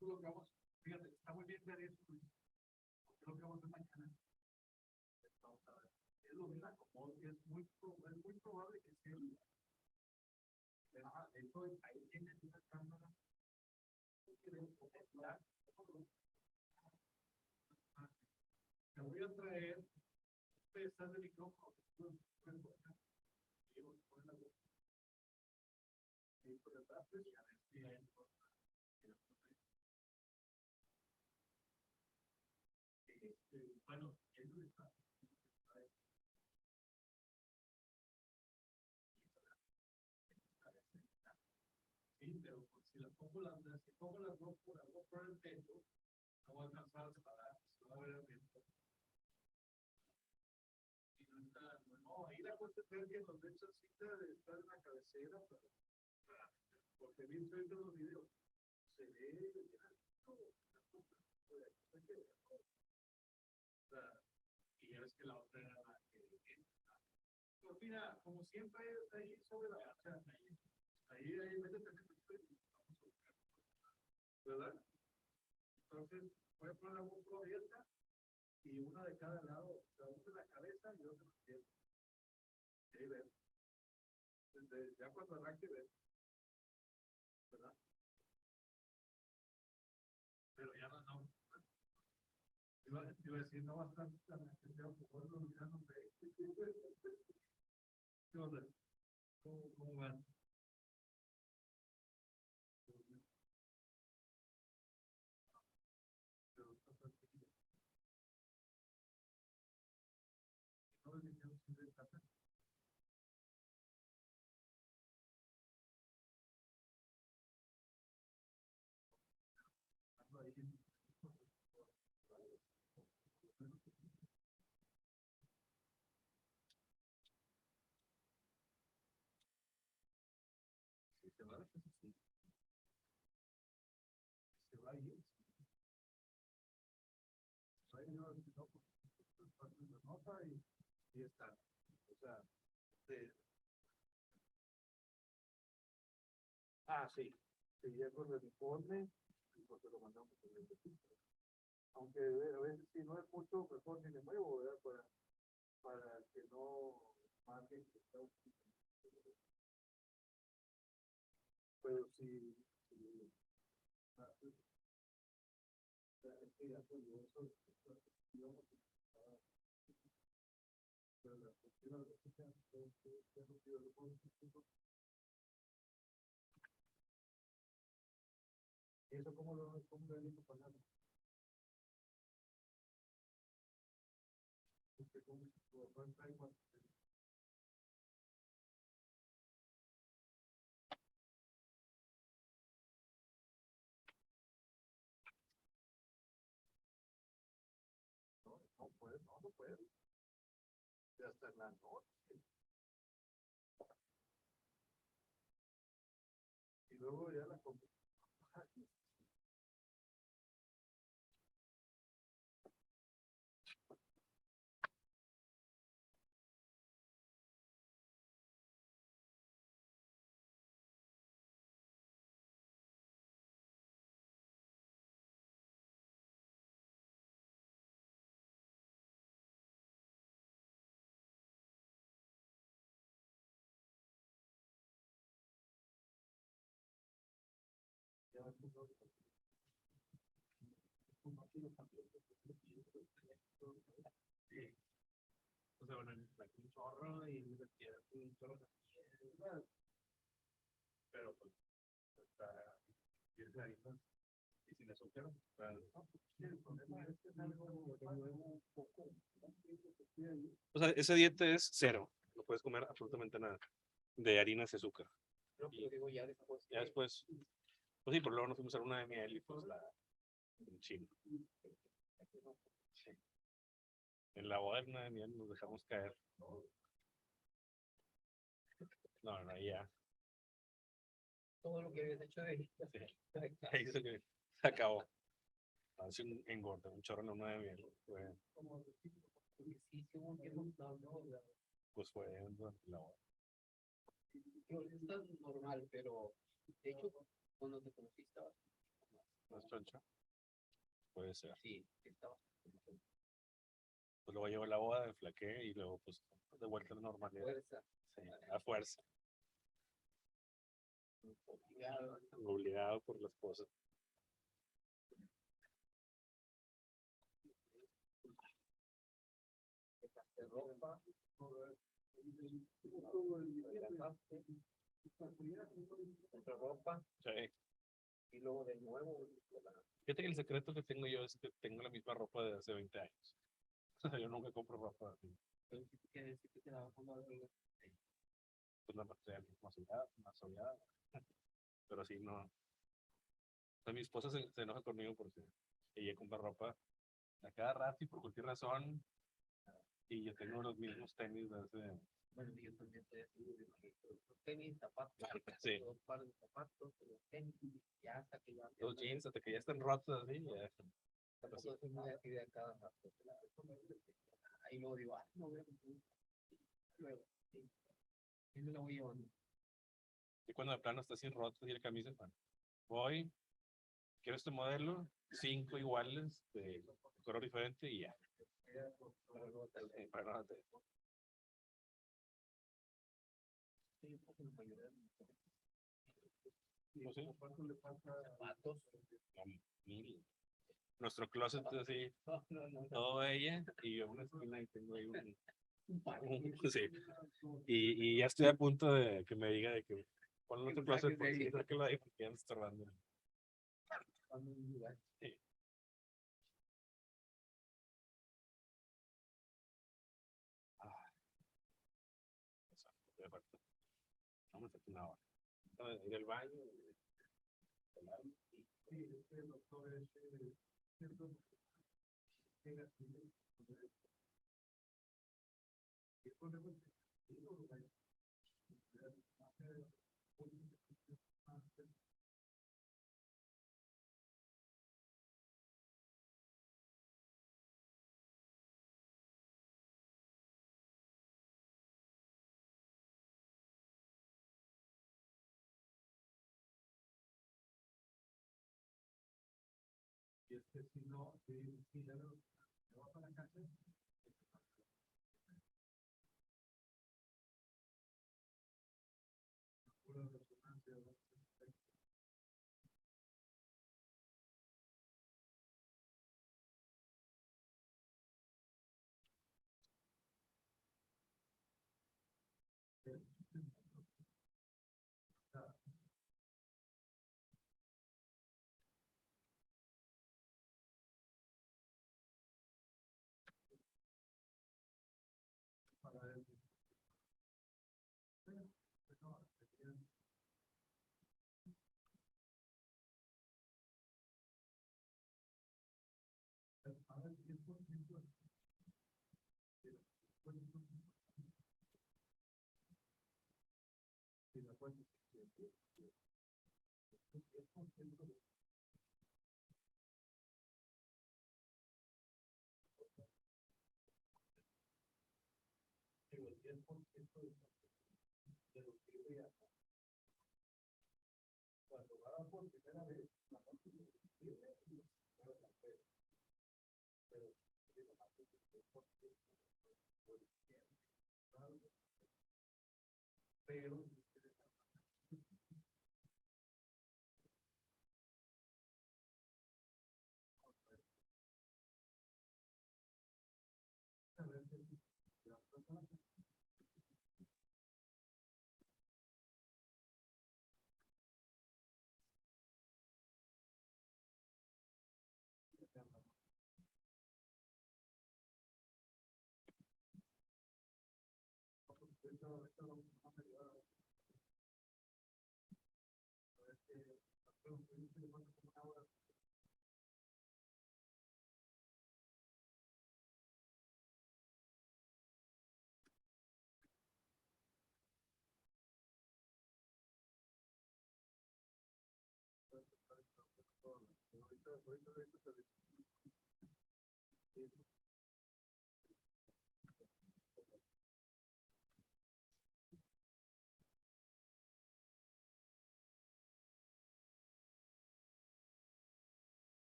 Lo que vamos, fíjate, está muy bien ver eso. Lo que vamos a hacer mañana. Vamos a ver. Es lo mismo, como es muy probable que sea. Esto ahí tienen una cámara. Te voy a traer pesas de micrófono. Bueno, sí, pero pues, si las pongo las dos por el pecho, no voy a alcanzar a separar, se va a ver bien. No, ahí la cuestión es que los derechos de estar en la cabecera, porque bien estoy viendo los videos, se ve y ya ves que la otra era la que pues mira, como siempre ahí sobre la ahí métete, ¿verdad? Entonces voy a poner la boca abierta y una de cada lado, o sea, una en la cabeza y otra en la pierna. Y ahí ves. Ya cuando arranque ves, ¿verdad? Pero ya no. Iba a decir, no va a estar tan especial por lo que no ve. ¿Qué onda? ¿Cómo van? Se va a ir. Nota y está. O sea, sí. Seguía con el uniforme y pues se lo mandamos con el registro. Aunque a veces si no es mucho, mejor ni le muevo, ¿verdad? Para que no marquen que está pero si ¿y eso cómo lo he visto pasar? Porque como no puede. Ya hasta en la noche. Y luego ya la compré. Sí. O sea, bueno, aquí un chorro y un chorro también. Pero pues está bien clarito. Y sin azúcar, el problema es que es algo un poco. O sea, ese dieta es cero. No puedes comer absolutamente nada de harinas y azúcar. No, pero digo, ya después. Ya después, pues sí, por luego nos fuimos a una de miel y pues la en chino. Sí. En la boda de luna de miel nos dejamos caer. No, ya. Todo lo que habías hecho ahí. Sí. Ahí se acabó. Hace un engorde, un chorro en la luna de miel. Sí, según que no, Pues fue durante la boda. está normal, pero de hecho, cuando te conocí estabas ¿Más choncho? Puede ser. Sí, estaba. Pues luego llegó la boda, me flaqué y luego pues de vuelta a la normalidad. Fuerza. Sí, a fuerza. Obligado por la esposa. De ropa. Otra ropa. Sí. Y luego de nuevo. Fíjate que el secreto que tengo yo es que tengo la misma ropa de hace 20 años. Yo nunca compro ropa así. Pues la material más soleada. Pero sí, no. O sea, mi esposa se enoja conmigo porque ella compra ropa a cada rato y por cualquier razón. Y yo tengo los mismos tenis de hace. Bueno, yo también estoy así, de que los tenis, zapatos, Sí. dos pares de zapatos, los tenis, ya hasta que ya. Los jeans hasta que ya están rotos así. Ya. Tampoco soy muy así de cada rato. Ahí luego digo, no veo. Luego, sí. Y me lo voy llevando. Y cuando de plano está así roto y el camisa, bueno, voy, quiero este modelo, 5 iguales de color diferente y ya. Para no te- No sé, Zapatos. no, mil. Nuestro closet es así, todo ella y yo en una esquina y tengo ahí sí. Y ya estoy a punto de que me diga de que ponlo en tu closet porque sí, sáquelo ahí porque ya me está estorbando. Sí. Ah, estoy de acuerdo. Vamos a hacer una hora. Ir al baño. Y es que si no, si ya no, me va para la casa. Pura resonancia, ¿no? Para el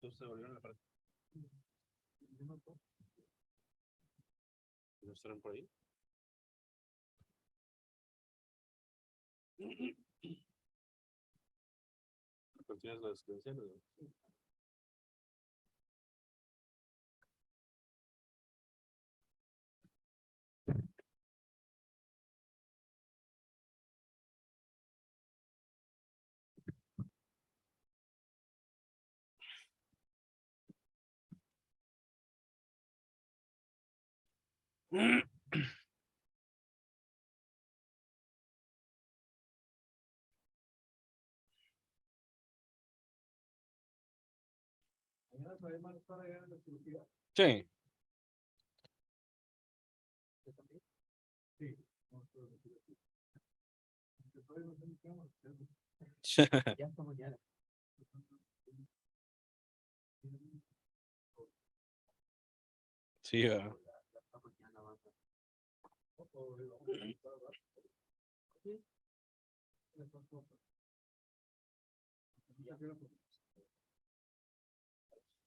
Entonces se volvieron a la pared. ¿No estarán por ahí? ¿Tienes las credenciales? Sí. Ya hasta mañana. Sí,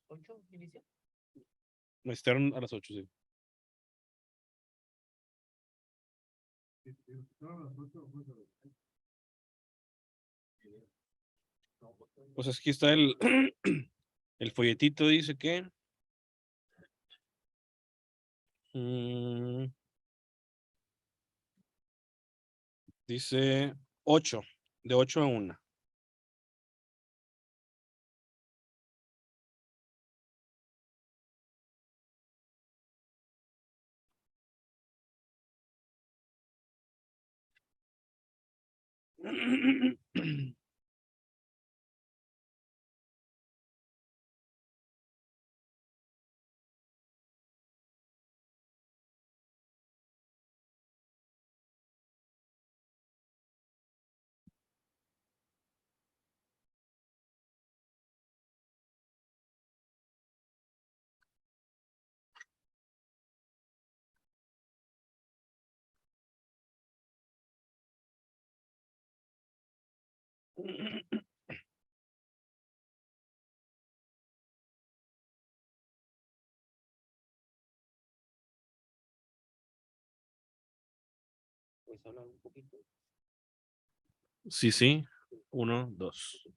¿8 inicia? me estaron a las 8, sí. Pues aquí está el, el folletito, dice que dice 8, de 8 a 1. Pues hablar un poquito. Sí, sí. 1, 2.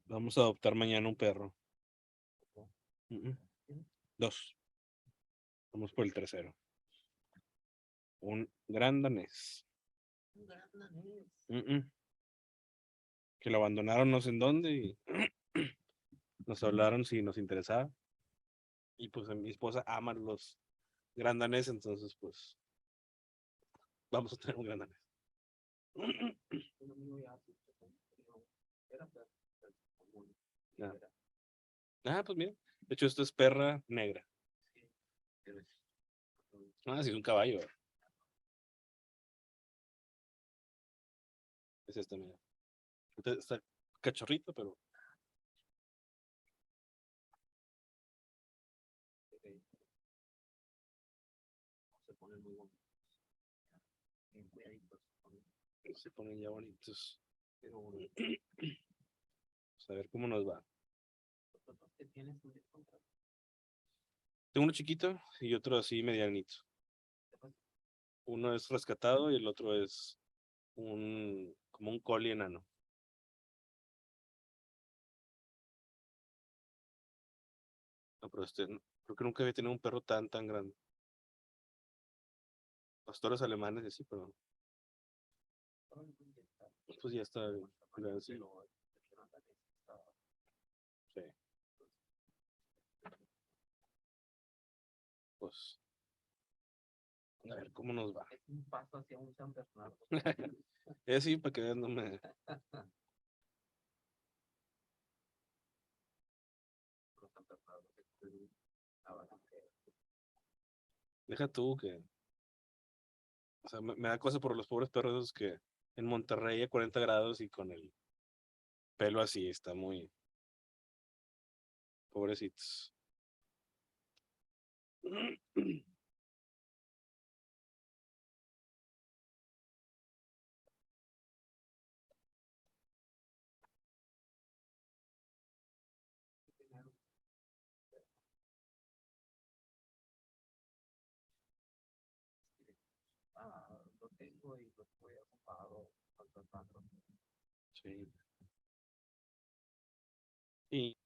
Vamos a adoptar mañana un perro. 2. Vamos por el tercero. Un gran danés. Que lo abandonaron no sé en dónde y nos hablaron si nos interesaba. Y pues mi esposa ama los gran danés, entonces pues vamos a tener un gran danés. Pues mira, de hecho esto es perra negra. Sí, es un caballo. Es esta, mira. Está cachorrito, pero Se ponen muy bonitos. Bien cuidaditos. se ponen ya bonitos. Pero bueno, Pues a ver cómo nos va. ¿cuántos que tienes un contrato? Tengo uno chiquito y otro así medianito. Uno es rescatado y el otro es como un collie enano. No, pero creo que nunca había tenido un perro tan grande. Pastores alemanes y así, pero pues ya está grande, sí. Sí. Pues a ver cómo nos va. Es un paso hacia un San Bernardo. Es sí, para que vean, no me. San Bernardo, que es una balacera. Deja tú que. O sea, me da cosa por los pobres perros esos que en Monterrey a 40 grados y con el pelo así, está muy pobrecitos. Lo tengo y lo voy a ocupado contratando. Sí. Y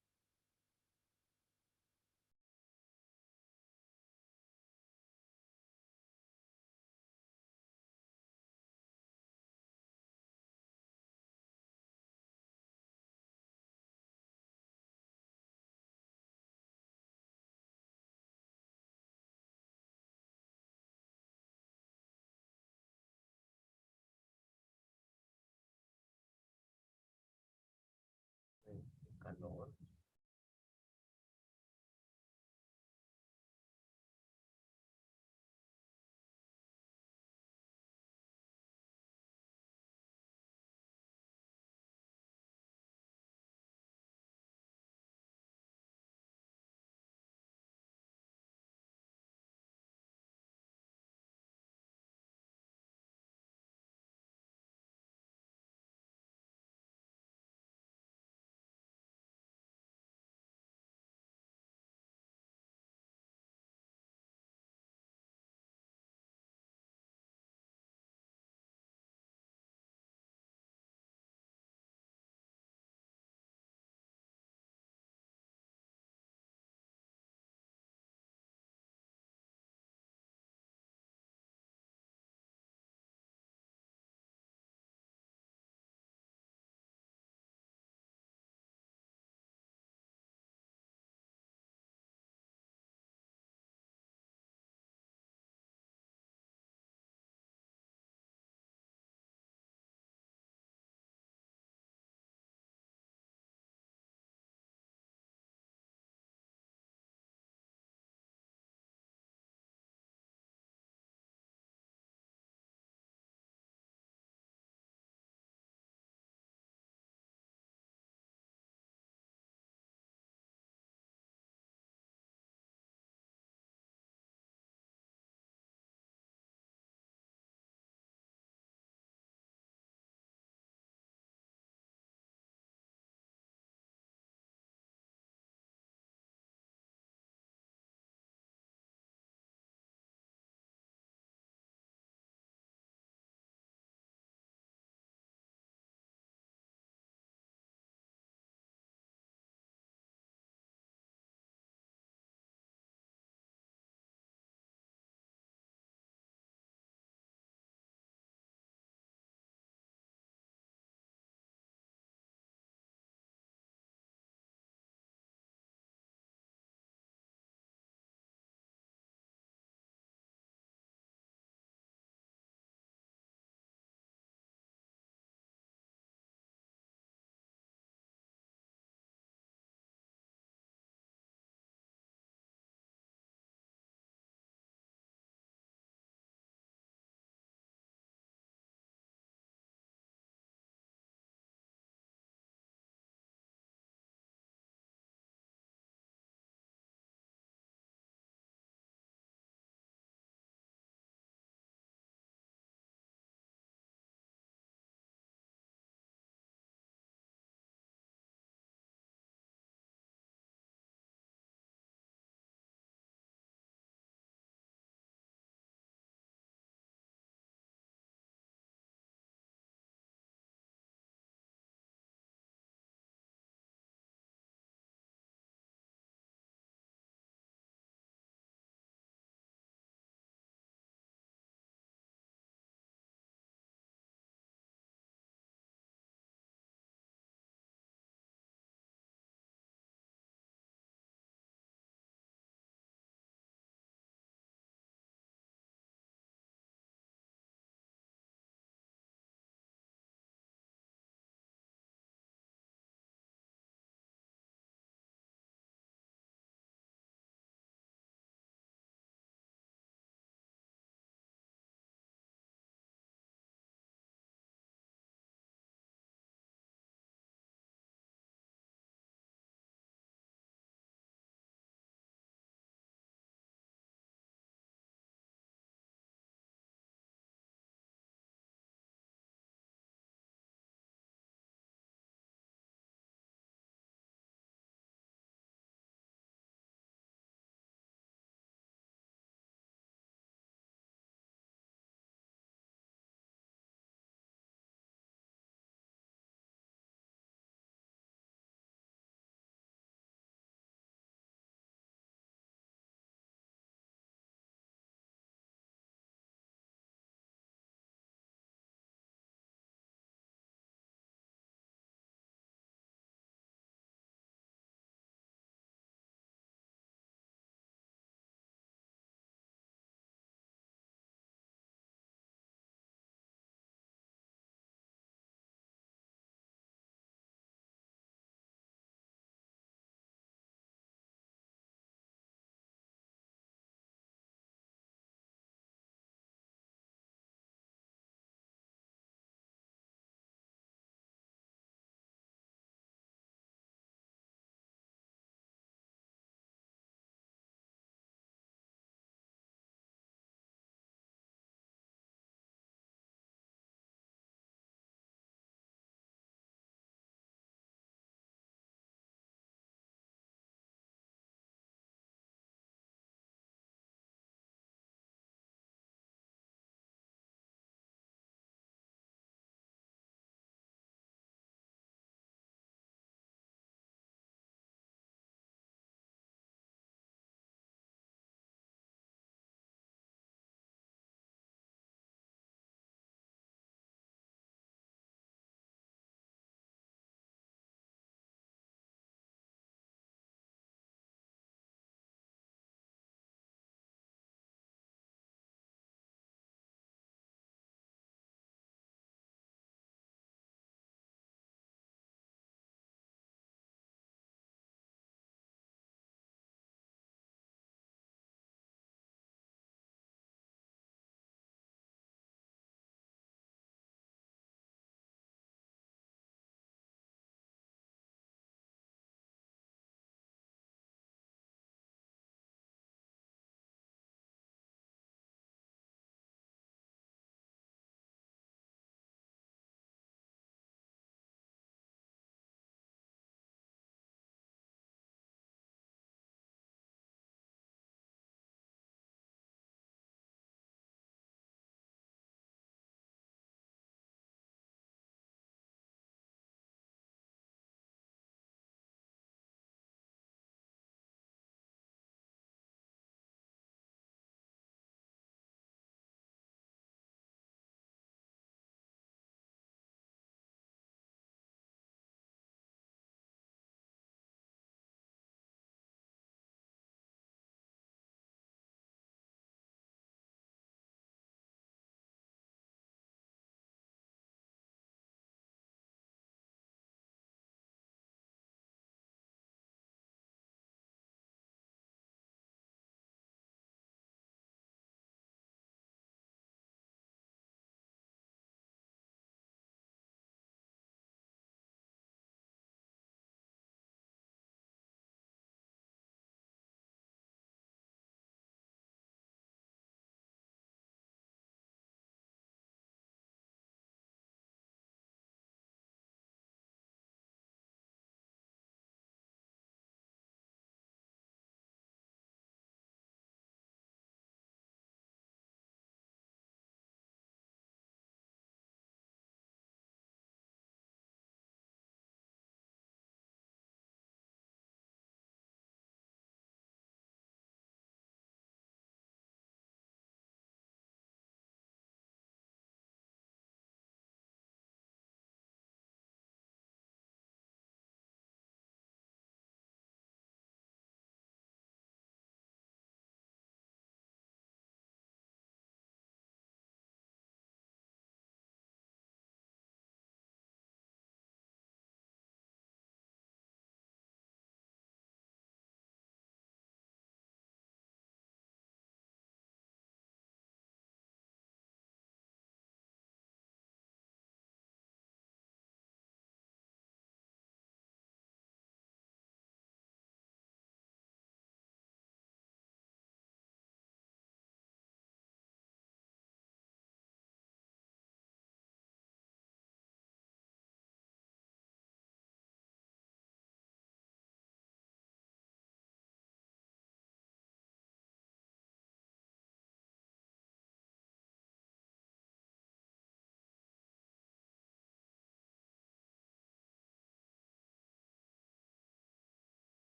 Calor.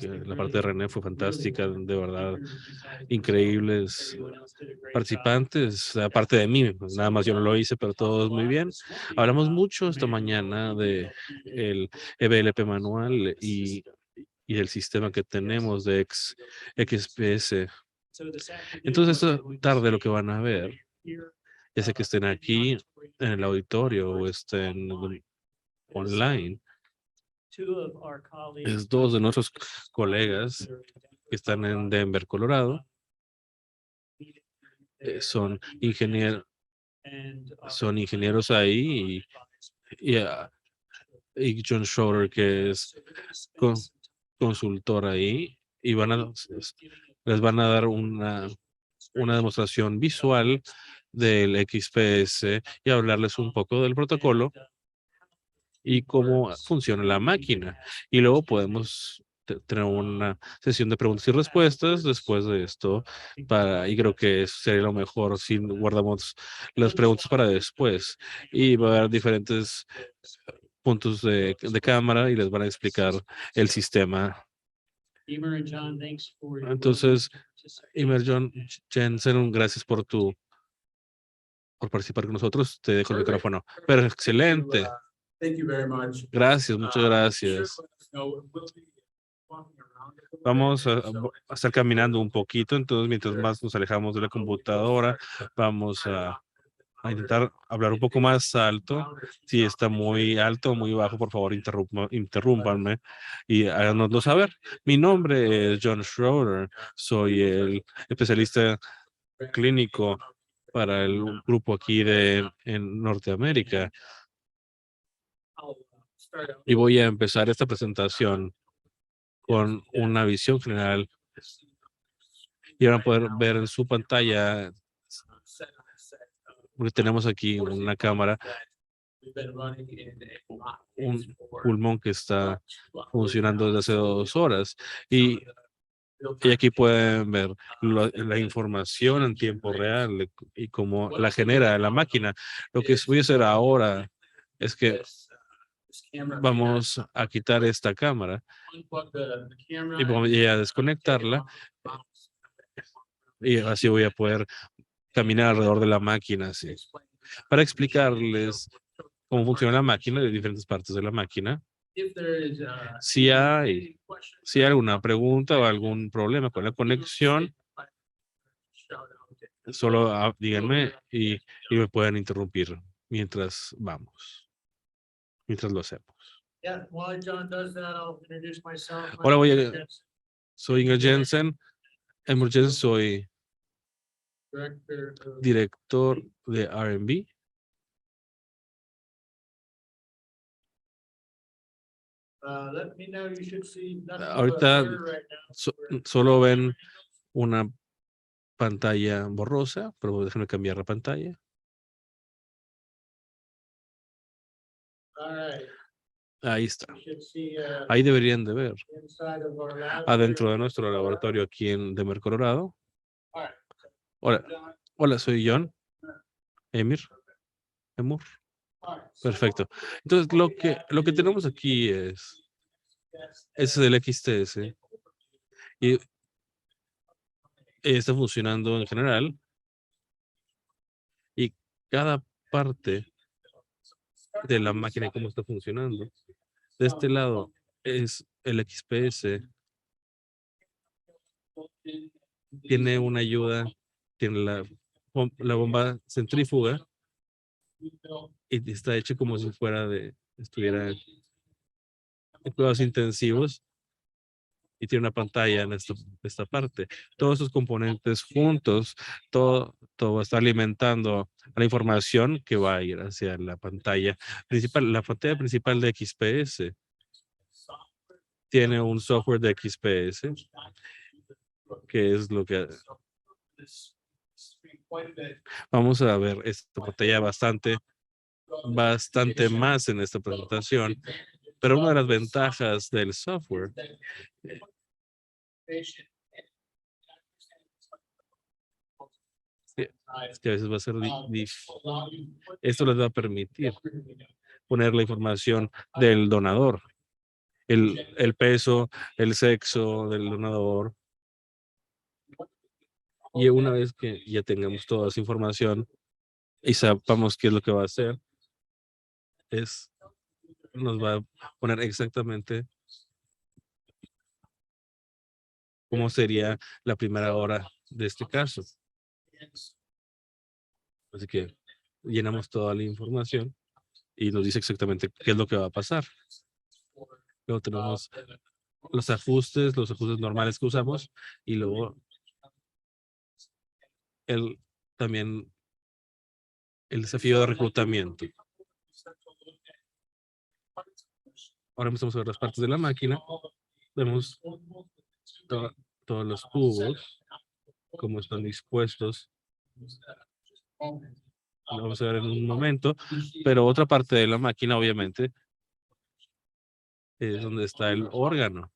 Que la parte de René fue fantástica, de verdad, increíbles participantes, aparte de mí, pues, nada más yo no lo hice, pero todos muy bien. Hablamos mucho esta mañana de el EBLP manual y el sistema que tenemos de XPS. Entonces, esta tarde lo que van a ver, ya sea que estén aquí en el auditorio o estén online, es dos de nuestros colegas que están en Denver, Colorado. Son ingenieros ahí y John Schroeder, que es consultor ahí, y les van a dar una demostración visual del XPS y hablarles un poco del protocolo y cómo funciona la máquina. Y luego podemos tener una sesión de preguntas y respuestas después de esto, y creo que eso sería lo mejor si guardamos las preguntas para después. Y va a haber diferentes puntos de cámara y les van a explicar el sistema. Entonces, Imer John Jensen, gracias por participar con nosotros. Te dejo el micrófono. Pero excelente. Gracias, muchas gracias. Vamos a estar caminando un poquito, entonces mientras más nos alejamos de la computadora, vamos a intentar hablar un poco más alto. Si está muy alto o muy bajo, por favor, interrúmpanme y háganoslo saber. Mi nombre es John Schroeder, soy el especialista clínico para el grupo aquí en Norteamérica. Y voy a empezar esta presentación con una visión general. Y van a poder ver en su pantalla, porque tenemos aquí una cámara, un pulmón que está funcionando desde hace 2 horas. Y aquí pueden ver la información en tiempo real y cómo la genera la máquina. Lo que voy a hacer ahora es que vamos a quitar esta cámara y voy a desconectarla y así voy a poder caminar alrededor de la máquina así, para explicarles cómo funciona la máquina de diferentes partes de la máquina. Si hay alguna pregunta o algún problema con la conexión, solo díganme y me pueden interrumpir mientras lo hacemos. Hola, soy Inge Jensen. Soy director de R&B. Ahorita solo ven una pantalla borrosa, pero déjenme cambiar la pantalla. Ahí está. Ahí deberían de ver. Adentro de nuestro laboratorio aquí en Denver, Colorado. Hola, soy John. Emir. Perfecto. Entonces, lo que tenemos aquí es el XTS. Y está funcionando en general. Y cada parte de la máquina, cómo está funcionando. De este lado es el XPS. Tiene una ayuda, tiene la bomba centrífuga y está hecho como si estuviera en cuidados intensivos y tiene una pantalla en esta parte. Todos esos componentes juntos, todo va a estar alimentando a la información que va a ir hacia la pantalla principal. La pantalla principal de XPS tiene un software de XPS, que es lo que vamos a ver esta pantalla bastante más en esta presentación. Pero una de las ventajas del software es que a veces va a ser esto les va a permitir poner la información del donador el peso, el sexo del donador. Y una vez que ya tengamos toda esa información y sepamos qué es lo que va a hacer, nos va a poner exactamente cómo sería la primera hora de este caso. Así que llenamos toda la información y nos dice exactamente qué es lo que va a pasar. Luego tenemos los ajustes normales que usamos y luego también el desafío de reclutamiento. Ahora empezamos a ver las partes de la máquina. Vemos todos los cubos, cómo están dispuestos. Lo vamos a ver en un momento, pero otra parte de la máquina, obviamente, es donde está el órgano.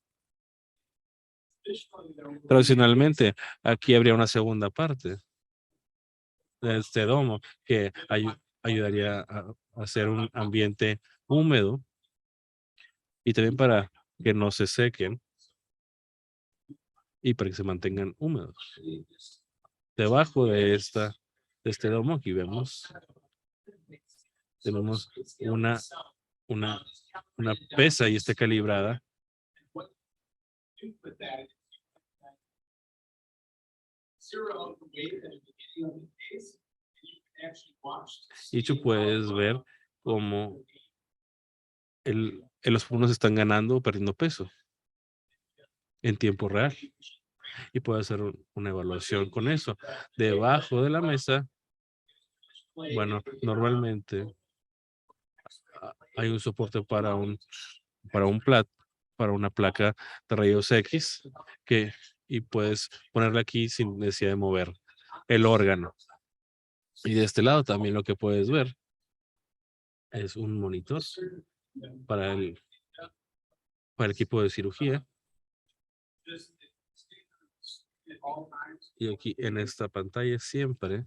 Tradicionalmente, aquí habría una segunda parte de este domo que ayudaría a hacer un ambiente húmedo y también para que no se sequen y para que se mantengan húmedos. Debajo de este domo aquí tenemos una pesa y está calibrada. Y tú puedes ver cómo los alumnos están ganando o perdiendo peso en tiempo real. Y puede hacer una evaluación con eso. Debajo de la mesa, bueno, normalmente hay un soporte para una placa de rayos X y puedes ponerla aquí sin necesidad de mover el órgano. Y de este lado también lo que puedes ver es un monitor para el equipo de cirugía. Y aquí en esta pantalla siempre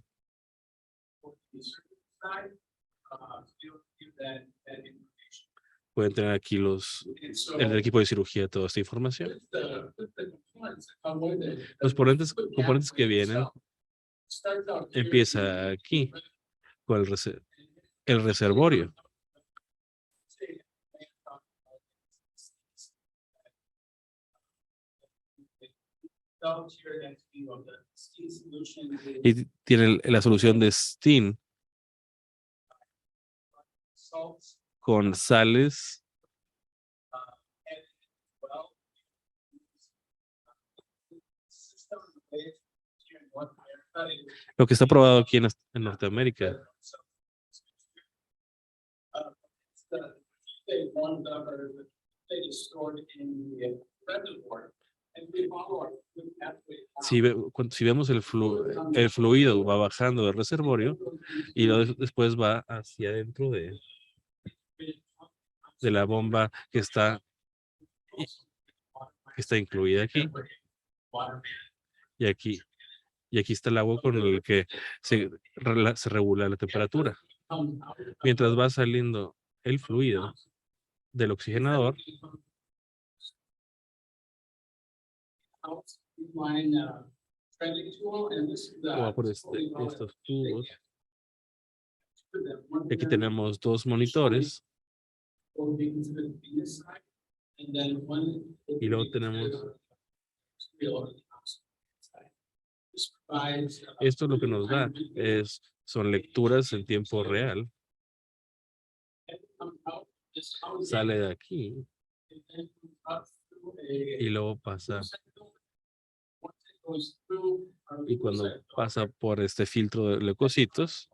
pueden tener aquí el equipo de cirugía toda esta información. Los componentes que vienen empieza aquí con el reservorio. Y tiene la solución de STEAM con sales lo que está probado aquí en Norteamérica. Si vemos el fluido va bajando del reservorio y después va hacia adentro de la bomba que está incluida aquí. Y aquí está el agua con el que se regula la temperatura. Mientras va saliendo el fluido del oxigenador, va por estos tubos. Aquí tenemos dos monitores. Y luego tenemos esto lo que nos da son lecturas en tiempo real. Sale de aquí y luego pasa. Y cuando pasa por este filtro de leucocitos,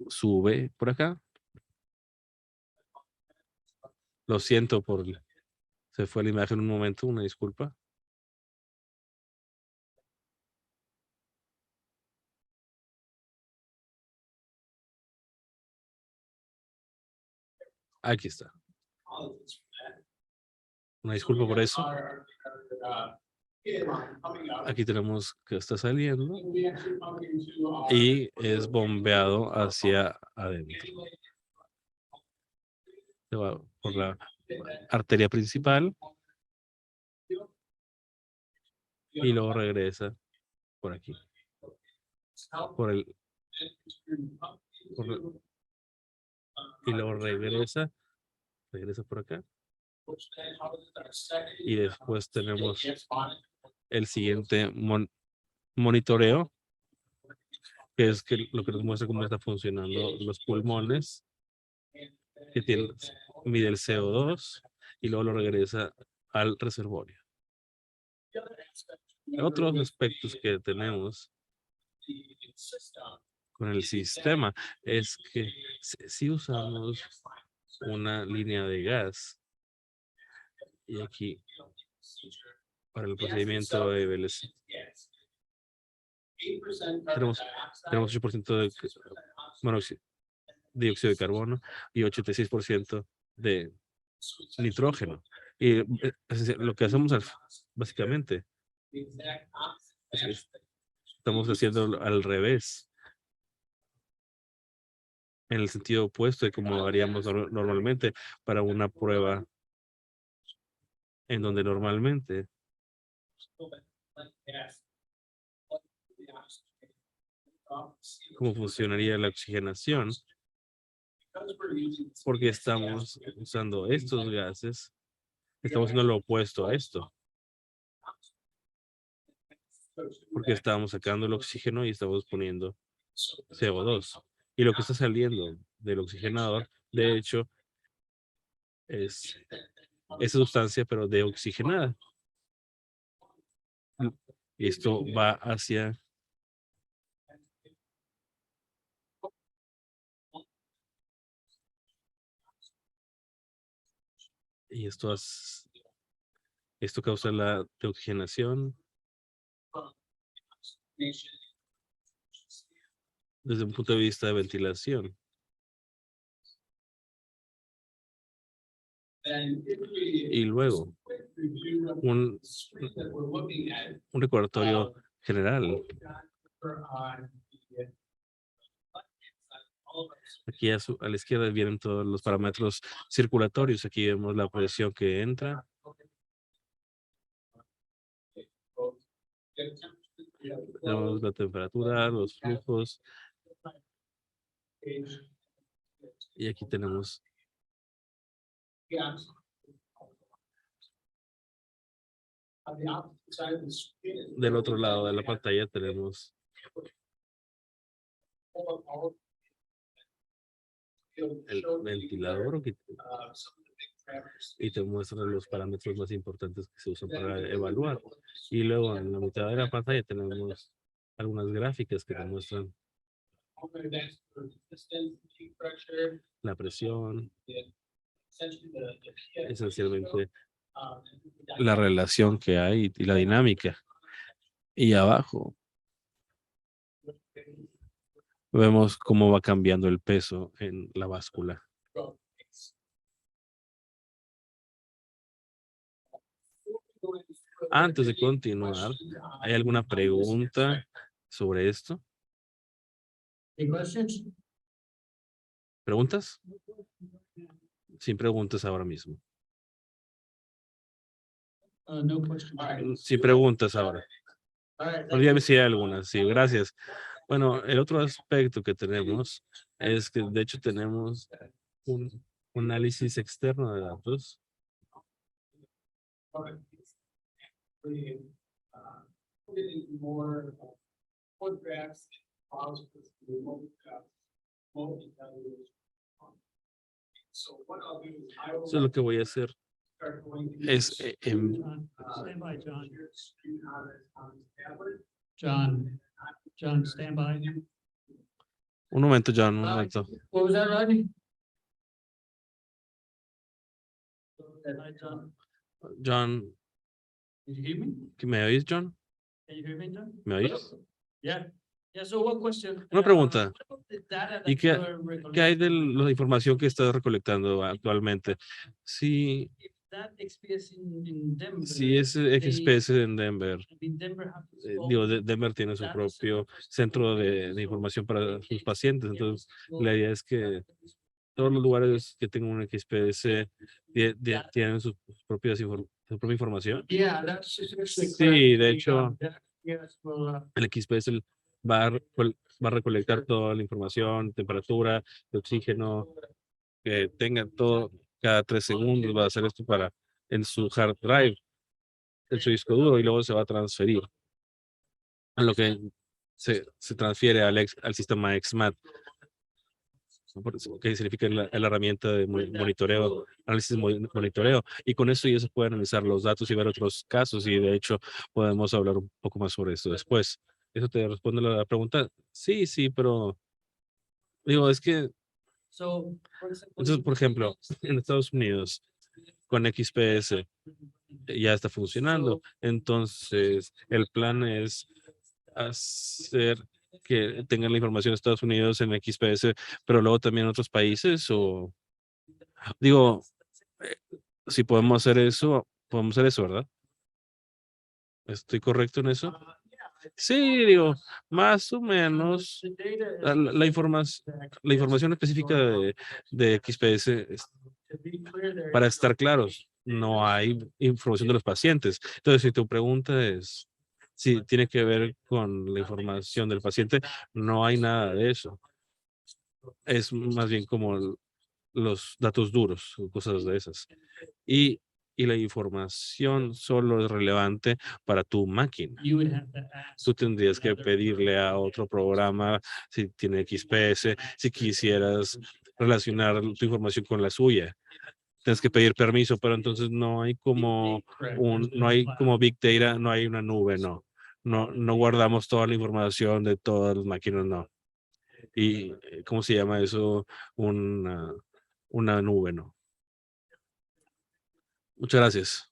sube por acá. Lo siento se fue la imagen un momento, una disculpa. Aquí está. Una disculpa por eso. Aquí tenemos que está saliendo y es bombeado hacia adentro. Se va arteria principal y luego regresa por aquí. Por el, y luego regresa por acá. Y después tenemos el siguiente monitoreo, que es lo que nos muestra cómo está funcionando los pulmones, que mide el CO2 y luego lo regresa al reservorio. Otros aspectos que tenemos con el sistema es que si usamos una línea de gas y aquí para el procedimiento de VLC tenemos 8% de dióxido de carbono y 86% de nitrógeno. Y lo que hacemos básicamente es que estamos haciendo al revés, en el sentido opuesto de como haríamos normalmente para una prueba en donde normalmente cómo funcionaría la oxigenación, porque estamos usando estos gases, estamos haciendo lo opuesto a esto, porque estamos sacando el oxígeno y estamos poniendo CO2. Y lo que está saliendo del oxigenador, de hecho, es esa sustancia, pero deoxigenada. Y esto va hacia y esto causa la deoxigenación desde un punto de vista de ventilación. Y luego, un recordatorio general. Aquí a la izquierda vienen todos los parámetros circulatorios. Aquí vemos la presión que entra. Tenemos la temperatura, los flujos. Y aquí tenemos del otro lado de la pantalla tenemos el ventilador y te muestra los parámetros más importantes que se usan para evaluar. Y luego en la mitad de la pantalla tenemos algunas gráficas que te muestran la presión, esencialmente la relación que hay y la dinámica. Y abajo vemos cómo va cambiando el peso en la báscula. Antes de continuar, ¿hay alguna pregunta sobre esto? ¿Preguntas? Sin preguntas ahora mismo. Sin preguntas ahora. Olvídame si hay algunas. Sí, gracias. Bueno, el otro aspecto que tenemos es que de hecho tenemos un análisis externo de datos. Eso lo que voy a hacer es Stand by, John. John, stand by. un momento, John, un momento. What was that, Rodney? Hi, John. John, Did you hear me? ¿me oís, John? Can you hear me, John? ¿Me oís? Yeah. Yeah, so what question? Una pregunta. The data ¿Y that you are qué hay de recollecting, la información que estás recolectando actualmente? Si, if that XPS in Denver, si ese XPS en Denver, I mean, Denver has its digo, own Denver tiene su data propio center. centro de información para sus pacientes, entonces la idea es que todos los lugares que tengan un XPS tienen su su propia información. Yeah, that's just. Sí, de hecho, Yes, well, el XPS va a recolectar toda la información, temperatura, de oxígeno, que tenga todo cada 3 segundos. Va a hacer esto en su hard drive, en su disco duro, y luego se va a transferir a lo que se transfiere al sistema XMAT, que significa la herramienta de monitoreo, análisis monitoreo, y con eso ya se puede analizar los datos y ver otros casos, y de hecho podemos hablar un poco más sobre esto después. ¿Eso te responde la pregunta? Sí, sí, pero digo, es que, entonces, por ejemplo, en Estados Unidos, con XPS ya está funcionando, entonces el plan es hacer que tengan la información de Estados Unidos en XPS, pero luego también en otros países, o digo, eh, si podemos hacer eso, ¿verdad? ¿Estoy correcto en eso? Sí, digo, más o menos la información específica de XPS, para estar claros, no hay información de los pacientes. Entonces, si tu pregunta es si tiene que ver con la información del paciente, no hay nada de eso. Es más bien como los datos duros o cosas de esas. Y, y la información solo es relevante para tu máquina. Tú tendrías que pedirle a otro programa si tiene XPS, si quisieras relacionar tu información con la suya. Tienes que pedir permiso, pero entonces no hay como Big Data, no hay una nube, no. No guardamos toda la información de todas las máquinas, no. Y, ¿cómo se llama eso? Una, una nube, no. Muchas gracias.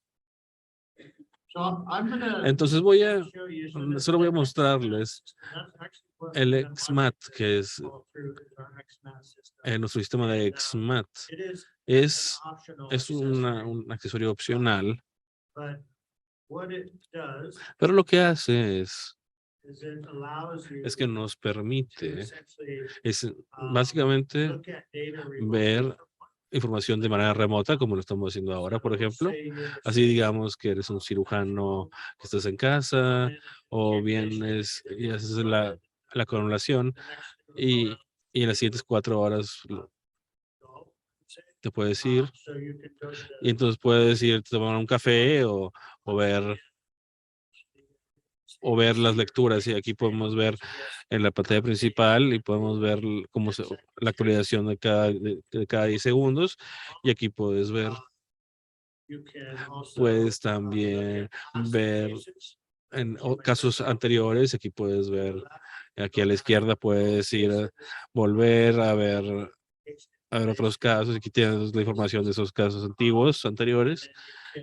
Entonces solo voy a mostrarles el XMAT, que es nuestro sistema de XMAT. Es un accesorio opcional, pero lo que hace es que nos permite, básicamente ver información de manera remota, como lo estamos haciendo ahora, por ejemplo. Así digamos que eres un cirujano que estás en casa, o vienes y haces la coronación, y en las siguientes 4 horas te puedes ir, y entonces puedes ir a tomar un café o ver las lecturas, y aquí podemos ver en la pantalla principal, y podemos ver la actualización de cada 10 segundos, y aquí puedes también ver en casos anteriores. Aquí puedes ver, aquí a la izquierda puedes volver a ver otros casos. Aquí tienes la información de esos casos antiguos, anteriores,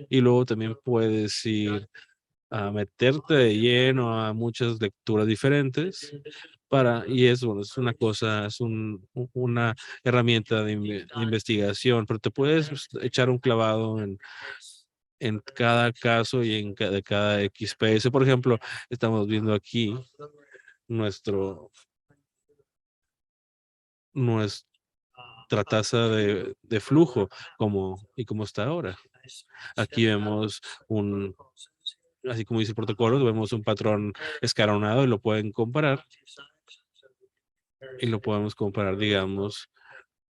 y luego también puedes ir a meterte de lleno a muchas lecturas diferentes y bueno, es una cosa, una herramienta de investigación, pero te puedes echar un clavado en cada caso y de cada XPS. Por ejemplo, estamos viendo aquí nuestro, nuestra tasa de flujo, como está ahora. Aquí vemos así como dice el protocolo, vemos un patrón escalonado, y lo pueden comparar. Y lo podemos comparar, digamos,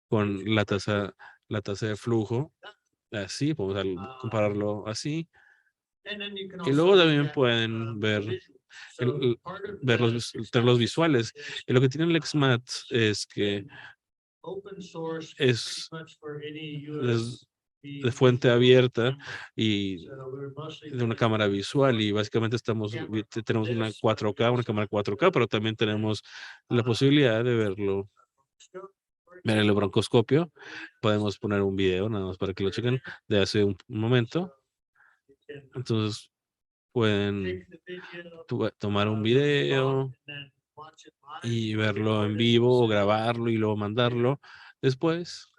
con la tasa de flujo. Así, podemos compararlo así. Y luego también pueden ver los visuales. Y lo que tiene el XMAT es que es de fuente abierta y de una cámara visual, y básicamente tenemos una 4K, una cámara 4K, pero también tenemos la posibilidad de ver el broncoscopio. Podemos poner un video, nada más para que lo chequen, de hace un momento. Entonces pueden tomar un video y verlo en vivo, o grabarlo y luego mandarlo después.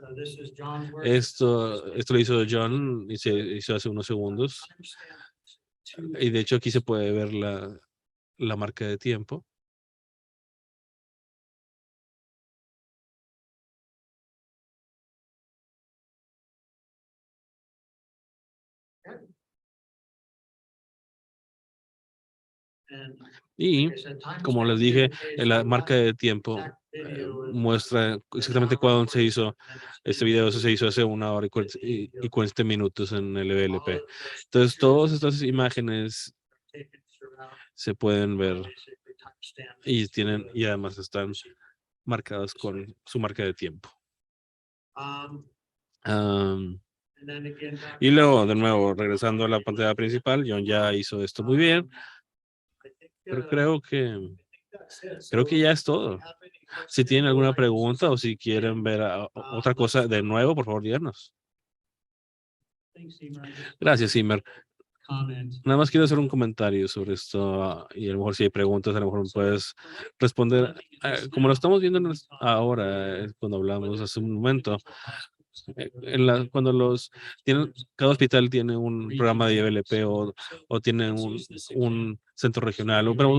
Esto lo hizo John, y se hizo hace unos segundos. Y de hecho aquí se puede ver la marca de tiempo. Y como les dije, la marca de tiempo muestra exactamente cuándo se hizo este video. Eso se hizo hace 1 hora y 40 minutos en el EVLP. Entonces, todas estas imágenes se pueden ver y además están marcadas con su marca de tiempo. Am, y luego, de nuevo, regresando a la pantalla principal, John ya hizo esto muy bien, pero creo que ya es todo. Si tienen alguna pregunta o si quieren ver otra cosa de nuevo, por favor, díganos. Gracias, Imer. Nada más quiero hacer un comentario sobre esto y a lo mejor si hay preguntas, a lo mejor me puedes responder. Como lo estamos viendo ahora, cuando hablamos hace un momento, cuando cada hospital tiene un programa de IBLP o tiene un centro regional, pero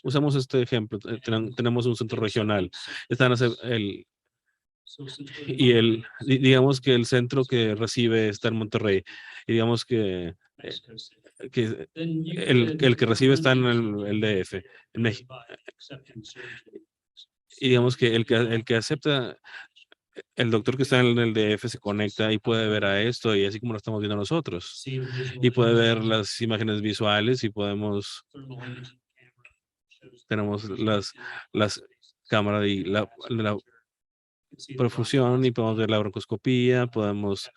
usamos este ejemplo, tenemos un centro regional, digamos que el centro que recibe está en Monterrey, y digamos que el que recibe está en el DF, en México, y digamos que el que acepta, el doctor que está en el DF se conecta y puede ver a esto, y así como lo estamos viendo nosotros, y puede ver las imágenes visuales y tenemos las cámaras y la perfusión y podemos ver la broncoscopía, podemos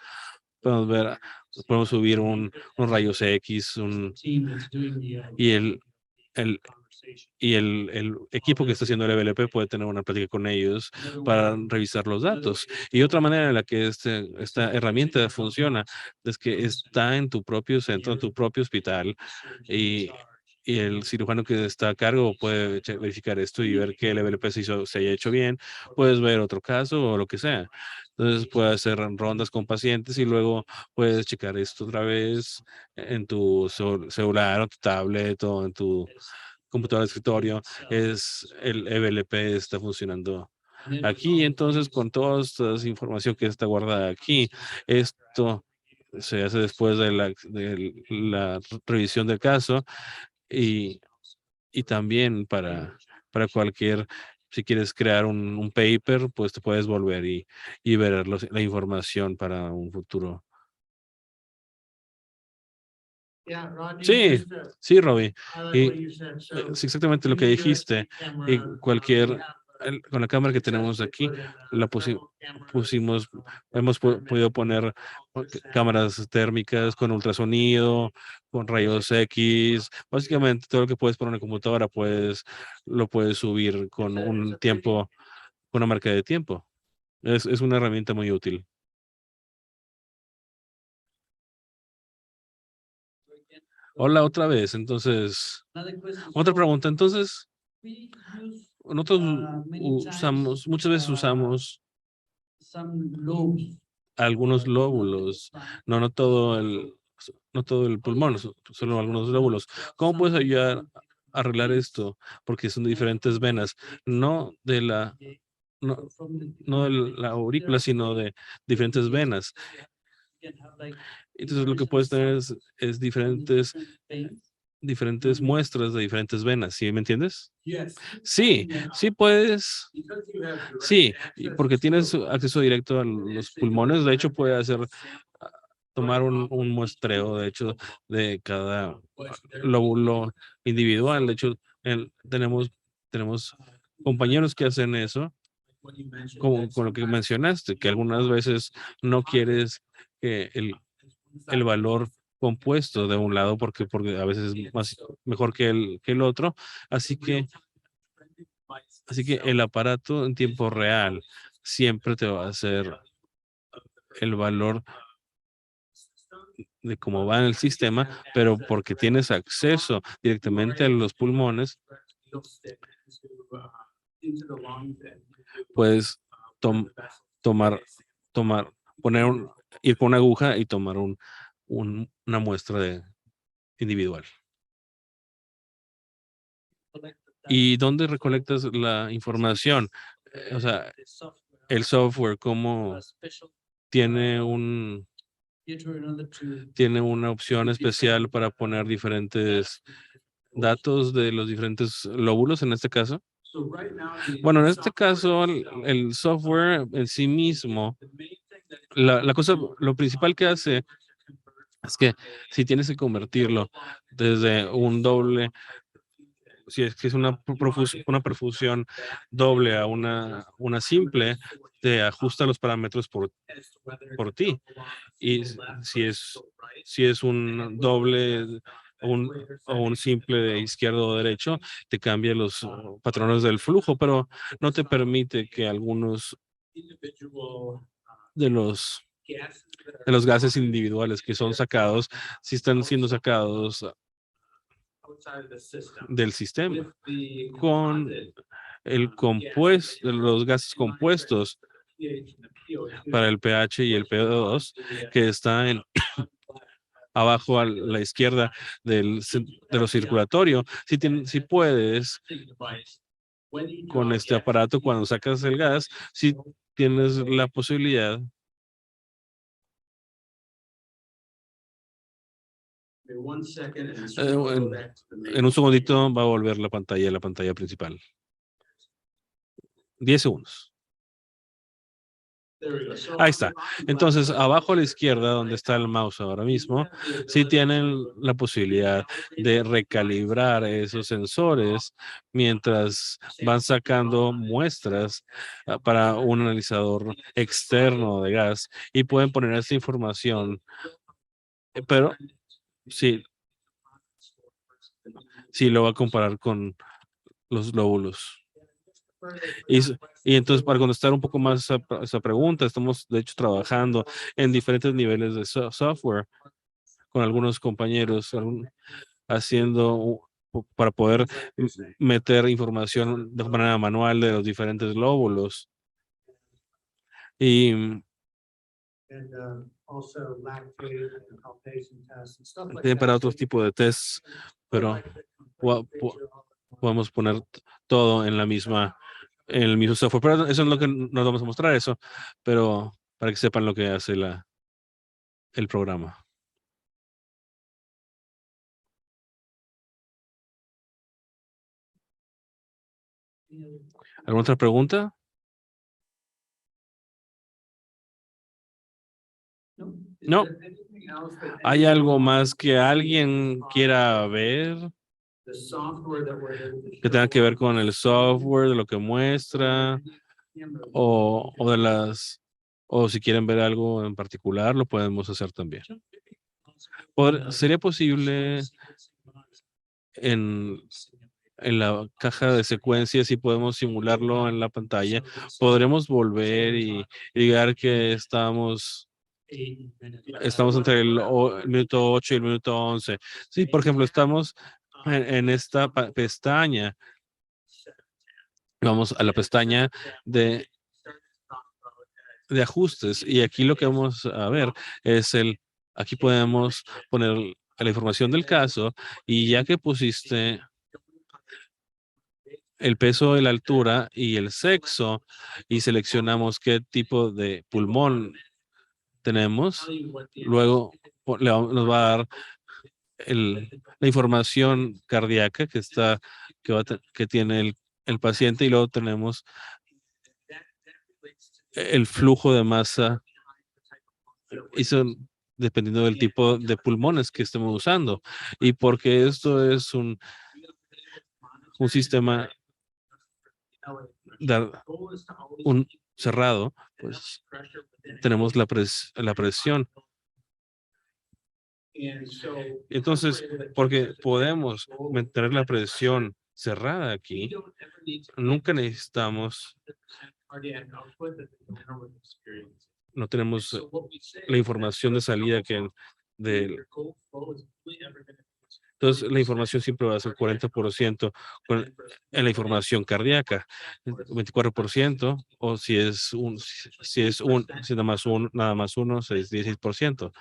ver, podemos subir unos rayos X, y el equipo que está haciendo el EVLP puede tener una plática con ellos para revisar los datos. Y otra manera en la que esta herramienta funciona es que está en tu propio centro, en tu propio hospital, y, y el cirujano que está a cargo puede verificar esto y ver que el EVLP se haya hecho bien. Puedes ver otro caso o lo que sea. Entonces puedes hacer rondas con pacientes y luego puedes checar esto otra vez en tu celular o tu tablet o en tu computadora de escritorio. El EVLP está funcionando aquí. Entonces, con toda esta información que está guardada aquí, esto se hace después de la revisión del caso, y, y también para si quieres crear un paper, pues te puedes volver y ver la información para un futuro. Sí, sí, Robbie. Y es exactamente lo que dijiste. Y con la cámara que tenemos aquí, pusimos, hemos podido poner cámaras térmicas con ultrasonido, con rayos X. Básicamente todo lo que puedes poner en la computadora, lo puedes subir con con una marca de tiempo. Es una herramienta muy útil. Hola, otra vez. Entonces, otra pregunta. Entonces, nosotros muchas veces usamos algunos lóbulos, no todo el pulmón, solo algunos lóbulos. ¿Cómo puedes ayudar a arreglar esto? Porque son de diferentes venas, no de la, no, no de la aurícula, sino de diferentes venas. Entonces lo que puedes tener es diferentes muestras de diferentes venas, ¿sí me entiendes? Sí, sí puedes. Sí, porque tienes acceso directo a los pulmones. De hecho, ah, tomar un muestreo, de hecho, de cada lóbulo individual. De hecho, tenemos compañeros que hacen eso, como con lo que mencionaste, que algunas veces no quieres que el valor compuesto de un lado, porque a veces es mejor que el otro. Así que el aparato en tiempo real siempre te va a hacer el valor de cómo va en el sistema, pero porque tienes acceso directamente a los pulmones, puedes tomar, tomar, ir con una aguja y tomar una muestra individual. ¿Y dónde recolectas la información? O sea, el software, ¿cómo tiene tiene una opción especial para poner diferentes datos de los diferentes lóbulos en este caso. Bueno, en este caso, el software en sí mismo, la cosa, lo principal que hace es que si tienes que convertirlo desde un doble, si es que es una perfusión doble a una simple, te ajusta los parámetros por ti. Y si es un doble o un simple de izquierdo o derecho, te cambia los patrones del flujo, pero no te permite que algunos de los de los gases individuales que son sacados, si están siendo sacados del sistema con el compuesto, los gases compuestos para el pH y el PO2 que está abajo a la izquierda de lo circulatorio. Si puedes, con este aparato, cuando sacas el gas, si tienes la posibilidad en un segundito va a volver la pantalla principal. 10 segundos. Ahí está. Entonces, abajo a la izquierda, donde está el mouse ahora mismo, sí tienen la posibilidad de recalibrar esos sensores mientras van sacando muestras para un analizador externo de gas y pueden poner esta información. Pero sí, sí lo va a comparar con los lóbulos. Y entonces, para contestar un poco más esa pregunta, estamos de hecho trabajando en diferentes niveles de software con algunos compañeros haciendo para poder meter información de manera manual de los diferentes lóbulos. Y también para otros tipos de tests, pero podemos poner todo en en el mismo software. Pero eso es lo que nos vamos a mostrar, eso, pero para que sepan lo que hace el programa. ¿Alguna otra pregunta? No. ¿Hay algo más que alguien quiera ver? Que tenga que ver con el software, de lo que muestra, o de o si quieren ver algo en particular, lo podemos hacer también. ¿Sería posible en, en la caja de secuencias, si podemos simularlo en la pantalla, podremos volver y ver que estamos entre el minuto 8 y el minuto 11? Sí, por ejemplo, estamos en esta pestaña. Vamos a la pestaña de ajustes y aquí lo que vamos a ver es aquí podemos poner la información del caso y ya que pusiste el peso, la altura y el sexo y seleccionamos qué tipo de pulmón tenemos, luego nos va a dar la información cardíaca que tiene el paciente y luego tenemos el flujo de masa y son dependiendo del tipo de pulmones que estemos usando y porque esto es un sistema cerrado, pues tenemos la presión. Entonces, porque podemos mantener la presión cerrada aquí, nunca necesitamos, no tenemos la información de salida de, entonces la información siempre va a ser 40% en la información cardíaca, 24%, o si nada más uno, 16%.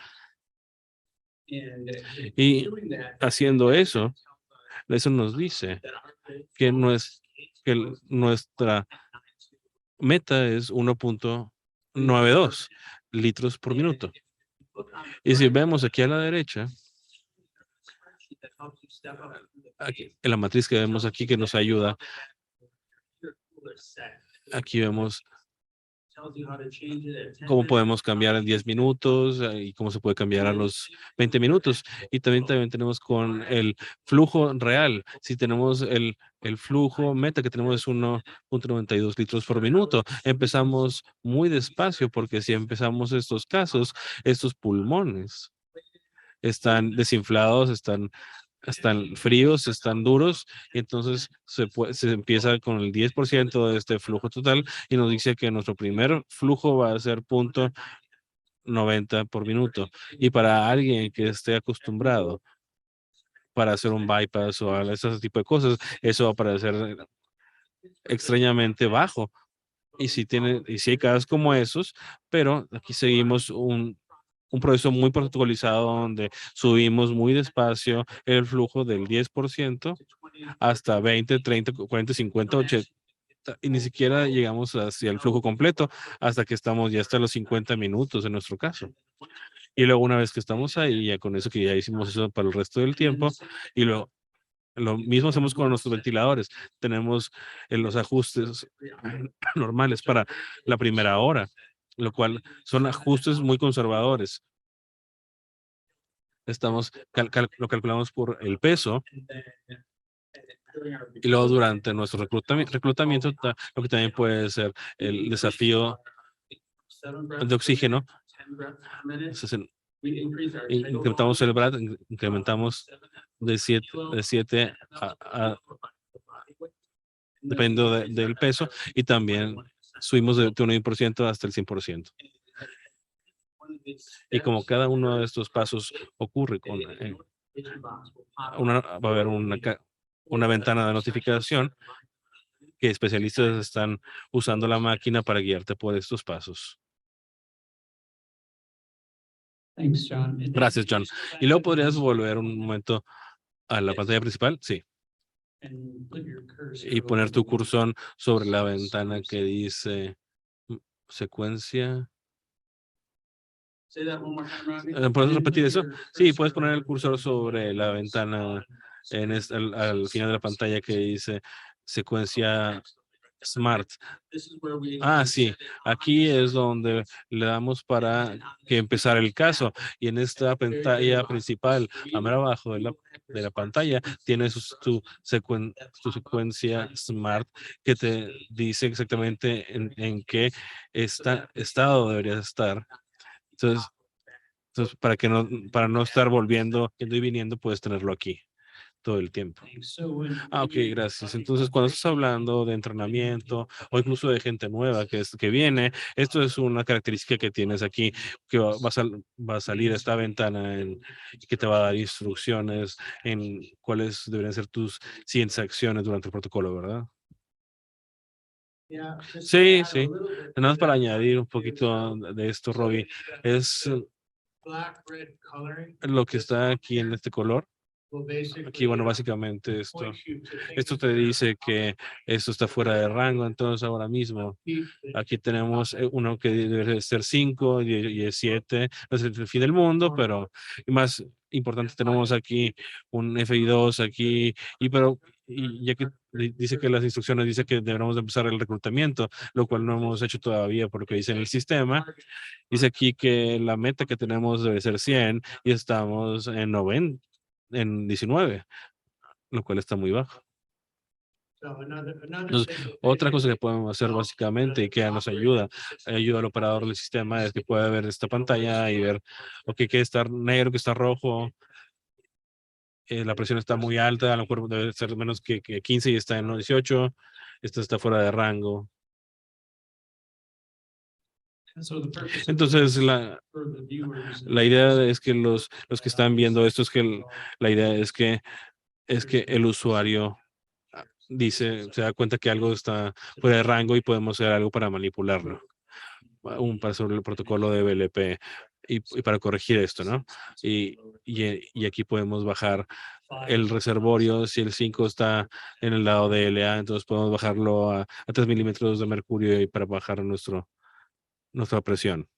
Y haciendo eso nos dice que nuestra meta es 1.92 litros por minuto. Y si vemos aquí a la derecha, Aquí, en la matriz que vemos aquí que nos ayuda. Aquí vemos cómo podemos cambiar en 10 minutos y cómo se puede cambiar a los 20 minutos. Y también tenemos con el flujo real. Si tenemos el flujo meta que tenemos es 1.92 litros por minuto. Empezamos muy despacio porque si empezamos estos casos, estos pulmones están desinflados, están fríos, están duros, y entonces se empieza con el 10% de este flujo total y nos dice que nuestro primer flujo va a ser 0.90 por minuto. Y para alguien que esté acostumbrado para hacer un bypass o ese tipo de cosas, eso va a parecer extrañamente bajo. Y si hay casos como esos, pero aquí seguimos un proceso muy protocolizado donde subimos muy despacio el flujo del 10% hasta 20, 30, 40, 50, 80, y ni siquiera llegamos hacia el flujo completo hasta que estamos ya hasta los 50 minutos en nuestro caso. Y luego una vez que estamos ahí, ya con eso que ya hicimos eso para el resto del tiempo, y lo mismo hacemos con nuestros ventiladores. Tenemos los ajustes normales para la primera hora, lo cual son ajustes muy conservadores. Lo calculamos por el peso y luego durante nuestro reclutamiento, lo que también puede ser el desafío de oxígeno. Entonces, incrementamos el BRAD, incrementamos de 7 dependiendo del peso, y también subimos de un 1% hasta el 100%. Y como cada uno de estos pasos ocurre va a haber una ventana de notificación que especialistas están usando la máquina para guiarte por estos pasos. Thanks, John. Gracias, John. Y luego podrías volver un momento a la pantalla principal, sí, y poner tu cursor sobre la ventana que dice secuencia. ¿Puedes repetir eso? Sí, puedes poner el cursor sobre la ventana al final de la pantalla que dice secuencia Smart. Sí, aquí es donde le damos para que empezar el caso, y en esta pantalla principal, a mero abajo de la pantalla, tienes tu secuencia Smart que te dice exactamente en qué estado deberías estar. Entonces, para no estar volviendo, yendo y viniendo, puedes tenerlo aquí todo el tiempo. Ok, gracias. Entonces, cuando estás hablando de entrenamiento o incluso de gente nueva que viene, esto es una característica que tienes aquí, que va a salir esta ventana que te va a dar instrucciones en cuáles deberían ser tus siguientes acciones durante el protocolo, ¿verdad? Sí, sí. Nada más para añadir un poquito de esto, Robbie, es lo que está aquí en este color. Aquí, bueno, básicamente esto te dice que esto está fuera de rango. Entonces ahora mismo aquí tenemos uno que debe ser 5 y es 7. No es el fin del mundo, pero más importante tenemos aquí un FI2 aquí, y ya que dice que las instrucciones dice que debemos de empezar el reclutamiento, lo cual no hemos hecho todavía por lo que dice en el sistema. Dice aquí que la meta que tenemos debe ser 100 y estamos en 90, en 19, lo cual está muy bajo. Entonces, otra cosa que podemos hacer básicamente y que nos ayuda al operador del sistema es que puede ver esta pantalla y ver, ok, que está negro, que está rojo, la presión está muy alta, a lo mejor debe ser menos que 15 y está en 18, esto está fuera de rango. Entonces, la idea es que los que están viendo esto es que la idea es que el usuario se da cuenta que algo está fuera de rango y podemos hacer algo para manipularlo. Para sobre el protocolo de BLP y para corregir esto, ¿no? Y aquí podemos bajar el reservorio. Si el 5 está en el lado de LA, entonces podemos bajarlo a 3 milímetros de mercurio y para bajar nuestra presión.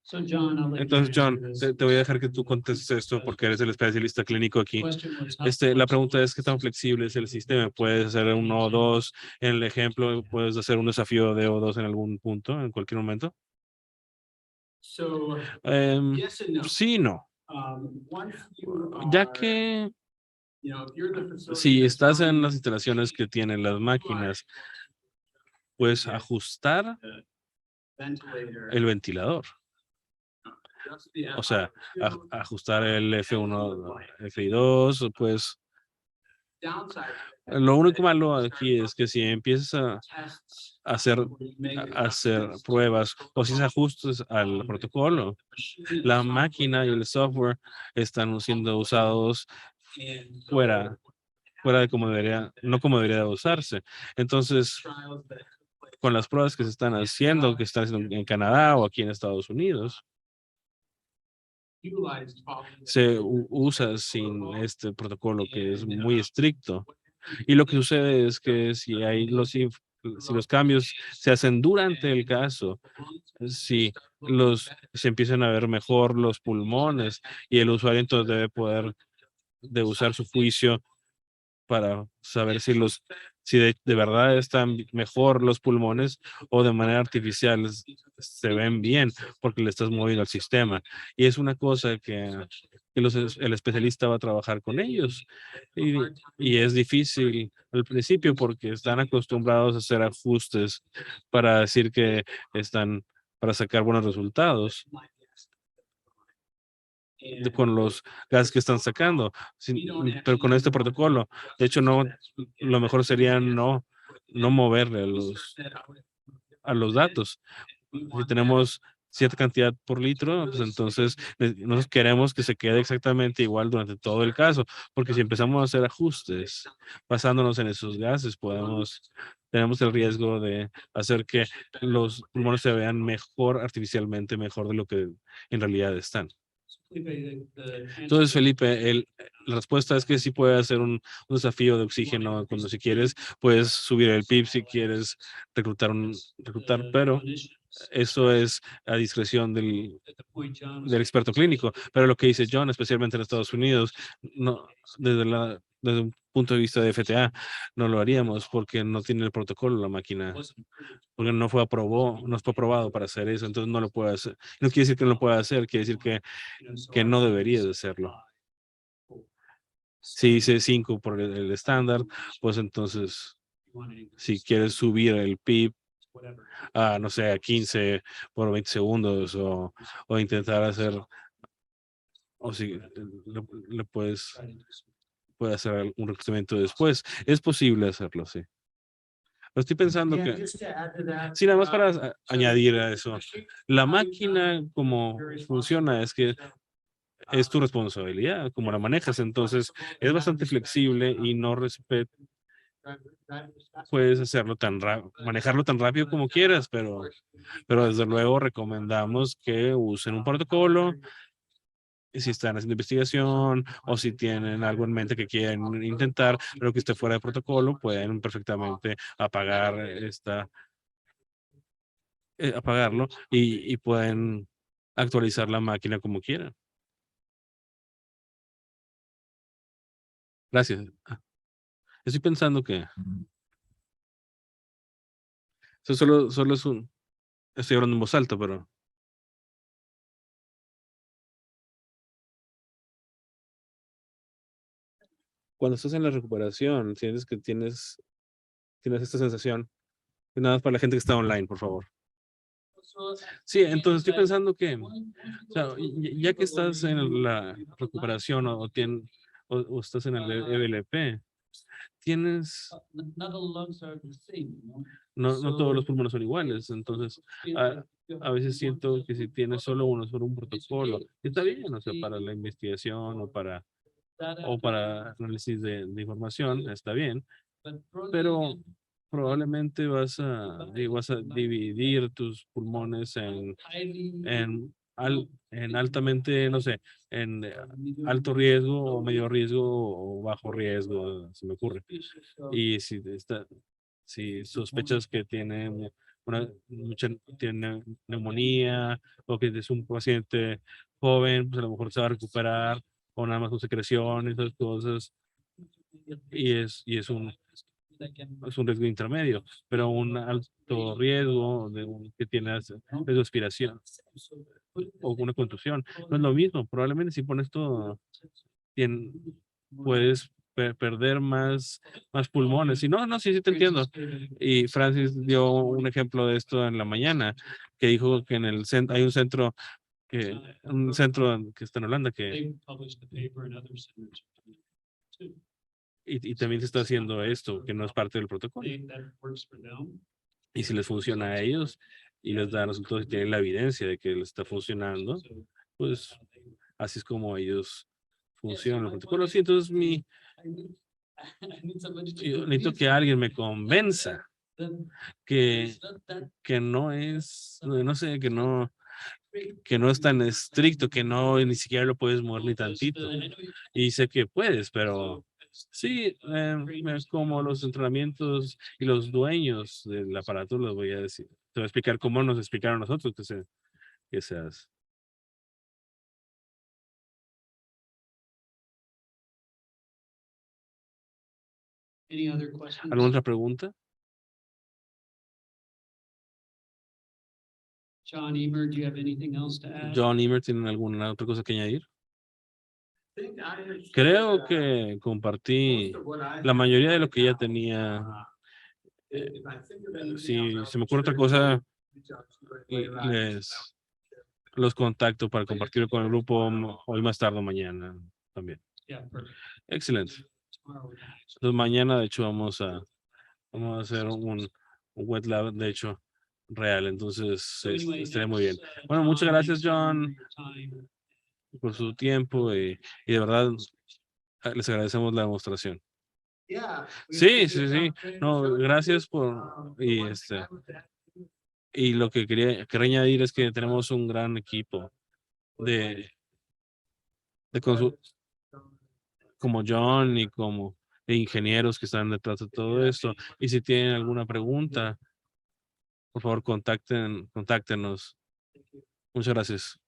So John, I'll let you Entonces, answer John, this. te voy a dejar que tú contestes esto porque eres el especialista clínico aquí. Question was how La flexible pregunta es qué tan flexible es el sistema. Puedes hacer un O2 en el ejemplo, puedes hacer un desafío de O2 en algún punto, en cualquier momento. So, yes and no. Sí, y no. Once you Ya are, que you know, if you're the facility si that's estás en running las instalaciones que tienen las máquinas, puedes ajustar the ventilator, el ventilador. just the O sea, FI2, ajustar el F1, FI2, pues downside. lo único malo aquí es que si empiezas a Tests hacer, where you make a hacer adjustments pruebas o si se ajustes al protocolo, la máquina y el software están siendo usados and fuera, fuera de como debería, no como debería de usarse. Entonces, trials that con las pruebas que se están haciendo en Canadá o aquí en Estados Unidos, utilized se usa sin este protocolo que es muy estricto. Y lo que sucede es que si los cambios se hacen durante el caso, si se empiezan a ver mejor los pulmones y el usuario entonces debe poder de usar su juicio para saber si de verdad están mejor los pulmones o de manera artificial se ven bien porque le estás moviendo al sistema. Y es una cosa que el especialista va a trabajar con ellos. Y, y es difícil al principio porque están acostumbrados a hacer ajustes para decir que están, para sacar buenos resultados con los gases que están sacando, pero con este protocolo, de hecho, no, lo mejor sería no moverle a los datos. Si tenemos cierta cantidad por litro, pues entonces nosotros queremos que se quede exactamente igual durante todo el caso, porque si empezamos a hacer ajustes basándonos en esos gases, tenemos el riesgo de hacer que los pulmones se vean mejor artificialmente, mejor de lo que en realidad están. Entonces, Felipe, la respuesta es que sí puede hacer un desafío de oxígeno cuando si quieres, puedes subir el PIB si quieres reclutar, pero eso es a discreción del experto clínico. Pero lo que dice John, especialmente en Estados Unidos, no, desde un punto de vista de FTA, no lo haríamos porque no tiene el protocolo la máquina, porque no fue aprobado para hacer eso, entonces no lo puede hacer. No quiere decir que no lo pueda hacer, quiere decir que no debería de hacerlo. Si dice 5 por el estándar, pues entonces, si quieres subir el PIB a, no sé, a 15 por 20 segundos o intentar hacer, o si le puedes hacer un reclutamiento después. Es posible hacerlo, sí. Pero estoy pensando que, sí, nada más para añadir a eso, la máquina como funciona es que es tu responsabilidad, como la manejas, entonces es bastante flexible y no respeta. Puedes hacerlo manejarlo tan rápido como quieras, pero desde luego recomendamos que usen un protocolo si están haciendo investigación o si tienen algo en mente que quieren intentar, pero que esté fuera de protocolo, pueden perfectamente apagarlo y pueden actualizar la máquina como quieran. Gracias. Estoy pensando que eso solo estoy hablando en voz alta, pero cuando estás en la recuperación, sientes que tienes esta sensación. Nada más para la gente que está online, por favor. Sí, entonces estoy pensando que, o sea, ya que estás en la recuperación o estás en el EVLP, tienes, no todos los pulmones son iguales, entonces a veces siento que si tienes solo uno, solo un protocolo, está bien, o sea, para la investigación o para análisis de información, está bien, pero probablemente vas a dividir tus pulmones en altamente, no sé, en alto riesgo o medio riesgo o bajo riesgo, se me ocurre. Y si sospechas que tiene mucha tiene neumonía o que es un paciente joven, pues a lo mejor se va a recuperar o nada más con secreciones, esas cosas. Es un riesgo intermedio, pero un alto riesgo que tiene respiración o una contusión. No es lo mismo. Probablemente si pones todo, puedes perder más pulmones. Y no, sí, sí te entiendo. Y Francis dio un ejemplo de esto en la mañana, que dijo que en el centro hay un centro que está en Holanda y también se está haciendo esto, que no es parte del protocolo. Y si les funciona a ellos y les da resultados y tienen la evidencia de que les está funcionando, pues así es como ellos funcionan los protocolos. Y entonces yo necesito que alguien me convenza que, que no es, no sé, que no es tan estricto, que no ni siquiera lo puedes mover ni tantito. Y sé que puedes, pero sí, es como los entrenamientos y los dueños del aparato, los voy a decir. Te voy a explicar cómo nos explicaron a nosotros que se hace. ¿Alguna otra pregunta? John Emer, do you have anything else to add? John Emer, ¿tienen alguna otra cosa que añadir? Creo que compartí la mayoría de lo que ya tenía. Si se me ocurre otra cosa, los contacto para compartirlo con el grupo hoy más tarde o mañana también. Yeah, perfect. Excelente. Tomorrow we're gonna- Entonces mañana, de hecho, vamos a hacer un wet lab, de hecho, real. Entonces, estaría muy bien. Bueno, muchas gracias, John, por su tiempo y de verdad les agradecemos la demostración. Sí, sí, sí. No, gracias y lo que quería añadir es que tenemos un gran equipo de, de como John y como de ingenieros que están detrás de todo esto. Y si tienen alguna pregunta, por favor, contáctenos. Muchas gracias.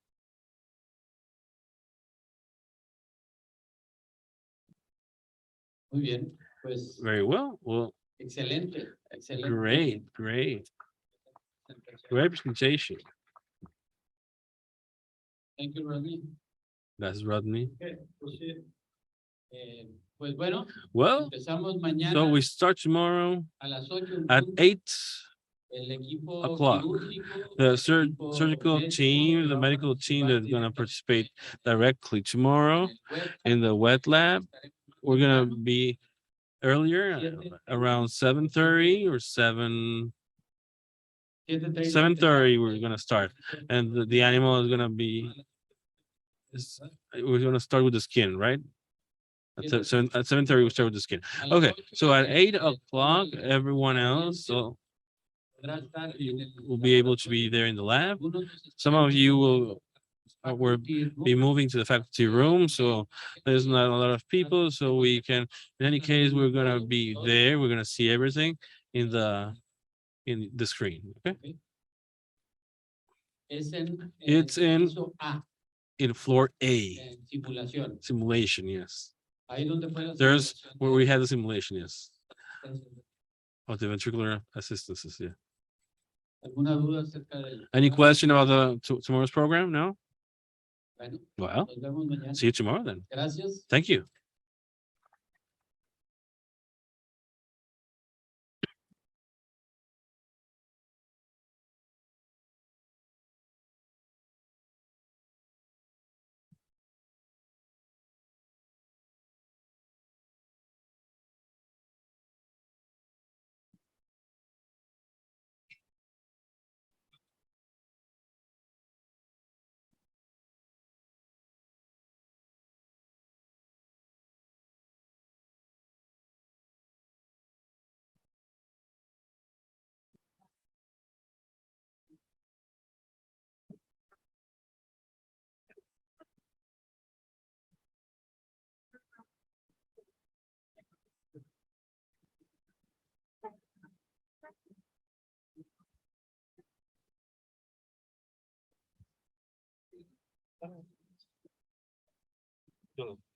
Muy bien, pues Very well. Well, excelente, excelente. great presentation. Thank you, Rodney. Gracias, Rodney. Pues bueno, Well, empezamos mañana so we start tomorrow a las 8 en at punto. 8 El equipo o'clock. quirúrgico, The el equipo surgical médico team, que the va a medical team that's going to participar participate directly tomorrow in the wet lab. We're going to be earlier, around 7:30 or 7:30 we're going to start. And the animal is going to be, we're going to start with the skin, right? At 7:30 we start with the skin. Okay, so at 8 o'clock, everyone else you will be able to be there in the lab. Some of you will be moving to the faculty room, so there's not a lot of people. So we can, in any case, we're gonna be there. We're gonna see everything in the screen. Okay, it's in floor A. Simulation, yes. There's where we had the simulation, yes. Of the ventricular assistances, yeah. Any question about tomorrow's program? No? Well, see you tomorrow then. Thank you. Yo no.